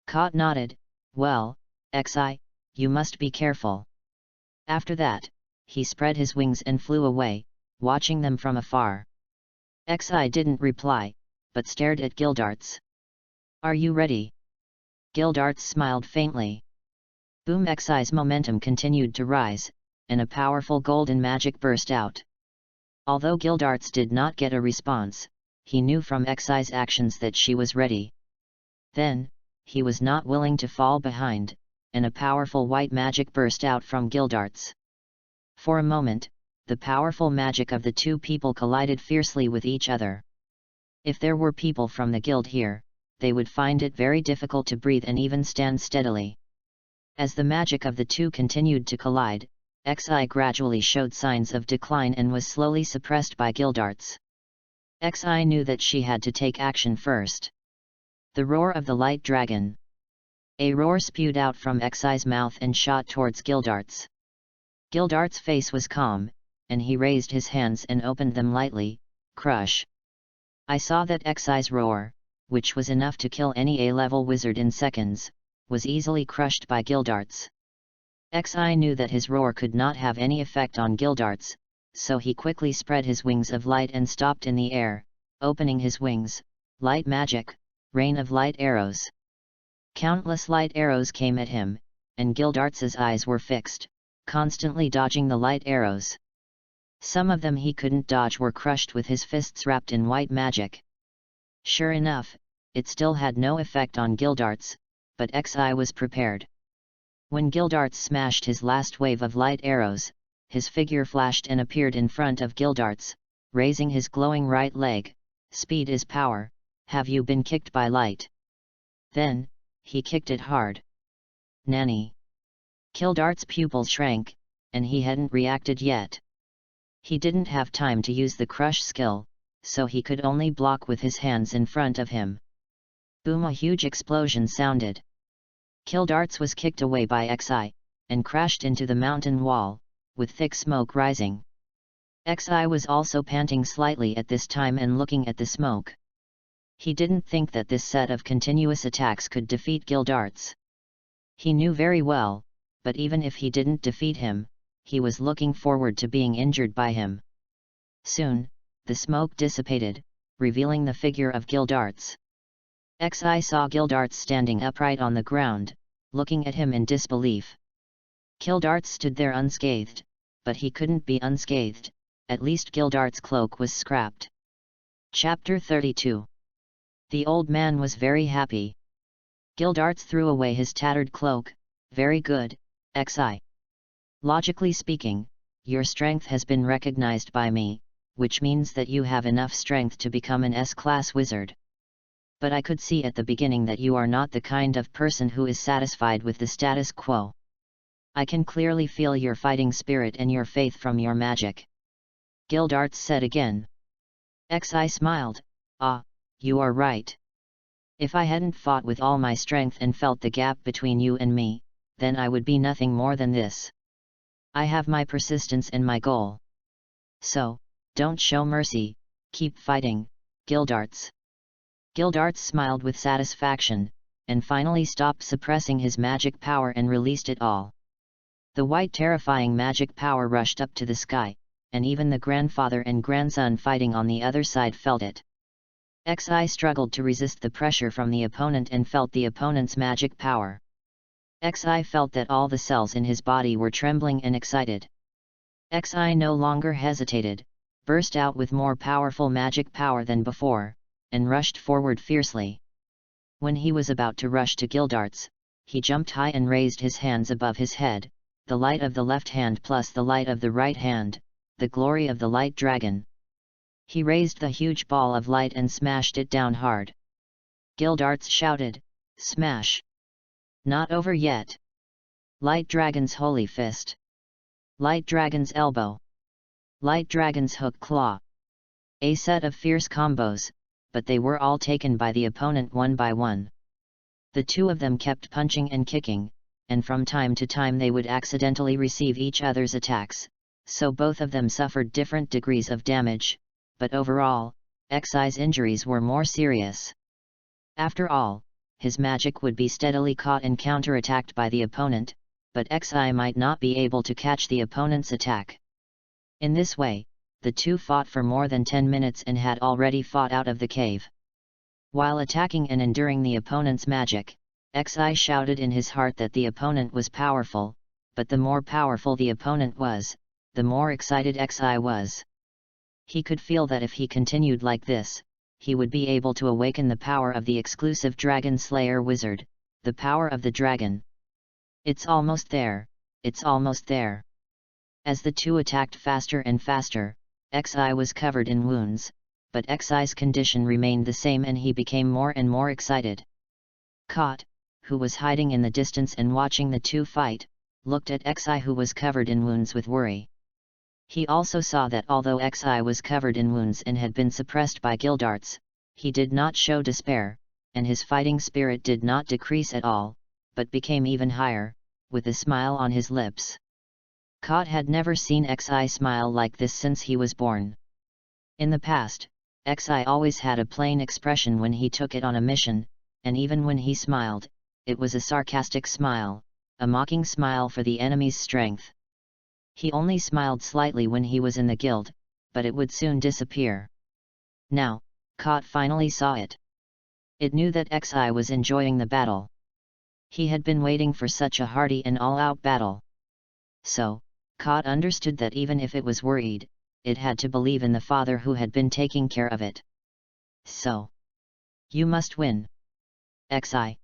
Kot nodded, "Well, XI, you must be careful." After that, he spread his wings and flew away, watching them from afar. XI didn't reply, but stared at Guildarts. "Are you ready?" Guildarts smiled faintly. Boom! XI's momentum continued to rise, and a powerful golden magic burst out. Although Guildarts did not get a response, he knew from XI's actions that she was ready. Then, he was not willing to fall behind, and a powerful white magic burst out from Guildarts. For a moment, the powerful magic of the 2 people collided fiercely with each other. If there were people from the guild here, they would find it very difficult to breathe and even stand steadily. As the magic of the two continued to collide, Xi gradually showed signs of decline and was slowly suppressed by Guildarts. Xi knew that she had to take action first. The roar of the light dragon. A roar spewed out from Xi's mouth and shot towards Guildarts. Guildarts' face was calm, and he raised his hands and opened them lightly. Crush. I saw that Xi's roar, which was enough to kill any A-level wizard in seconds, was easily crushed by Guildarts. Xi knew that his roar could not have any effect on Guildarts, so he quickly spread his wings of light and stopped in the air, opening his wings. Light magic, rain of light arrows. Countless light arrows came at him, and Guildarts' eyes were fixed, constantly dodging the light arrows. Some of them he couldn't dodge were crushed with his fists wrapped in white magic. Sure enough, it still had no effect on Guildarts, but Xi was prepared. When Guildarts smashed his last wave of light arrows, his figure flashed and appeared in front of Guildarts, raising his glowing right leg. Speed is power, have you been kicked by light? Then, he kicked it hard. Nanny! Guildarts' pupils shrank, and he hadn't reacted yet. He didn't have time to use the crush skill, so he could only block with his hands in front of him. Boom! A huge explosion sounded. Guildarts was kicked away by Xi, and crashed into the mountain wall, with thick smoke rising. Xi was also panting slightly at this time and looking at the smoke. He didn't think that this set of continuous attacks could defeat Guildarts. He knew very well, but even if he didn't defeat him, he was looking forward to being injured by him. Soon, the smoke dissipated, revealing the figure of Guildarts. Xi saw Guildarts standing upright on the ground, looking at him in disbelief. Guildarts stood there unscathed, but he couldn't be unscathed, at least Guildarts' cloak was scrapped. Chapter 32. The old man was very happy. Guildarts threw away his tattered cloak. Very good, Xi. Logically speaking, your strength has been recognized by me, which means that you have enough strength to become an S-class wizard. But I could see at the beginning that you are not the kind of person who is satisfied with the status quo. I can clearly feel your fighting spirit and your faith from your magic. Guildarts said again. Xi smiled. Ah, you are right. If I hadn't fought with all my strength and felt the gap between you and me, then I would be nothing more than this. I have my persistence and my goal. So, don't show mercy, keep fighting, Guildarts. Guildarts smiled with satisfaction, and finally stopped suppressing his magic power and released it all. The white terrifying magic power rushed up to the sky, and even the grandfather and grandson fighting on the other side felt it. Xi struggled to resist the pressure from the opponent and felt the opponent's magic power. Xi felt that all the cells in his body were trembling and excited. Xi no longer hesitated, burst out with more powerful magic power than before, and rushed forward fiercely. When he was about to rush to Guildarts, he jumped high and raised his hands above his head, the light of the left hand plus the light of the right hand, the glory of the light dragon. He raised the huge ball of light and smashed it down hard. Guildarts shouted, "Smash! Not over yet! Light Dragon's Holy Fist! Light Dragon's Elbow! Light Dragon's Hook Claw!" A set of fierce combos, but they were all taken by the opponent one by one. The two of them kept punching and kicking, and from time to time they would accidentally receive each other's attacks, so both of them suffered different degrees of damage, but overall, Xi's injuries were more serious. After all, his magic would be steadily caught and counterattacked by the opponent, but Xi might not be able to catch the opponent's attack. In this way, the two fought for more than 10 minutes and had already fought out of the cave. While attacking and enduring the opponent's magic, Xi shouted in his heart that the opponent was powerful, but the more powerful the opponent was, the more excited Xi was. He could feel that if he continued like this, he would be able to awaken the power of the exclusive Dragon Slayer wizard, the power of the dragon. It's almost there, it's almost there. As the two attacked faster and faster, Xi was covered in wounds, but Xi's condition remained the same and he became more and more excited. Caught, who was hiding in the distance and watching the two fight, looked at Xi, who was covered in wounds, with worry. He also saw that although Xi was covered in wounds and had been suppressed by Guildarts, he did not show despair, and his fighting spirit did not decrease at all, but became even higher, with a smile on his lips. Kot had never seen Xi smile like this since he was born. In the past, Xi always had a plain expression when he took it on a mission, and even when he smiled, it was a sarcastic smile, a mocking smile for the enemy's strength. He only smiled slightly when he was in the guild, but it would soon disappear. Now, Kot finally saw it. It knew that Xi was enjoying the battle. He had been waiting for such a hearty and all-out battle. So, Kot understood that even if it was worried, it had to believe in the father who had been taking care of it. So, you must win. Xi.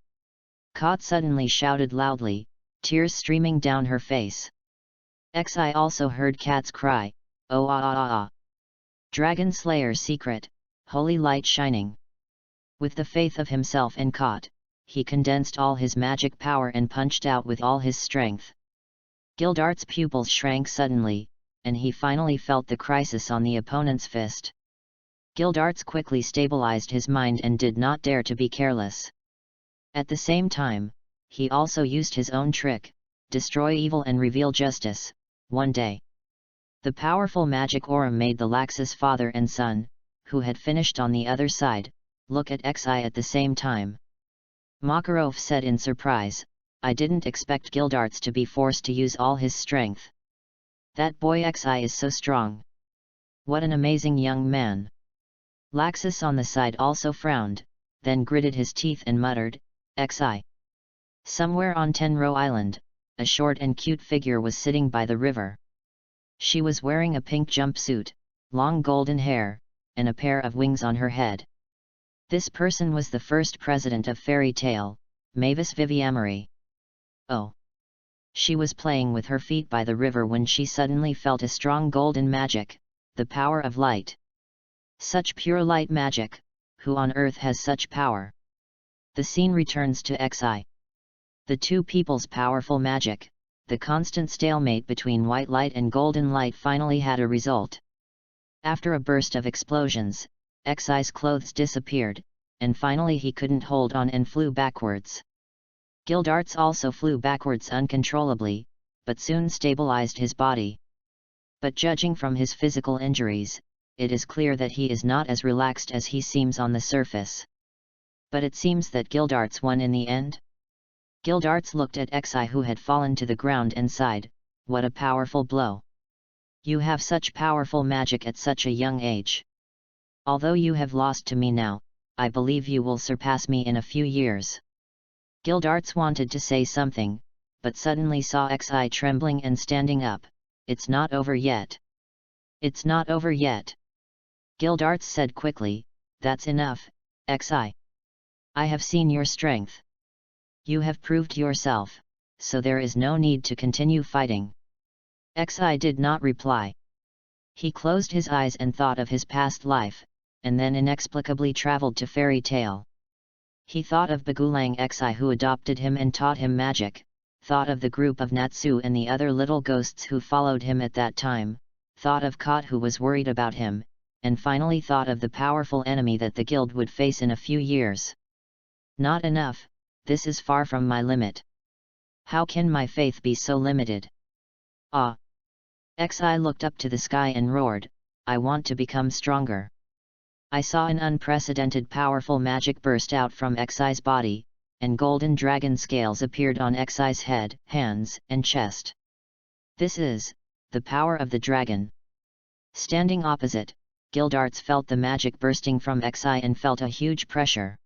Kot suddenly shouted loudly, tears streaming down her face. Xi also heard Kat's cry, "Oh ah ah ah ah! Dragon Slayer's secret, holy light shining." With the faith of himself and Kot, he condensed all his magic power and punched out with all his strength. Guildarts' pupils shrank suddenly, and he finally felt the crisis on the opponent's fist. Guildarts quickly stabilized his mind and did not dare to be careless. At the same time, he also used his own trick, destroy evil and reveal justice. One day, the powerful magic aura made the Laxus father and son, who had finished on the other side, look at Xi at the same time. Makarov said in surprise, "I didn't expect Guildarts to be forced to use all his strength. That boy Xi is so strong. What an amazing young man." Laxus on the side also frowned, then gritted his teeth and muttered, "Xi." Somewhere on Tenro Island, a short and cute figure was sitting by the river. She was wearing a pink jumpsuit, long golden hair, and a pair of wings on her head. This person was the first president of Fairy Tale, Mavis Viviamory. Oh! She was playing with her feet by the river when she suddenly felt a strong golden magic, the power of light. Such pure light magic, who on earth has such power? The scene returns to Xi. The two people's powerful magic, the constant stalemate between white light and golden light finally had a result. After a burst of explosions, Xi's clothes disappeared, and finally he couldn't hold on and flew backwards. Guildarts also flew backwards uncontrollably, but soon stabilized his body. But judging from his physical injuries, it is clear that he is not as relaxed as he seems on the surface. But it seems that Guildarts won in the end? Guildarts looked at Xi, who had fallen to the ground, and sighed, "What a powerful blow! You have such powerful magic at such a young age. Although you have lost to me now, I believe you will surpass me in a few years." Guildarts wanted to say something, but suddenly saw Xi trembling and standing up. "It's not over yet. It's not over yet." Guildarts said quickly, "That's enough, Xi. I have seen your strength. You have proved yourself, so there is no need to continue fighting." Xi did not reply. He closed his eyes and thought of his past life, and then inexplicably traveled to Fairy Tale. He thought of Bagulang Xi, who adopted him and taught him magic, thought of the group of Natsu and the other little ghosts who followed him at that time, thought of Kot, who was worried about him, and finally thought of the powerful enemy that the guild would face in a few years. Not enough. This is far from my limit. How can my faith be so limited? Ah! Xi looked up to the sky and roared, "I want to become stronger." I saw an unprecedented powerful magic burst out from Xi's body, and golden dragon scales appeared on Xi's head, hands, and chest. This is the power of the dragon. Standing opposite, Guildarts felt the magic bursting from Xi and felt a huge pressure.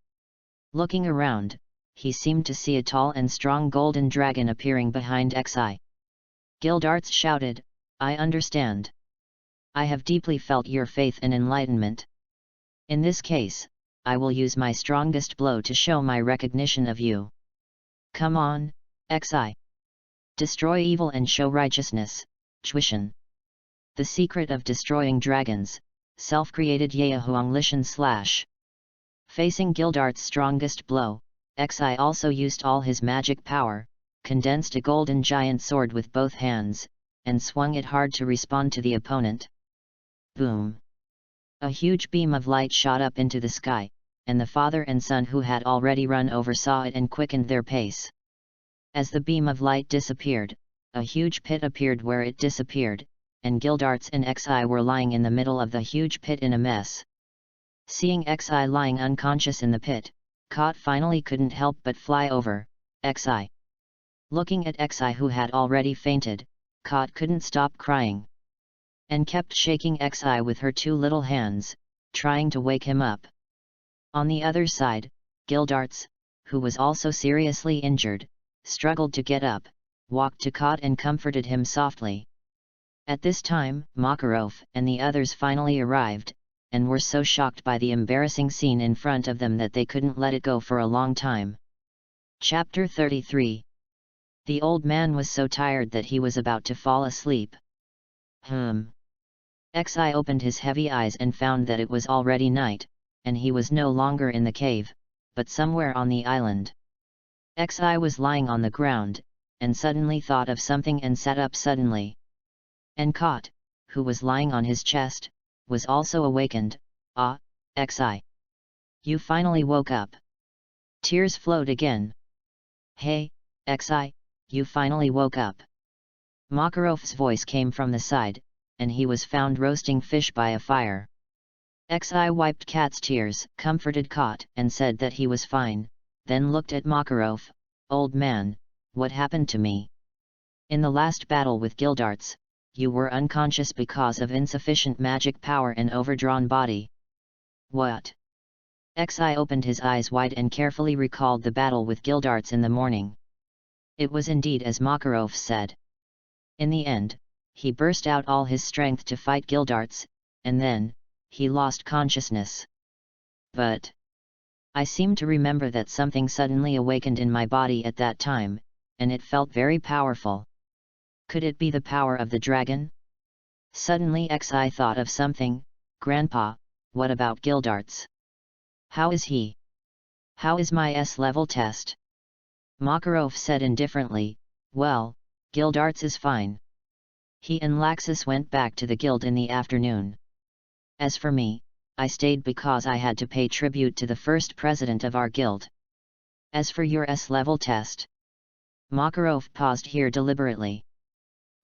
Looking around, he seemed to see a tall and strong golden dragon appearing behind Xi. Guildarts shouted, "I understand. I have deeply felt your faith and enlightenment. In this case, I will use my strongest blow to show my recognition of you. Come on, Xi. Destroy evil and show righteousness, Chuishan." The secret of destroying dragons, self-created Yahuang Lishan / Facing Guildarts' strongest blow, Xi also used all his magic power, condensed a golden giant sword with both hands, and swung it hard to respond to the opponent. Boom! A huge beam of light shot up into the sky, and the father and son who had already run over saw it and quickened their pace. As the beam of light disappeared, a huge pit appeared where it disappeared, and Guildarts and Xi were lying in the middle of the huge pit in a mess. Seeing Xi lying unconscious in the pit, Kot finally couldn't help but fly over Xi. Looking at Xi who had already fainted, Kot couldn't stop crying, and kept shaking Xi with her two little hands, trying to wake him up. On the other side, Guildarts, who was also seriously injured, struggled to get up, walked to Kot and comforted him softly. At this time, Makarov and the others finally arrived, and were so shocked by the embarrassing scene in front of them that they couldn't let it go for a long time. Chapter 33. The old man was so tired that he was about to fall asleep. Xi opened his heavy eyes and found that it was already night, and he was no longer in the cave, but somewhere on the island. Xi was lying on the ground, and suddenly thought of something and sat up suddenly. And Kot, who was lying on his chest, was also awakened. Ah, Xi! You finally woke up. Tears flowed again. Hey, Xi, you finally woke up. Makarov's voice came from the side, and he was found roasting fish by a fire. Xi wiped Kat's tears, comforted Kot, and said that he was fine, then looked at Makarov. Old man, what happened to me? In the last battle with Guildarts, you were unconscious because of insufficient magic power and overdrawn body. What? Xi opened his eyes wide and carefully recalled the battle with Guildarts in the morning. It was indeed as Makarov said. In the end, he burst out all his strength to fight Guildarts, and then, he lost consciousness. But I seem to remember that something suddenly awakened in my body at that time, and it felt very powerful. Could it be the power of the dragon? Suddenly Xi thought of something. Grandpa, what about Guildarts? How is he? How is my S-level test? Makarov said indifferently, well, Guildarts is fine. He and Laxus went back to the guild in the afternoon. As for me, I stayed because I had to pay tribute to the first president of our guild. As for your S-level test? Makarov paused here deliberately.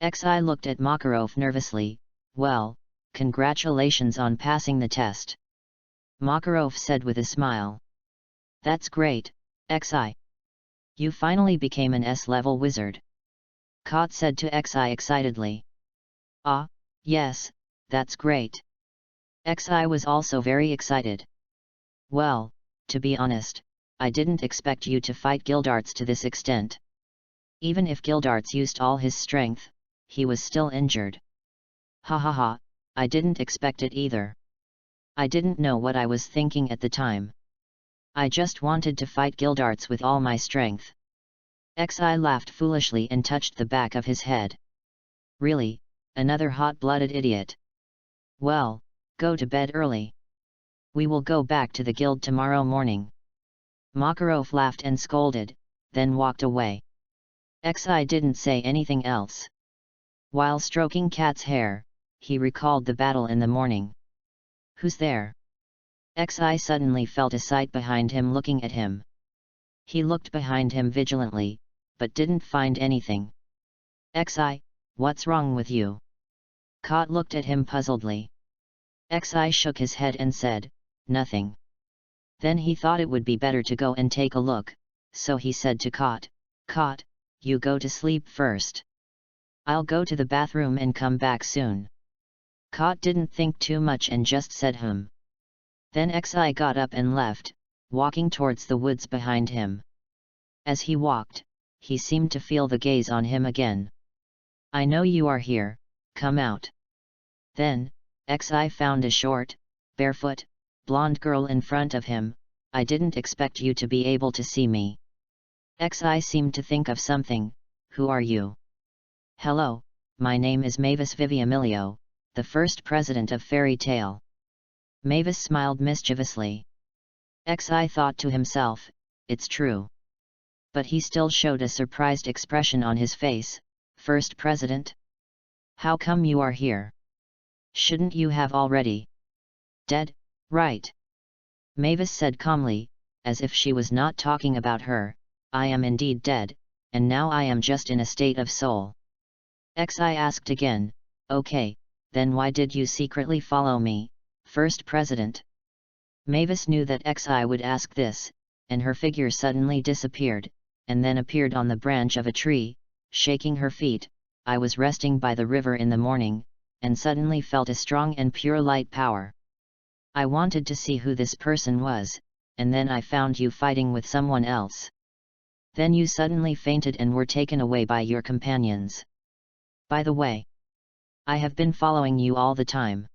Xi looked at Makarov nervously. Well, congratulations on passing the test. Makarov said with a smile. That's great, Xi. You finally became an S-level wizard. Kot said to Xi excitedly. Ah, yes, that's great. Xi was also very excited. Well, to be honest, I didn't expect you to fight Guildarts to this extent. Even if Guildarts used all his strength, he was still injured. Ha ha ha, I didn't expect it either. I didn't know what I was thinking at the time. I just wanted to fight Guildarts with all my strength. Xi laughed foolishly and touched the back of his head. Really, another hot-blooded idiot. Well, go to bed early. We will go back to the guild tomorrow morning. Makarov laughed and scolded, then walked away. Xi didn't say anything else. While stroking Kat's hair, he recalled the battle in the morning. Who's there? Xi suddenly felt a sight behind him looking at him. He looked behind him vigilantly, but didn't find anything. Xi, what's wrong with you? Kot looked at him puzzledly. Xi shook his head and said, nothing. Then he thought it would be better to go and take a look, so he said to Kot, Kot, you go to sleep first. I'll go to the bathroom and come back soon. Kot didn't think too much and just said Then Xi got up and left, walking towards the woods behind him. As he walked, he seemed to feel the gaze on him again. I know you are here, come out. Then, Xi found a short, barefoot, blonde girl in front of him. I didn't expect you to be able to see me. Xi seemed to think of something. Who are you? Hello, my name is Mavis Viviamilio, the first president of Fairy Tale. Mavis smiled mischievously. Xi thought to himself, it's true. But he still showed a surprised expression on his face. First President? How come you are here? Shouldn't you have already dead, right? Mavis said calmly, as if she was not talking about her, I am indeed dead, and now I am just in a state of soul. Xi asked again, okay, then why did you secretly follow me, First President? Mavis knew that Xi would ask this, and her figure suddenly disappeared, and then appeared on the branch of a tree, shaking her feet. I was resting by the river in the morning, and suddenly felt a strong and pure light power. I wanted to see who this person was, and then I found you fighting with someone else. Then you suddenly fainted and were taken away by your companions. By the way, I have been following you all the time.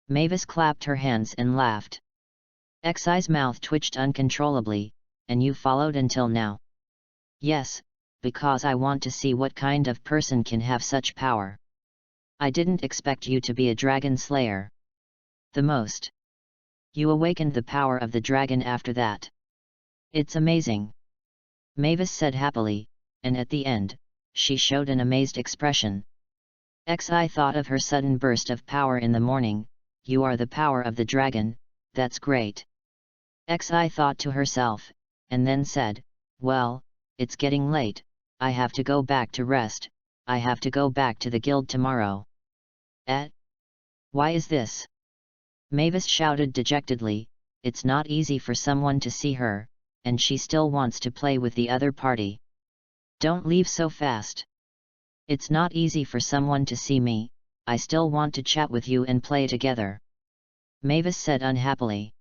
Mavis clapped her hands and laughed. Xi's mouth twitched uncontrollably, and you followed until now. Yes, because I want to see what kind of person can have such power. I didn't expect you to be a dragon slayer. The most. You awakened the power of the dragon after that. It's amazing. Mavis said happily, and at the end, she showed an amazed expression. Xi thought of her sudden burst of power in the morning. You are the power of the dragon, that's great. Xi thought to herself, and then said, well, it's getting late, I have to go back to rest, I have to go back to the guild tomorrow. Why is this? Mavis shouted dejectedly, it's not easy for someone to see her, and she still wants to play with the other party. Don't leave so fast. It's not easy for someone to see me, I still want to chat with you and play together. Mavis said unhappily.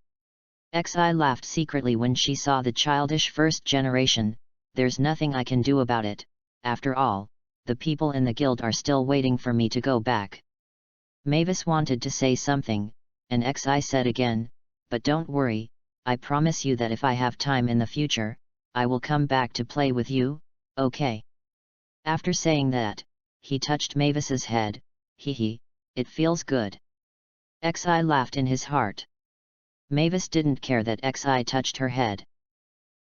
Xi laughed secretly when she saw the childish first generation. There's nothing I can do about it, after all, the people in the guild are still waiting for me to go back. Mavis wanted to say something, and Xi said again, but don't worry, I promise you that if I have time in the future, I will come back to play with you, okay? After saying that, he touched Mavis's head. Hee, it feels good. Xi laughed in his heart. Mavis didn't care that Xi touched her head.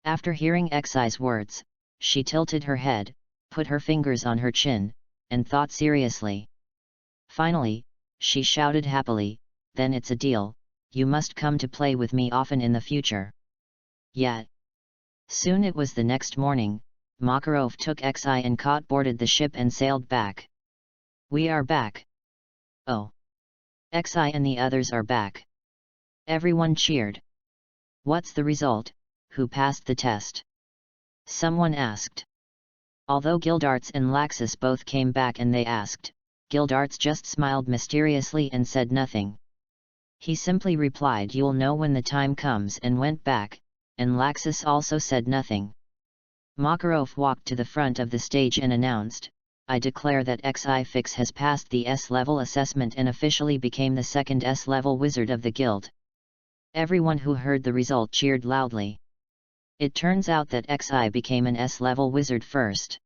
After hearing Xi's words, she tilted her head, put her fingers on her chin, and thought seriously. Finally, she shouted happily, then it's a deal, you must come to play with me often in the future. Yeah. Soon it was the next morning. Makarov took Xi and Kot boarded the ship and sailed back. We are back. Oh. Xi and the others are back. Everyone cheered. What's the result? Who passed the test? Someone asked. Although Guildarts and Laxus both came back and they asked, Guildarts just smiled mysteriously and said nothing. He simply replied you'll know when the time comes and went back, and Laxus also said nothing. Makarov walked to the front of the stage and announced, I declare that Xi Fix has passed the S-level assessment and officially became the second S-level wizard of the guild. Everyone who heard the result cheered loudly. It turns out that Xi became an S-level wizard first.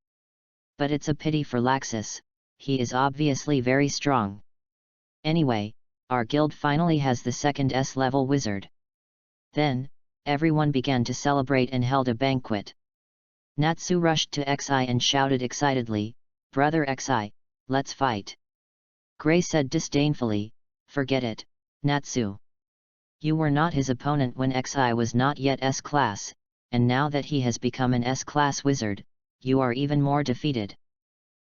But it's a pity for Laxus, he is obviously very strong. Anyway, our guild finally has the second S-level wizard. Then, everyone began to celebrate and held a banquet. Natsu rushed to Xi and shouted excitedly, Brother Xi, let's fight. Gray said disdainfully, forget it, Natsu. You were not his opponent when Xi was not yet S-class, and now that he has become an S-class wizard, you are even more defeated.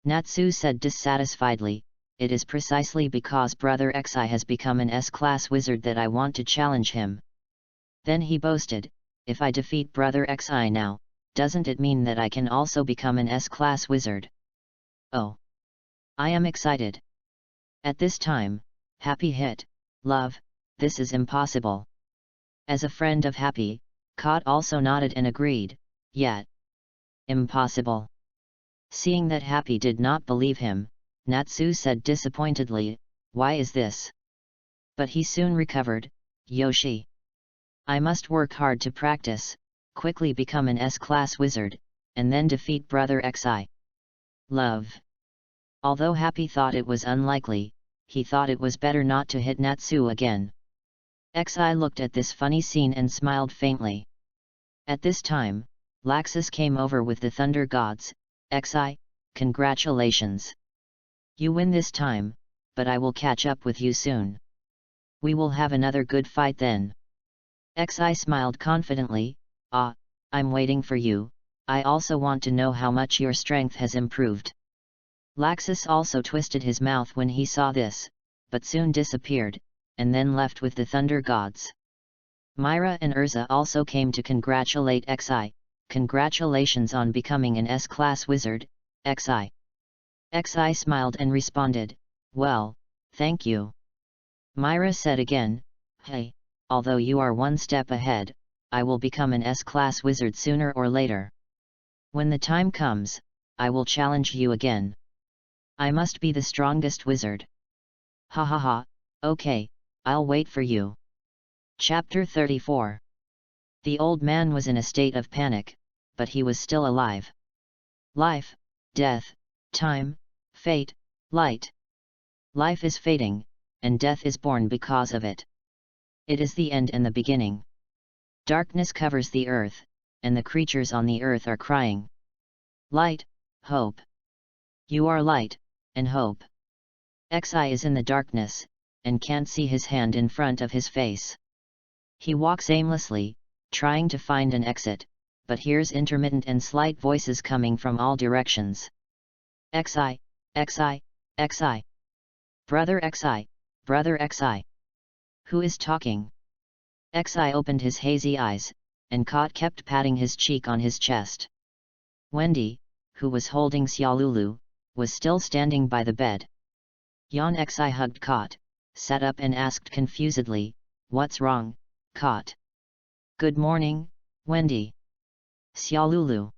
Natsu said dissatisfiedly, it is precisely because Brother Xi has become an S-class wizard that I want to challenge him. Then he boasted, if I defeat Brother Xi now, doesn't it mean that I can also become an S-class wizard? Oh! I am excited. At this time, Happy hit, love, this is impossible. As a friend of Happy, Kot also nodded and agreed, yet. Impossible. Seeing that Happy did not believe him, Natsu said disappointedly, why is this? But he soon recovered, Yoshi. I must work hard to practice, quickly become an S-class wizard, and then defeat Brother Xi. Love. Although Happy thought it was unlikely, he thought it was better not to hit Natsu again. Xi looked at this funny scene and smiled faintly. At this time, Laxus came over with the Thunder Gods. Xi, congratulations. You win this time, but I will catch up with you soon. We will have another good fight then. Xi smiled confidently. Ah, I'm waiting for you. I also want to know how much your strength has improved. Laxus also twisted his mouth when he saw this, but soon disappeared, and then left with the Thunder Gods. Myra and Urza also came to congratulate Xi. Congratulations on becoming an S-class wizard, Xi. Xi smiled and responded, well, thank you. Myra said again, hey, although you are one step ahead, I will become an S-class wizard sooner or later. When the time comes, I will challenge you again. I must be the strongest wizard. Ha ha ha, okay, I'll wait for you. Chapter 34. The old man was in a state of panic, but he was still alive. Life, death, time, fate, light. Life is fading, and death is born because of it. It is the end and the beginning. Darkness covers the earth, and the creatures on the earth are crying. Light, hope. You are light, and hope. Xi is in the darkness, and can't see his hand in front of his face. He walks aimlessly, trying to find an exit, but hears intermittent and slight voices coming from all directions. Xi, Xi, Xi. Brother Xi, Brother Xi. Who is talking? Xi opened his hazy eyes, and kept patting his cheek on his chest. Wendy, who was holding Xiaolulu, was still standing by the bed. Yan Xi hugged Kot, sat up and asked confusedly, what's wrong, Kot? Good morning, Wendy. Xiaolulu.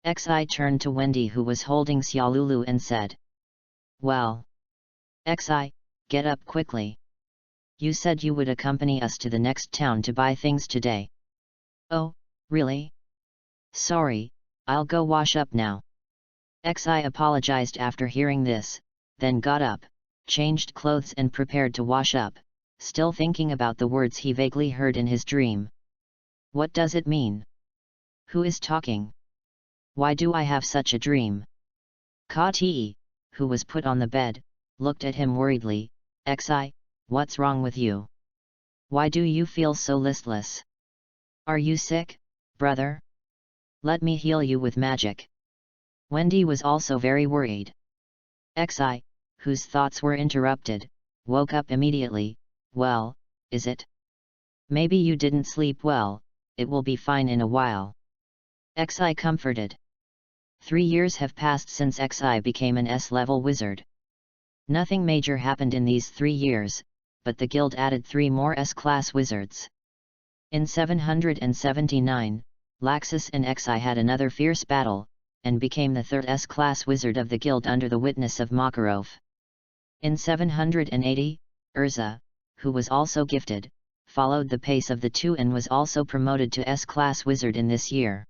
Xi turned to Wendy who was holding Xiaolulu and said, well. Xi, get up quickly. You said you would accompany us to the next town to buy things today. Oh, really? Sorry, I'll go wash up now. Xi apologized after hearing this, then got up, changed clothes and prepared to wash up, still thinking about the words he vaguely heard in his dream. What does it mean? Who is talking? Why do I have such a dream? Ka-Ti, who was put on the bed, looked at him worriedly. Xi, what's wrong with you? Why do you feel so listless? Are you sick, brother? Let me heal you with magic. Wendy was also very worried. Xi, whose thoughts were interrupted, woke up immediately. Well, is it? Maybe you didn't sleep well, it will be fine in a while. Xi comforted. 3 years have passed since Xi became an S-level wizard. Nothing major happened in these 3 years, but the guild added 3 more S-class wizards. In 779, Laxus and Xi had another fierce battle, and became the 3rd S-class wizard of the guild under the witness of Makarov. In 780, Urza, who was also gifted, followed the pace of the two and was also promoted to S-class wizard in this year.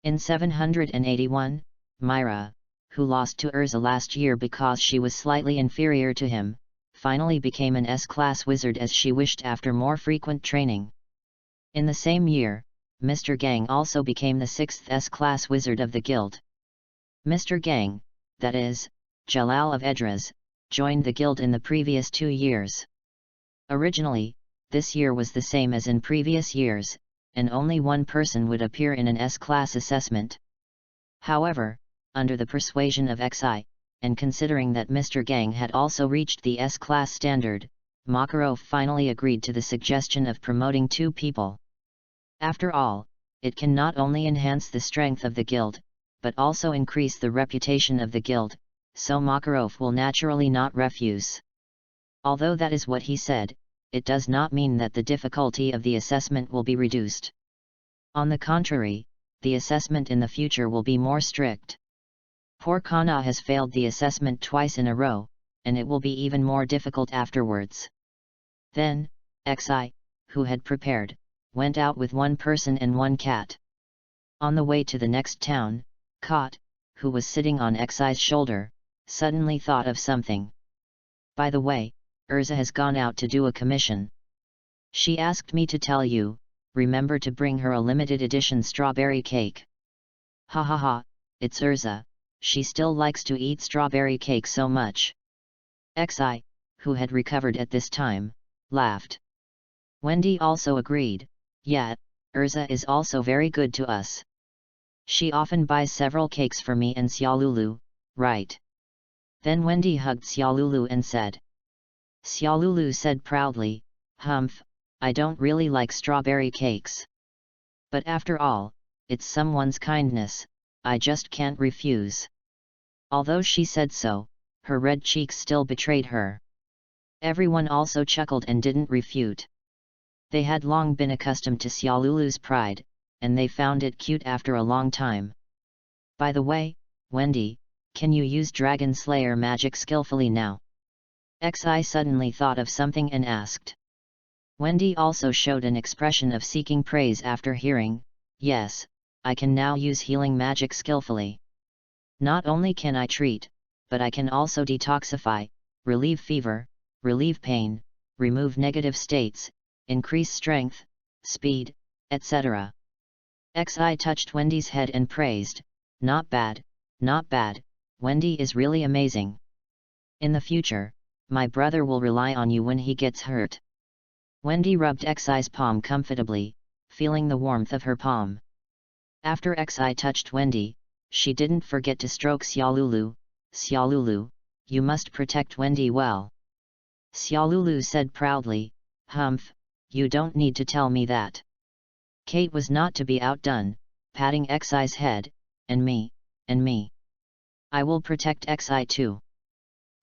In 781, Myra, who lost to Urza last year because she was slightly inferior to him, finally became an S-class wizard as she wished after more frequent training. In the same year, Mr. Gang also became the 6th S-class wizard of the guild. Mr. Gang, that is, Jalal of Edras, joined the guild in the previous 2 years. Originally, this year was the same as in previous years, and only one person would appear in an S-class assessment. However, under the persuasion of Xi, and considering that Mr. Gang had also reached the S-class standard, Makarov finally agreed to the suggestion of promoting 2 people. After all, it can not only enhance the strength of the guild, but also increase the reputation of the guild, so Makarov will naturally not refuse. Although that is what he said, it does not mean that the difficulty of the assessment will be reduced. On the contrary, the assessment in the future will be more strict. Poor Kana has failed the assessment twice in a row, and it will be even more difficult afterwards. Then, Xi, who had prepared, went out with 1 person and 1 cat. On the way to the next town, Kot, who was sitting on Xi's shoulder, suddenly thought of something. By the way, Urza has gone out to do a commission. She asked me to tell you, remember to bring her a limited edition strawberry cake. Ha ha ha, it's Urza, she still likes to eat strawberry cake so much. Xi, who had recovered at this time, laughed. Wendy also agreed, yeah, Urza is also very good to us. She often buys several cakes for me and Xiaolulu, right? Then Wendy hugged Xiaolulu and said. Xiaolulu said proudly, humph, I don't really like strawberry cakes. But after all, it's someone's kindness, I just can't refuse. Although she said so, her red cheeks still betrayed her. Everyone also chuckled and didn't refute. They had long been accustomed to Xiaolulu's pride, and they found it cute after a long time. By the way, Wendy, can you use Dragon Slayer magic skillfully now? Xi suddenly thought of something and asked. Wendy also showed an expression of seeking praise after hearing, yes, I can now use healing magic skillfully. Not only can I treat, but I can also detoxify, relieve fever, relieve pain, remove negative states, increase strength, speed, etc. Xi touched Wendy's head and praised, not bad, Wendy is really amazing. In the future, my brother will rely on you when he gets hurt. Wendy rubbed Xi's palm comfortably, feeling the warmth of her palm. After Xi touched Wendy, she didn't forget to stroke Xiaolulu. Xiaolulu, you must protect Wendy well. Xiaolulu said proudly, humph, you don't need to tell me that. Kate was not to be outdone, patting Xi's head, and me. I will protect Xi too.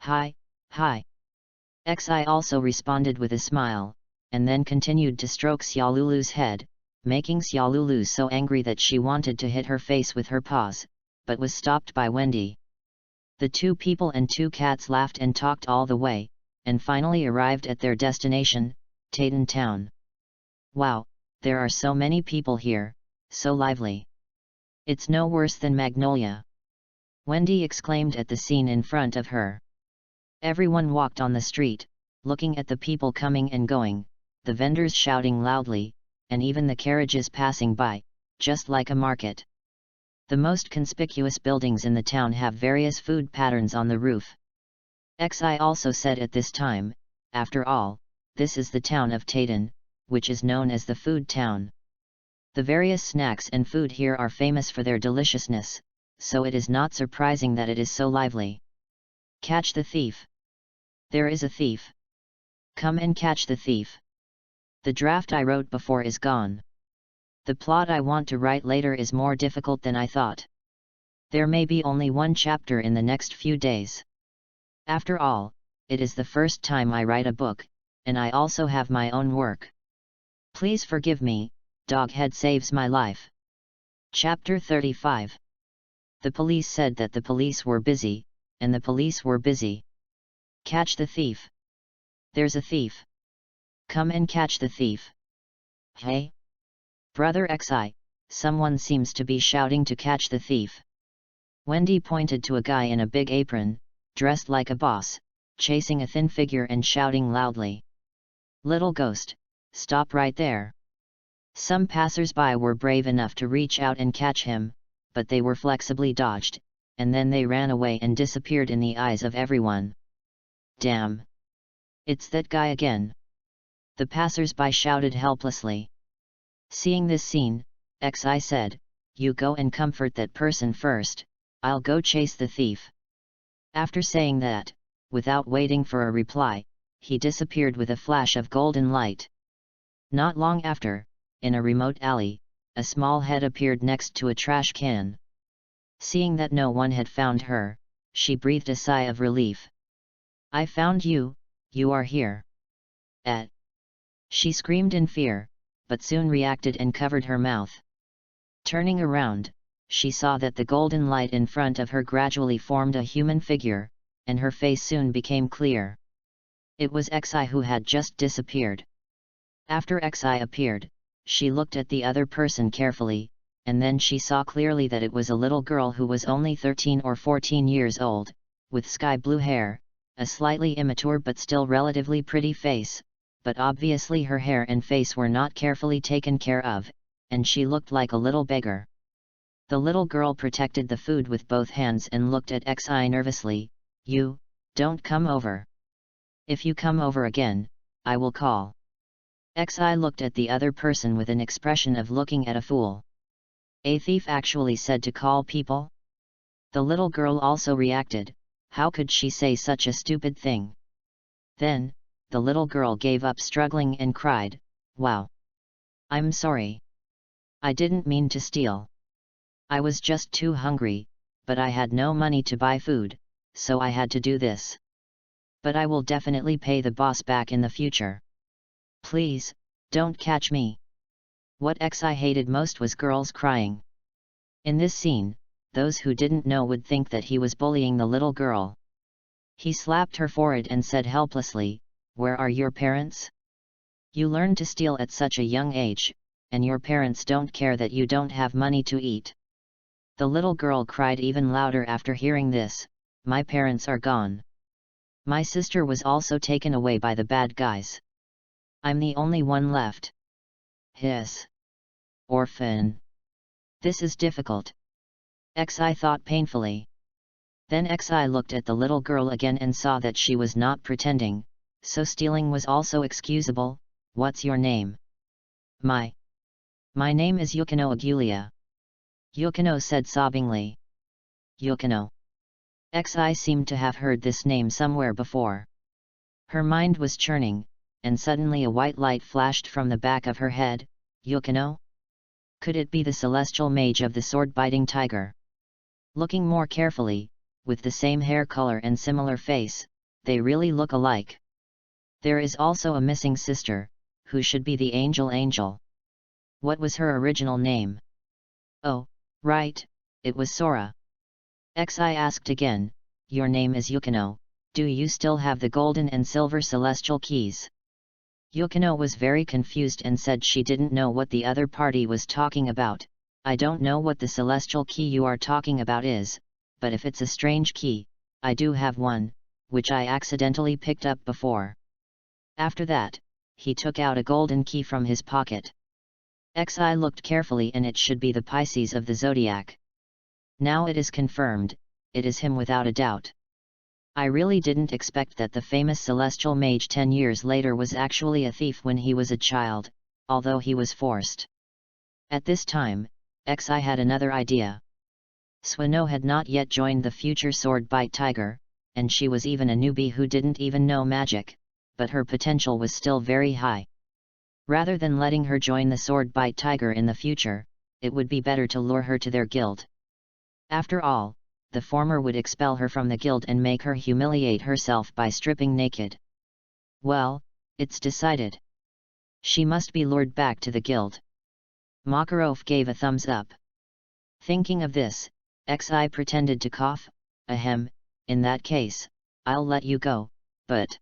Hi. Xi also responded with a smile, and then continued to stroke Xiaolulu's head, making Xiaolulu so angry that she wanted to hit her face with her paws, but was stopped by Wendy. The two people and two cats laughed and talked all the way, and finally arrived at their destination, Tayton Town. Wow, there are so many people here, so lively. It's no worse than Magnolia. Wendy exclaimed at the scene in front of her. Everyone walked on the street, looking at the people coming and going, the vendors shouting loudly, and even the carriages passing by, just like a market. The most conspicuous buildings in the town have various food patterns on the roof. Xi also said at this time, after all, this is the town of Tayton, which is known as the food town. The various snacks and food here are famous for their deliciousness, so it is not surprising that it is so lively. Catch the thief. There is a thief. Come and catch the thief. The draft I wrote before is gone. The plot I want to write later is more difficult than I thought. There may be only one chapter in the next few days. After all, it is the first time I write a book, and I also have my own work. Please forgive me, Doghead saves my life. Chapter 35. The police said that the police were busy, and the police were busy. Catch the thief. There's a thief. Come and catch the thief. Hey? Brother Xi, someone seems to be shouting to catch the thief. Wendy pointed to a guy in a big apron, dressed like a boss, chasing a thin figure and shouting loudly. Little ghost, stop right there. Some passers-by were brave enough to reach out and catch him, but they were flexibly dodged, and then they ran away and disappeared in the eyes of everyone. Damn! It's that guy again! The passers-by shouted helplessly. Seeing this scene, Xi said, you go and comfort that person first, I'll go chase the thief. After saying that, without waiting for a reply, he disappeared with a flash of golden light. Not long after, in a remote alley, a small head appeared next to a trash can. Seeing that no one had found her, she breathed a sigh of relief. I found you, you are here. She screamed in fear, but soon reacted and covered her mouth. Turning around, she saw that the golden light in front of her gradually formed a human figure, and her face soon became clear. It was Xi who had just disappeared. After Xi appeared, she looked at the other person carefully, and then she saw clearly that it was a little girl who was only 13 or 14 years old, with sky blue hair, a slightly immature but still relatively pretty face, but obviously her hair and face were not carefully taken care of, and she looked like a little beggar. The little girl protected the food with both hands and looked at Xi nervously. "You, don't come over. If you come over again, I will call." Xi looked at the other person with an expression of looking at a fool. A thief actually said to call people? The little girl also reacted. How could she say such a stupid thing? Then, the little girl gave up struggling and cried, "Wow! I'm sorry. I didn't mean to steal. I was just too hungry, but I had no money to buy food, so I had to do this. But I will definitely pay the boss back in the future. Please, don't catch me." What Xi hated most was girls crying. In this scene, those who didn't know would think that he was bullying the little girl. He slapped her forehead and said helplessly, "Where are your parents? You learned to steal at such a young age, and your parents don't care that you don't have money to eat." The little girl cried even louder after hearing this. "My parents are gone. My sister was also taken away by the bad guys. I'm the only one left. Hiss. Orphan. This is difficult." Xi thought painfully. Then Xi looked at the little girl again and saw that she was not pretending, so stealing was also excusable. "What's your name?" My name is Yukino Agulia." Yukino said sobbingly. Yukino. Xi seemed to have heard this name somewhere before. Her mind was churning, and suddenly a white light flashed from the back of her head. Yukino? Could it be the celestial mage of the sword-biting tiger? Looking more carefully, with the same hair color and similar face, they really look alike. There is also a missing sister, who should be the Angel. What was her original name? Oh, right, it was Sora. Xi asked again, "Your name is Yukino, do you still have the golden and silver celestial keys?" Yukino was very confused and said she didn't know what the other party was talking about. "I don't know what the celestial key you are talking about is, but if it's a strange key, I do have one, which I accidentally picked up before." After that, he took out a golden key from his pocket. Xi looked carefully and it should be the Pisces of the zodiac. Now it is confirmed, it is him without a doubt. I really didn't expect that the famous celestial mage 10 years later was actually a thief when he was a child, although he was forced. At this time, Xi had another idea. Suino had not yet joined the future sword-bite tiger, and she was even a newbie who didn't even know magic, but her potential was still very high. Rather than letting her join the sword-bite tiger in the future, it would be better to lure her to their guild. After all, the former would expel her from the guild and make her humiliate herself by stripping naked. Well, it's decided. She must be lured back to the guild. Makarov gave a thumbs up. Thinking of this, Xi pretended to cough. "Ahem, in that case, I'll let you go, but..."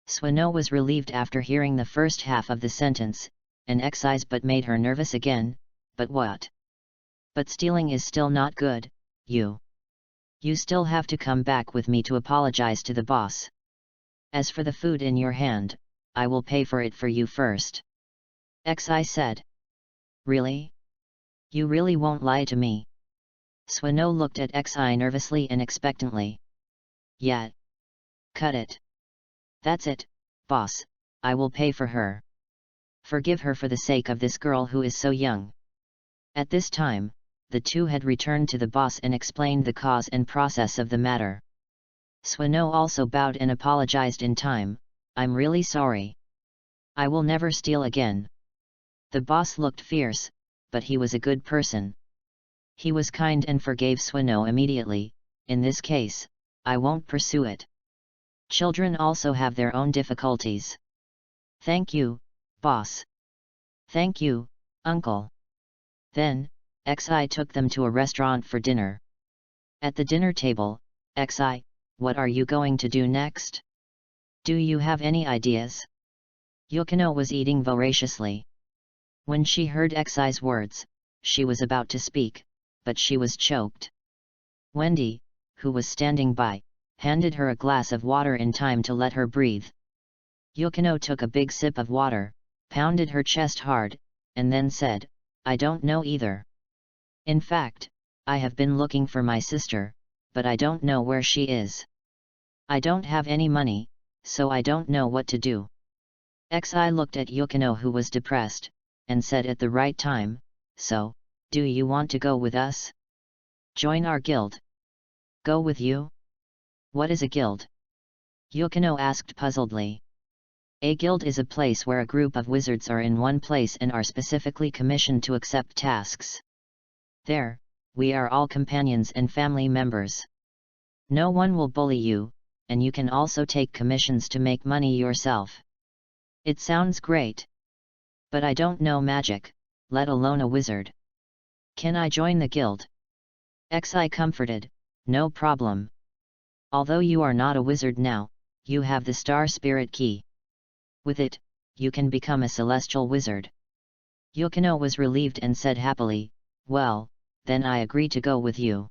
Suino was relieved after hearing the first half of the sentence, and Xi's but made her nervous again. "But what?" "But stealing is still not good, you still have to come back with me to apologize to the boss. As for the food in your hand, I will pay for it for you first." Xi said. "Really? You really won't lie to me?" Suino looked at Xi nervously and expectantly. "Yeah. Cut it. That's it, boss, I will pay for her. Forgive her for the sake of this girl who is so young." At this time, the two had returned to the boss and explained the cause and process of the matter. Suino also bowed and apologized in time. "I'm really sorry. I will never steal again." The boss looked fierce, but he was a good person. He was kind and forgave Suino immediately. "In this case, I won't pursue it. Children also have their own difficulties." "Thank you, boss." "Thank you, uncle." Then, Xi took them to a restaurant for dinner. At the dinner table, "Xi, what are you going to do next? Do you have any ideas?" Yukino was eating voraciously. When she heard Xi's words, she was about to speak, but she was choked. Wendy, who was standing by, handed her a glass of water in time to let her breathe. Yukino took a big sip of water, pounded her chest hard, and then said, I don't know either. In fact, I have been looking for my sister, but I don't know where she is. I don't have any money, so I don't know what to do. Xi looked at Yukino, who was depressed, and said at the right time, so, do you want to go with us? Join our guild. Go with you? What is a guild? Yukino asked puzzledly. A guild is a place where a group of wizards are in one place and are specifically commissioned to accept tasks. There, we are all companions and family members. No one will bully you, and you can also take commissions to make money yourself. It sounds great. But I don't know magic, let alone a wizard. Can I join the guild? Xi comforted, no problem. Although you are not a wizard now, you have the Star Spirit Key. With it, you can become a celestial wizard. Yukino was relieved and said happily, well, then I agree to go with you.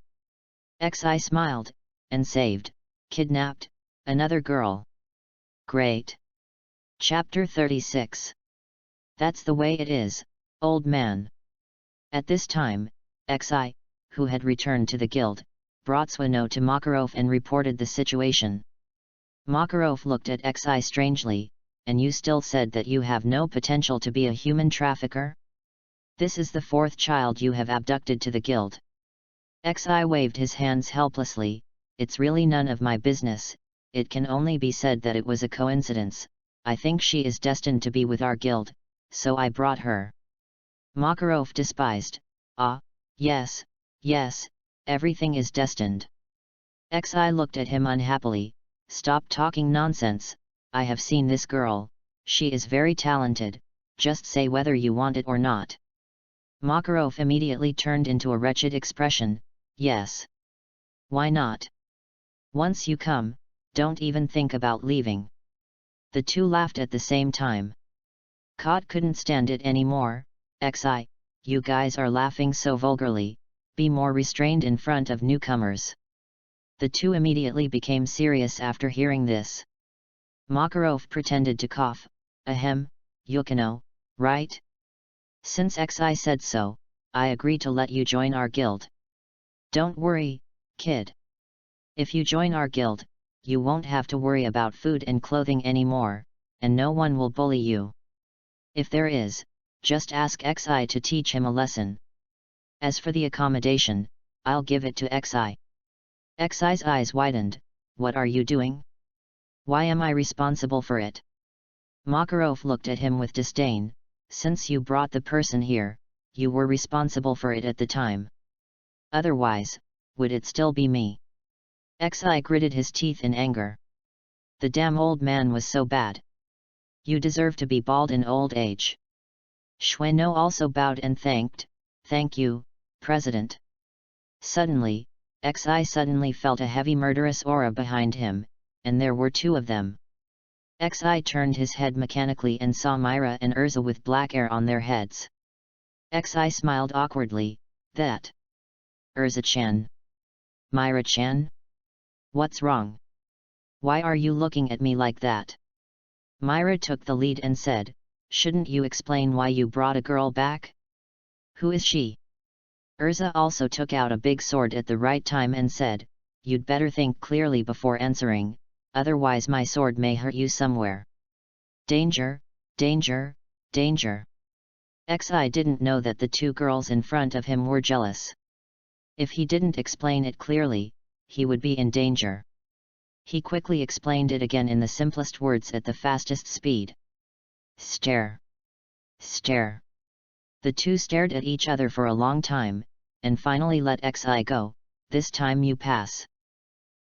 Xi smiled, and kidnapped, another girl. Great. Chapter 36. That's the way it is, old man. At this time, Xi, who had returned to the guild, brought Swano to Makarov and reported the situation. Makarov looked at Xi strangely, and you still said that you have no potential to be a human trafficker? This is the fourth child you have abducted to the guild. Xi waved his hands helplessly, it's really none of my business, it can only be said that it was a coincidence, I think she is destined to be with our guild, so I brought her. Makarov despised, yes, everything is destined. Xi looked at him unhappily, stop talking nonsense, I have seen this girl, she is very talented, just say whether you want it or not. Makarov immediately turned into a wretched expression, yes. Why not? Once you come, don't even think about leaving. The two laughed at the same time. Kot couldn't stand it anymore, Xi, you guys are laughing so vulgarly, be more restrained in front of newcomers. The two immediately became serious after hearing this. Makarov pretended to cough, ahem, Yukino, right? Since Xi said so, I agree to let you join our guild. Don't worry, kid. If you join our guild, you won't have to worry about food and clothing anymore, and no one will bully you. If there is, just ask Xi to teach him a lesson. As for the accommodation, I'll give it to Xi. Xi's eyes widened, what are you doing? Why am I responsible for it? Makarov looked at him with disdain, since you brought the person here, you were responsible for it at the time. Otherwise, would it still be me? Xi gritted his teeth in anger. The damn old man was so bad. You deserve to be bald in old age. Schweno also bowed and thank you, President. Suddenly, Xi suddenly felt a heavy murderous aura behind him, and there were two of them. Xi turned his head mechanically and saw Myra and Urza with black hair on their heads. Xi smiled awkwardly, that. Urza-chan. Myra-chan? What's wrong? Why are you looking at me like that? Myra took the lead and said, shouldn't you explain why you brought a girl back? Who is she? Urza also took out a big sword at the right time and said, you'd better think clearly before answering, otherwise my sword may hurt you somewhere. Danger, danger, danger. Xi didn't know that the two girls in front of him were jealous. If he didn't explain it clearly, he would be in danger. He quickly explained it again in the simplest words at the fastest speed. Stare. Stare. The two stared at each other for a long time, and finally let Xi go, this time you pass.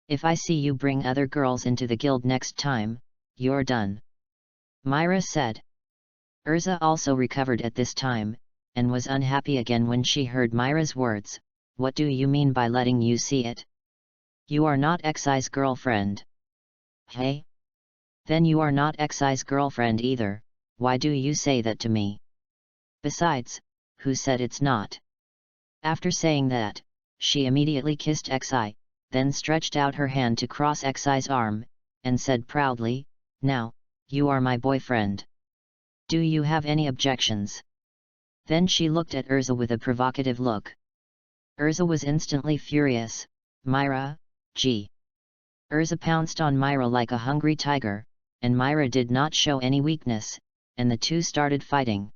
If I see you bring other girls into the guild next time, you're done. Myra said. Urza also recovered at this time, and was unhappy again when she heard Myra's words, what do you mean by letting you see it? You are not Xi's girlfriend. Hey? Then you are not Xi's girlfriend either, why do you say that to me? Besides, who said it's not? After saying that, she immediately kissed Xi, then stretched out her hand to cross Xi's arm, and said proudly, now, you are my boyfriend. Do you have any objections? Then she looked at Urza with a provocative look. Urza was instantly furious. Myra, gee. Urza pounced on Myra like a hungry tiger, and Myra did not show any weakness, and the two started fighting.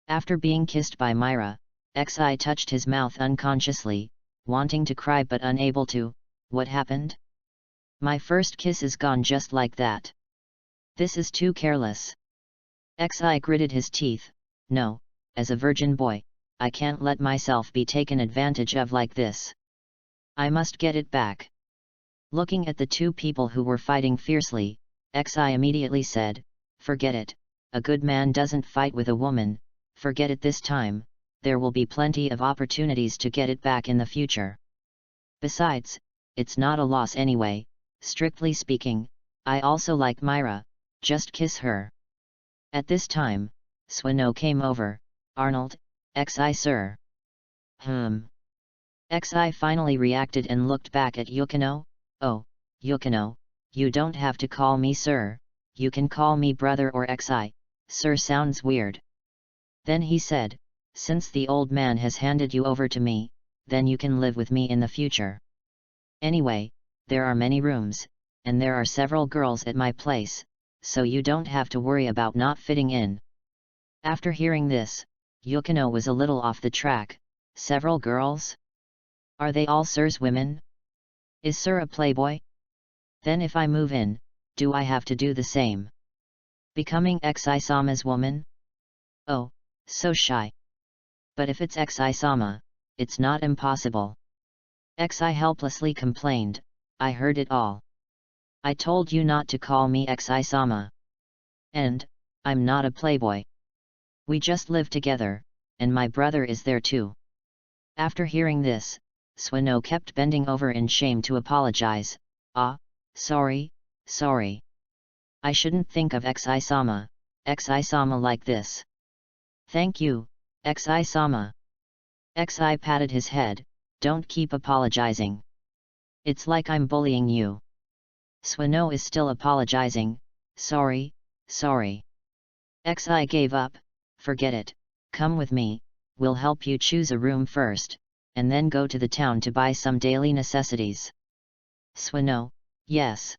After being kissed by Myra, Xi touched his mouth unconsciously, wanting to cry but unable to. What happened? My first kiss is gone just like that. This is too careless. Xi gritted his teeth. No, as a virgin boy, I can't let myself be taken advantage of like this. I must get it back. Looking at the two people who were fighting fiercely, Xi immediately said, forget it, a good man doesn't fight with a woman, forget it this time, there will be plenty of opportunities to get it back in the future. Besides, it's not a loss anyway, strictly speaking, I also like Myra, just kiss her. At this time, Swano came over. Arnold, Xi sir. Xi finally reacted and looked back at Yukino. Oh, Yukino, you don't have to call me sir, you can call me brother or Xi, sir sounds weird. Then he said, since the old man has handed you over to me, then you can live with me in the future. Anyway, there are many rooms, and there are several girls at my place, so you don't have to worry about not fitting in. After hearing this, Yukino was a little off the track. Several girls? Are they all sir's women? Is sir a playboy? Then if I move in, do I have to do the same? Becoming Xi-sama's woman? Oh, so shy. But if it's Xi-sama, it's not impossible. Xi helplessly complained, I heard it all. I told you not to call me Xi-sama. And, I'm not a playboy. We just live together, and my brother is there too. After hearing this, Swano kept bending over in shame to apologize. Sorry. I shouldn't think of Xi-sama like this. Thank you, Xi-sama. Xi patted his head, don't keep apologizing. It's like I'm bullying you. Swano is still apologizing, sorry. Xi gave up, forget it, come with me, we'll help you choose a room first, and then go to the town to buy some daily necessities. Swano, yes.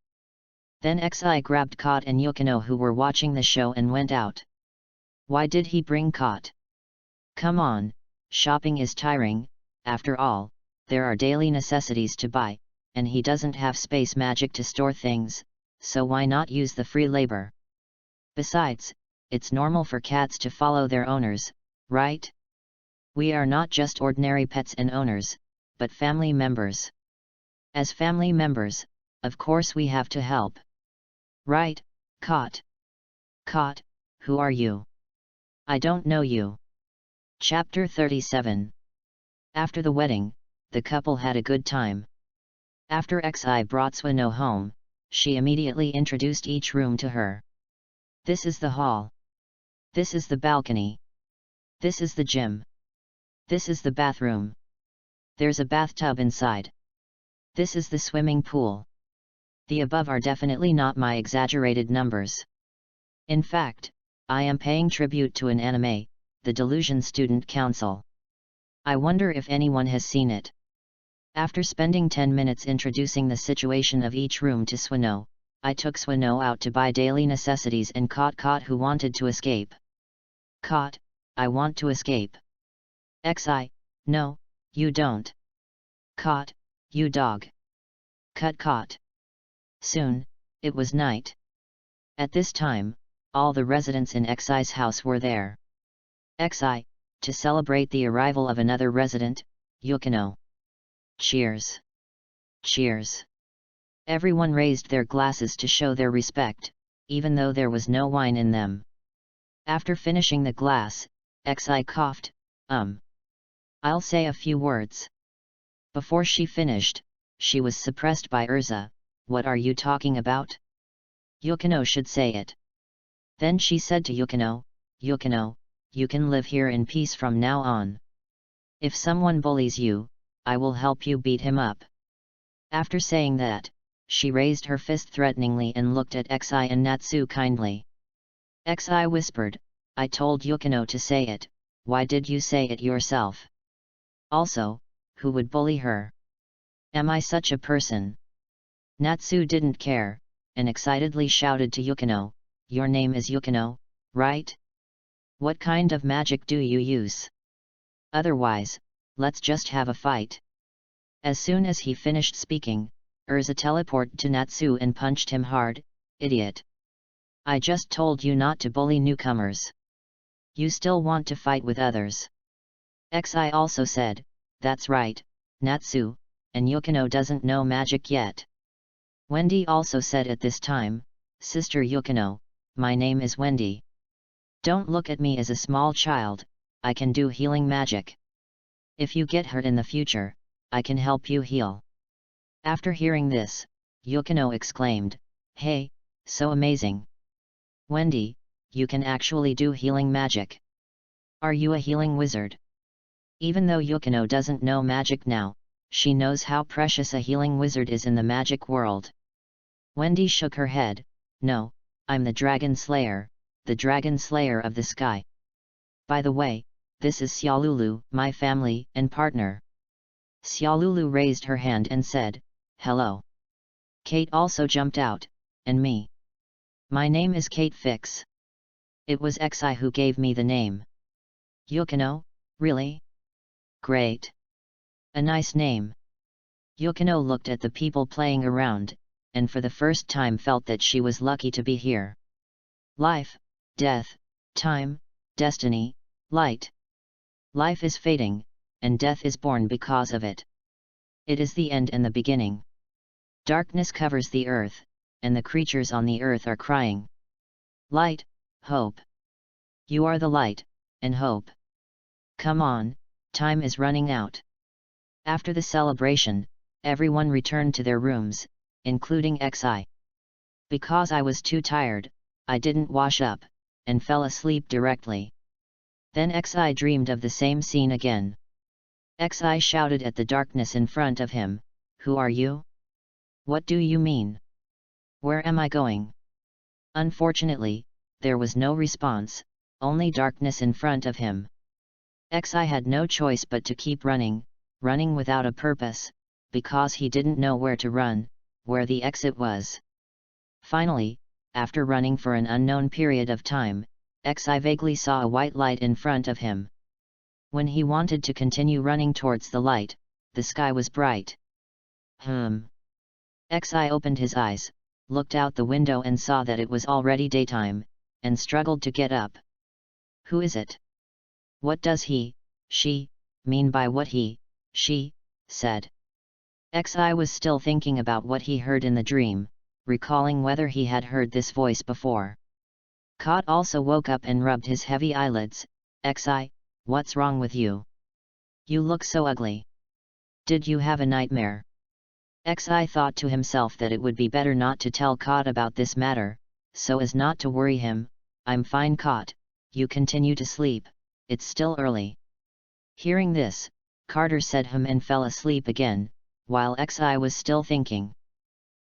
Then Xi grabbed Kot and Yukino who were watching the show and went out. Why did he bring Kot? Come on, shopping is tiring, after all, there are daily necessities to buy, and he doesn't have space magic to store things, so why not use the free labor? Besides, it's normal for cats to follow their owners, right? We are not just ordinary pets and owners, but family members. As family members, of course we have to help. Right, Kot? Kot, who are you? I don't know you. Chapter 37. After the wedding, the couple had a good time. After Xi brought Swano home, she immediately introduced each room to her. This is the hall. This is the balcony. This is the gym. This is the bathroom. There's a bathtub inside. This is the swimming pool. The above are definitely not my exaggerated numbers. In fact, I am paying tribute to an anime, The Delusion Student Council. I wonder if anyone has seen it. After spending 10 minutes introducing the situation of each room to Swano, I took Swano out to buy daily necessities and caught Kot who wanted to escape. Kot, I want to escape. Xi, no, you don't. Kot, you dog. Cut Kot. Soon, it was night. At this time, all the residents in Xi's house were there. Xi, to celebrate the arrival of another resident, Yukino. Cheers! Cheers! Everyone raised their glasses to show their respect, even though there was no wine in them. After finishing the glass, Xi coughed, I'll say a few words. Before she finished, she was suppressed by Urza. What are you talking about? Yukino should say it. Then she said to Yukino, Yukino, you can live here in peace from now on. If someone bullies you, I will help you beat him up. After saying that, she raised her fist threateningly and looked at Xi and Natsu kindly. Xi whispered, "I told Yukino to say it, why did you say it yourself? Also, who would bully her? Am I such a person?" Natsu didn't care, and excitedly shouted to Yukino, "Your name is Yukino, right? What kind of magic do you use? Otherwise, let's just have a fight." As soon as he finished speaking, Urza teleported to Natsu and punched him hard. "Idiot! I just told you not to bully newcomers. You still want to fight with others." Xi also said, "That's right, Natsu, and Yukino doesn't know magic yet." Wendy also said at this time, "Sister Yukino, my name is Wendy. Don't look at me as a small child, I can do healing magic. If you get hurt in the future, I can help you heal." After hearing this, Yukino exclaimed, "Hey, so amazing! Wendy, you can actually do healing magic. Are you a healing wizard?" Even though Yukino doesn't know magic now, she knows how precious a healing wizard is in the magic world. Wendy shook her head, "No, I'm the Dragon Slayer, the Dragon Slayer of the sky. By the way, this is Xiaolulu, my family and partner." Xiaolulu raised her hand and said, "Hello." Kate also jumped out, "And me. My name is Kate Fix. It was Xi who gave me the name." "Yukino, really? Great. A nice name." Yukino looked at the people playing around, and for the first time felt that she was lucky to be here. Life, death, time, destiny, light. Life is fading, and death is born because of it. It is the end and the beginning. Darkness covers the earth, and the creatures on the earth are crying. Light, hope. You are the light, and hope. Come on, time is running out. After the celebration, everyone returned to their rooms, including Xi. Because I was too tired, I didn't wash up, and fell asleep directly. Then Xi dreamed of the same scene again. Xi shouted at the darkness in front of him, "Who are you? What do you mean? Where am I going?" Unfortunately, there was no response, only darkness in front of him. Xi had no choice but to keep running, running without a purpose, because he didn't know where to run, where the exit was. Finally, after running for an unknown period of time, Xi vaguely saw a white light in front of him. When he wanted to continue running towards the light, the sky was bright. Xi opened his eyes, looked out the window and saw that it was already daytime, and struggled to get up. Who is it? What does he, she, mean by what he, she, said? Xi was still thinking about what he heard in the dream, recalling whether he had heard this voice before. Kot also woke up and rubbed his heavy eyelids. Xi, what's wrong with you? You look so ugly. Did you have a nightmare? Xi thought to himself that it would be better not to tell Kot about this matter, so as not to worry him. I'm fine, Kot, you continue to sleep, it's still early. Hearing this, Carter said and fell asleep again, while Xi was still thinking.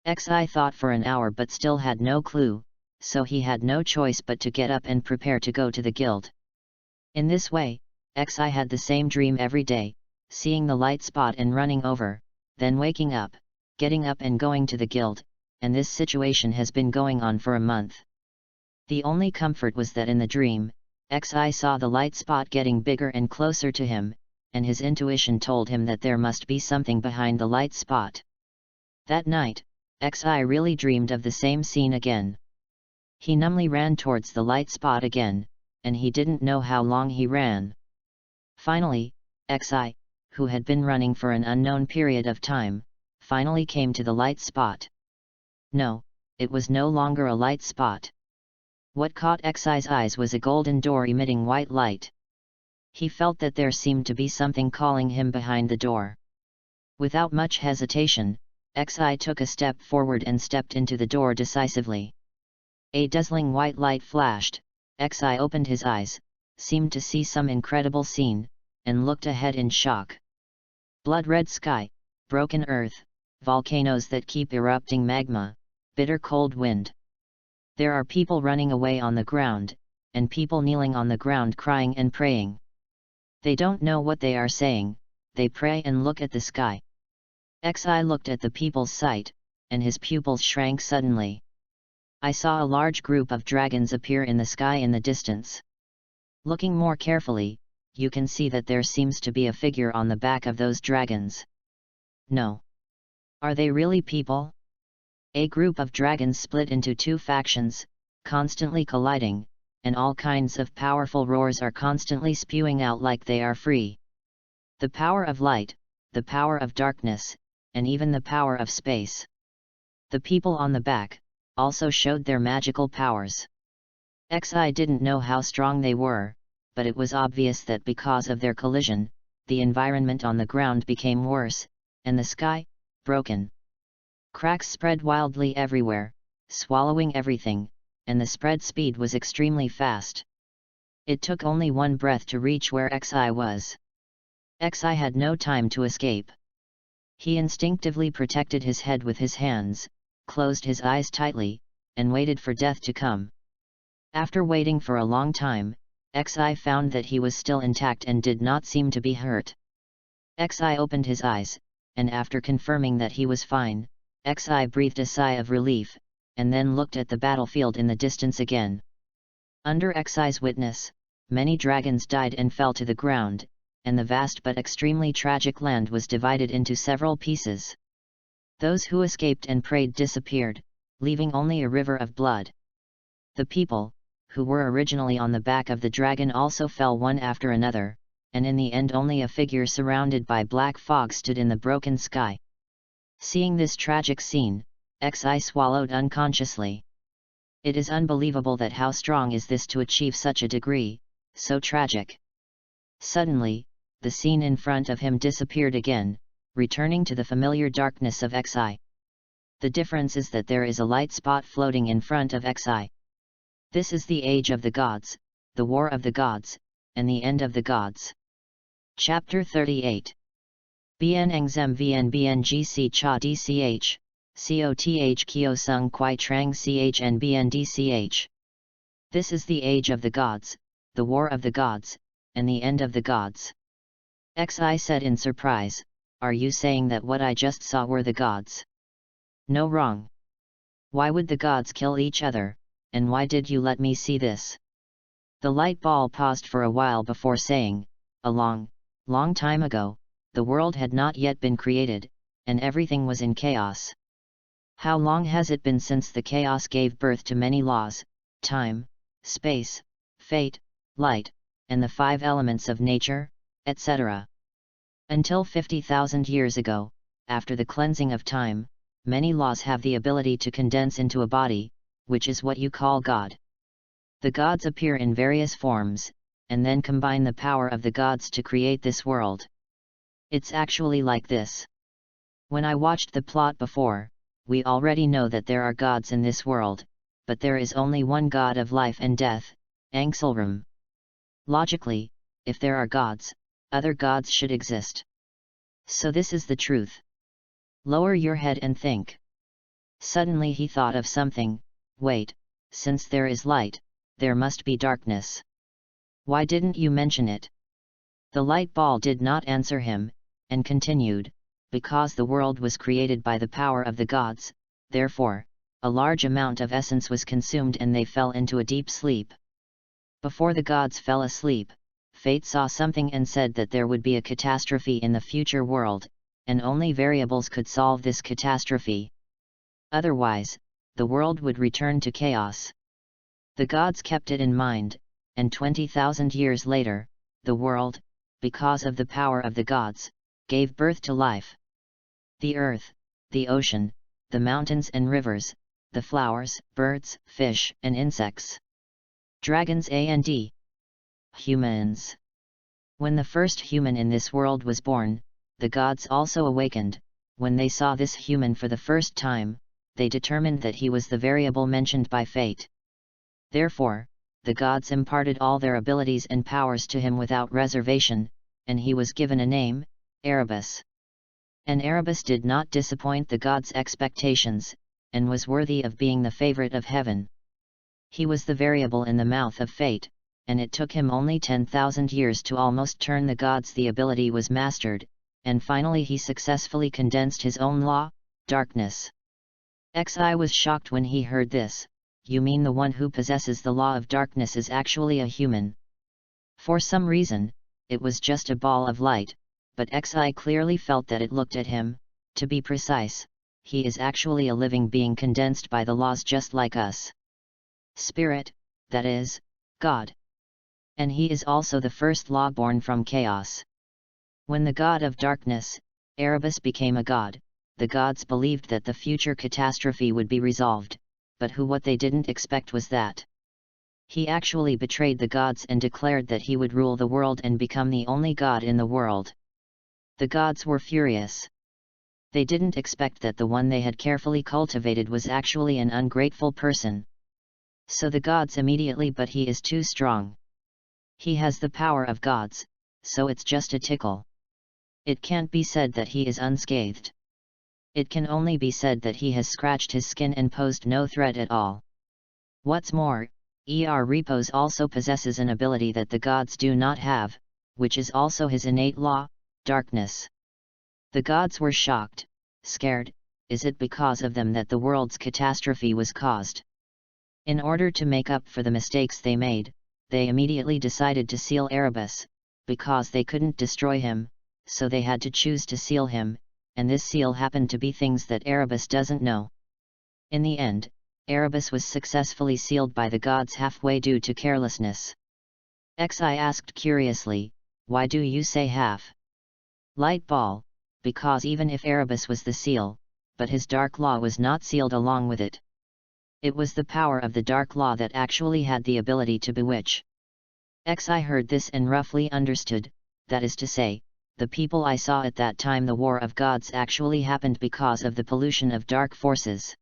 Xi thought for an hour but still had no clue, so he had no choice but to get up and prepare to go to the guild. In this way, Xi had the same dream every day, seeing the light spot and running over, then waking up, getting up and going to the guild, and this situation has been going on for a month. The only comfort was that in the dream, Xi saw the light spot getting bigger and closer to him, and his intuition told him that there must be something behind the light spot. That night, Xi really dreamed of the same scene again. He numbly ran towards the light spot again, and he didn't know how long he ran. Finally, Xi, who had been running for an unknown period of time, finally came to the light spot. No, it was no longer a light spot. What caught Xi's eyes was a golden door emitting white light. He felt that there seemed to be something calling him behind the door. Without much hesitation, Xi took a step forward and stepped into the door decisively. A dazzling white light flashed. Xi opened his eyes, seemed to see some incredible scene, and looked ahead in shock. Blood-red sky, broken earth, volcanoes that keep erupting magma, bitter cold wind. There are people running away on the ground, and people kneeling on the ground crying and praying. They don't know what they are saying, they pray and look at the sky. Xi looked at the people's sight, and his pupils shrank suddenly. I saw a large group of dragons appear in the sky in the distance. Looking more carefully, you can see that there seems to be a figure on the back of those dragons. No. Are they really people? A group of dragons split into two factions, constantly colliding, and all kinds of powerful roars are constantly spewing out like they are free. The power of light, the power of darkness, and even the power of space. The people on the back also showed their magical powers. Xi didn't know how strong they were, but it was obvious that because of their collision, the environment on the ground became worse, and the sky, broken. Cracks spread wildly everywhere, swallowing everything, and the spread speed was extremely fast. It took only one breath to reach where Xi was. Xi had no time to escape. He instinctively protected his head with his hands, closed his eyes tightly, and waited for death to come. After waiting for a long time, Xi found that he was still intact and did not seem to be hurt. Xi opened his eyes, and after confirming that he was fine, Xi breathed a sigh of relief, and then looked at the battlefield in the distance again. Under Xi's witness, many dragons died and fell to the ground, and the vast but extremely tragic land was divided into several pieces. Those who escaped and prayed disappeared, leaving only a river of blood. The people, who were originally on the back of the dragon, also fell one after another, and in the end only a figure surrounded by black fog stood in the broken sky. Seeing this tragic scene, Xi swallowed unconsciously. It is unbelievable that how strong is this to achieve such a degree, so tragic. Suddenly, the scene in front of him disappeared again, returning to the familiar darkness of Xi. The difference is that there is a light spot floating in front of Xi. This is the age of the gods, the war of the gods, and the end of the gods. Chapter 38. Bien Ngzem Vn Bngc Cha Dch, Coth Kyo Sung Kwai Trang Ch and Bn Dch. This is the age of the gods, the war of the gods, and the end of the gods. Xi said in surprise, "Are you saying that what I just saw were the gods?" "No, wrong. Why would the gods kill each other, and why did you let me see this?" The light ball paused for a while before saying, "A long, long time ago, the world had not yet been created, and everything was in chaos. How long has it been since the chaos gave birth to many laws, time, space, fate, light, and the 5 elements of nature, etc. Until 50,000 years ago, after the cleansing of time, many laws have the ability to condense into a body, which is what you call God. The gods appear in various forms, and then combine the power of the gods to create this world. It's actually like this. When I watched the plot before, we already know that there are gods in this world, but there is only one god of life and death, Angselram. Logically, if there are gods, other gods should exist. So this is the truth. Lower your head and think." Suddenly he thought of something. "Wait, since there is light, there must be darkness. Why didn't you mention it?" The light ball did not answer him, and continued, "Because the world was created by the power of the gods, therefore, a large amount of essence was consumed and they fell into a deep sleep. Before the gods fell asleep, fate saw something and said that there would be a catastrophe in the future world, and only variables could solve this catastrophe. Otherwise, the world would return to chaos. The gods kept it in mind, and 20,000 years later, the world, because of the power of the gods, gave birth to life. The earth, the ocean, the mountains and rivers, the flowers, birds, fish, and insects. Dragons and humans. When the first human in this world was born, the gods also awakened. When they saw this human for the first time, they determined that he was the variable mentioned by fate. Therefore, the gods imparted all their abilities and powers to him without reservation, and he was given a name, Erebus. And Erebus did not disappoint the gods' expectations, and was worthy of being the favorite of heaven. He was the variable in the mouth of fate, and it took him only 10,000 years to almost turn the gods. The ability was mastered, and finally he successfully condensed his own law, darkness. Xi was shocked when he heard this. You mean the one who possesses the law of darkness is actually a human? For some reason, it was just a ball of light, but Xi clearly felt that it looked at him. To be precise, he is actually a living being condensed by the laws just like us. Spirit, that is, God. And he is also the first law born from chaos. When the god of darkness, Erebus, became a god, the gods believed that the future catastrophe would be resolved, but what they didn't expect was that he actually betrayed the gods and declared that he would rule the world and become the only god in the world. The gods were furious. They didn't expect that the one they had carefully cultivated was actually an ungrateful person. So the gods immediately, but he is too strong. He has the power of gods, so it's just a tickle. It can't be said that he is unscathed. It can only be said that he has scratched his skin and posed no threat at all. What's more, Repos also possesses an ability that the gods do not have, which is also his innate law, darkness. The gods were shocked, scared. Is it because of them that the world's catastrophe was caused? In order to make up for the mistakes they made, they immediately decided to seal Erebus, because they couldn't destroy him, so they had to choose to seal him, and this seal happened to be things that Erebus doesn't know. In the end, Erebus was successfully sealed by the gods halfway due to carelessness. Xi asked curiously, why do you say half? Light ball, because even if Erebus was the seal, but his dark law was not sealed along with it. It was the power of the dark law that actually had the ability to bewitch. Xi heard this and roughly understood, that is to say, the people I saw at that time, the war of gods actually happened because of the pollution of dark forces.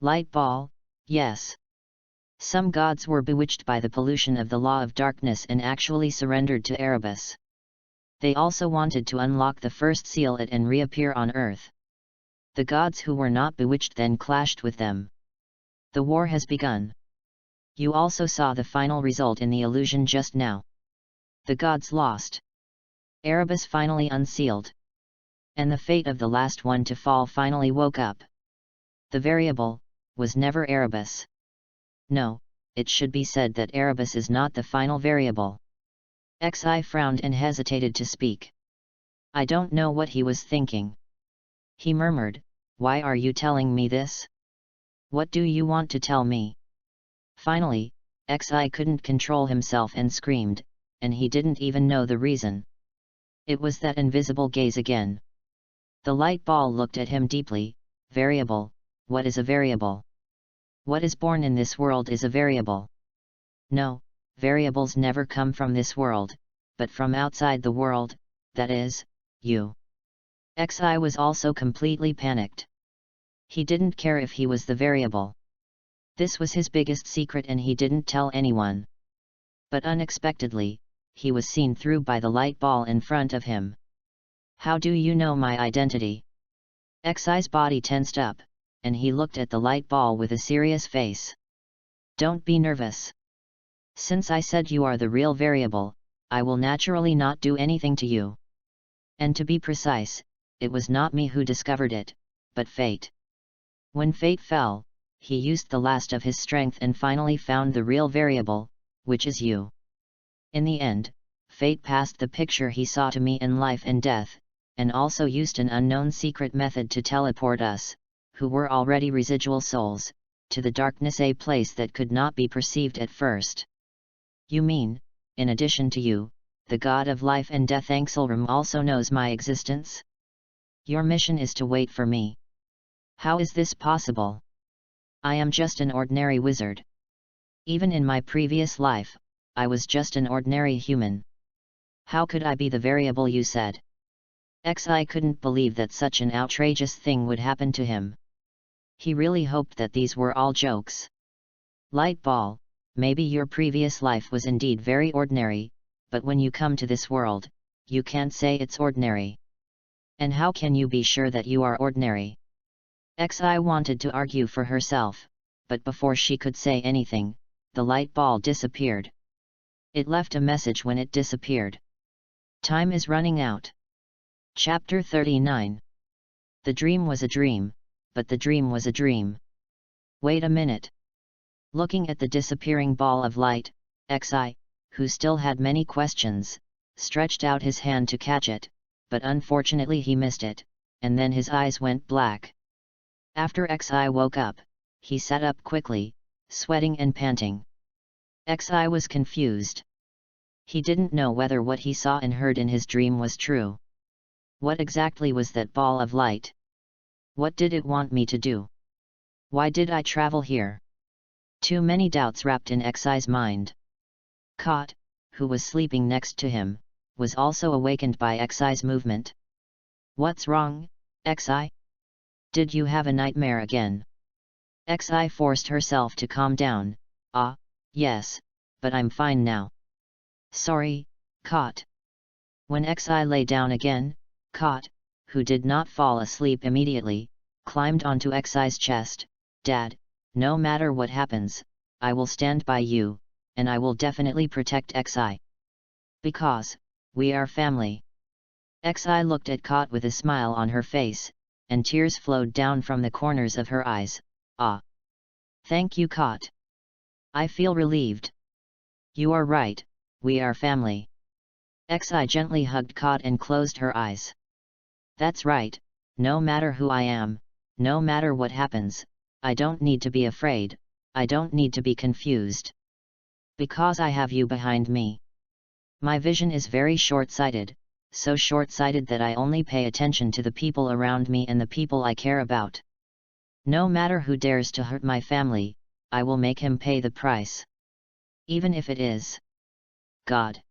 Light ball, yes. Some gods were bewitched by the pollution of the law of darkness and actually surrendered to Erebus. They also wanted to unlock the first seal it and reappear on Earth. The gods who were not bewitched then clashed with them. The war has begun. You also saw the final result in the illusion just now. The gods lost. Erebus finally unsealed. And the fate of the last one to fall finally woke up. The variable was never Erebus. No, it should be said that Erebus is not the final variable. Xi frowned and hesitated to speak. I don't know what he was thinking. He murmured, why are you telling me this? What do you want to tell me? Finally, Xi couldn't control himself and screamed, and he didn't even know the reason. It was that invisible gaze again. The light ball looked at him deeply. Variable, what is a variable? What is born in this world is a variable. No, variables never come from this world, but from outside the world, that is, you. Xi was also completely panicked. He didn't care if he was the variable. This was his biggest secret and he didn't tell anyone. But unexpectedly, he was seen through by the light ball in front of him. How do you know my identity? Xi's body tensed up, and he looked at the light ball with a serious face. Don't be nervous. Since I said you are the real variable, I will naturally not do anything to you. And to be precise, it was not me who discovered it, but fate. When fate fell, he used the last of his strength and finally found the real variable, which is you. In the end, fate passed the picture he saw to me in life and death, and also used an unknown secret method to teleport us, who were already residual souls, to the darkness, a place that could not be perceived at first. You mean, in addition to you, the god of life and death Anxelram also knows my existence? Your mission is to wait for me. How is this possible? I am just an ordinary wizard. Even in my previous life, I was just an ordinary human. How could I be the variable you said? Xi couldn't believe that such an outrageous thing would happen to him. He really hoped that these were all jokes. Light ball, maybe your previous life was indeed very ordinary, but when you come to this world, you can't say it's ordinary. And how can you be sure that you are ordinary? Xi wanted to argue for herself, but before she could say anything, the light ball disappeared. It left a message when it disappeared. Time is running out. Chapter 39. The dream was a dream, but the dream was a dream. Wait a minute. Looking at the disappearing ball of light, Xi, who still had many questions, stretched out his hand to catch it, but unfortunately he missed it, and then his eyes went black. After Xi woke up, he sat up quickly, sweating and panting. Xi was confused. He didn't know whether what he saw and heard in his dream was true. What exactly was that ball of light? What did it want me to do? Why did I travel here? Too many doubts wrapped in Xi's mind. Kot, who was sleeping next to him, was also awakened by Xi's movement. What's wrong, Xi? Did you have a nightmare again? Xi forced herself to calm down. Yes, but I'm fine now. Sorry, Kot. When Xi lay down again, Kot, who did not fall asleep immediately, climbed onto Xi's chest. Dad, no matter what happens, I will stand by you, and I will definitely protect Xi. Because, we are family. Xi looked at Kot with a smile on her face, and tears flowed down from the corners of her eyes. Thank you, Kot. I feel relieved. You are right, we are family. Xi gently hugged Kot and closed her eyes. That's right, no matter who I am, no matter what happens, I don't need to be afraid, I don't need to be confused. Because I have you behind me. My vision is very short-sighted, so short-sighted that I only pay attention to the people around me and the people I care about. No matter who dares to hurt my family, I will make him pay the price. Even if it is God.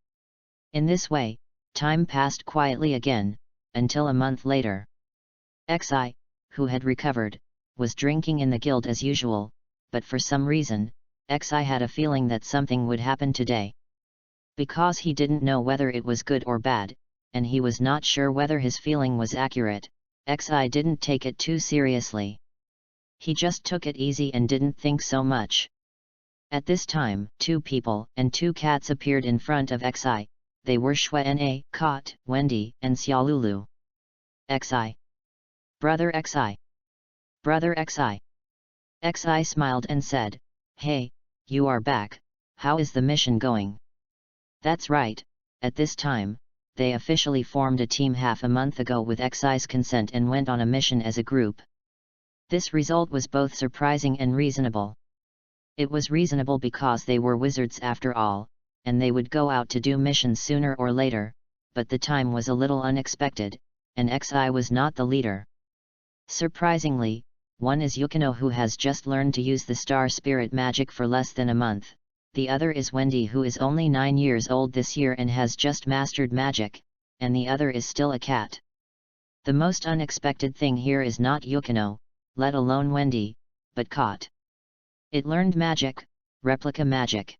In this way, time passed quietly again, until a month later. Xi, who had recovered, was drinking in the guild as usual, but for some reason, Xi had a feeling that something would happen today. Because he didn't know whether it was good or bad, and he was not sure whether his feeling was accurate, Xi didn't take it too seriously. He just took it easy and didn't think so much. At this time, 2 people and 2 cats appeared in front of Xi. They were Xuenne, Kot, Wendy, and Xiaolulu. Xi. Brother Xi. Brother Xi. Xi smiled and said, Hey, you are back, how is the mission going? That's right, at this time, they officially formed a team half a month ago with Xi's consent and went on a mission as a group. This result was both surprising and reasonable. It was reasonable because they were wizards after all, and they would go out to do missions sooner or later, but the time was a little unexpected, and Xi was not the leader. Surprisingly, one is Yukino, who has just learned to use the star spirit magic for less than a month, the other is Wendy, who is only 9 years old this year and has just mastered magic, and the other is still a cat. The most unexpected thing here is not Yukino, let alone Wendy, but Kot. It learned magic, replica magic.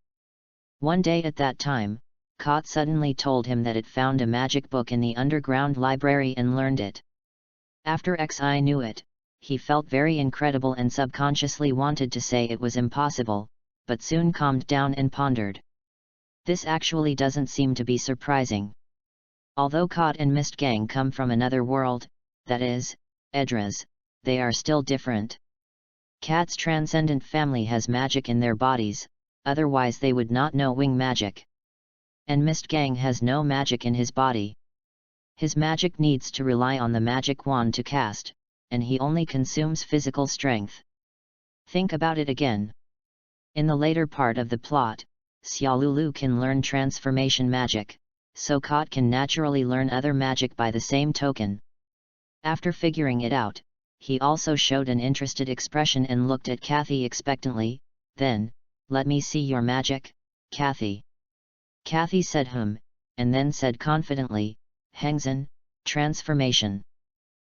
One day at that time, Kot suddenly told him that it found a magic book in the underground library and learned it. After Xi knew it, he felt very incredible and subconsciously wanted to say it was impossible, but soon calmed down and pondered. This actually doesn't seem to be surprising. Although Kot and Mist Gang come from another world, that is, Edras, they are still different. Cat's transcendent family has magic in their bodies, otherwise they would not know wing magic. And Mist Gang has no magic in his body. His magic needs to rely on the magic wand to cast, and he only consumes physical strength. Think about it again. In the later part of the plot, Xiaolulu can learn transformation magic, so Kot can naturally learn other magic by the same token. After figuring it out, he also showed an interested expression and looked at Kathy expectantly. Then, let me see your magic, Kathy. Kathy said and then said confidently, Hengzhen, transformation.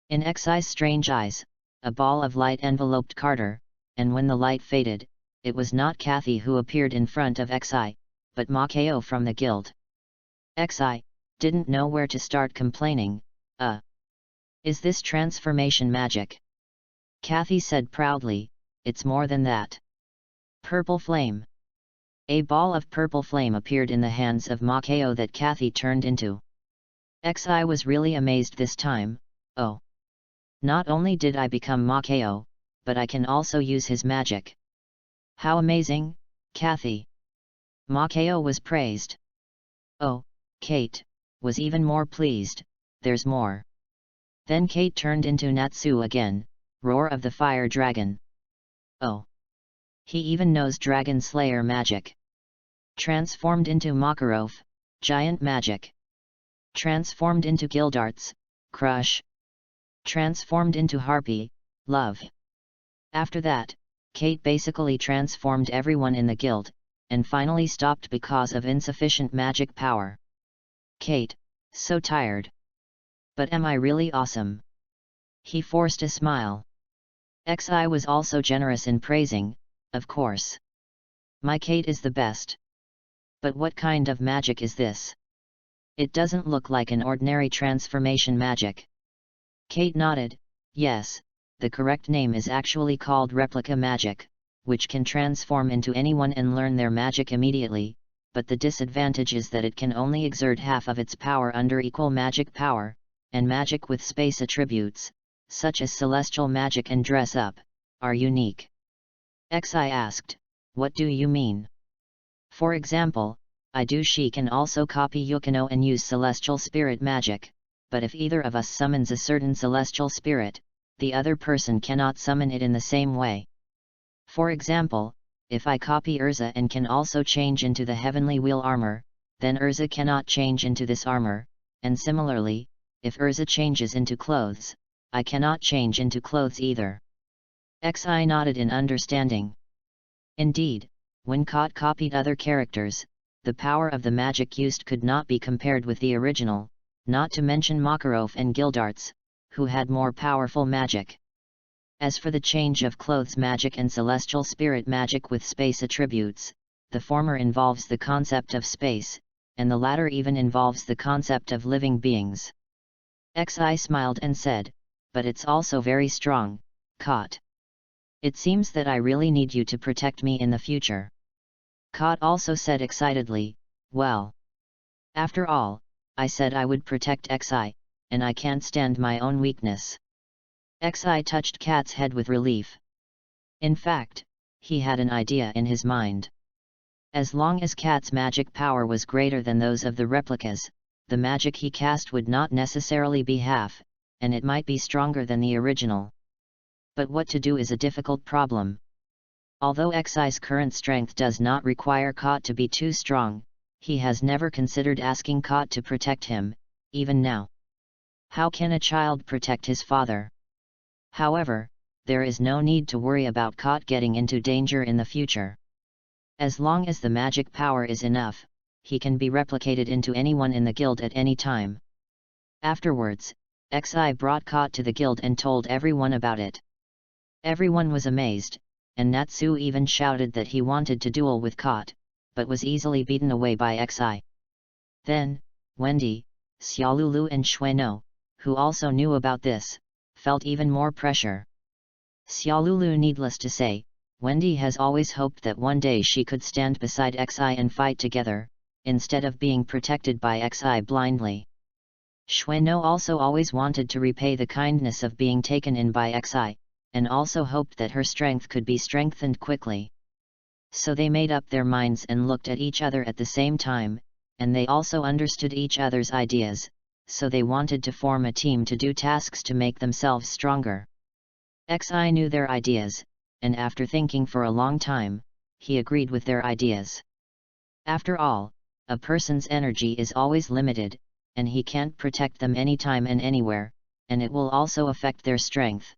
In Xi's strange eyes, a ball of light enveloped Carter, and when the light faded, it was not Kathy who appeared in front of Xi, but Makeo from the guild. Xi didn't know where to start complaining. Is this transformation magic? Kathy said proudly, it's more than that. Purple flame. A ball of purple flame appeared in the hands of Makeo that Kathy turned into. Xi was really amazed this time. Oh! Not only did I become Makeo, but I can also use his magic. How amazing, Kathy! Makeo was praised. Oh, Kate was even more pleased, there's more. Then Kate turned into Natsu again, Roar of the Fire Dragon. Oh! He even knows Dragon Slayer magic. Transformed into Makarov, Giant Magic. Transformed into Guildarts, Crush. Transformed into Harpy, Love. After that, Kate basically transformed everyone in the guild, and finally stopped because of insufficient magic power. Kate, so tired. But am I really awesome? He forced a smile. Xi was also generous in praising, of course. My Kate is the best. But what kind of magic is this? It doesn't look like an ordinary transformation magic. Kate nodded, yes, the correct name is actually called replica magic, which can transform into anyone and learn their magic immediately, but the disadvantage is that it can only exert half of its power under equal magic power, and magic with space attributes, such as celestial magic and dress up, are unique. Xi asked, what do you mean? For example, she can also copy Yukino and use celestial spirit magic, but if either of us summons a certain celestial spirit, the other person cannot summon it in the same way. For example, if I copy Urza and can also change into the heavenly wheel armor, then Urza cannot change into this armor, and similarly, if Urza changes into clothes, I cannot change into clothes either. Xi nodded in understanding. Indeed, when Kot copied other characters, the power of the magic used could not be compared with the original, not to mention Makarov and Guildarts, who had more powerful magic. As for the change of clothes magic and celestial spirit magic with space attributes, the former involves the concept of space, and the latter even involves the concept of living beings. Xi smiled and said, but it's also very strong, Kot. It seems that I really need you to protect me in the future. Kot also said excitedly, well. After all, I said I would protect Xi, and I can't stand my own weakness. Xi touched Kat's head with relief. In fact, he had an idea in his mind. As long as Kat's magic power was greater than those of the replicas, the magic he cast would not necessarily be half, and it might be stronger than the original. But what to do is a difficult problem. Although Xi's current strength does not require Kot to be too strong, he has never considered asking Kot to protect him, even now. How can a child protect his father? However, there is no need to worry about Kot getting into danger in the future. As long as the magic power is enough, he can be replicated into anyone in the guild at any time. Afterwards, Xi brought Kot to the guild and told everyone about it. Everyone was amazed, and Natsu even shouted that he wanted to duel with Kot, but was easily beaten away by Xi. Then, Wendy, Xiaolulu and Shueno, who also knew about this, felt even more pressure. Xiaolulu, needless to say, Wendy has always hoped that one day she could stand beside Xi and fight together, instead of being protected by Xi blindly. Shueno also always wanted to repay the kindness of being taken in by Xi, and also hoped that her strength could be strengthened quickly. So they made up their minds and looked at each other at the same time, and they also understood each other's ideas, so they wanted to form a team to do tasks to make themselves stronger. Xi knew their ideas, and after thinking for a long time, he agreed with their ideas. After all, a person's energy is always limited, and he can't protect them anytime and anywhere, and it will also affect their strength.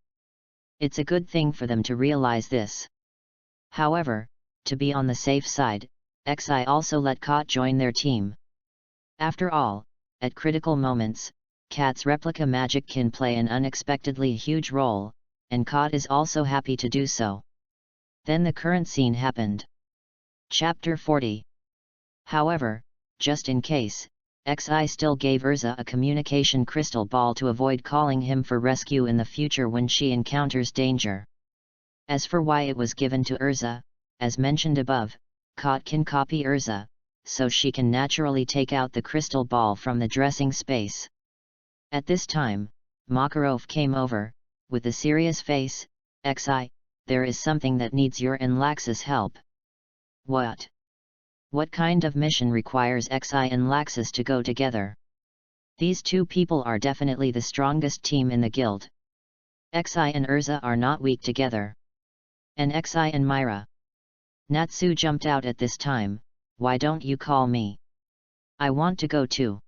It's a good thing for them to realize this. However, to be on the safe side, Xi also let Kot join their team. After all, at critical moments, Kat's replica magic can play an unexpectedly huge role, and Kot is also happy to do so. Then the current scene happened. Chapter 40. However, just in case, Xi still gave Urza a communication crystal ball to avoid calling him for rescue in the future when she encounters danger. As for why it was given to Urza, as mentioned above, Kot can copy Urza, so she can naturally take out the crystal ball from the dressing space. At this time, Makarov came over, with a serious face. Xi, there is something that needs your and Lax's help. What? What kind of mission requires Xi and Laxus to go together? These two people are definitely the strongest team in the guild. Xi and Urza are not weak together. And Xi and Myra. Natsu jumped out at this time. Why don't you call me? I want to go too.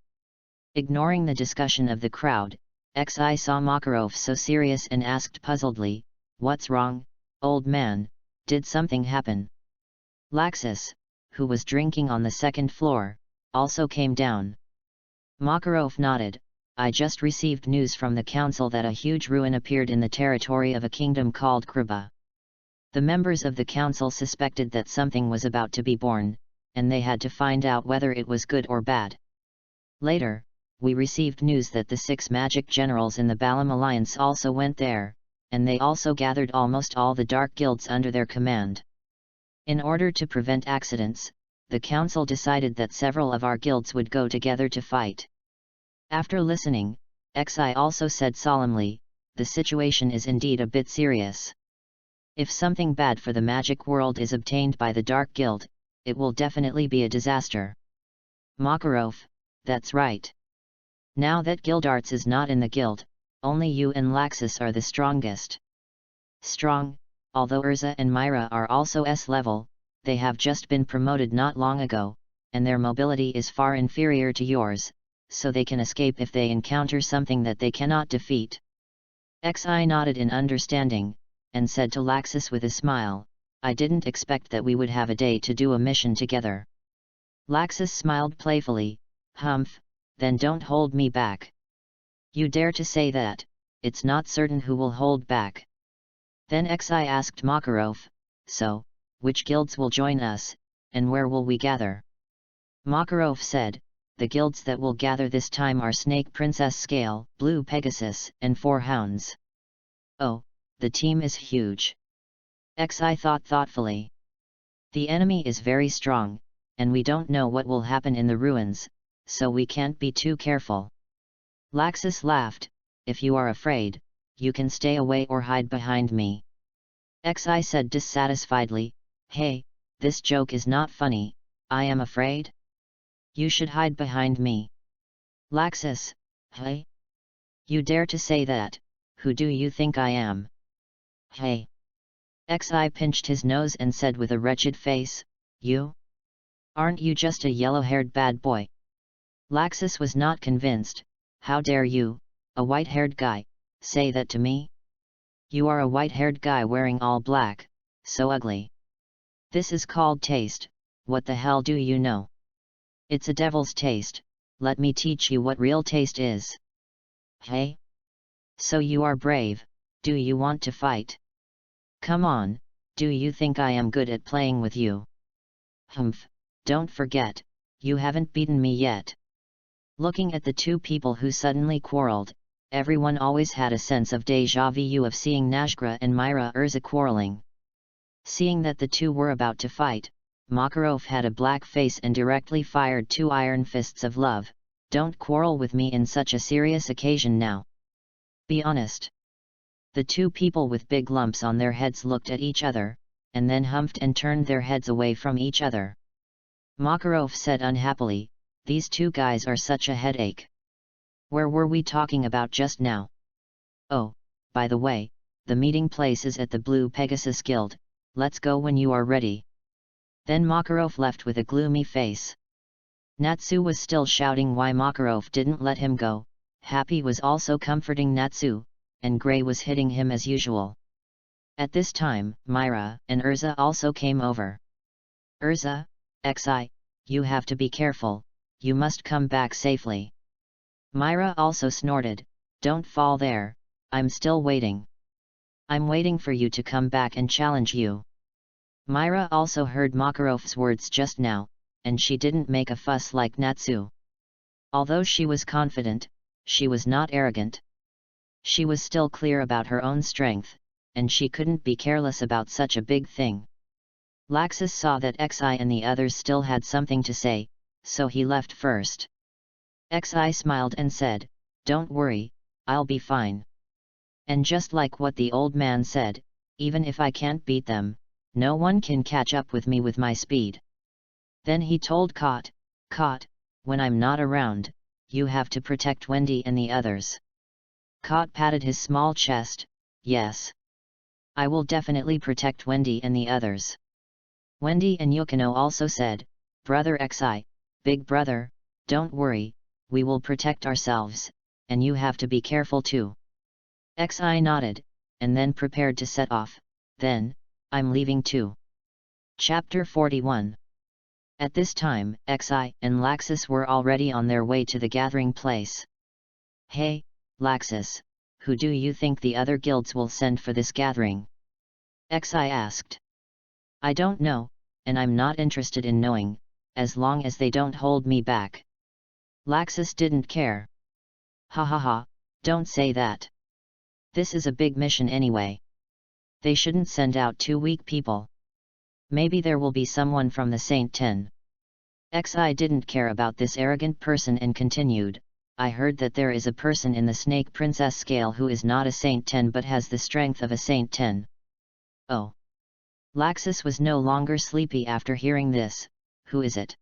Ignoring the discussion of the crowd, Xi saw Makarov so serious and asked puzzledly, "What's wrong, old man? Did something happen?" Laxus, who was drinking on the second floor, also came down. Makarov nodded. I just received news from the council that a huge ruin appeared in the territory of a kingdom called Kriba. The members of the council suspected that something was about to be born, and they had to find out whether it was good or bad. Later, we received news that the 6 magic generals in the Balam Alliance also went there, and they also gathered almost all the dark guilds under their command. In order to prevent accidents, the council decided that several of our guilds would go together to fight. After listening, Xi also said solemnly, the situation is indeed a bit serious. If something bad for the magic world is obtained by the Dark Guild, it will definitely be a disaster. Makarov, that's right. Now that Guildarts is not in the guild, only you and Laxus are the strongest. Strong, although Urza and Myra are also S-level, they have just been promoted not long ago, and their mobility is far inferior to yours, so they can escape if they encounter something that they cannot defeat. Xi nodded in understanding, and said to Laxus with a smile, I didn't expect that we would have a day to do a mission together. Laxus smiled playfully, humph, then don't hold me back. You dare to say that? It's not certain who will hold back. Then Xi asked Makarov, so, which guilds will join us, and where will we gather? Makarov said, the guilds that will gather this time are Snake Princess Scale, Blue Pegasus, and 4 Hounds. Oh, the team is huge. Xi thought thoughtfully. The enemy is very strong, and we don't know what will happen in the ruins, so we can't be too careful. Laxus laughed, if you are afraid, you can stay away or hide behind me. Xi said dissatisfiedly, hey, this joke is not funny, I am afraid? You should hide behind me. Laxus, hey? You dare to say that? Who do you think I am? Hey! Xi pinched his nose and said with a wretched face, you? Aren't you just a yellow-haired bad boy? Laxus was not convinced. How dare you, a white-haired guy, say that to me? You are a white-haired guy wearing all black, so ugly. This is called taste, what the hell do you know? It's a devil's taste, let me teach you what real taste is. Hey? So you are brave, do you want to fight? Come on, do you think I am good at playing with you? Humph, don't forget, you haven't beaten me yet. Looking at the two people who suddenly quarreled, everyone always had a sense of déjà vu of seeing Najgra and Myra Urza quarreling. Seeing that the two were about to fight, Makarov had a black face and directly fired 2 iron fists of love. Don't quarrel with me in such a serious occasion now. Be honest. The two people with big lumps on their heads looked at each other, and then humphed and turned their heads away from each other. Makarov said unhappily, these two guys are such a headache. Where were we talking about just now? Oh, by the way, the meeting place is at the Blue Pegasus Guild, let's go when you are ready. Then Makarov left with a gloomy face. Natsu was still shouting why Makarov didn't let him go. Happy was also comforting Natsu, and Grey was hitting him as usual. At this time, Myra and Urza also came over. Urza, Xi, you have to be careful, you must come back safely. Myra also snorted, don't fall there, I'm still waiting. I'm waiting for you to come back and challenge you. Myra also heard Makarov's words just now, and she didn't make a fuss like Natsu. Although she was confident, she was not arrogant. She was still clear about her own strength, and she couldn't be careless about such a big thing. Laxus saw that Xi and the others still had something to say, so he left first. Xi smiled and said, "Don't worry, I'll be fine." And just like what the old man said, even if I can't beat them, no one can catch up with me with my speed. Then he told Kot, when I'm not around, you have to protect Wendy and the others. Kot patted his small chest, "Yes. I will definitely protect Wendy and the others." Wendy and Yukino also said, "Brother Xi, big brother, don't worry, we will protect ourselves, and you have to be careful too." Xi nodded, and then prepared to set off. "Then, I'm leaving too." Chapter 41. At this time, Xi and Laxus were already on their way to the gathering place. "Hey, Laxus, who do you think the other guilds will send for this gathering?" Xi asked. "I don't know, and I'm not interested in knowing, as long as they don't hold me back." Laxus didn't care. "Ha ha ha, don't say that. This is a big mission anyway. They shouldn't send out 2 weak people. Maybe there will be someone from the Saint 10. Xi didn't care about this arrogant person and continued, "I heard that there is a person in the Snake Princess scale who is not a Saint 10 but has the strength of a Saint 10. Oh." Laxus was no longer sleepy after hearing this. "Who is it?"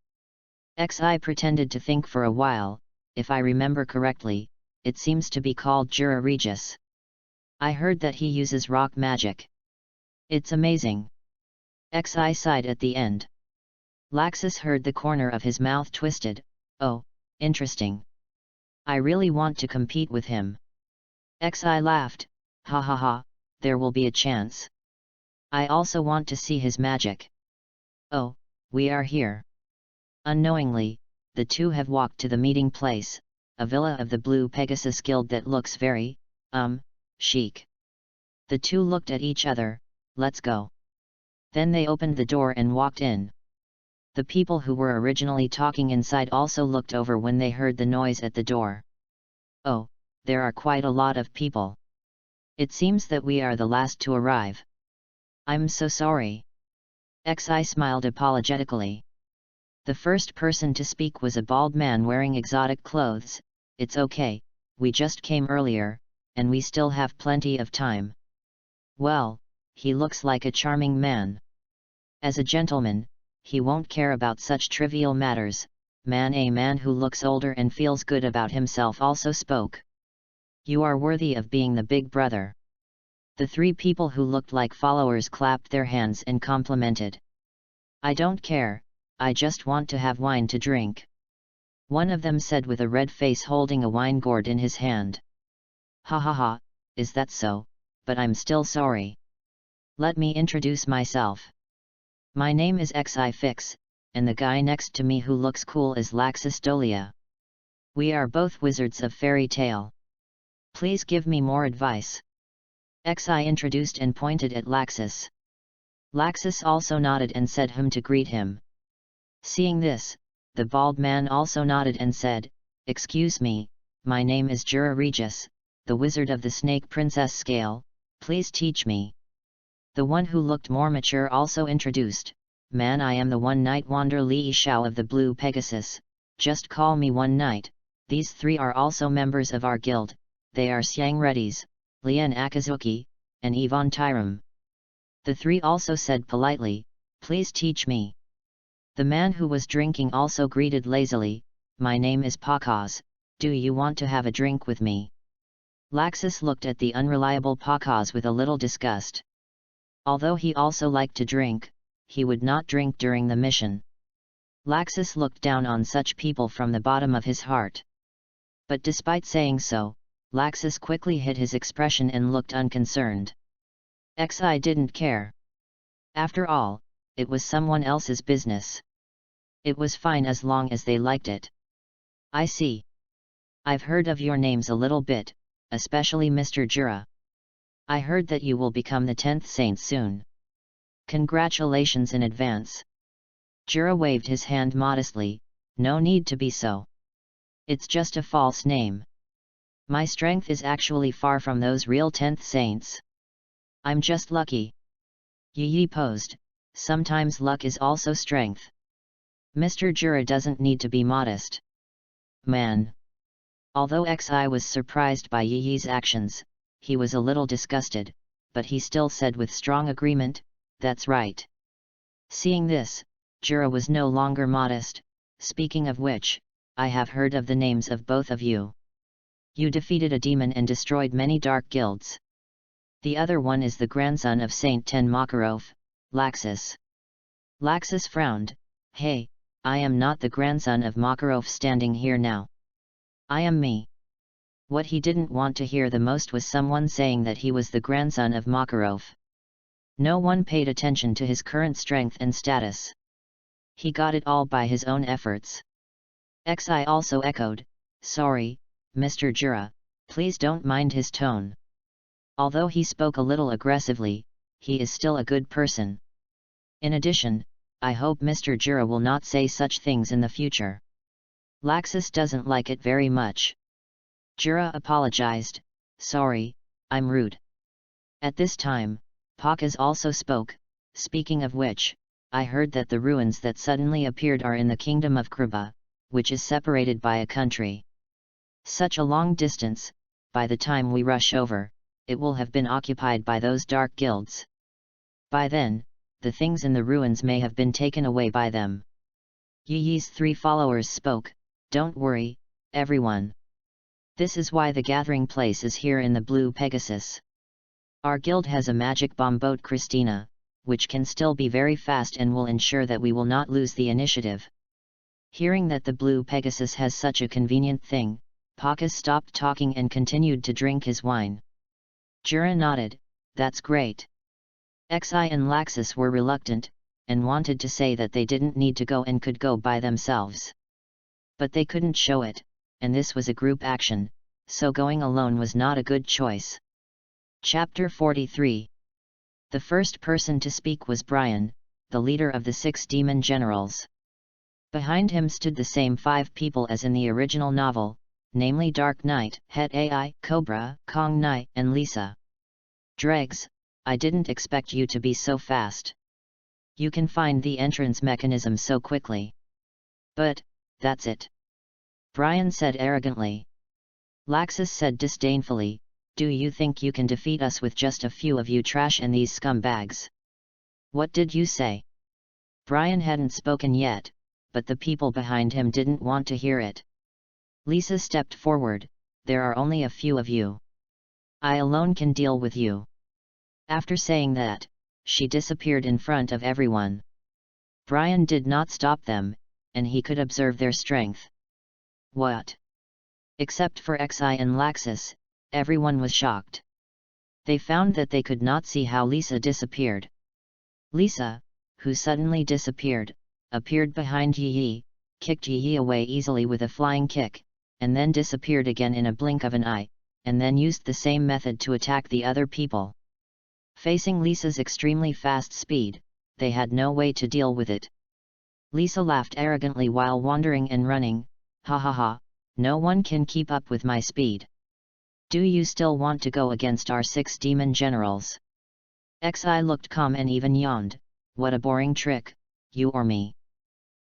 Xi pretended to think for a while. "If I remember correctly, it seems to be called Jura Regis. I heard that he uses rock magic. It's amazing." Xi sighed at the end. Laxus heard the corner of his mouth twisted. "Oh, interesting. I really want to compete with him." Xi laughed. "Ha ha ha, there will be a chance. I also want to see his magic." "Oh, we are here." Unknowingly, the two have walked to the meeting place, a villa of the Blue Pegasus Guild that looks very, chic. The two looked at each other. "Let's go." Then they opened the door and walked in. The people who were originally talking inside also looked over when they heard the noise at the door. "Oh, there are quite a lot of people. It seems that we are the last to arrive. I'm so sorry." Xi smiled apologetically. The first person to speak was a bald man wearing exotic clothes. "It's okay, we just came earlier, and we still have plenty of time." "Well, he looks like a charming man. As a gentleman, he won't care about such trivial matters." A man who looks older and feels good about himself also spoke. "You are worthy of being the big brother." The 3 people who looked like followers clapped their hands and complimented. "I don't care, I just want to have wine to drink," one of them said with a red face holding a wine gourd in his hand. "Ha ha ha, is that so? But I'm still sorry. Let me introduce myself. My name is Xi Fix, and the guy next to me who looks cool is Laxus Dolia. We are both wizards of fairy tale. Please give me more advice." Xi introduced and pointed at Laxus. Laxus also nodded and said to greet him. Seeing this, the bald man also nodded and said, "Excuse me, my name is Jura Regis, the wizard of the Snake Princess scale, please teach me." The one who looked more mature also introduced, "I am the One Night Wander Li Shao of the Blue Pegasus, just call me One Night." These 3 are also members of our guild. They are Xiang Redis, Lian Akazuki, and Yvonne Tyram. The 3 also said politely, "Please teach me." The man who was drinking also greeted lazily, "My name is Pakaz, do you want to have a drink with me?" Laxus looked at the unreliable Pakaz with a little disgust. Although he also liked to drink, he would not drink during the mission. Laxus looked down on such people from the bottom of his heart. But despite saying so, Laxus quickly hid his expression and looked unconcerned. Xi didn't care. After all, it was someone else's business. It was fine as long as they liked it. "I see. I've heard of your names a little bit, especially Mr. Jura. I heard that you will become the 10th saint soon. Congratulations in advance." Jura waved his hand modestly, "No need to be so. It's just a false name. My strength is actually far from those real 10th saints. I'm just lucky. Yi posed, sometimes luck is also strength. Mr. Jura doesn't need to be modest. Man. Although Xi was surprised by Yi's actions, he was a little disgusted, but he still said with strong agreement, that's right. Seeing this, Jura was no longer modest. Speaking of which, I have heard of the names of both of you. You defeated a demon and destroyed many dark guilds. The other one is the grandson of Saint Ten Makarov, Laxus. Laxus frowned. Hey, I am not the grandson of Makarov standing here now. I am me. What he didn't want to hear the most was someone saying that he was the grandson of Makarov. No one paid attention to his current strength and status. He got it all by his own efforts. Xi also echoed, sorry, Mr. Jura, please don't mind his tone. Although he spoke a little aggressively, he is still a good person. In addition, I hope Mr. Jura will not say such things in the future. Laxus doesn't like it very much. Jura apologized, sorry, I'm rude. At this time, Pakas also spoke, speaking of which, I heard that the ruins that suddenly appeared are in the kingdom of Kruba, which is separated by a country. Such a long distance, by the time we rush over, it will have been occupied by those dark guilds. By then, the things in the ruins may have been taken away by them. Yi's 3 followers spoke, don't worry, everyone. This is why the gathering place is here in the Blue Pegasus. Our guild has a magic bomb boat Christina, which can still be very fast and will ensure that we will not lose the initiative. Hearing that the Blue Pegasus has such a convenient thing, Pakas stopped talking and continued to drink his wine. Jura nodded, that's great. Xi and Laxus were reluctant, and wanted to say that they didn't need to go and could go by themselves. But they couldn't show it, and this was a group action, so going alone was not a good choice. Chapter 43. The first person to speak was Brian, the leader of the 6 demon generals. Behind him stood the same 5 people as in the original novel, namely Dark Knight, Het Ai, Cobra, Kong Nai, and Lisa. Dregs, I didn't expect you to be so fast. You can find the entrance mechanism so quickly. But, that's it. Brian said arrogantly. Laxus said disdainfully, do you think you can defeat us with just a few of you trash and these scumbags? What did you say? Brian hadn't spoken yet, but the people behind him didn't want to hear it. Lisa stepped forward, there are only a few of you. I alone can deal with you. After saying that, she disappeared in front of everyone. Brian did not stop them, and he could observe their strength. What? Except for Xi and Laxus, everyone was shocked. They found that they could not see how Lisa disappeared. Lisa, who suddenly disappeared, appeared behind Yi, kicked Yi away easily with a flying kick, and then disappeared again in a blink of an eye, and then used the same method to attack the other people. Facing Lisa's extremely fast speed, they had no way to deal with it. Lisa laughed arrogantly while wandering and running, ha ha ha, no one can keep up with my speed. Do you still want to go against our 6 demon generals? Xi looked calm and even yawned, what a boring trick, you or me?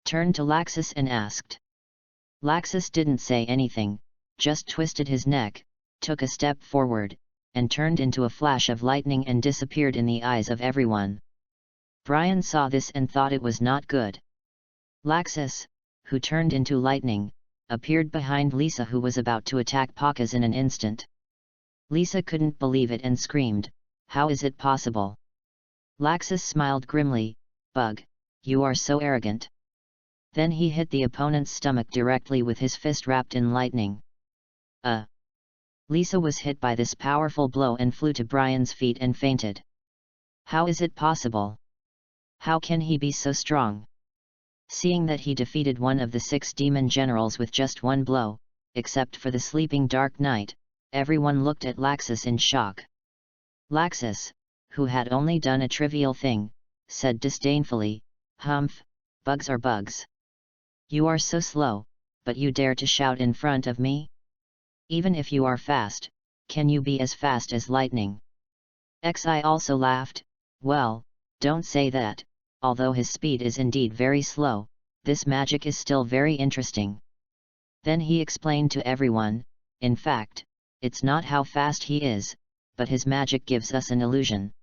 Turned to Laxus and asked. Laxus didn't say anything, just twisted his neck, took a step forward, and turned into a flash of lightning and disappeared in the eyes of everyone. Brian saw this and thought it was not good. Laxus, who turned into lightning, appeared behind Lisa who was about to attack Pakas in an instant. Lisa couldn't believe it and screamed, how is it possible? Laxus smiled grimly, Bug, you are so arrogant. Then he hit the opponent's stomach directly with his fist wrapped in lightning. Lisa was hit by this powerful blow and flew to Brian's feet and fainted. How is it possible? How can he be so strong? Seeing that he defeated one of the 6 demon generals with just one blow, except for the sleeping Dark Knight, everyone looked at Laxus in shock. Laxus, who had only done a trivial thing, said disdainfully, Humph, bugs are bugs. You are so slow, but you dare to shout in front of me? Even if you are fast, can you be as fast as lightning? Xi also laughed. Well, don't say that, although his speed is indeed very slow, this magic is still very interesting. Then he explained to everyone, in fact, it's not how fast he is, but his magic gives us an illusion.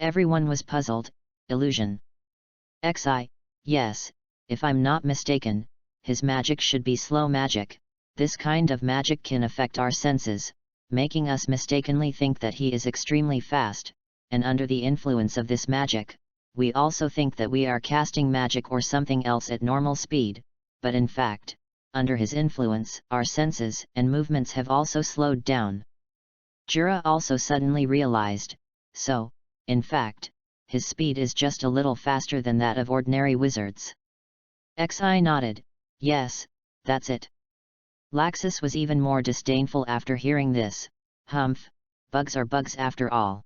Everyone was puzzled. Illusion? Xi, yes, if I'm not mistaken, his magic should be slow magic. This kind of magic can affect our senses, making us mistakenly think that he is extremely fast, and under the influence of this magic, we also think that we are casting magic or something else at normal speed, but in fact, under his influence, our senses and movements have also slowed down. Jura also suddenly realized, so, in fact, his speed is just a little faster than that of ordinary wizards. Xi nodded, yes, that's it. Laxus was even more disdainful after hearing this. Humph, bugs are bugs after all.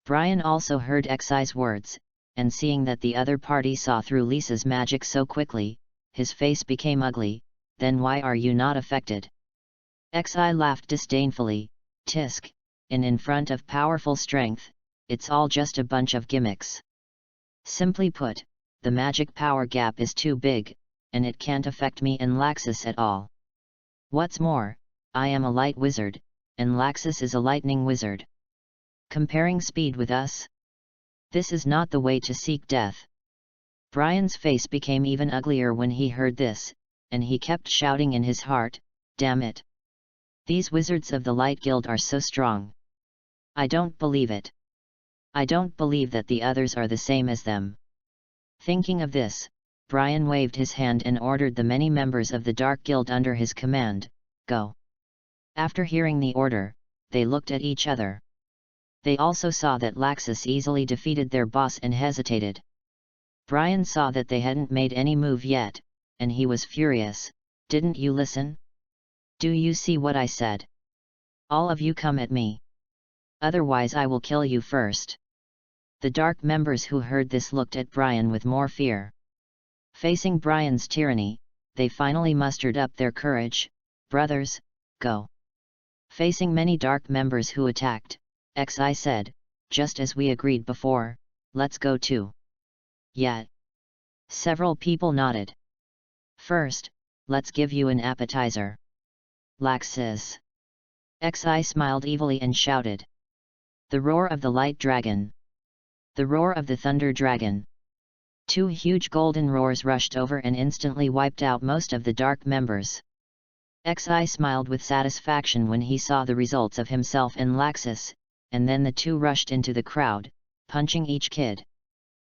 Brian also heard Xi's words, and seeing that the other party saw through Lisa's magic so quickly, his face became ugly. Then why are you not affected? Xi laughed disdainfully. Tisk, in front of powerful strength, it's all just a bunch of gimmicks. Simply put, the magic power gap is too big, and it can't affect me and Laxus at all. What's more, I am a light wizard, and Laxus is a lightning wizard. Comparing speed with us? This is not the way to seek death. Brian's face became even uglier when he heard this, and he kept shouting in his heart, damn it! These wizards of the Light Guild are so strong. I don't believe it. I don't believe that the others are the same as them. Thinking of this, Brian waved his hand and ordered the many members of the Dark Guild under his command, go. After hearing the order, they looked at each other. They also saw that Laxus easily defeated their boss and hesitated. Brian saw that they hadn't made any move yet, and he was furious. Didn't you listen? Do you see what I said? All of you come at me. Otherwise I will kill you first. The dark members who heard this looked at Brian with more fear. Facing Brian's tyranny, they finally mustered up their courage. Brothers, go. Facing many dark members who attacked, Xi said, just as we agreed before, let's go too. Yeah. Several people nodded. First, let's give you an appetizer. Laxus. Xi smiled evilly and shouted. The roar of the light dragon. The roar of the thunder dragon. Two huge golden roars rushed over and instantly wiped out most of the dark members. Xi smiled with satisfaction when he saw the results of himself and Laxus, and then the two rushed into the crowd, punching each kid.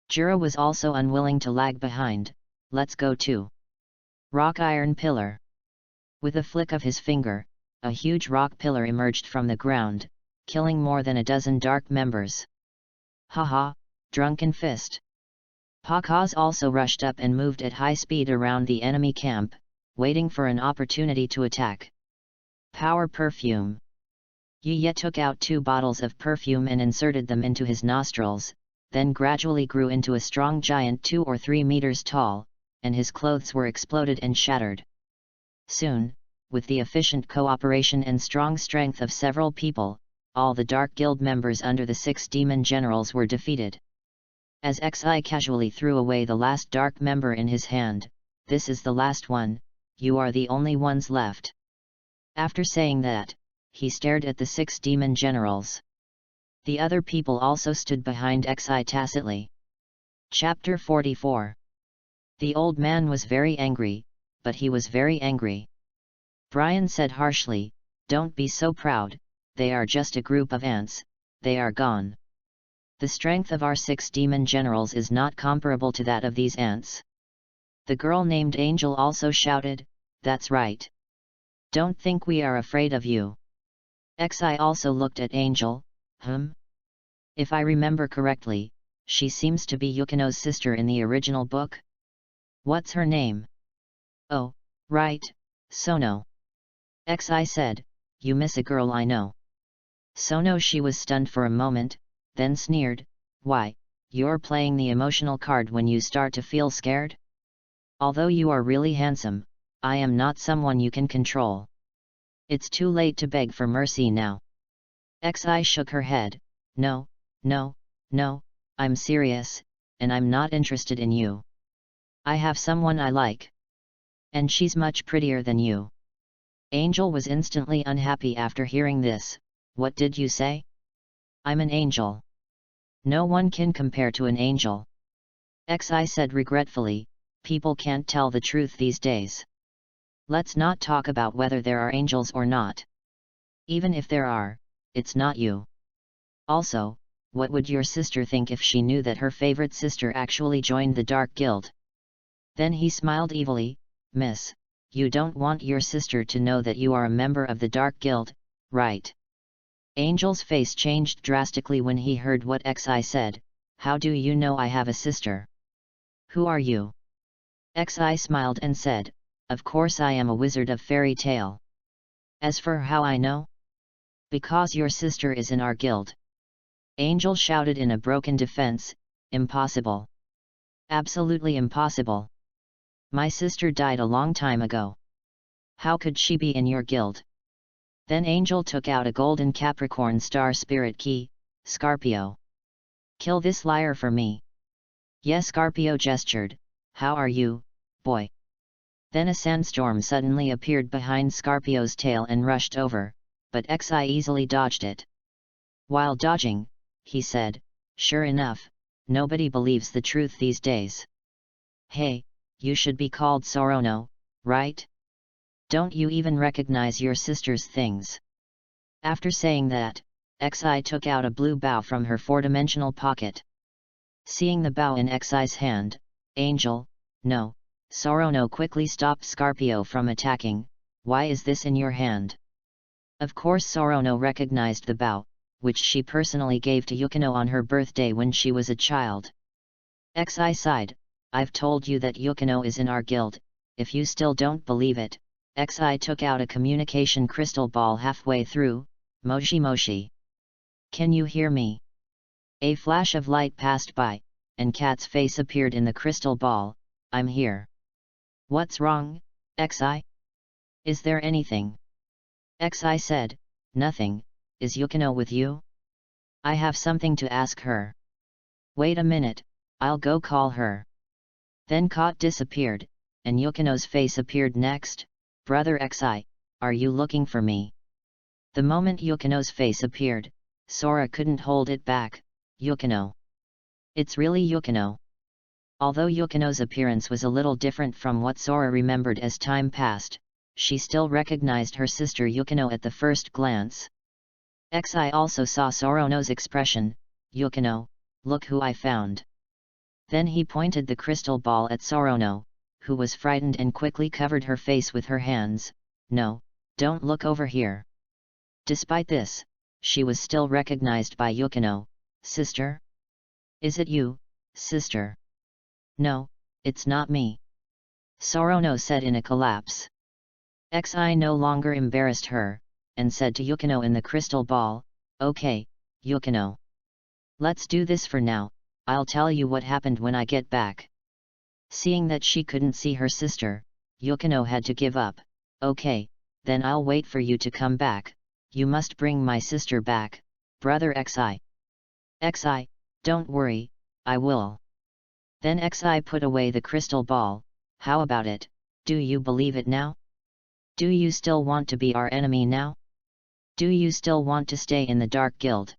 Jura was also unwilling to lag behind. Let's go too. Rock iron pillar. With a flick of his finger, a huge rock pillar emerged from the ground, killing more than a dozen dark members. Haha, drunken fist. Pakaz also rushed up and moved at high speed around the enemy camp, waiting for an opportunity to attack. Power perfume. Yi took out 2 bottles of perfume and inserted them into his nostrils, then gradually grew into a strong giant 2 or 3 meters tall, and his clothes were exploded and shattered. Soon, with the efficient cooperation and strong strength of several people, all the Dark Guild members under the 6 demon generals were defeated. As Xi casually threw away the last dark member in his hand, this is the last one, you are the only ones left. After saying that, he stared at the 6 demon generals. The other people also stood behind Xi tacitly. Chapter 44. The old man was very angry, but he was very angry. Brian said harshly, don't be so proud, they are just a group of ants, they are gone. The strength of our 6 demon generals is not comparable to that of these ants. The girl named Angel also shouted, that's right. Don't think we are afraid of you. Xi also looked at Angel, If I remember correctly, she seems to be Yukino's sister in the original book. What's her name? Oh, right, Sono. Xi said, you miss a girl I know. Sono. She was stunned for a moment, then sneered, why, you're playing the emotional card when you start to feel scared? Although you are really handsome, I am not someone you can control. It's too late to beg for mercy now. Xi shook her head. No, no, no, I'm serious, and I'm not interested in you. I have someone I like. And she's much prettier than you. Angel was instantly unhappy after hearing this. What did you say? I'm an angel. No one can compare to an angel. Xi said regretfully, people can't tell the truth these days. Let's not talk about whether there are angels or not. Even if there are, it's not you. Also, what would your sister think if she knew that her favorite sister actually joined the Dark Guild? Then he smiled evilly. Miss, you don't want your sister to know that you are a member of the Dark Guild, right? Angel's face changed drastically when he heard what Xi said. How do you know I have a sister? Who are you? Xi smiled and said, of course I am a wizard of fairy tale. As for how I know? Because your sister is in our guild. Angel shouted in a broken defense, impossible. Absolutely impossible. My sister died a long time ago. How could she be in your guild? Then Angel took out a golden Capricorn star spirit key. Scorpio. Kill this liar for me. Yes, Scorpio gestured. How are you, boy? Then a sandstorm suddenly appeared behind Scorpio's tail and rushed over, but Xi easily dodged it. While dodging, he said, sure enough, nobody believes the truth these days. Hey, you should be called Sorono, right? Don't you even recognize your sister's things? After saying that, Xi took out a blue bow from her four-dimensional pocket. Seeing the bow in Xi's hand, Angel, no, Sorono quickly stopped Scorpio from attacking. Why is this in your hand? Of course Sorono recognized the bow, which she personally gave to Yukino on her birthday when she was a child. Xi sighed, I've told you that Yukino is in our guild, if you still don't believe it. Xi took out a communication crystal ball halfway through. Moshi Moshi. Can you hear me? A flash of light passed by, and Cat's face appeared in the crystal ball. I'm here. What's wrong, Xi? Is there anything? Xi said, nothing. Is Yukino with you? I have something to ask her. Wait a minute, I'll go call her. Then Cat disappeared, and Yukino's face appeared next. Brother Xi, are you looking for me? The moment Yukino's face appeared, Sora couldn't hold it back. Yukino. It's really Yukino. Although Yukino's appearance was a little different from what Sora remembered as time passed, she still recognized her sister Yukino at the first glance. Xi also saw Sorono's expression. Yukino, look who I found. Then he pointed the crystal ball at Sorono, who was frightened and quickly covered her face with her hands. No, don't look over here. Despite this, she was still recognized by Yukino. Sister? Is it you, sister? No, it's not me. Sorono said in a collapse. Xi no longer embarrassed her, and said to Yukino in the crystal ball, okay, Yukino. Let's do this for now, I'll tell you what happened when I get back. Seeing that she couldn't see her sister, Yukino had to give up. Okay, then I'll wait for you to come back. You must bring my sister back, brother Xi. Xi, don't worry, I will. Then Xi put away the crystal ball. How about it, do you believe it now? Do you still want to be our enemy now? Do you still want to stay in the Dark Guild?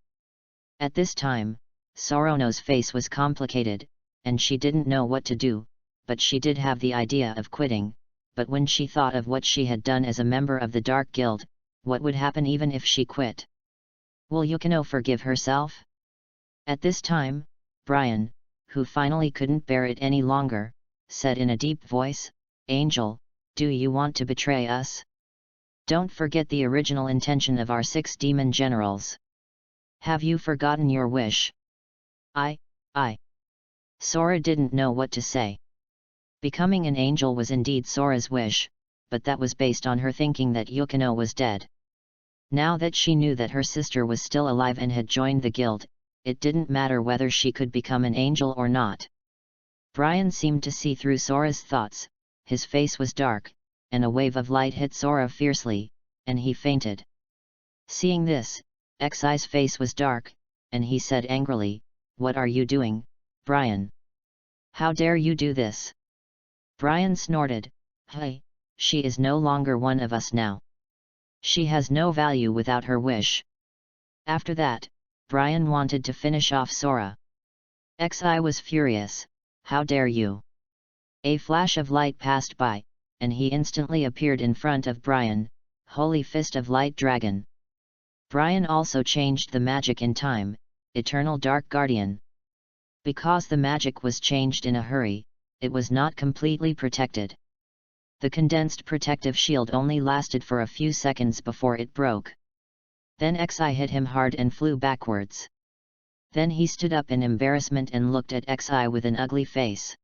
At this time, Sorono's face was complicated, and she didn't know what to do, but she did have the idea of quitting. But when she thought of what she had done as a member of the Dark Guild, what would happen even if she quit? Will Yukino forgive herself? At this time, Brian, who finally couldn't bear it any longer, said in a deep voice, Angel, do you want to betray us? Don't forget the original intention of our 6 demon generals. Have you forgotten your wish? I. Sora didn't know what to say. Becoming an angel was indeed Sora's wish, but that was based on her thinking that Yukino was dead. Now that she knew that her sister was still alive and had joined the guild, it didn't matter whether she could become an angel or not. Brian seemed to see through Sora's thoughts. His face was dark, and a wave of light hit Sora fiercely, and he fainted. Seeing this, Xi's face was dark, and he said angrily, "What are you doing, Brian? How dare you do this?" Brian snorted, "Hey, she is no longer one of us now. She has no value without her wish." After that, Brian wanted to finish off Sora. Xi was furious, "How dare you!" A flash of light passed by, and he instantly appeared in front of Brian, Holy Fist of Light Dragon. Brian also changed the magic in time, Eternal Dark Guardian. Because the magic was changed in a hurry, it was not completely protected. The condensed protective shield only lasted for a few seconds before it broke. Then Xi hit him hard and flew backwards. Then he stood up in embarrassment and looked at Xi with an ugly face.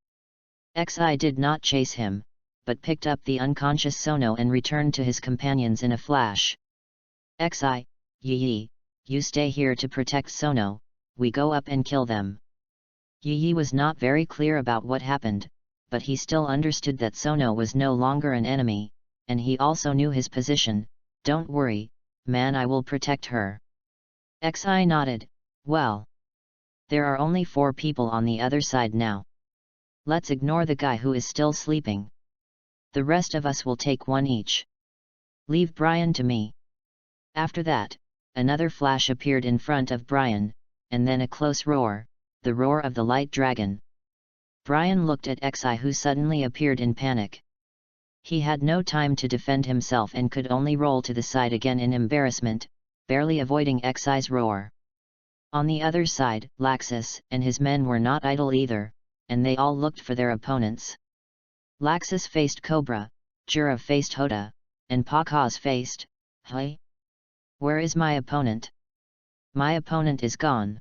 Xi did not chase him, but picked up the unconscious Sono and returned to his companions in a flash. "Xi, Yi, you stay here to protect Sono, we go up and kill them." Yi was not very clear about what happened, but he still understood that Sono was no longer an enemy, and he also knew his position. "Don't worry, man, I will protect her." Xi nodded, "Well, there are only 4 people on the other side now. Let's ignore the guy who is still sleeping. The rest of us will take one each. Leave Brian to me." After that, another flash appeared in front of Brian, and then a close roar, the roar of the Light Dragon. Brian looked at Xi, who suddenly appeared in panic. He had no time to defend himself and could only roll to the side again in embarrassment, barely avoiding Xi's roar. On the other side, Laxus and his men were not idle either, and they all looked for their opponents. Laxus faced Cobra, Jura faced Hoda, and Pakaz faced, "Hey? Where is my opponent? My opponent is gone."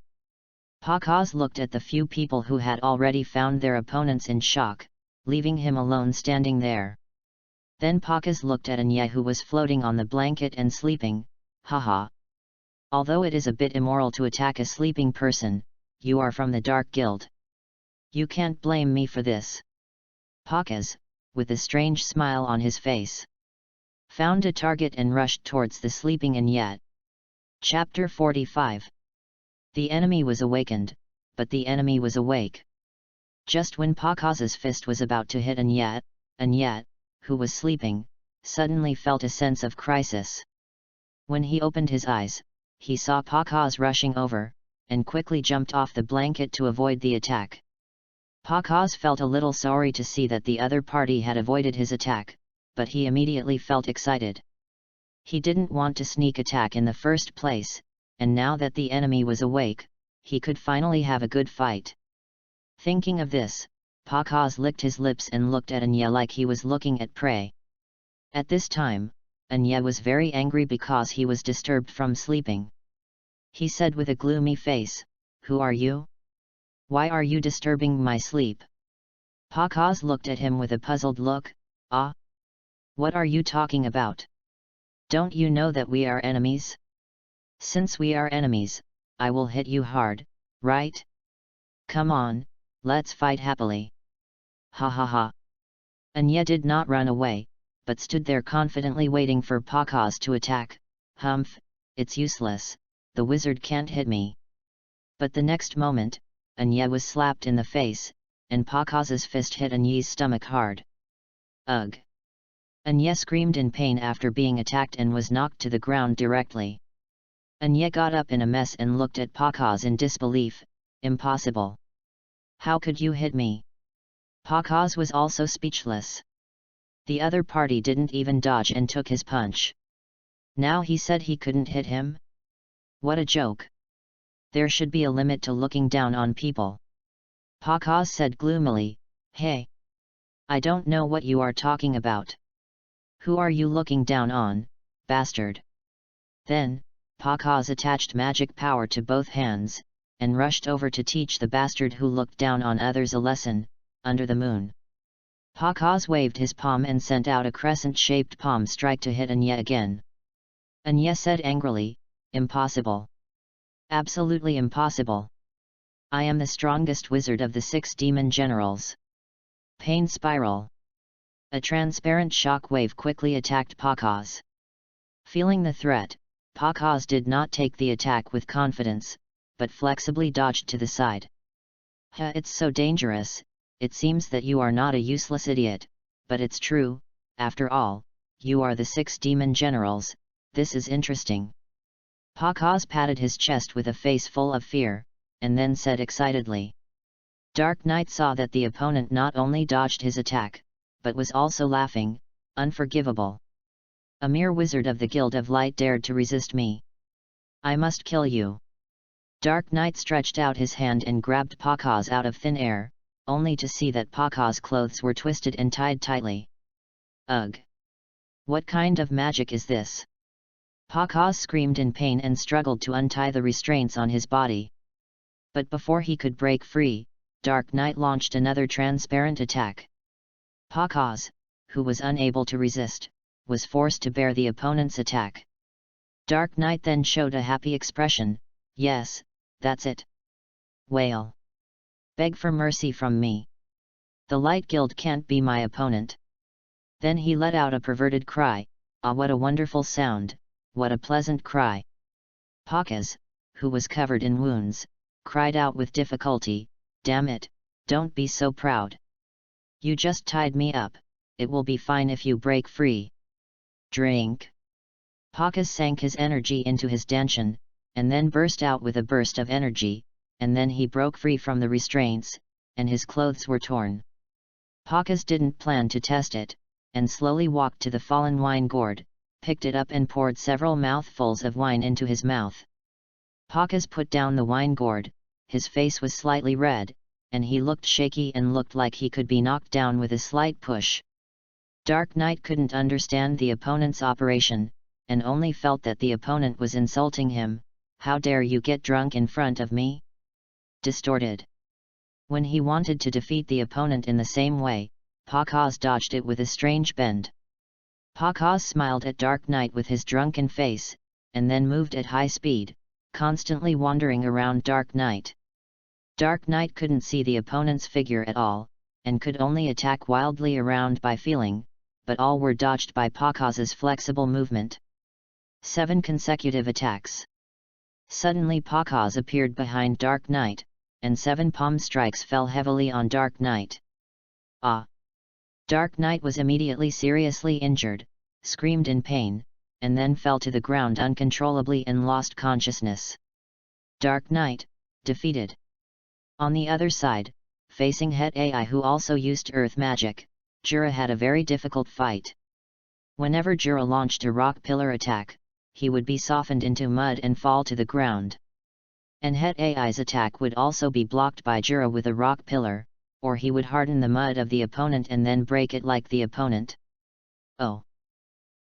Pakaz looked at the few people who had already found their opponents in shock, leaving him alone standing there. Then Pakaz looked at Anya, who was floating on the blanket and sleeping, "Haha. Although it is a bit immoral to attack a sleeping person, you are from the Dark Guild. You can't blame me for this." Pakaz, with a strange smile on his face, found a target and rushed towards the sleeping Anya. Chapter 45. The enemy was awakened, but the enemy was awake. Just when Pakaz's fist was about to hit Anya, who was sleeping, suddenly felt a sense of crisis. When he opened his eyes, he saw Pakaz rushing over, and quickly jumped off the blanket to avoid the attack. Pakaz felt a little sorry to see that the other party had avoided his attack, but he immediately felt excited. He didn't want to sneak attack in the first place, and now that the enemy was awake, he could finally have a good fight. Thinking of this, Pakaz licked his lips and looked at Anya like he was looking at prey. At this time, Anya was very angry because he was disturbed from sleeping. He said with a gloomy face, "Who are you? Why are you disturbing my sleep?" Pakaz looked at him with a puzzled look, "Ah? What are you talking about? Don't you know that we are enemies? Since we are enemies, I will hit you hard, right? Come on, let's fight happily." Ha ha ha. Anya did not run away, but stood there confidently waiting for Pakaz to attack. "Humph, it's useless, the wizard can't hit me." But the next moment, Anya was slapped in the face, and Pakaz's fist hit Anya's stomach hard. Ugh! Anya screamed in pain after being attacked and was knocked to the ground directly. Anya got up in a mess and looked at Pakaz in disbelief. "Impossible! How could you hit me?" Pakaz was also speechless. The other party didn't even dodge and took his punch. Now he said he couldn't hit him? What a joke! There should be a limit to looking down on people. Pakaz said gloomily, "Hey! I don't know what you are talking about. Who are you looking down on, bastard?" Then, Pakaz attached magic power to both hands, and rushed over to teach the bastard who looked down on others a lesson, under the moon. Pakaz waved his palm and sent out a crescent-shaped palm strike to hit Anya again. Anya said angrily, "Impossible. Absolutely impossible. I am the strongest wizard of the 6 demon generals." Pain spiral. A transparent shock wave quickly attacked Pakaz. Feeling the threat, Pakaz did not take the attack with confidence, but flexibly dodged to the side. It's so dangerous, it seems that you are not a useless idiot, but it's true, after all, you are the 6 demon generals, this is interesting. Pakaz patted his chest with a face full of fear, and then said excitedly. Dark Knight saw that the opponent not only dodged his attack, but was also laughing, unforgivable. A mere wizard of the Guild of Light dared to resist me. I must kill you. Dark Knight stretched out his hand and grabbed Pakaz out of thin air, only to see that Pakaz's clothes were twisted and tied tightly. Ugh! What kind of magic is this? Pakaz screamed in pain and struggled to untie the restraints on his body. But before he could break free, Dark Knight launched another transparent attack. Pakaz, who was unable to resist, was forced to bear the opponent's attack. Dark Knight then showed a happy expression. Yes, that's it. Wail. Beg for mercy from me. The Light Guild can't be my opponent. Then he let out a perverted cry. Ah, what a wonderful sound, what a pleasant cry. Pakaz, who was covered in wounds, cried out with difficulty, damn it, don't be so proud. You just tied me up, it will be fine if you break free. Drink. Pakaz sank his energy into his dantian, and then burst out with a burst of energy, and then he broke free from the restraints, and his clothes were torn. Pakaz didn't plan to test it, and slowly walked to the fallen wine gourd, picked it up and poured several mouthfuls of wine into his mouth. Pakaz put down the wine gourd, his face was slightly red, and he looked shaky and looked like he could be knocked down with a slight push. Dark Knight couldn't understand the opponent's operation, and only felt that the opponent was insulting him. How dare you get drunk in front of me? Distorted. When he wanted to defeat the opponent in the same way, Pakaz dodged it with a strange bend. Pakaz smiled at Dark Knight with his drunken face, and then moved at high speed, constantly wandering around Dark Knight. Dark Knight couldn't see the opponent's figure at all, and could only attack wildly around by feeling, but all were dodged by Pakaz's flexible movement. 7 consecutive attacks. Suddenly Pakaz appeared behind Dark Knight, and 7 palm strikes fell heavily on Dark Knight. Ah! Dark Knight was immediately seriously injured, screamed in pain, and then fell to the ground uncontrollably and lost consciousness. Dark Knight, defeated. On the other side, facing Het AI who also used earth magic, Jura had a very difficult fight. Whenever Jura launched a rock pillar attack, he would be softened into mud and fall to the ground. And Het AI's attack would also be blocked by Jura with a rock pillar, or he would harden the mud of the opponent and then break it like the opponent. Oh!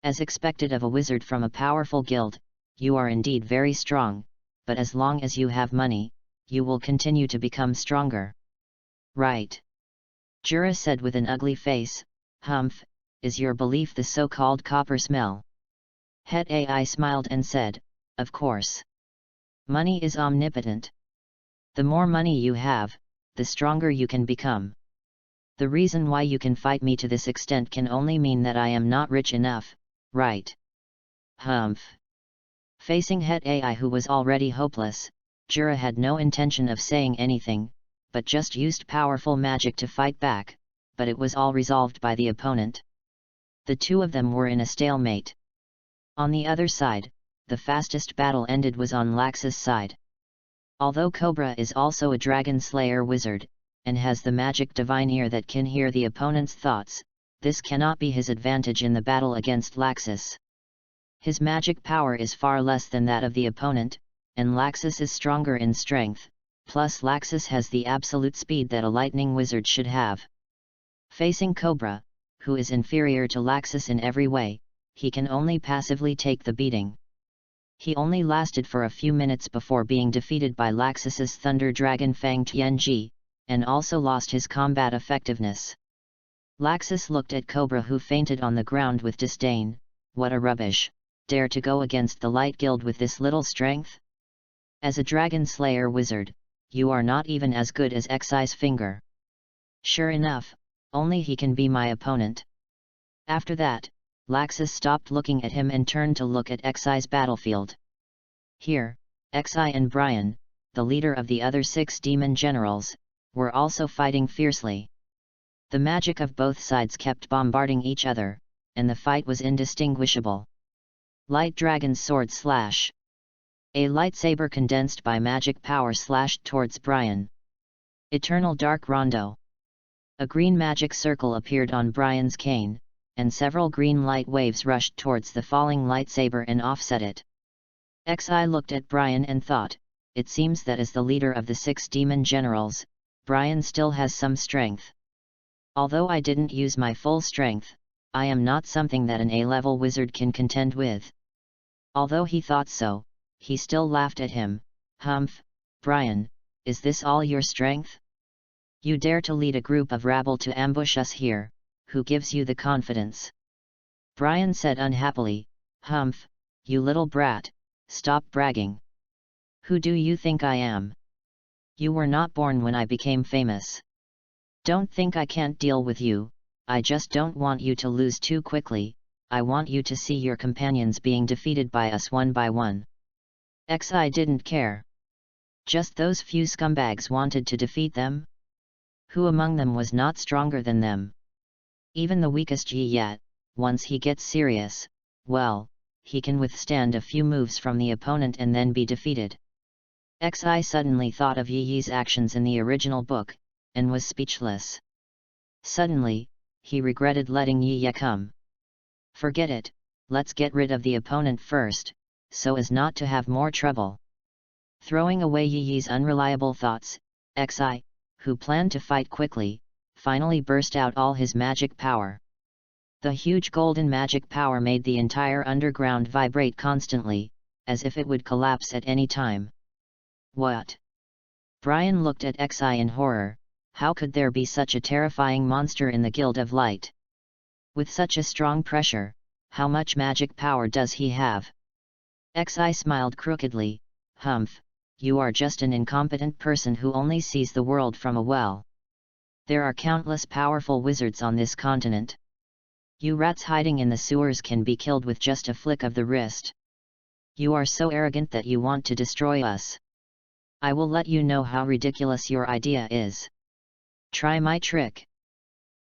As expected of a wizard from a powerful guild, you are indeed very strong, but as long as you have money, you will continue to become stronger. Right. Jura said with an ugly face. Humph, is your belief the so-called copper smell? Het AI smiled and said, of course. Money is omnipotent. The more money you have, the stronger you can become. The reason why you can fight me to this extent can only mean that I am not rich enough, right? Humph. Facing Het AI who was already hopeless, Jura had no intention of saying anything, but just used powerful magic to fight back, but it was all resolved by the opponent. The two of them were in a stalemate. On the other side, the fastest battle ended was on Lax's side. Although Cobra is also a dragon slayer wizard, and has the magic divine ear that can hear the opponent's thoughts, this cannot be his advantage in the battle against Laxus. His magic power is far less than that of the opponent, and Laxus is stronger in strength, plus Laxus has the absolute speed that a lightning wizard should have. Facing Cobra, who is inferior to Laxus in every way, he can only passively take the beating. He only lasted for a few minutes before being defeated by Laxus's Thunder Dragon Fang Tianji, and also lost his combat effectiveness. Laxus looked at Cobra who fainted on the ground with disdain. What a rubbish, dare to go against the Light Guild with this little strength? As a Dragon Slayer wizard, you are not even as good as Xi's finger. Sure enough, only he can be my opponent. After that, Laxus stopped looking at him and turned to look at Xi's battlefield. Here, Xi and Brian, the leader of the other 6 demon generals, were also fighting fiercely. The magic of both sides kept bombarding each other, and the fight was indistinguishable. Light Dragon's sword slash. A lightsaber condensed by magic power slashed towards Brian. Eternal Dark Rondo. A green magic circle appeared on Brian's cane, and several green light waves rushed towards the falling lightsaber and offset it. Xi looked at Brian and thought, it seems that as the leader of the 6 demon generals, Brian still has some strength. Although I didn't use my full strength, I am not something that an A-level wizard can contend with. Although he thought so, he still laughed at him. Humph, Brian, is this all your strength? You dare to lead a group of rabble to ambush us here, who gives you the confidence? Brian said unhappily, Humph, you little brat, stop bragging. Who do you think I am? You were not born when I became famous. Don't think I can't deal with you, I just don't want you to lose too quickly, I want you to see your companions being defeated by us one by one. Xi didn't care. Just those few scumbags wanted to defeat them? Who among them was not stronger than them? Even the weakest Yi yet, once he gets serious, well, he can withstand a few moves from the opponent and then be defeated. Xi suddenly thought of Yi Yi's actions in the original book, and was speechless. Suddenly, he regretted letting Yi Yi come. Forget it, let's get rid of the opponent first, so as not to have more trouble. Throwing away Yi Yi's unreliable thoughts, Xi, who planned to fight quickly, finally burst out all his magic power. The huge golden magic power made the entire underground vibrate constantly, as if it would collapse at any time. What? Brian looked at Xi in horror. How could there be such a terrifying monster in the Guild of Light? With such a strong pressure, how much magic power does he have? Xi smiled crookedly, Humph, you are just an incompetent person who only sees the world from a well. There are countless powerful wizards on this continent. You rats hiding in the sewers can be killed with just a flick of the wrist. You are so arrogant that you want to destroy us. I will let you know how ridiculous your idea is. Try my trick.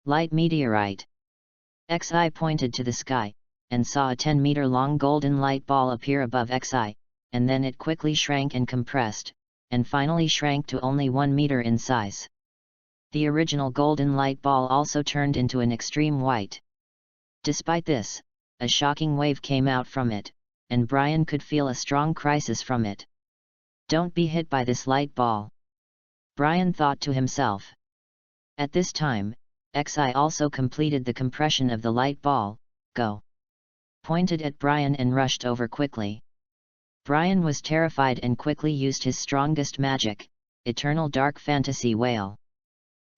Light meteorite. Xi pointed to the sky, and saw a 10-meter-long golden light ball appear above Xi, and then it quickly shrank and compressed, and finally shrank to only 1 meter in size. The original golden light ball also turned into an extreme white. Despite this, a shocking wave came out from it, and Brian could feel a strong crisis from it. Don't be hit by this light ball. Brian thought to himself. At this time, Xi also completed the compression of the light ball, go. Pointed at Brian and rushed over quickly. Brian was terrified and quickly used his strongest magic, Eternal Dark Fantasy Whale.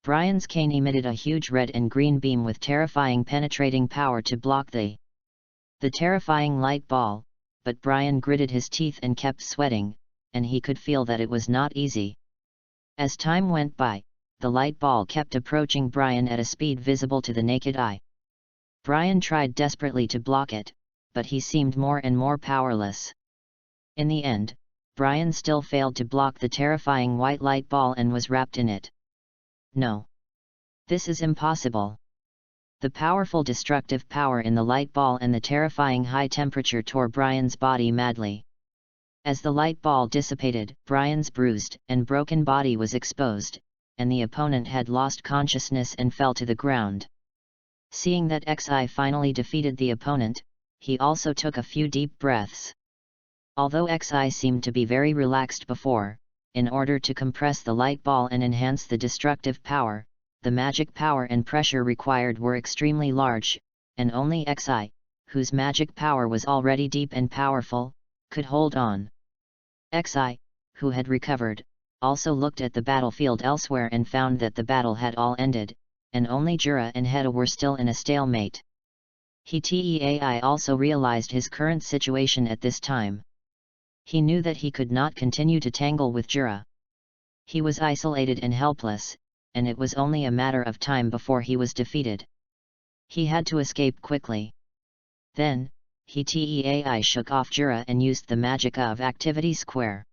Brian's cane emitted a huge red and green beam with terrifying penetrating power to block the terrifying light ball, but Brian gritted his teeth and kept sweating, and he could feel that it was not easy. As time went by, the light ball kept approaching Brian at a speed visible to the naked eye. Brian tried desperately to block it, but he seemed more and more powerless. In the end, Brian still failed to block the terrifying white light ball and was wrapped in it. No. This is impossible. The powerful destructive power in the light ball and the terrifying high temperature tore Brian's body madly. As the light ball dissipated, Brian's bruised and broken body was exposed, and the opponent had lost consciousness and fell to the ground. Seeing that Xi finally defeated the opponent, he also took a few deep breaths. Although Xi seemed to be very relaxed before, in order to compress the light ball and enhance the destructive power, the magic power and pressure required were extremely large, and only Xi, whose magic power was already deep and powerful, could hold on. Xi, who had recovered, also looked at the battlefield elsewhere and found that the battle had all ended, and only Jura and Heda were still in a stalemate. He also realized his current situation at this time. He knew that he could not continue to tangle with Jura. He was isolated and helpless, and it was only a matter of time before he was defeated. He had to escape quickly. Then, he shook off Jura and used the magic of Activity Square.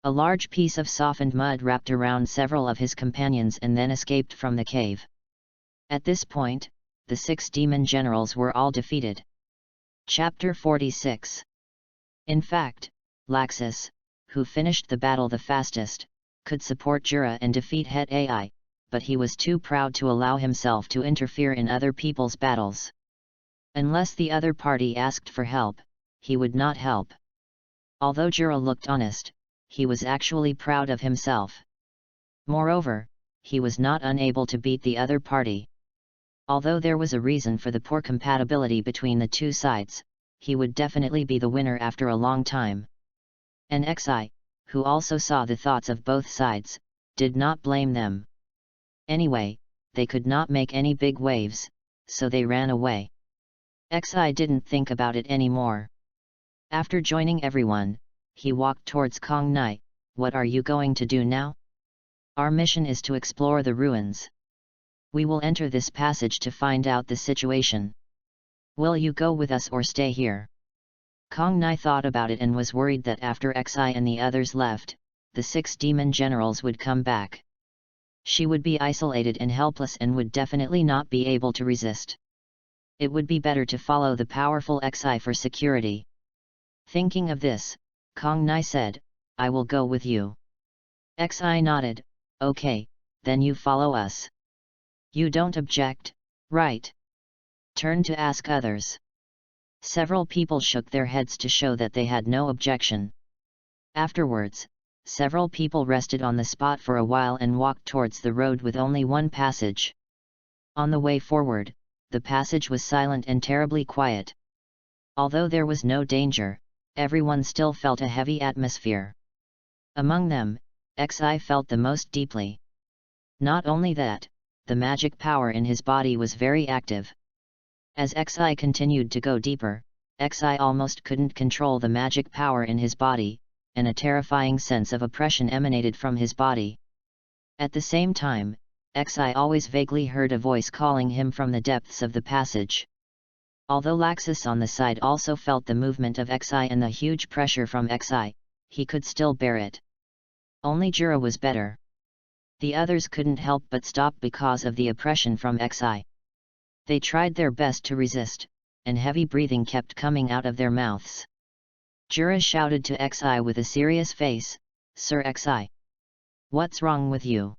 A large piece of softened mud wrapped around several of his companions and then escaped from the cave. At this point, the 6 demon generals were all defeated. Chapter 46. In fact, Laxus, who finished the battle the fastest, could support Jura and defeat Het Ai, but he was too proud to allow himself to interfere in other people's battles. Unless the other party asked for help, he would not help. Although Jura looked honest, he was actually proud of himself. Moreover, he was not unable to beat the other party. Although there was a reason for the poor compatibility between the two sides, he would definitely be the winner after a long time. And Xi, who also saw the thoughts of both sides, did not blame them. Anyway, they could not make any big waves, so they ran away. Xi didn't think about it anymore. After joining everyone, he walked towards Kong Nai. What are you going to do now? Our mission is to explore the ruins. We will enter this passage to find out the situation. Will you go with us or stay here? Kong Nai thought about it and was worried that after Xi and the others left, the 6 demon generals would come back. She would be isolated and helpless and would definitely not be able to resist. It would be better to follow the powerful Xi for security. Thinking of this, Kong Nai said, I will go with you. Xi nodded, okay, then you follow us. You don't object, right? Turn to ask others. Several people shook their heads to show that they had no objection. Afterwards, several people rested on the spot for a while and walked towards the road with only one passage. On the way forward, the passage was silent and terribly quiet. Although there was no danger, everyone still felt a heavy atmosphere. Among them, Xi felt the most deeply. Not only that, the magic power in his body was very active. As Xi continued to go deeper, Xi almost couldn't control the magic power in his body, and a terrifying sense of oppression emanated from his body. At the same time, Xi always vaguely heard a voice calling him from the depths of the passage. Although Laxus on the side also felt the movement of Xi and the huge pressure from Xi, he could still bear it. Only Jura was better. The others couldn't help but stop because of the oppression from Xi. They tried their best to resist, and heavy breathing kept coming out of their mouths. Jura shouted to Xi with a serious face, Sir Xi. What's wrong with you?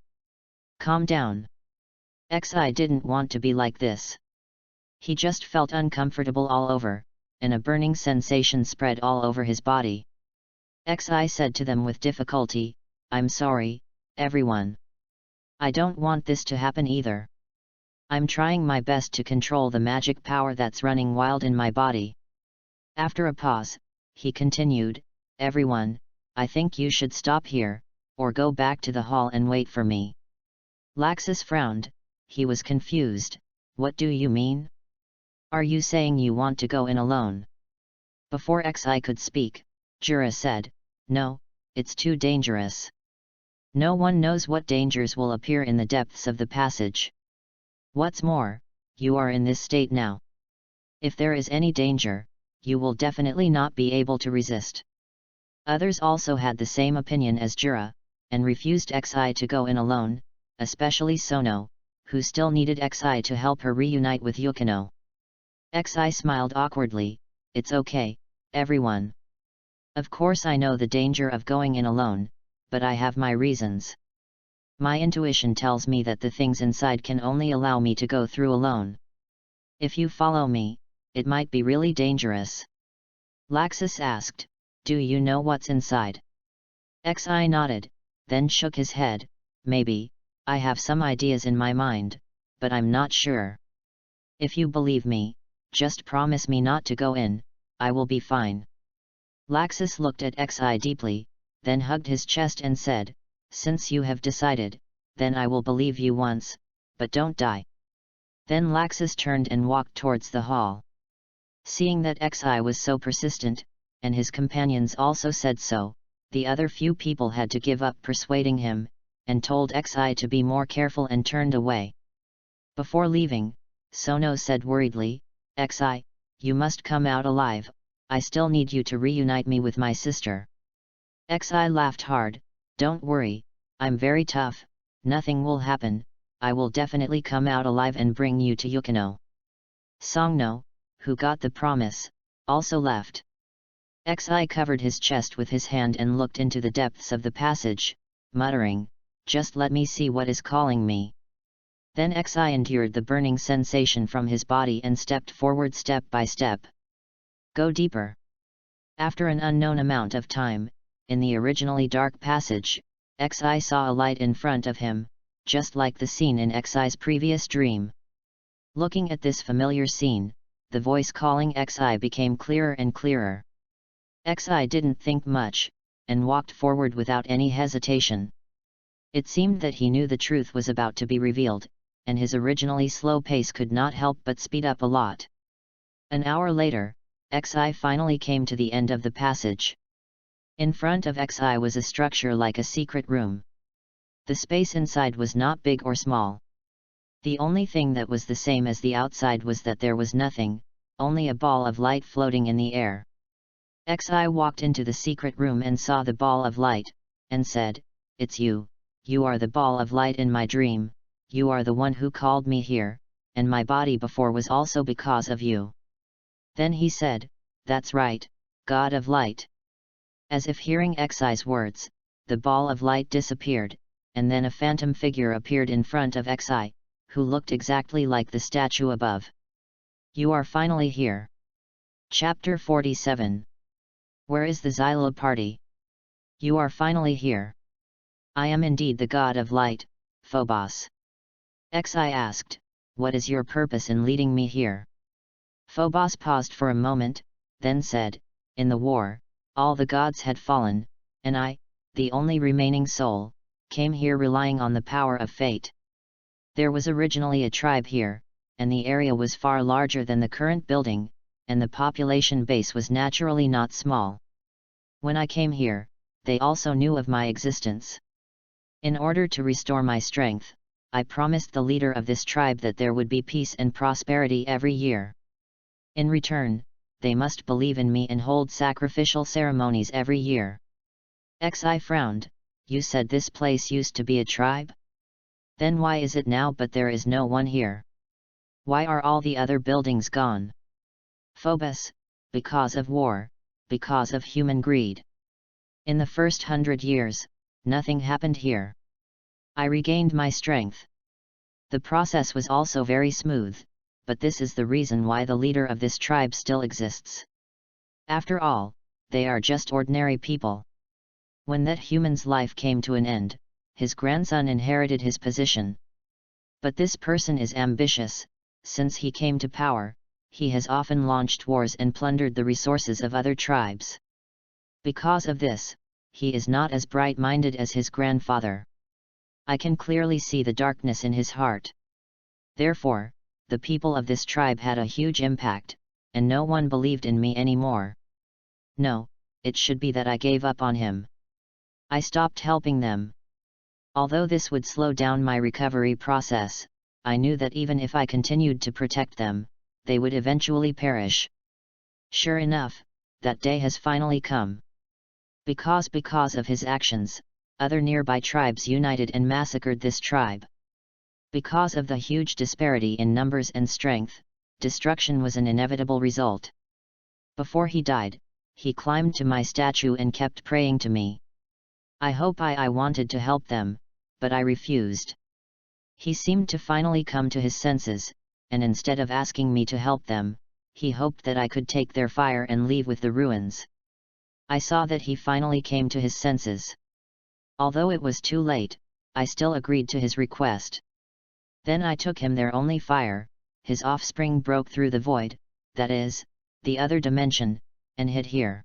Calm down. Xi didn't want to be like this. He just felt uncomfortable all over, and a burning sensation spread all over his body. Xi said to them with difficulty, I'm sorry, everyone. I don't want this to happen either. I'm trying my best to control the magic power that's running wild in my body. After a pause, he continued, everyone, I think you should stop here, or go back to the hall and wait for me. Laxus frowned, he was confused, what do you mean? Are you saying you want to go in alone? Before Xi could speak, Jura said, no, it's too dangerous. No one knows what dangers will appear in the depths of the passage. What's more, you are in this state now. If there is any danger, you will definitely not be able to resist. Others also had the same opinion as Jura, and refused Xi to go in alone, especially Sono, who still needed Xi to help her reunite with Yukino. Xi smiled awkwardly, it's okay, everyone. Of course I know the danger of going in alone, but I have my reasons. My intuition tells me that the things inside can only allow me to go through alone. If you follow me, it might be really dangerous. Laxus asked, do you know what's inside? Xi nodded, then shook his head, maybe, I have some ideas in my mind, but I'm not sure. If you believe me, just promise me not to go in, I will be fine. Laxus looked at Xi deeply, then hugged his chest and said, since you have decided, then I will believe you once, but don't die. Then Laxus turned and walked towards the hall. Seeing that Xi was so persistent, and his companions also said so, the other few people had to give up persuading him, and told Xi to be more careful and turned away. Before leaving, Sono said worriedly, "Xi, you must come out alive, I still need you to reunite me with my sister." Xi laughed hard, "Don't worry, I'm very tough, nothing will happen, I will definitely come out alive and bring you to Yukino." Songno, who got the promise, also left. Xi covered his chest with his hand and looked into the depths of the passage, muttering, "Just let me see what is calling me." Then Xi endured the burning sensation from his body and stepped forward step by step. Go deeper. After an unknown amount of time, in the originally dark passage, Xi saw a light in front of him, just like the scene in Xi's previous dream. Looking at this familiar scene, the voice calling Xi became clearer and clearer. Xi didn't think much, and walked forward without any hesitation. It seemed that he knew the truth was about to be revealed, and his originally slow pace could not help but speed up a lot. An hour later, Xi finally came to the end of the passage. In front of Xi was a structure like a secret room. The space inside was not big or small. The only thing that was the same as the outside was that there was nothing, only a ball of light floating in the air. Xi walked into the secret room and saw the ball of light, and said, "It's you, you are the ball of light in my dream, you are the one who called me here, and my body before was also because of you." Then he said, "That's right, God of Light." As if hearing Xi's words, the ball of light disappeared, and then a phantom figure appeared in front of Xi, who looked exactly like the statue above. "You are finally here." Chapter 47. Where is the Xylo party? You are finally here. I am indeed the God of Light, Phobos. Xi asked, "What is your purpose in leading me here?" Phobos paused for a moment, then said, "In the war, all the gods had fallen, and I, the only remaining soul, came here relying on the power of fate. There was originally a tribe here, and the area was far larger than the current building, and the population base was naturally not small. When I came here, they also knew of my existence. In order to restore my strength, I promised the leader of this tribe that there would be peace and prosperity every year. In return, they must believe in me and hold sacrificial ceremonies every year." Xi frowned, "You said this place used to be a tribe? Then why is it now but there is no one here? Why are all the other buildings gone?" Phobos, "Because of war, because of human greed. In the first 100 years, nothing happened here. I regained my strength. The process was also very smooth, but this is the reason why the leader of this tribe still exists. After all, they are just ordinary people. When that human's life came to an end, his grandson inherited his position. But this person is ambitious, since he came to power, he has often launched wars and plundered the resources of other tribes. Because of this, he is not as bright-minded as his grandfather. I can clearly see the darkness in his heart. Therefore, the people of this tribe had a huge impact, and no one believed in me anymore. No, it should be that I gave up on him. I stopped helping them. Although this would slow down my recovery process, I knew that even if I continued to protect them, they would eventually perish. Sure enough, that day has finally come. Because of his actions, other nearby tribes united and massacred this tribe. Because of the huge disparity in numbers and strength, destruction was an inevitable result. Before he died, he climbed to my statue and kept praying to me. I wanted to help them, but I refused. He seemed to finally come to his senses, and instead of asking me to help them, he hoped that I could take their fire and leave with the ruins. I saw that he finally came to his senses. Although it was too late, I still agreed to his request. Then I took him their only fire, his offspring broke through the void, that is, the other dimension, and hid here.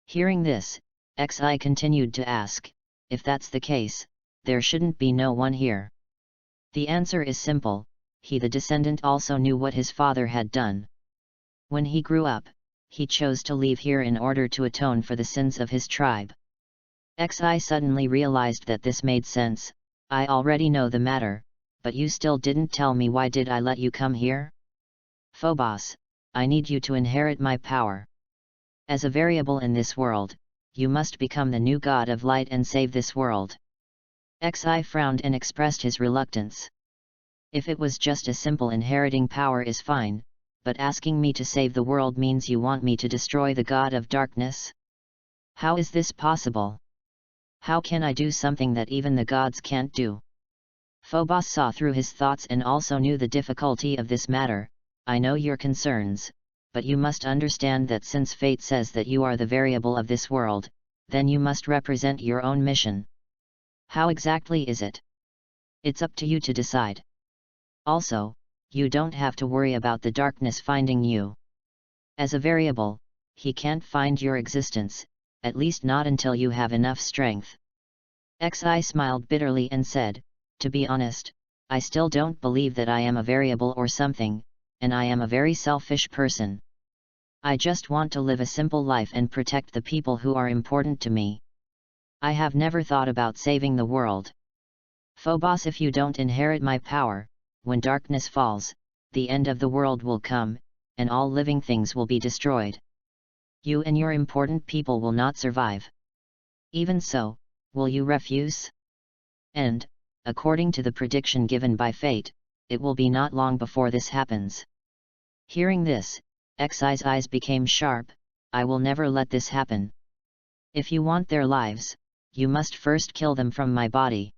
Hearing this, Xi continued to ask, "If that's the case, there shouldn't be no one here." The answer is simple, he the descendant also knew what his father had done. When he grew up, he chose to leave here in order to atone for the sins of his tribe. Xi suddenly realized that this made sense, I already know the matter, but you still didn't tell me why did I let you come here? Phobos, I need you to inherit my power. As a variable in this world, you must become the new god of light and save this world. Xi frowned and expressed his reluctance. If it was just a simple inheriting power is fine, but asking me to save the world means you want me to destroy the god of darkness? How is this possible? How can I do something that even the gods can't do? Phobos saw through his thoughts and also knew the difficulty of this matter. I know your concerns, but you must understand that since fate says that you are the variable of this world, then you must represent your own mission. How exactly is it? It's up to you to decide. Also, you don't have to worry about the darkness finding you. As a variable, he can't find your existence, at least not until you have enough strength. Xi smiled bitterly and said, to be honest, I still don't believe that I am a variable or something, and I am a very selfish person. I just want to live a simple life and protect the people who are important to me. I have never thought about saving the world. Phobos, if you don't inherit my power, when darkness falls, the end of the world will come, and all living things will be destroyed. You and your important people will not survive. Even so, will you refuse? And, according to the prediction given by fate, it will be not long before this happens. Hearing this, Xi's eyes became sharp. I will never let this happen. If you want their lives, you must first kill them from my body.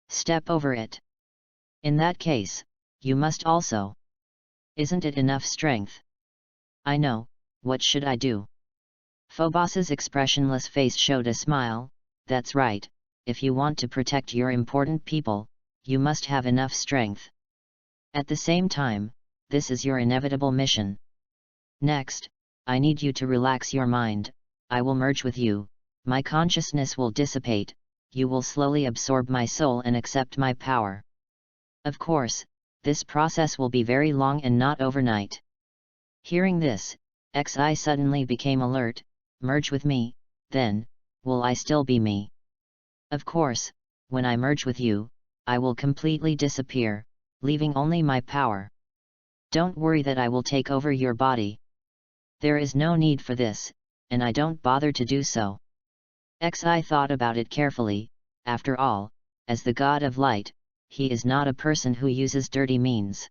Step over it. In that case, you must also. Isn't it enough strength? I know, what should I do? Phobos's expressionless face showed a smile. That's right, if you want to protect your important people, you must have enough strength. At the same time, this is your inevitable mission. Next, I need you to relax your mind. I will merge with you, my consciousness will dissipate, you will slowly absorb my soul and accept my power. Of course, this process will be very long and not overnight. Hearing this, Xi suddenly became alert. Merge with me, then, will I still be me? Of course, when I merge with you, I will completely disappear, leaving only my power. Don't worry that I will take over your body. There is no need for this, and I don't bother to do so. Xi thought about it carefully. After all, as the god of light, he is not a person who uses dirty means.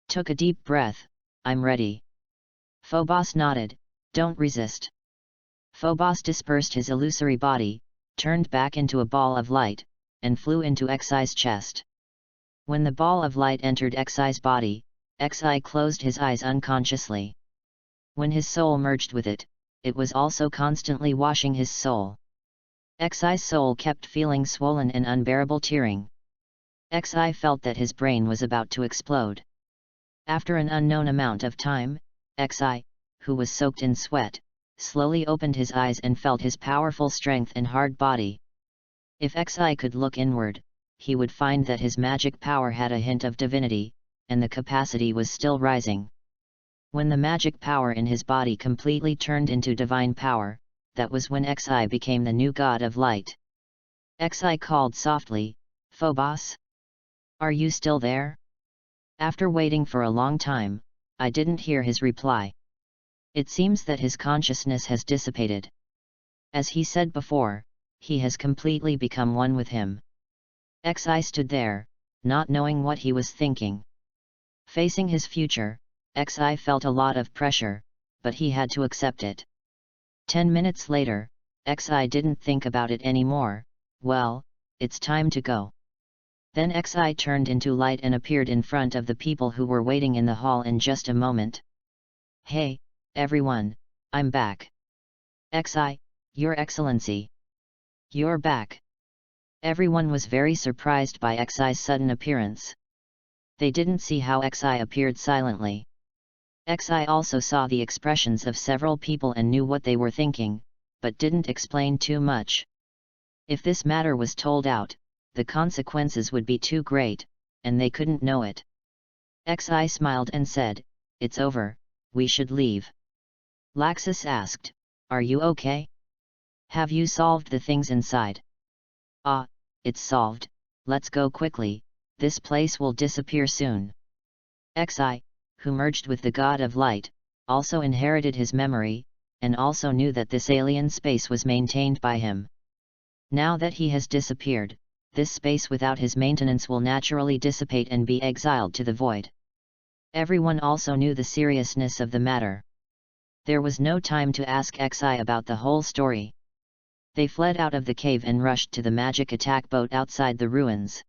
Took a deep breath. I'm ready. Phobos nodded. Don't resist. Phobos dispersed his illusory body, turned back into a ball of light, and flew into Xi's chest. When the ball of light entered Xi's body, Xi closed his eyes unconsciously. When his soul merged with it, it was also constantly washing his soul. Xi's soul kept feeling swollen and unbearable tearing. Xi felt that his brain was about to explode. After an unknown amount of time, Xi, who was soaked in sweat, slowly opened his eyes and felt his powerful strength and hard body. If Xi could look inward, he would find that his magic power had a hint of divinity, and the capacity was still rising. When the magic power in his body completely turned into divine power, that was when Xi became the new god of light. Xi called softly, Phobos? Are you still there? After waiting for a long time, I didn't hear his reply. It seems that his consciousness has dissipated. As he said before, he has completely become one with him. Xi stood there, not knowing what he was thinking. Facing his future, Xi felt a lot of pressure, but he had to accept it. 10 minutes later, Xi didn't think about it anymore. Well, it's time to go. Then Xi turned into light and appeared in front of the people who were waiting in the hall in just a moment. Hey, everyone, I'm back. Xi, Your Excellency. You're back. Everyone was very surprised by Xi's sudden appearance. They didn't see how Xi appeared silently. Xi also saw the expressions of several people and knew what they were thinking, but didn't explain too much. If this matter was told out, the consequences would be too great, and they couldn't know it. Xi smiled and said, It's over, we should leave. Laxus asked, Are you okay? Have you solved the things inside? Ah, it's solved, let's go quickly, this place will disappear soon. Xi, who merged with the god of light, also inherited his memory, and also knew that this alien space was maintained by him. Now that he has disappeared, this space without his maintenance will naturally dissipate and be exiled to the void. Everyone also knew the seriousness of the matter. There was no time to ask Xi about the whole story. They fled out of the cave and rushed to the magic attack boat outside the ruins.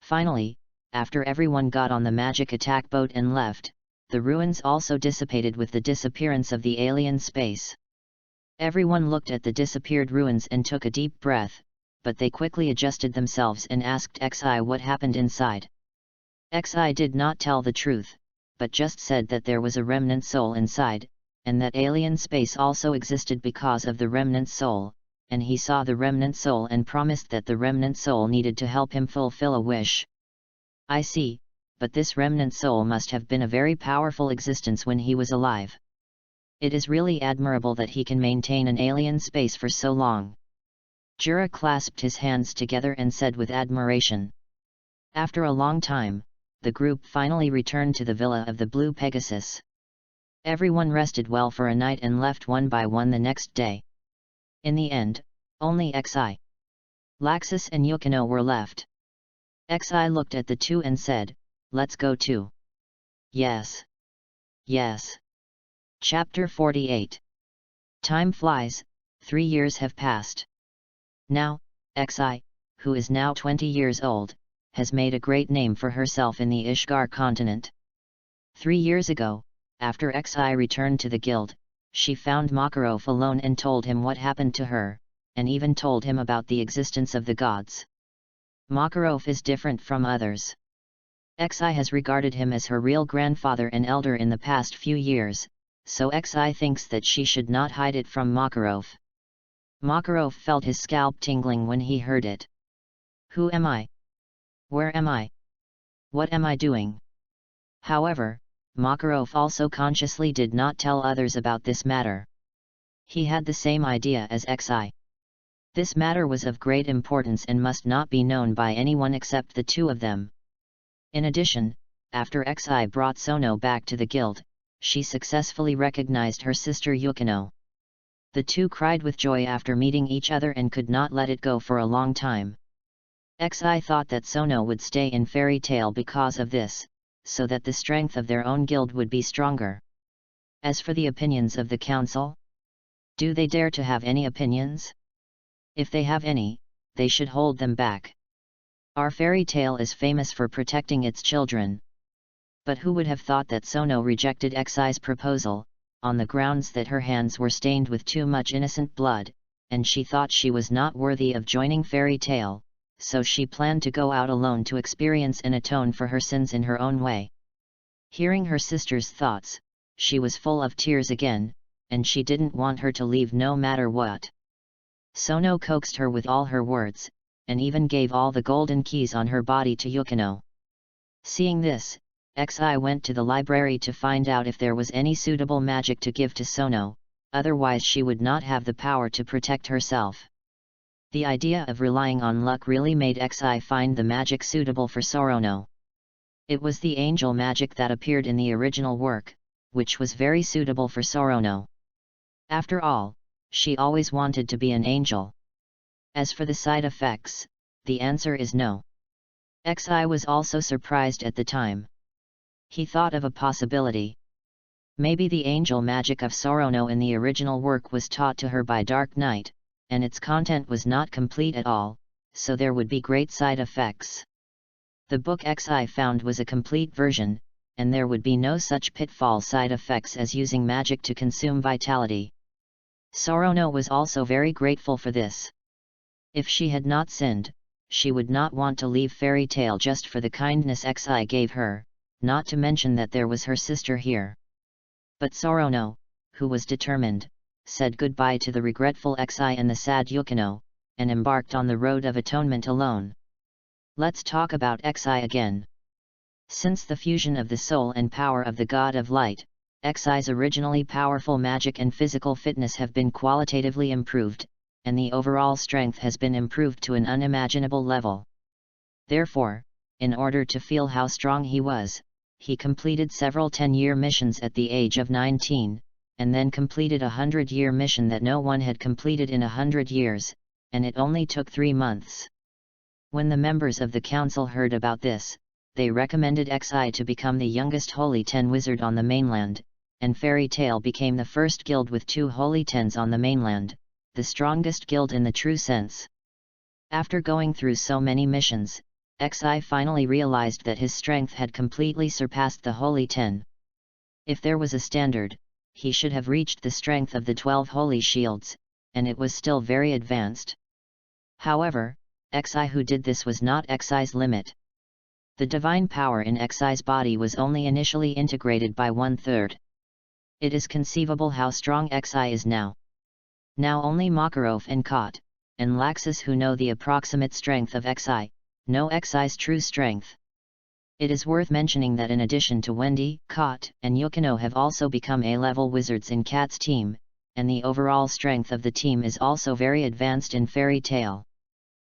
Finally, after everyone got on the magic attack boat and left, the ruins also dissipated with the disappearance of the alien space. Everyone looked at the disappeared ruins and took a deep breath, but they quickly adjusted themselves and asked Xi what happened inside. Xi did not tell the truth, but just said that there was a remnant soul inside, and that alien space also existed because of the remnant soul, and he saw the remnant soul and promised that the remnant soul needed to help him fulfill a wish. I see, but this remnant soul must have been a very powerful existence when he was alive. It is really admirable that he can maintain an alien space for so long. Jura clasped his hands together and said with admiration. After a long time, the group finally returned to the villa of the Blue Pegasus. Everyone rested well for a night and left one by one the next day. In the end, only Xi, Laxus and Yukino were left. Xi looked at the two and said, "Let's go too." Yes. Yes. Chapter 48. Time flies, 3 years have passed. Now, Xi, who is now 20 years old, has made a great name for herself in the Ishgar continent. 3 years ago, after Xi returned to the guild, she found Makarov alone and told him what happened to her, and even told him about the existence of the gods. Makarov is different from others. Xi has regarded him as her real grandfather and elder in the past few years, so Xi thinks that she should not hide it from Makarov. Makarov felt his scalp tingling when he heard it. Who am I? Where am I? What am I doing? However, Makarov also consciously did not tell others about this matter. He had the same idea as Xi. This matter was of great importance and must not be known by anyone except the two of them. In addition, after Xi brought Sono back to the guild, she successfully recognized her sister Yukino. The two cried with joy after meeting each other and could not let it go for a long time. Xi thought that Sono would stay in Fairy Tail because of this, so that the strength of their own guild would be stronger. As for the opinions of the council, do they dare to have any opinions? If they have any, they should hold them back. Our fairy tale is famous for protecting its children. But who would have thought that Sono rejected Xi's proposal, on the grounds that her hands were stained with too much innocent blood, and she thought she was not worthy of joining Fairy Tail, so she planned to go out alone to experience and atone for her sins in her own way. Hearing her sister's thoughts, she was full of tears again, and she didn't want her to leave no matter what. Sono coaxed her with all her words, and even gave all the golden keys on her body to Yukino. Seeing this, Xi went to the library to find out if there was any suitable magic to give to Sono, otherwise she would not have the power to protect herself. The idea of relying on luck really made Xi find the magic suitable for Sorono. It was the angel magic that appeared in the original work, which was very suitable for Sorono. After all, she always wanted to be an angel. As for the side effects, the answer is no. Xi was also surprised at the time. He thought of a possibility. Maybe the angel magic of Sorono in the original work was taught to her by Dark Knight, and its content was not complete at all, so there would be great side effects. The book Xi found was a complete version, and there would be no such pitfall side effects as using magic to consume vitality. Sorono was also very grateful for this. If she had not sinned, she would not want to leave Fairy Tail just for the kindness Xi gave her, not to mention that there was her sister here. But Sorono, who was determined, said goodbye to the regretful Xi and the sad Yukino, and embarked on the road of atonement alone. Let's talk about Xi again. Since the fusion of the soul and power of the God of Light, Xi's originally powerful magic and physical fitness have been qualitatively improved, and the overall strength has been improved to an unimaginable level. Therefore, in order to feel how strong he was, he completed several 10-year missions at the age of 19, and then completed a 100-year mission that no one had completed in 100 years, and it only took 3 months. When the members of the council heard about this, they recommended XI to become the youngest Holy 10 wizard on the mainland, and Fairy Tale became the first guild with 2 Holy 10s on the mainland, the strongest guild in the true sense. After going through so many missions, XI finally realized that his strength had completely surpassed the Holy 10. If there was a standard, he should have reached the strength of the 12 Holy Shields, and it was still very advanced. However, XI who did this was not XI's limit. The divine power in XI's body was only initially integrated by 1/3. It is conceivable how strong XI is now. Now only Makarov and Kot, and Laxus who know the approximate strength of XI, know XI's true strength. It is worth mentioning that in addition to Wendy, Kot, and Yukino have also become A-level wizards in Kat's team, and the overall strength of the team is also very advanced in Fairy Tale.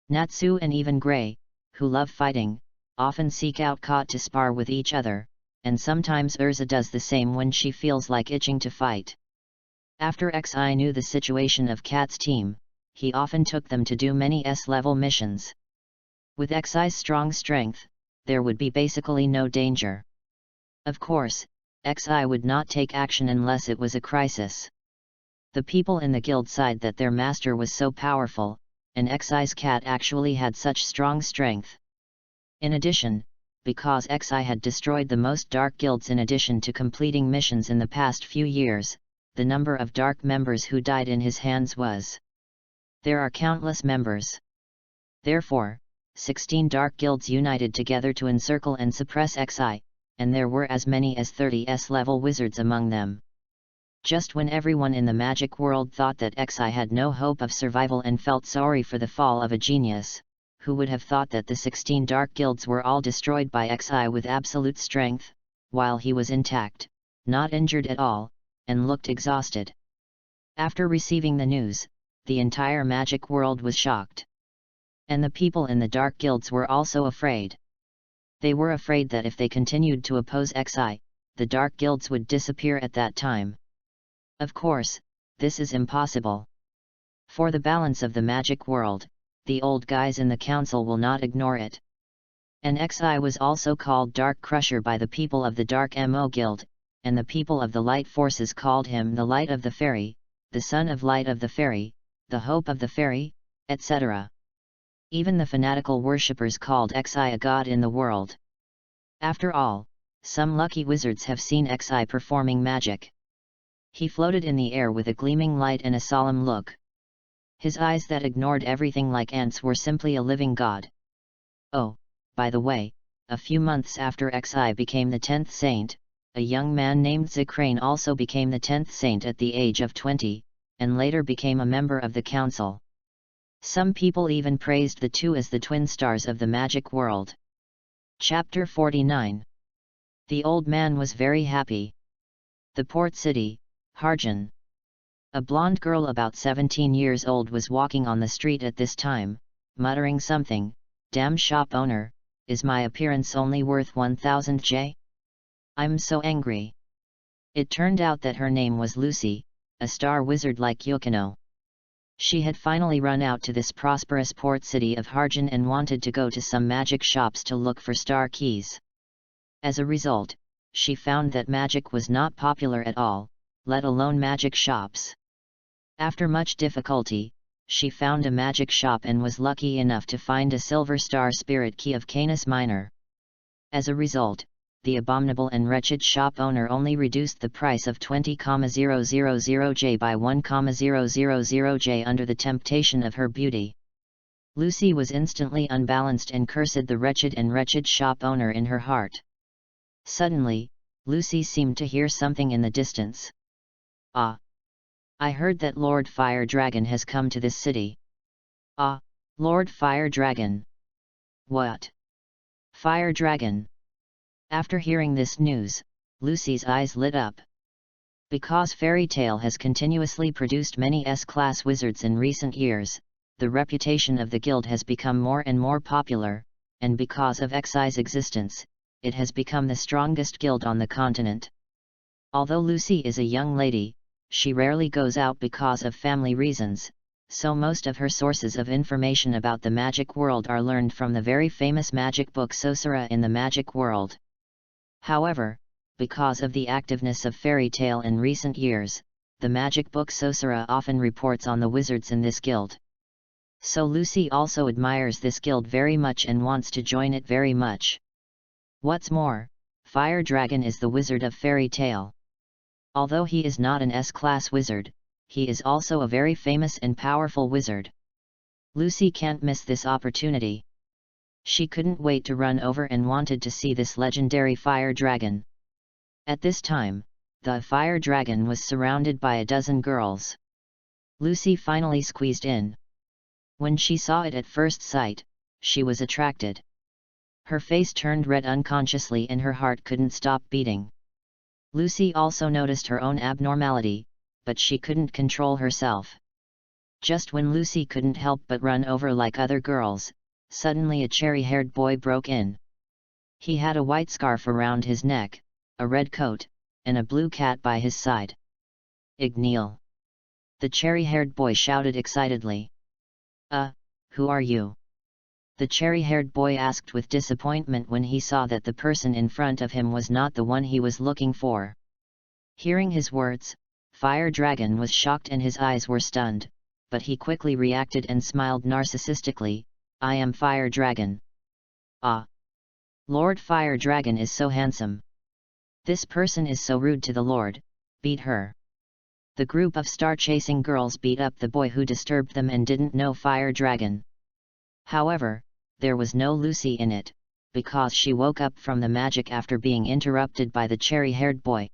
Natsu and even Grey, who love fighting, often seek out Kot to spar with each other, and sometimes Urza does the same when she feels like itching to fight. After XI knew the situation of Kat's team, he often took them to do many S-level missions. With XI's strong strength, there would be basically no danger. Of course, XI would not take action unless it was a crisis. The people in the guild sighed that their master was so powerful, and XI's cat actually had such strong strength. In addition, because XI had destroyed the most dark guilds in addition to completing missions in the past few years, the number of dark members who died in his hands was. There are countless members. Therefore, 16 dark guilds united together to encircle and suppress XI, and there were as many as 30 S-level wizards among them. Just when everyone in the magic world thought that XI had no hope of survival and felt sorry for the fall of a genius, who would have thought that the 16 dark guilds were all destroyed by XI with absolute strength, while he was intact, not injured at all, and looked exhausted. After receiving the news, the entire magic world was shocked. And the people in the dark guilds were also afraid. They were afraid that if they continued to oppose XI, the dark guilds would disappear at that time. Of course, this is impossible. For the balance of the magic world, the old guys in the council will not ignore it. And XI was also called Dark Crusher by the people of the Dark Mo Guild, and the people of the Light Forces called him the Light of the Fairy, the Son of Light of the Fairy, the Hope of the Fairy, etc. Even the fanatical worshippers called XI a god in the world. After all, some lucky wizards have seen XI performing magic. He floated in the air with a gleaming light and a solemn look. His eyes that ignored everything like ants were simply a living god. Oh, by the way, a few months after XI became the 10th saint, a young man named Zakrane also became the 10th saint at the age of 20, and later became a member of the council. Some people even praised the two as the twin stars of the magic world. Chapter 49. The old man was very happy. The port city, Harjan. A blonde girl about 17 years old was walking on the street at this time, muttering something. "Damn shop owner, is my appearance only worth 1000 J? I'm so angry." It turned out that her name was Lucy, a star wizard like Yukino. She had finally run out to this prosperous port city of Harjan and wanted to go to some magic shops to look for star keys. As a result, she found that magic was not popular at all, let alone magic shops. After much difficulty, she found a magic shop and was lucky enough to find a silver star spirit key of Canis Minor. As a result, the abominable and wretched shop owner only reduced the price of 20,000 J by 1,000 J under the temptation of her beauty. Lucy was instantly unbalanced and cursed the wretched shop owner in her heart. Suddenly, Lucy seemed to hear something in the distance. "Ah! I heard that Lord Fire Dragon has come to this city." "Ah, Lord Fire Dragon? What? Fire Dragon?" After hearing this news, Lucy's eyes lit up. Because Fairy Tale has continuously produced many S-class wizards in recent years, the reputation of the guild has become more and more popular, and because of Xi's existence, it has become the strongest guild on the continent. Although Lucy is a young lady, she rarely goes out because of family reasons, so most of her sources of information about the magic world are learned from the very famous magic book Sorcerer in the Magic World. However, because of the activeness of fairy tale in recent years, the magic book Sorcerer often reports on the wizards in this guild. So Lucy also admires this guild very much and wants to join it very much. What's more, Fire Dragon is the wizard of fairy tale. Although he is not an S-class wizard, he is also a very famous and powerful wizard. Lucy can't miss this opportunity. She couldn't wait to run over and wanted to see this legendary fire dragon. At this time, the fire dragon was surrounded by a dozen girls. Lucy finally squeezed in. When she saw it at first sight, she was attracted. Her face turned red unconsciously and her heart couldn't stop beating. Lucy also noticed her own abnormality, but she couldn't control herself. Just when Lucy couldn't help but run over like other girls, suddenly a cherry-haired boy broke in. He had a white scarf around his neck, a red coat, and a blue cat by his side. "Igneel!" the cherry-haired boy shouted excitedly. Who are you?" the cherry-haired boy asked with disappointment when he saw that the person in front of him was not the one he was looking for. Hearing his words, Fire Dragon was shocked and his eyes were stunned, but he quickly reacted and smiled narcissistically, "I am Fire Dragon." "Ah! Lord Fire Dragon is so handsome. This person is so rude to the Lord, beat her." The group of star-chasing girls beat up the boy who disturbed them and didn't know Fire Dragon. However, there was no Lucy in it, because she woke up from the magic after being interrupted by the cherry-haired boy.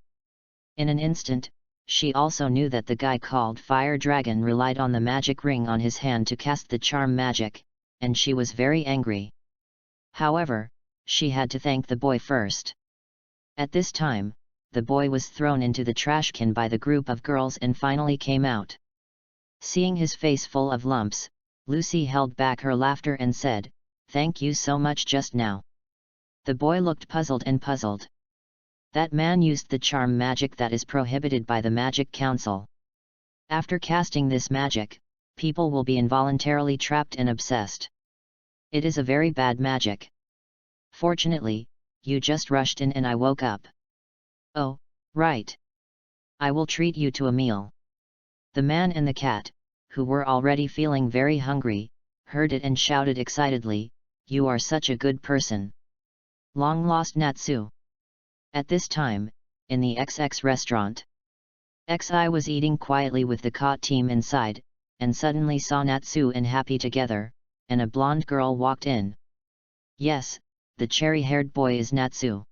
In an instant, she also knew that the guy called Fire Dragon relied on the magic ring on his hand to cast the charm magic, and she was very angry. However, she had to thank the boy first. At this time, the boy was thrown into the trash can by the group of girls and finally came out. Seeing his face full of lumps, Lucy held back her laughter and said, "Thank you so much just now." The boy looked puzzled and puzzled. That man used the charm magic that is prohibited by the Magic Council. After casting this magic, people will be involuntarily trapped and obsessed. It is a very bad magic. Fortunately, you just rushed in and I woke up. "Oh, right. I will treat you to a meal." The man and the cat, who were already feeling very hungry, heard it and shouted excitedly, "You are such a good person. Long lost Natsu." At this time, in the XX restaurant, XI was eating quietly with the cat team inside, and suddenly saw Natsu and Happy together, and a blonde girl walked in. Yes, the cherry-haired boy is Natsu.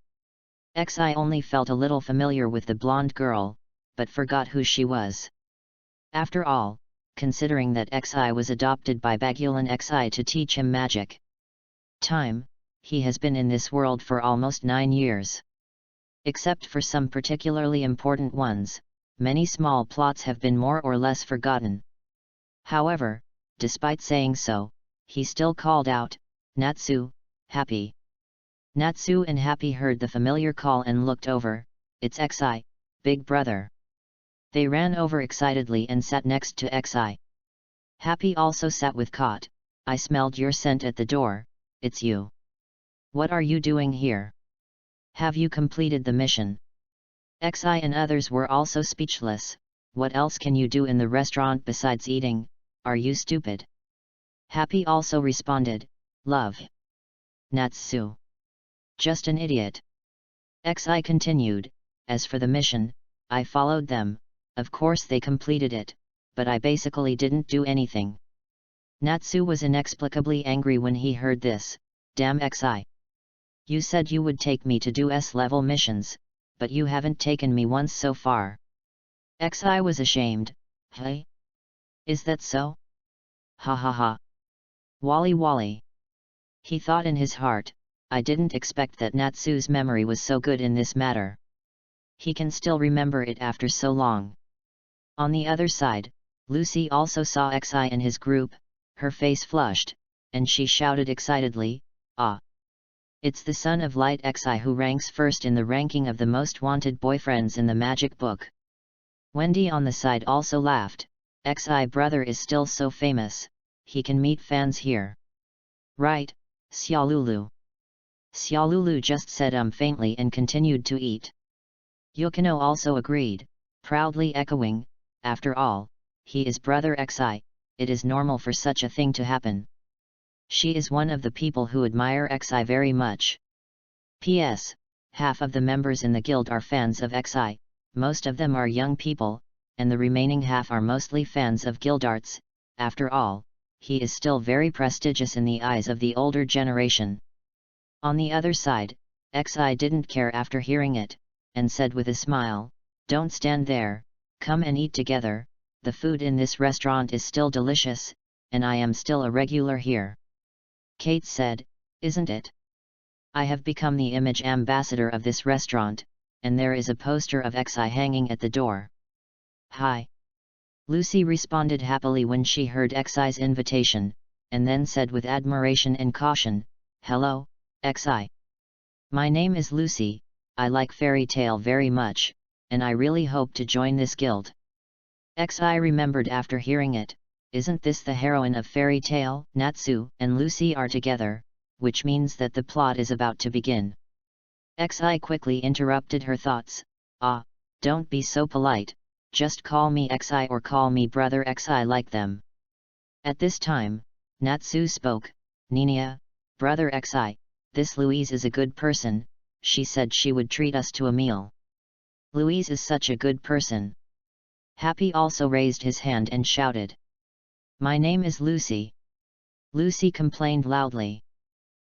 XI only felt a little familiar with the blonde girl, but forgot who she was. After all, considering that XI was adopted by Bagulin XI to teach him magic time, he has been in this world for almost 9 years. Except for some particularly important ones, many small plots have been more or less forgotten. However, despite saying so, he still called out, "Natsu, Happy." Natsu and Happy heard the familiar call and looked over. "It's XI, big brother." They ran over excitedly and sat next to XI. Happy also sat with Kot. "I smelled your scent at the door, it's you. What are you doing here? Have you completed the mission?" XI and others were also speechless. "What else can you do in the restaurant besides eating, are you stupid?" Happy also responded, "Love. Natsu. Just an idiot." XI continued, "As for the mission, I followed them, of course they completed it, but I basically didn't do anything." Natsu was inexplicably angry when he heard this. "Damn XI. You said you would take me to do S-level missions, but you haven't taken me once so far." XI was ashamed. "Hey? Is that so? Ha ha ha. Wally Wally." He thought in his heart, "I didn't expect that Natsu's memory was so good in this matter. He can still remember it after so long." On the other side, Lucy also saw XI and his group. Her face flushed, and she shouted excitedly, Ah. It's the son of Light Xi who ranks first in the ranking of the most wanted boyfriends in the magic book. Wendy on the side also laughed. Xi brother is still so famous, he can meet fans here. Right, Xiaolulu. Xiaolulu just said faintly and continued to eat. Yukino also agreed, proudly echoing, after all, he is brother Xi, it is normal for such a thing to happen. She is one of the people who admire Xi very much. P.S. Half of the members in the guild are fans of Xi, most of them are young people, and the remaining half are mostly fans of Guildarts. After all, he is still very prestigious in the eyes of the older generation. On the other side, Xi didn't care after hearing it, and said with a smile, "Don't stand there, come and eat together, the food in this restaurant is still delicious, and I am still a regular here." Kate said, "Isn't it? I have become the image ambassador of this restaurant, and there is a poster of Xi hanging at the door." "Hi." Lucy responded happily when she heard Xi's invitation, and then said with admiration and caution, "Hello, Xi. My name is Lucy, I like fairy tale very much, and I really hope to join this guild." Xi remembered after hearing it, "Isn't this the heroine of fairy tale?" Natsu and Lucy are together, which means that the plot is about to begin. Xi quickly interrupted her thoughts. "Ah, don't be so polite, just call me Xi or call me brother Xi like them." At this time, Natsu spoke, "Nina, brother Xi, this Louise is a good person, she said she would treat us to a meal." "Louise is such a good person." Happy also raised his hand and shouted, "My name is Lucy." Lucy complained loudly.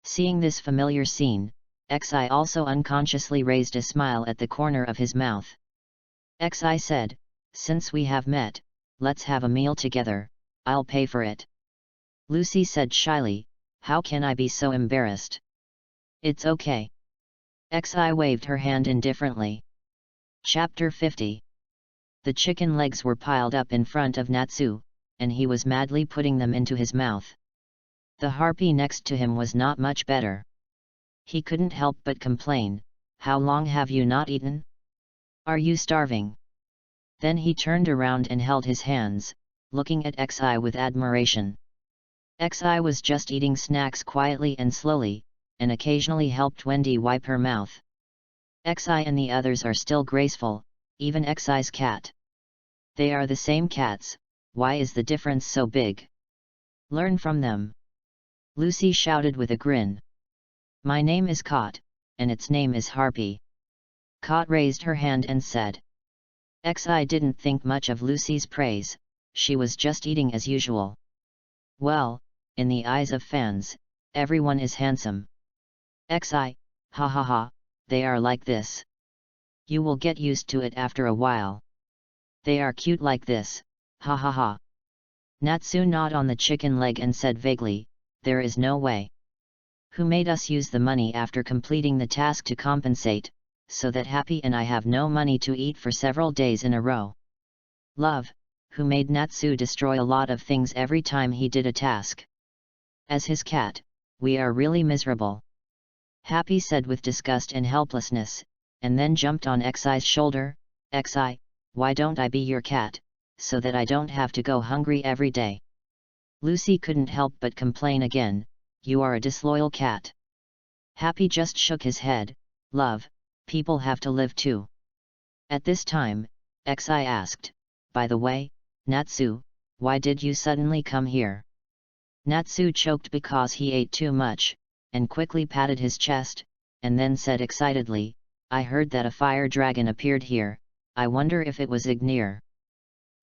Seeing this familiar scene, Xi also unconsciously raised a smile at the corner of his mouth. Xi said, "Since we have met, let's have a meal together, I'll pay for it." Lucy said shyly, "How can I be so embarrassed?" "It's okay." Xi waved her hand indifferently. Chapter 50. The chicken legs were piled up in front of Natsu, and he was madly putting them into his mouth. The harpy next to him was not much better. He couldn't help but complain, "How long have you not eaten? Are you starving?" Then he turned around and held his hands, looking at Xi with admiration. Xi was just eating snacks quietly and slowly, and occasionally helped Wendy wipe her mouth. Xi and the others are still graceful, even Xi's cat. They are the same cats, why is the difference so big? Learn from them. Lucy shouted with a grin. "My name is Cot, and its name is Harpy." Cot raised her hand and said. Xi didn't think much of Lucy's praise, she was just eating as usual. "Well, in the eyes of fans, everyone is handsome." Xi, "Ha ha ha, they are like this. You will get used to it after a while. They are cute like this, ha ha ha." Natsu gnawed on the chicken leg and said vaguely, "There is no way. Who made us use the money after completing the task to compensate, so that Happy and I have no money to eat for several days in a row? Love, who made Natsu destroy a lot of things every time he did a task? As his cat, we are really miserable." Happy said with disgust and helplessness, and then jumped on Xi's shoulder. "Xi, why don't I be your cat, so that I don't have to go hungry every day?" Lucy couldn't help but complain again, "You are a disloyal cat." Happy just shook his head, "Love, people have to live too." At this time, Xi asked, "By the way, Natsu, why did you suddenly come here?" Natsu choked because he ate too much, and quickly patted his chest, and then said excitedly, "I heard that a fire dragon appeared here, I wonder if it was Ignir."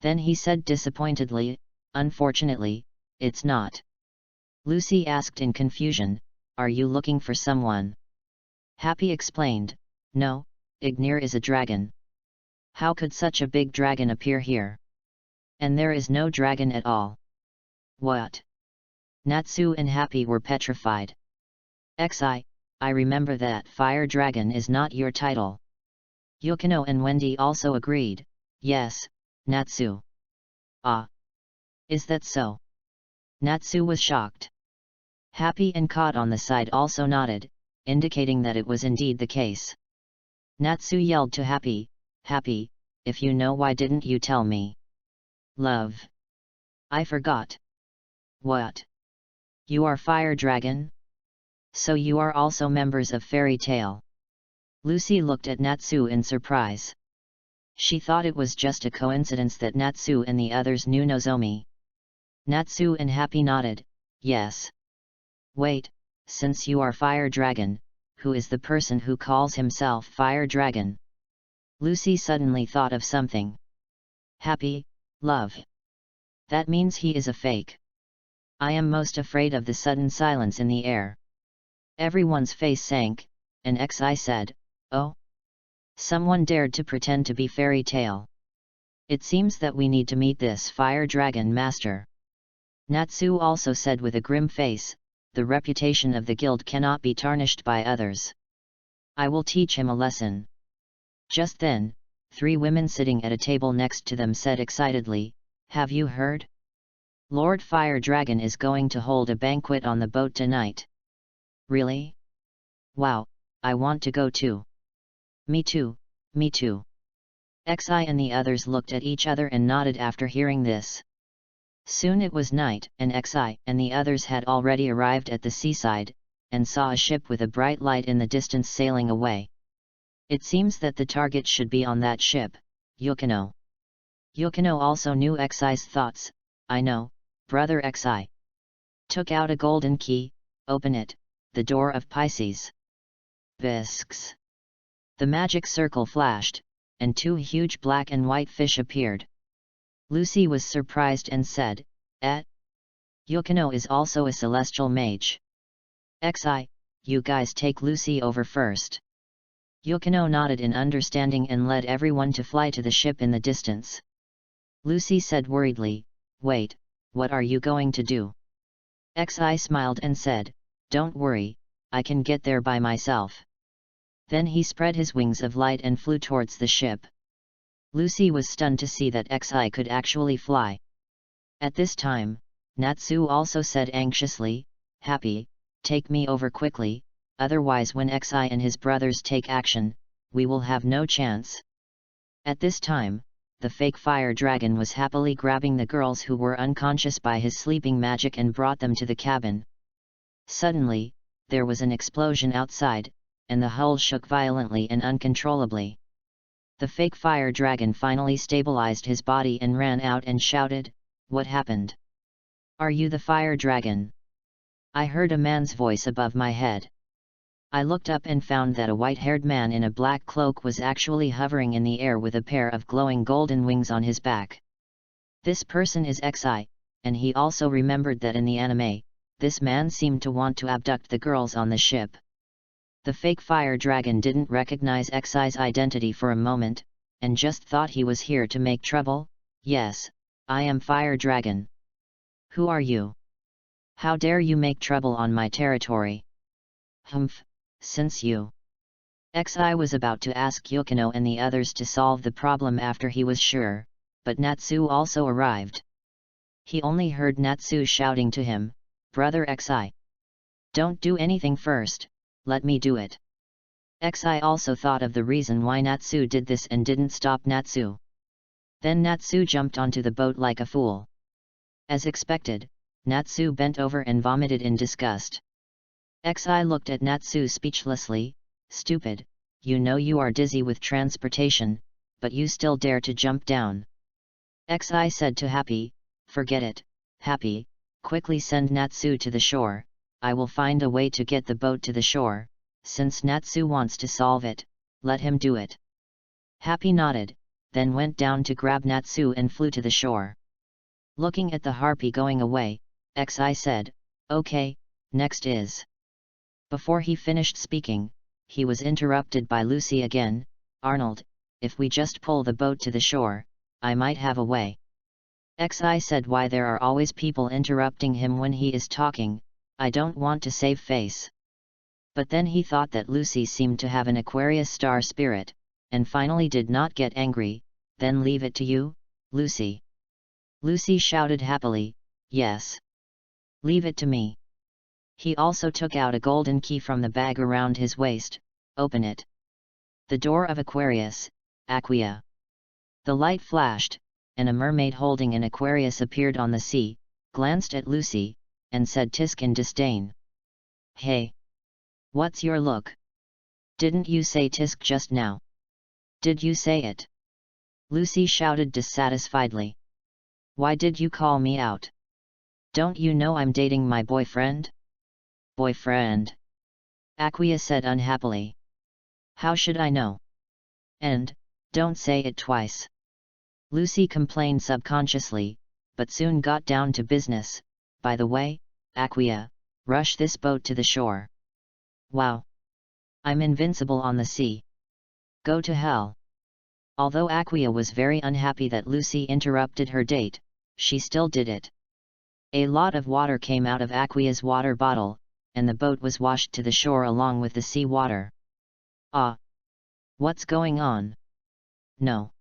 Then he said disappointedly, "Unfortunately, it's not." Lucy asked in confusion, "Are you looking for someone?" Happy explained, "No, Ignir is a dragon. How could such a big dragon appear here? And there is no dragon at all." "What?" Natsu and Happy were petrified. "Xi, I remember that fire dragon is not your title." Yukino and Wendy also agreed, "Yes, Natsu." "Ah. Is that so?" Natsu was shocked. Happy and Caught on the side also nodded, indicating that it was indeed the case. Natsu yelled to Happy, "Happy, if you know, why didn't you tell me?" "Love. I forgot." "What? You are Fire Dragon? So you are also members of Fairy Tail?" Lucy looked at Natsu in surprise. She thought it was just a coincidence that Natsu and the others knew Nozomi. Natsu and Happy nodded, "Yes." "Wait, since you are Fire Dragon, who is the person who calls himself Fire Dragon?" Lucy suddenly thought of something. "Happy, love. That means he is a fake." I am most afraid of the sudden silence in the air. Everyone's face sank, and Xi said, "Oh? Someone dared to pretend to be Fairy Tail. It seems that we need to meet this Fire Dragon Master." Natsu also said with a grim face, "The reputation of the guild cannot be tarnished by others. I will teach him a lesson." Just then, 3 women sitting at a table next to them said excitedly, "Have you heard? Lord Fire Dragon is going to hold a banquet on the boat tonight." "Really? Wow, I want to go too." "Me too, me too." Xi and the others looked at each other and nodded after hearing this. Soon it was night, and Xi and the others had already arrived at the seaside, and saw a ship with a bright light in the distance sailing away. It seems that the target should be on that ship, Yukino. Yukino also knew Xi's thoughts. "I know, brother Xi." Took out a golden key, open it, the door of Pisces. Bisks. The magic circle flashed, and 2 huge black and white fish appeared. Lucy was surprised and said, "Eh? Yukino is also a celestial mage." "Xi, you guys take Lucy over first." Yukino nodded in understanding and led everyone to fly to the ship in the distance. Lucy said worriedly, "Wait, what are you going to do?" Xi smiled and said, "Don't worry, I can get there by myself." Then he spread his wings of light and flew towards the ship. Lucy was stunned to see that Xi could actually fly. At this time, Natsu also said anxiously, "Happy, take me over quickly, otherwise when Xi and his brothers take action, we will have no chance." At this time, the fake Fire Dragon was happily grabbing the girls who were unconscious by his sleeping magic and brought them to the cabin. Suddenly, there was an explosion outside, and the hull shook violently and uncontrollably. The fake Fire Dragon finally stabilized his body and ran out and shouted, "What happened? Are you the Fire Dragon?" I heard a man's voice above my head. I looked up and found that a white-haired man in a black cloak was actually hovering in the air with a pair of glowing golden wings on his back. This person is Xi, and he also remembered that in the anime, this man seemed to want to abduct the girls on the ship. The fake Fire Dragon didn't recognize Xi's identity for a moment, and just thought he was here to make trouble. "Yes, I am Fire Dragon." "Who are you? How dare you make trouble on my territory?" "Humph, since you..." Xi was about to ask Yukino and the others to solve the problem after he was sure, but Natsu also arrived. He only heard Natsu shouting to him, "Brother Xi! Don't do anything first, let me do it." Xi also thought of the reason why Natsu did this and didn't stop Natsu. Then Natsu jumped onto the boat like a fool. As expected, Natsu bent over and vomited in disgust. Xi looked at Natsu speechlessly. "Stupid, you know you are dizzy with transportation, but you still dare to jump down." Xi said to Happy, "Forget it, Happy, quickly send Natsu to the shore, I will find a way to get the boat to the shore, since Natsu wants to solve it, let him do it." Happy nodded, then went down to grab Natsu and flew to the shore. Looking at the harpy going away, Xi said, "Okay, next is..." Before he finished speaking, he was interrupted by Lucy again. "Arnold, if we just pull the boat to the shore, I might have a way." Xi said, "Why, there are always people interrupting him when he is talking, I don't want to save face." But then he thought that Lucy seemed to have an Aquarius star spirit, and finally did not get angry. "Then leave it to you, Lucy." Lucy shouted happily, "Yes. Leave it to me." He also took out a golden key from the bag around his waist. Open it. The door of Aquarius, Aquia. The light flashed, and a mermaid holding an Aquarius appeared on the sea, glanced at Lucy, and said tisk in disdain. Hey! What's your look? Didn't you say tisk just now? Did you say it? Lucy shouted dissatisfiedly. Why did you call me out? Don't you know I'm dating my boyfriend? Boyfriend? Aquia said unhappily. How should I know? And, don't say it twice. Lucy complained subconsciously, but soon got down to business. By the way, Aquia, rush this boat to the shore. Wow! I'm invincible on the sea. Go to hell. Although Aquia was very unhappy that Lucy interrupted her date, she still did it. A lot of water came out of Aquia's water bottle, and the boat was washed to the shore along with the sea water. Ah! What's going on? No.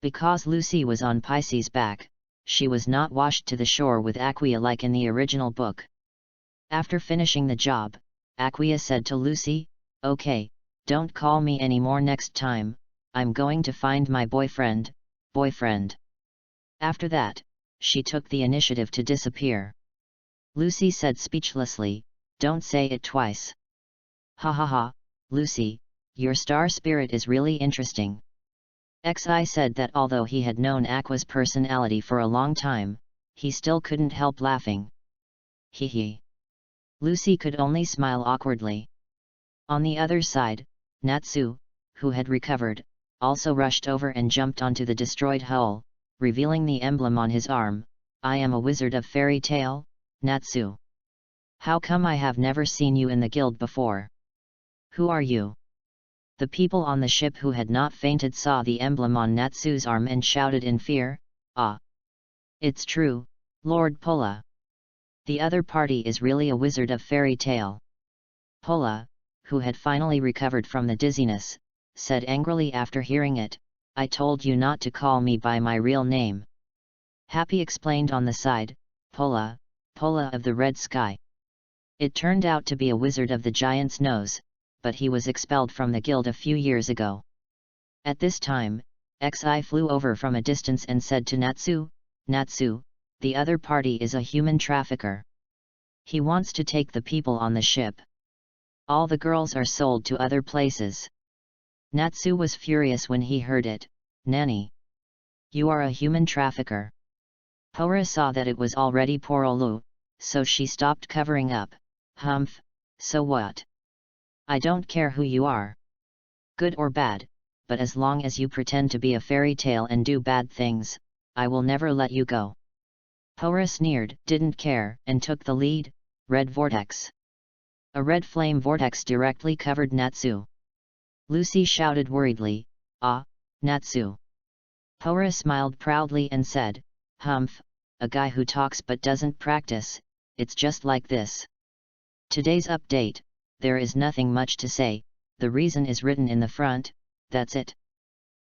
Because Lucy was on Pisces' back, she was not washed to the shore with Aquia like in the original book. After finishing the job, Aquia said to Lucy, Okay, don't call me anymore next time, I'm going to find my boyfriend. After that, she took the initiative to disappear. Lucy said speechlessly, Don't say it twice. Ha ha ha, Lucy, your star spirit is really interesting. XI said that although he had known Aqua's personality for a long time, he still couldn't help laughing. Hee hee. Lucy could only smile awkwardly. On the other side, Natsu, who had recovered, also rushed over and jumped onto the destroyed hull, revealing the emblem on his arm. I am a wizard of fairy tale, Natsu. How come I have never seen you in the guild before? Who are you? The people on the ship who had not fainted saw the emblem on Natsu's arm and shouted in fear, Ah! It's true, Lord Pola. The other party is really a wizard of fairy tale. Pola, who had finally recovered from the dizziness, said angrily after hearing it, I told you not to call me by my real name. Happy explained on the side, Pola of the red sky. It turned out to be a wizard of the giant's nose, but he was expelled from the guild a few years ago. At this time, XI flew over from a distance and said to Natsu, Natsu, the other party is a human trafficker. He wants to take the people on the ship. All the girls are sold to other places. Natsu was furious when he heard it. Nanny! You are a human trafficker. Pora saw that it was already Porolu, so she stopped covering up. Humph, so what? I don't care who you are. Good or bad, but as long as you pretend to be a fairy tale and do bad things, I will never let you go. Pora sneered, didn't care, and took the lead. Red vortex. A red flame vortex directly covered Natsu. Lucy shouted worriedly, Ah, Natsu. Pora smiled proudly and said, Humph, a guy who talks but doesn't practice, it's just like this. Today's update, there is nothing much to say, the reason is written in the front, that's it.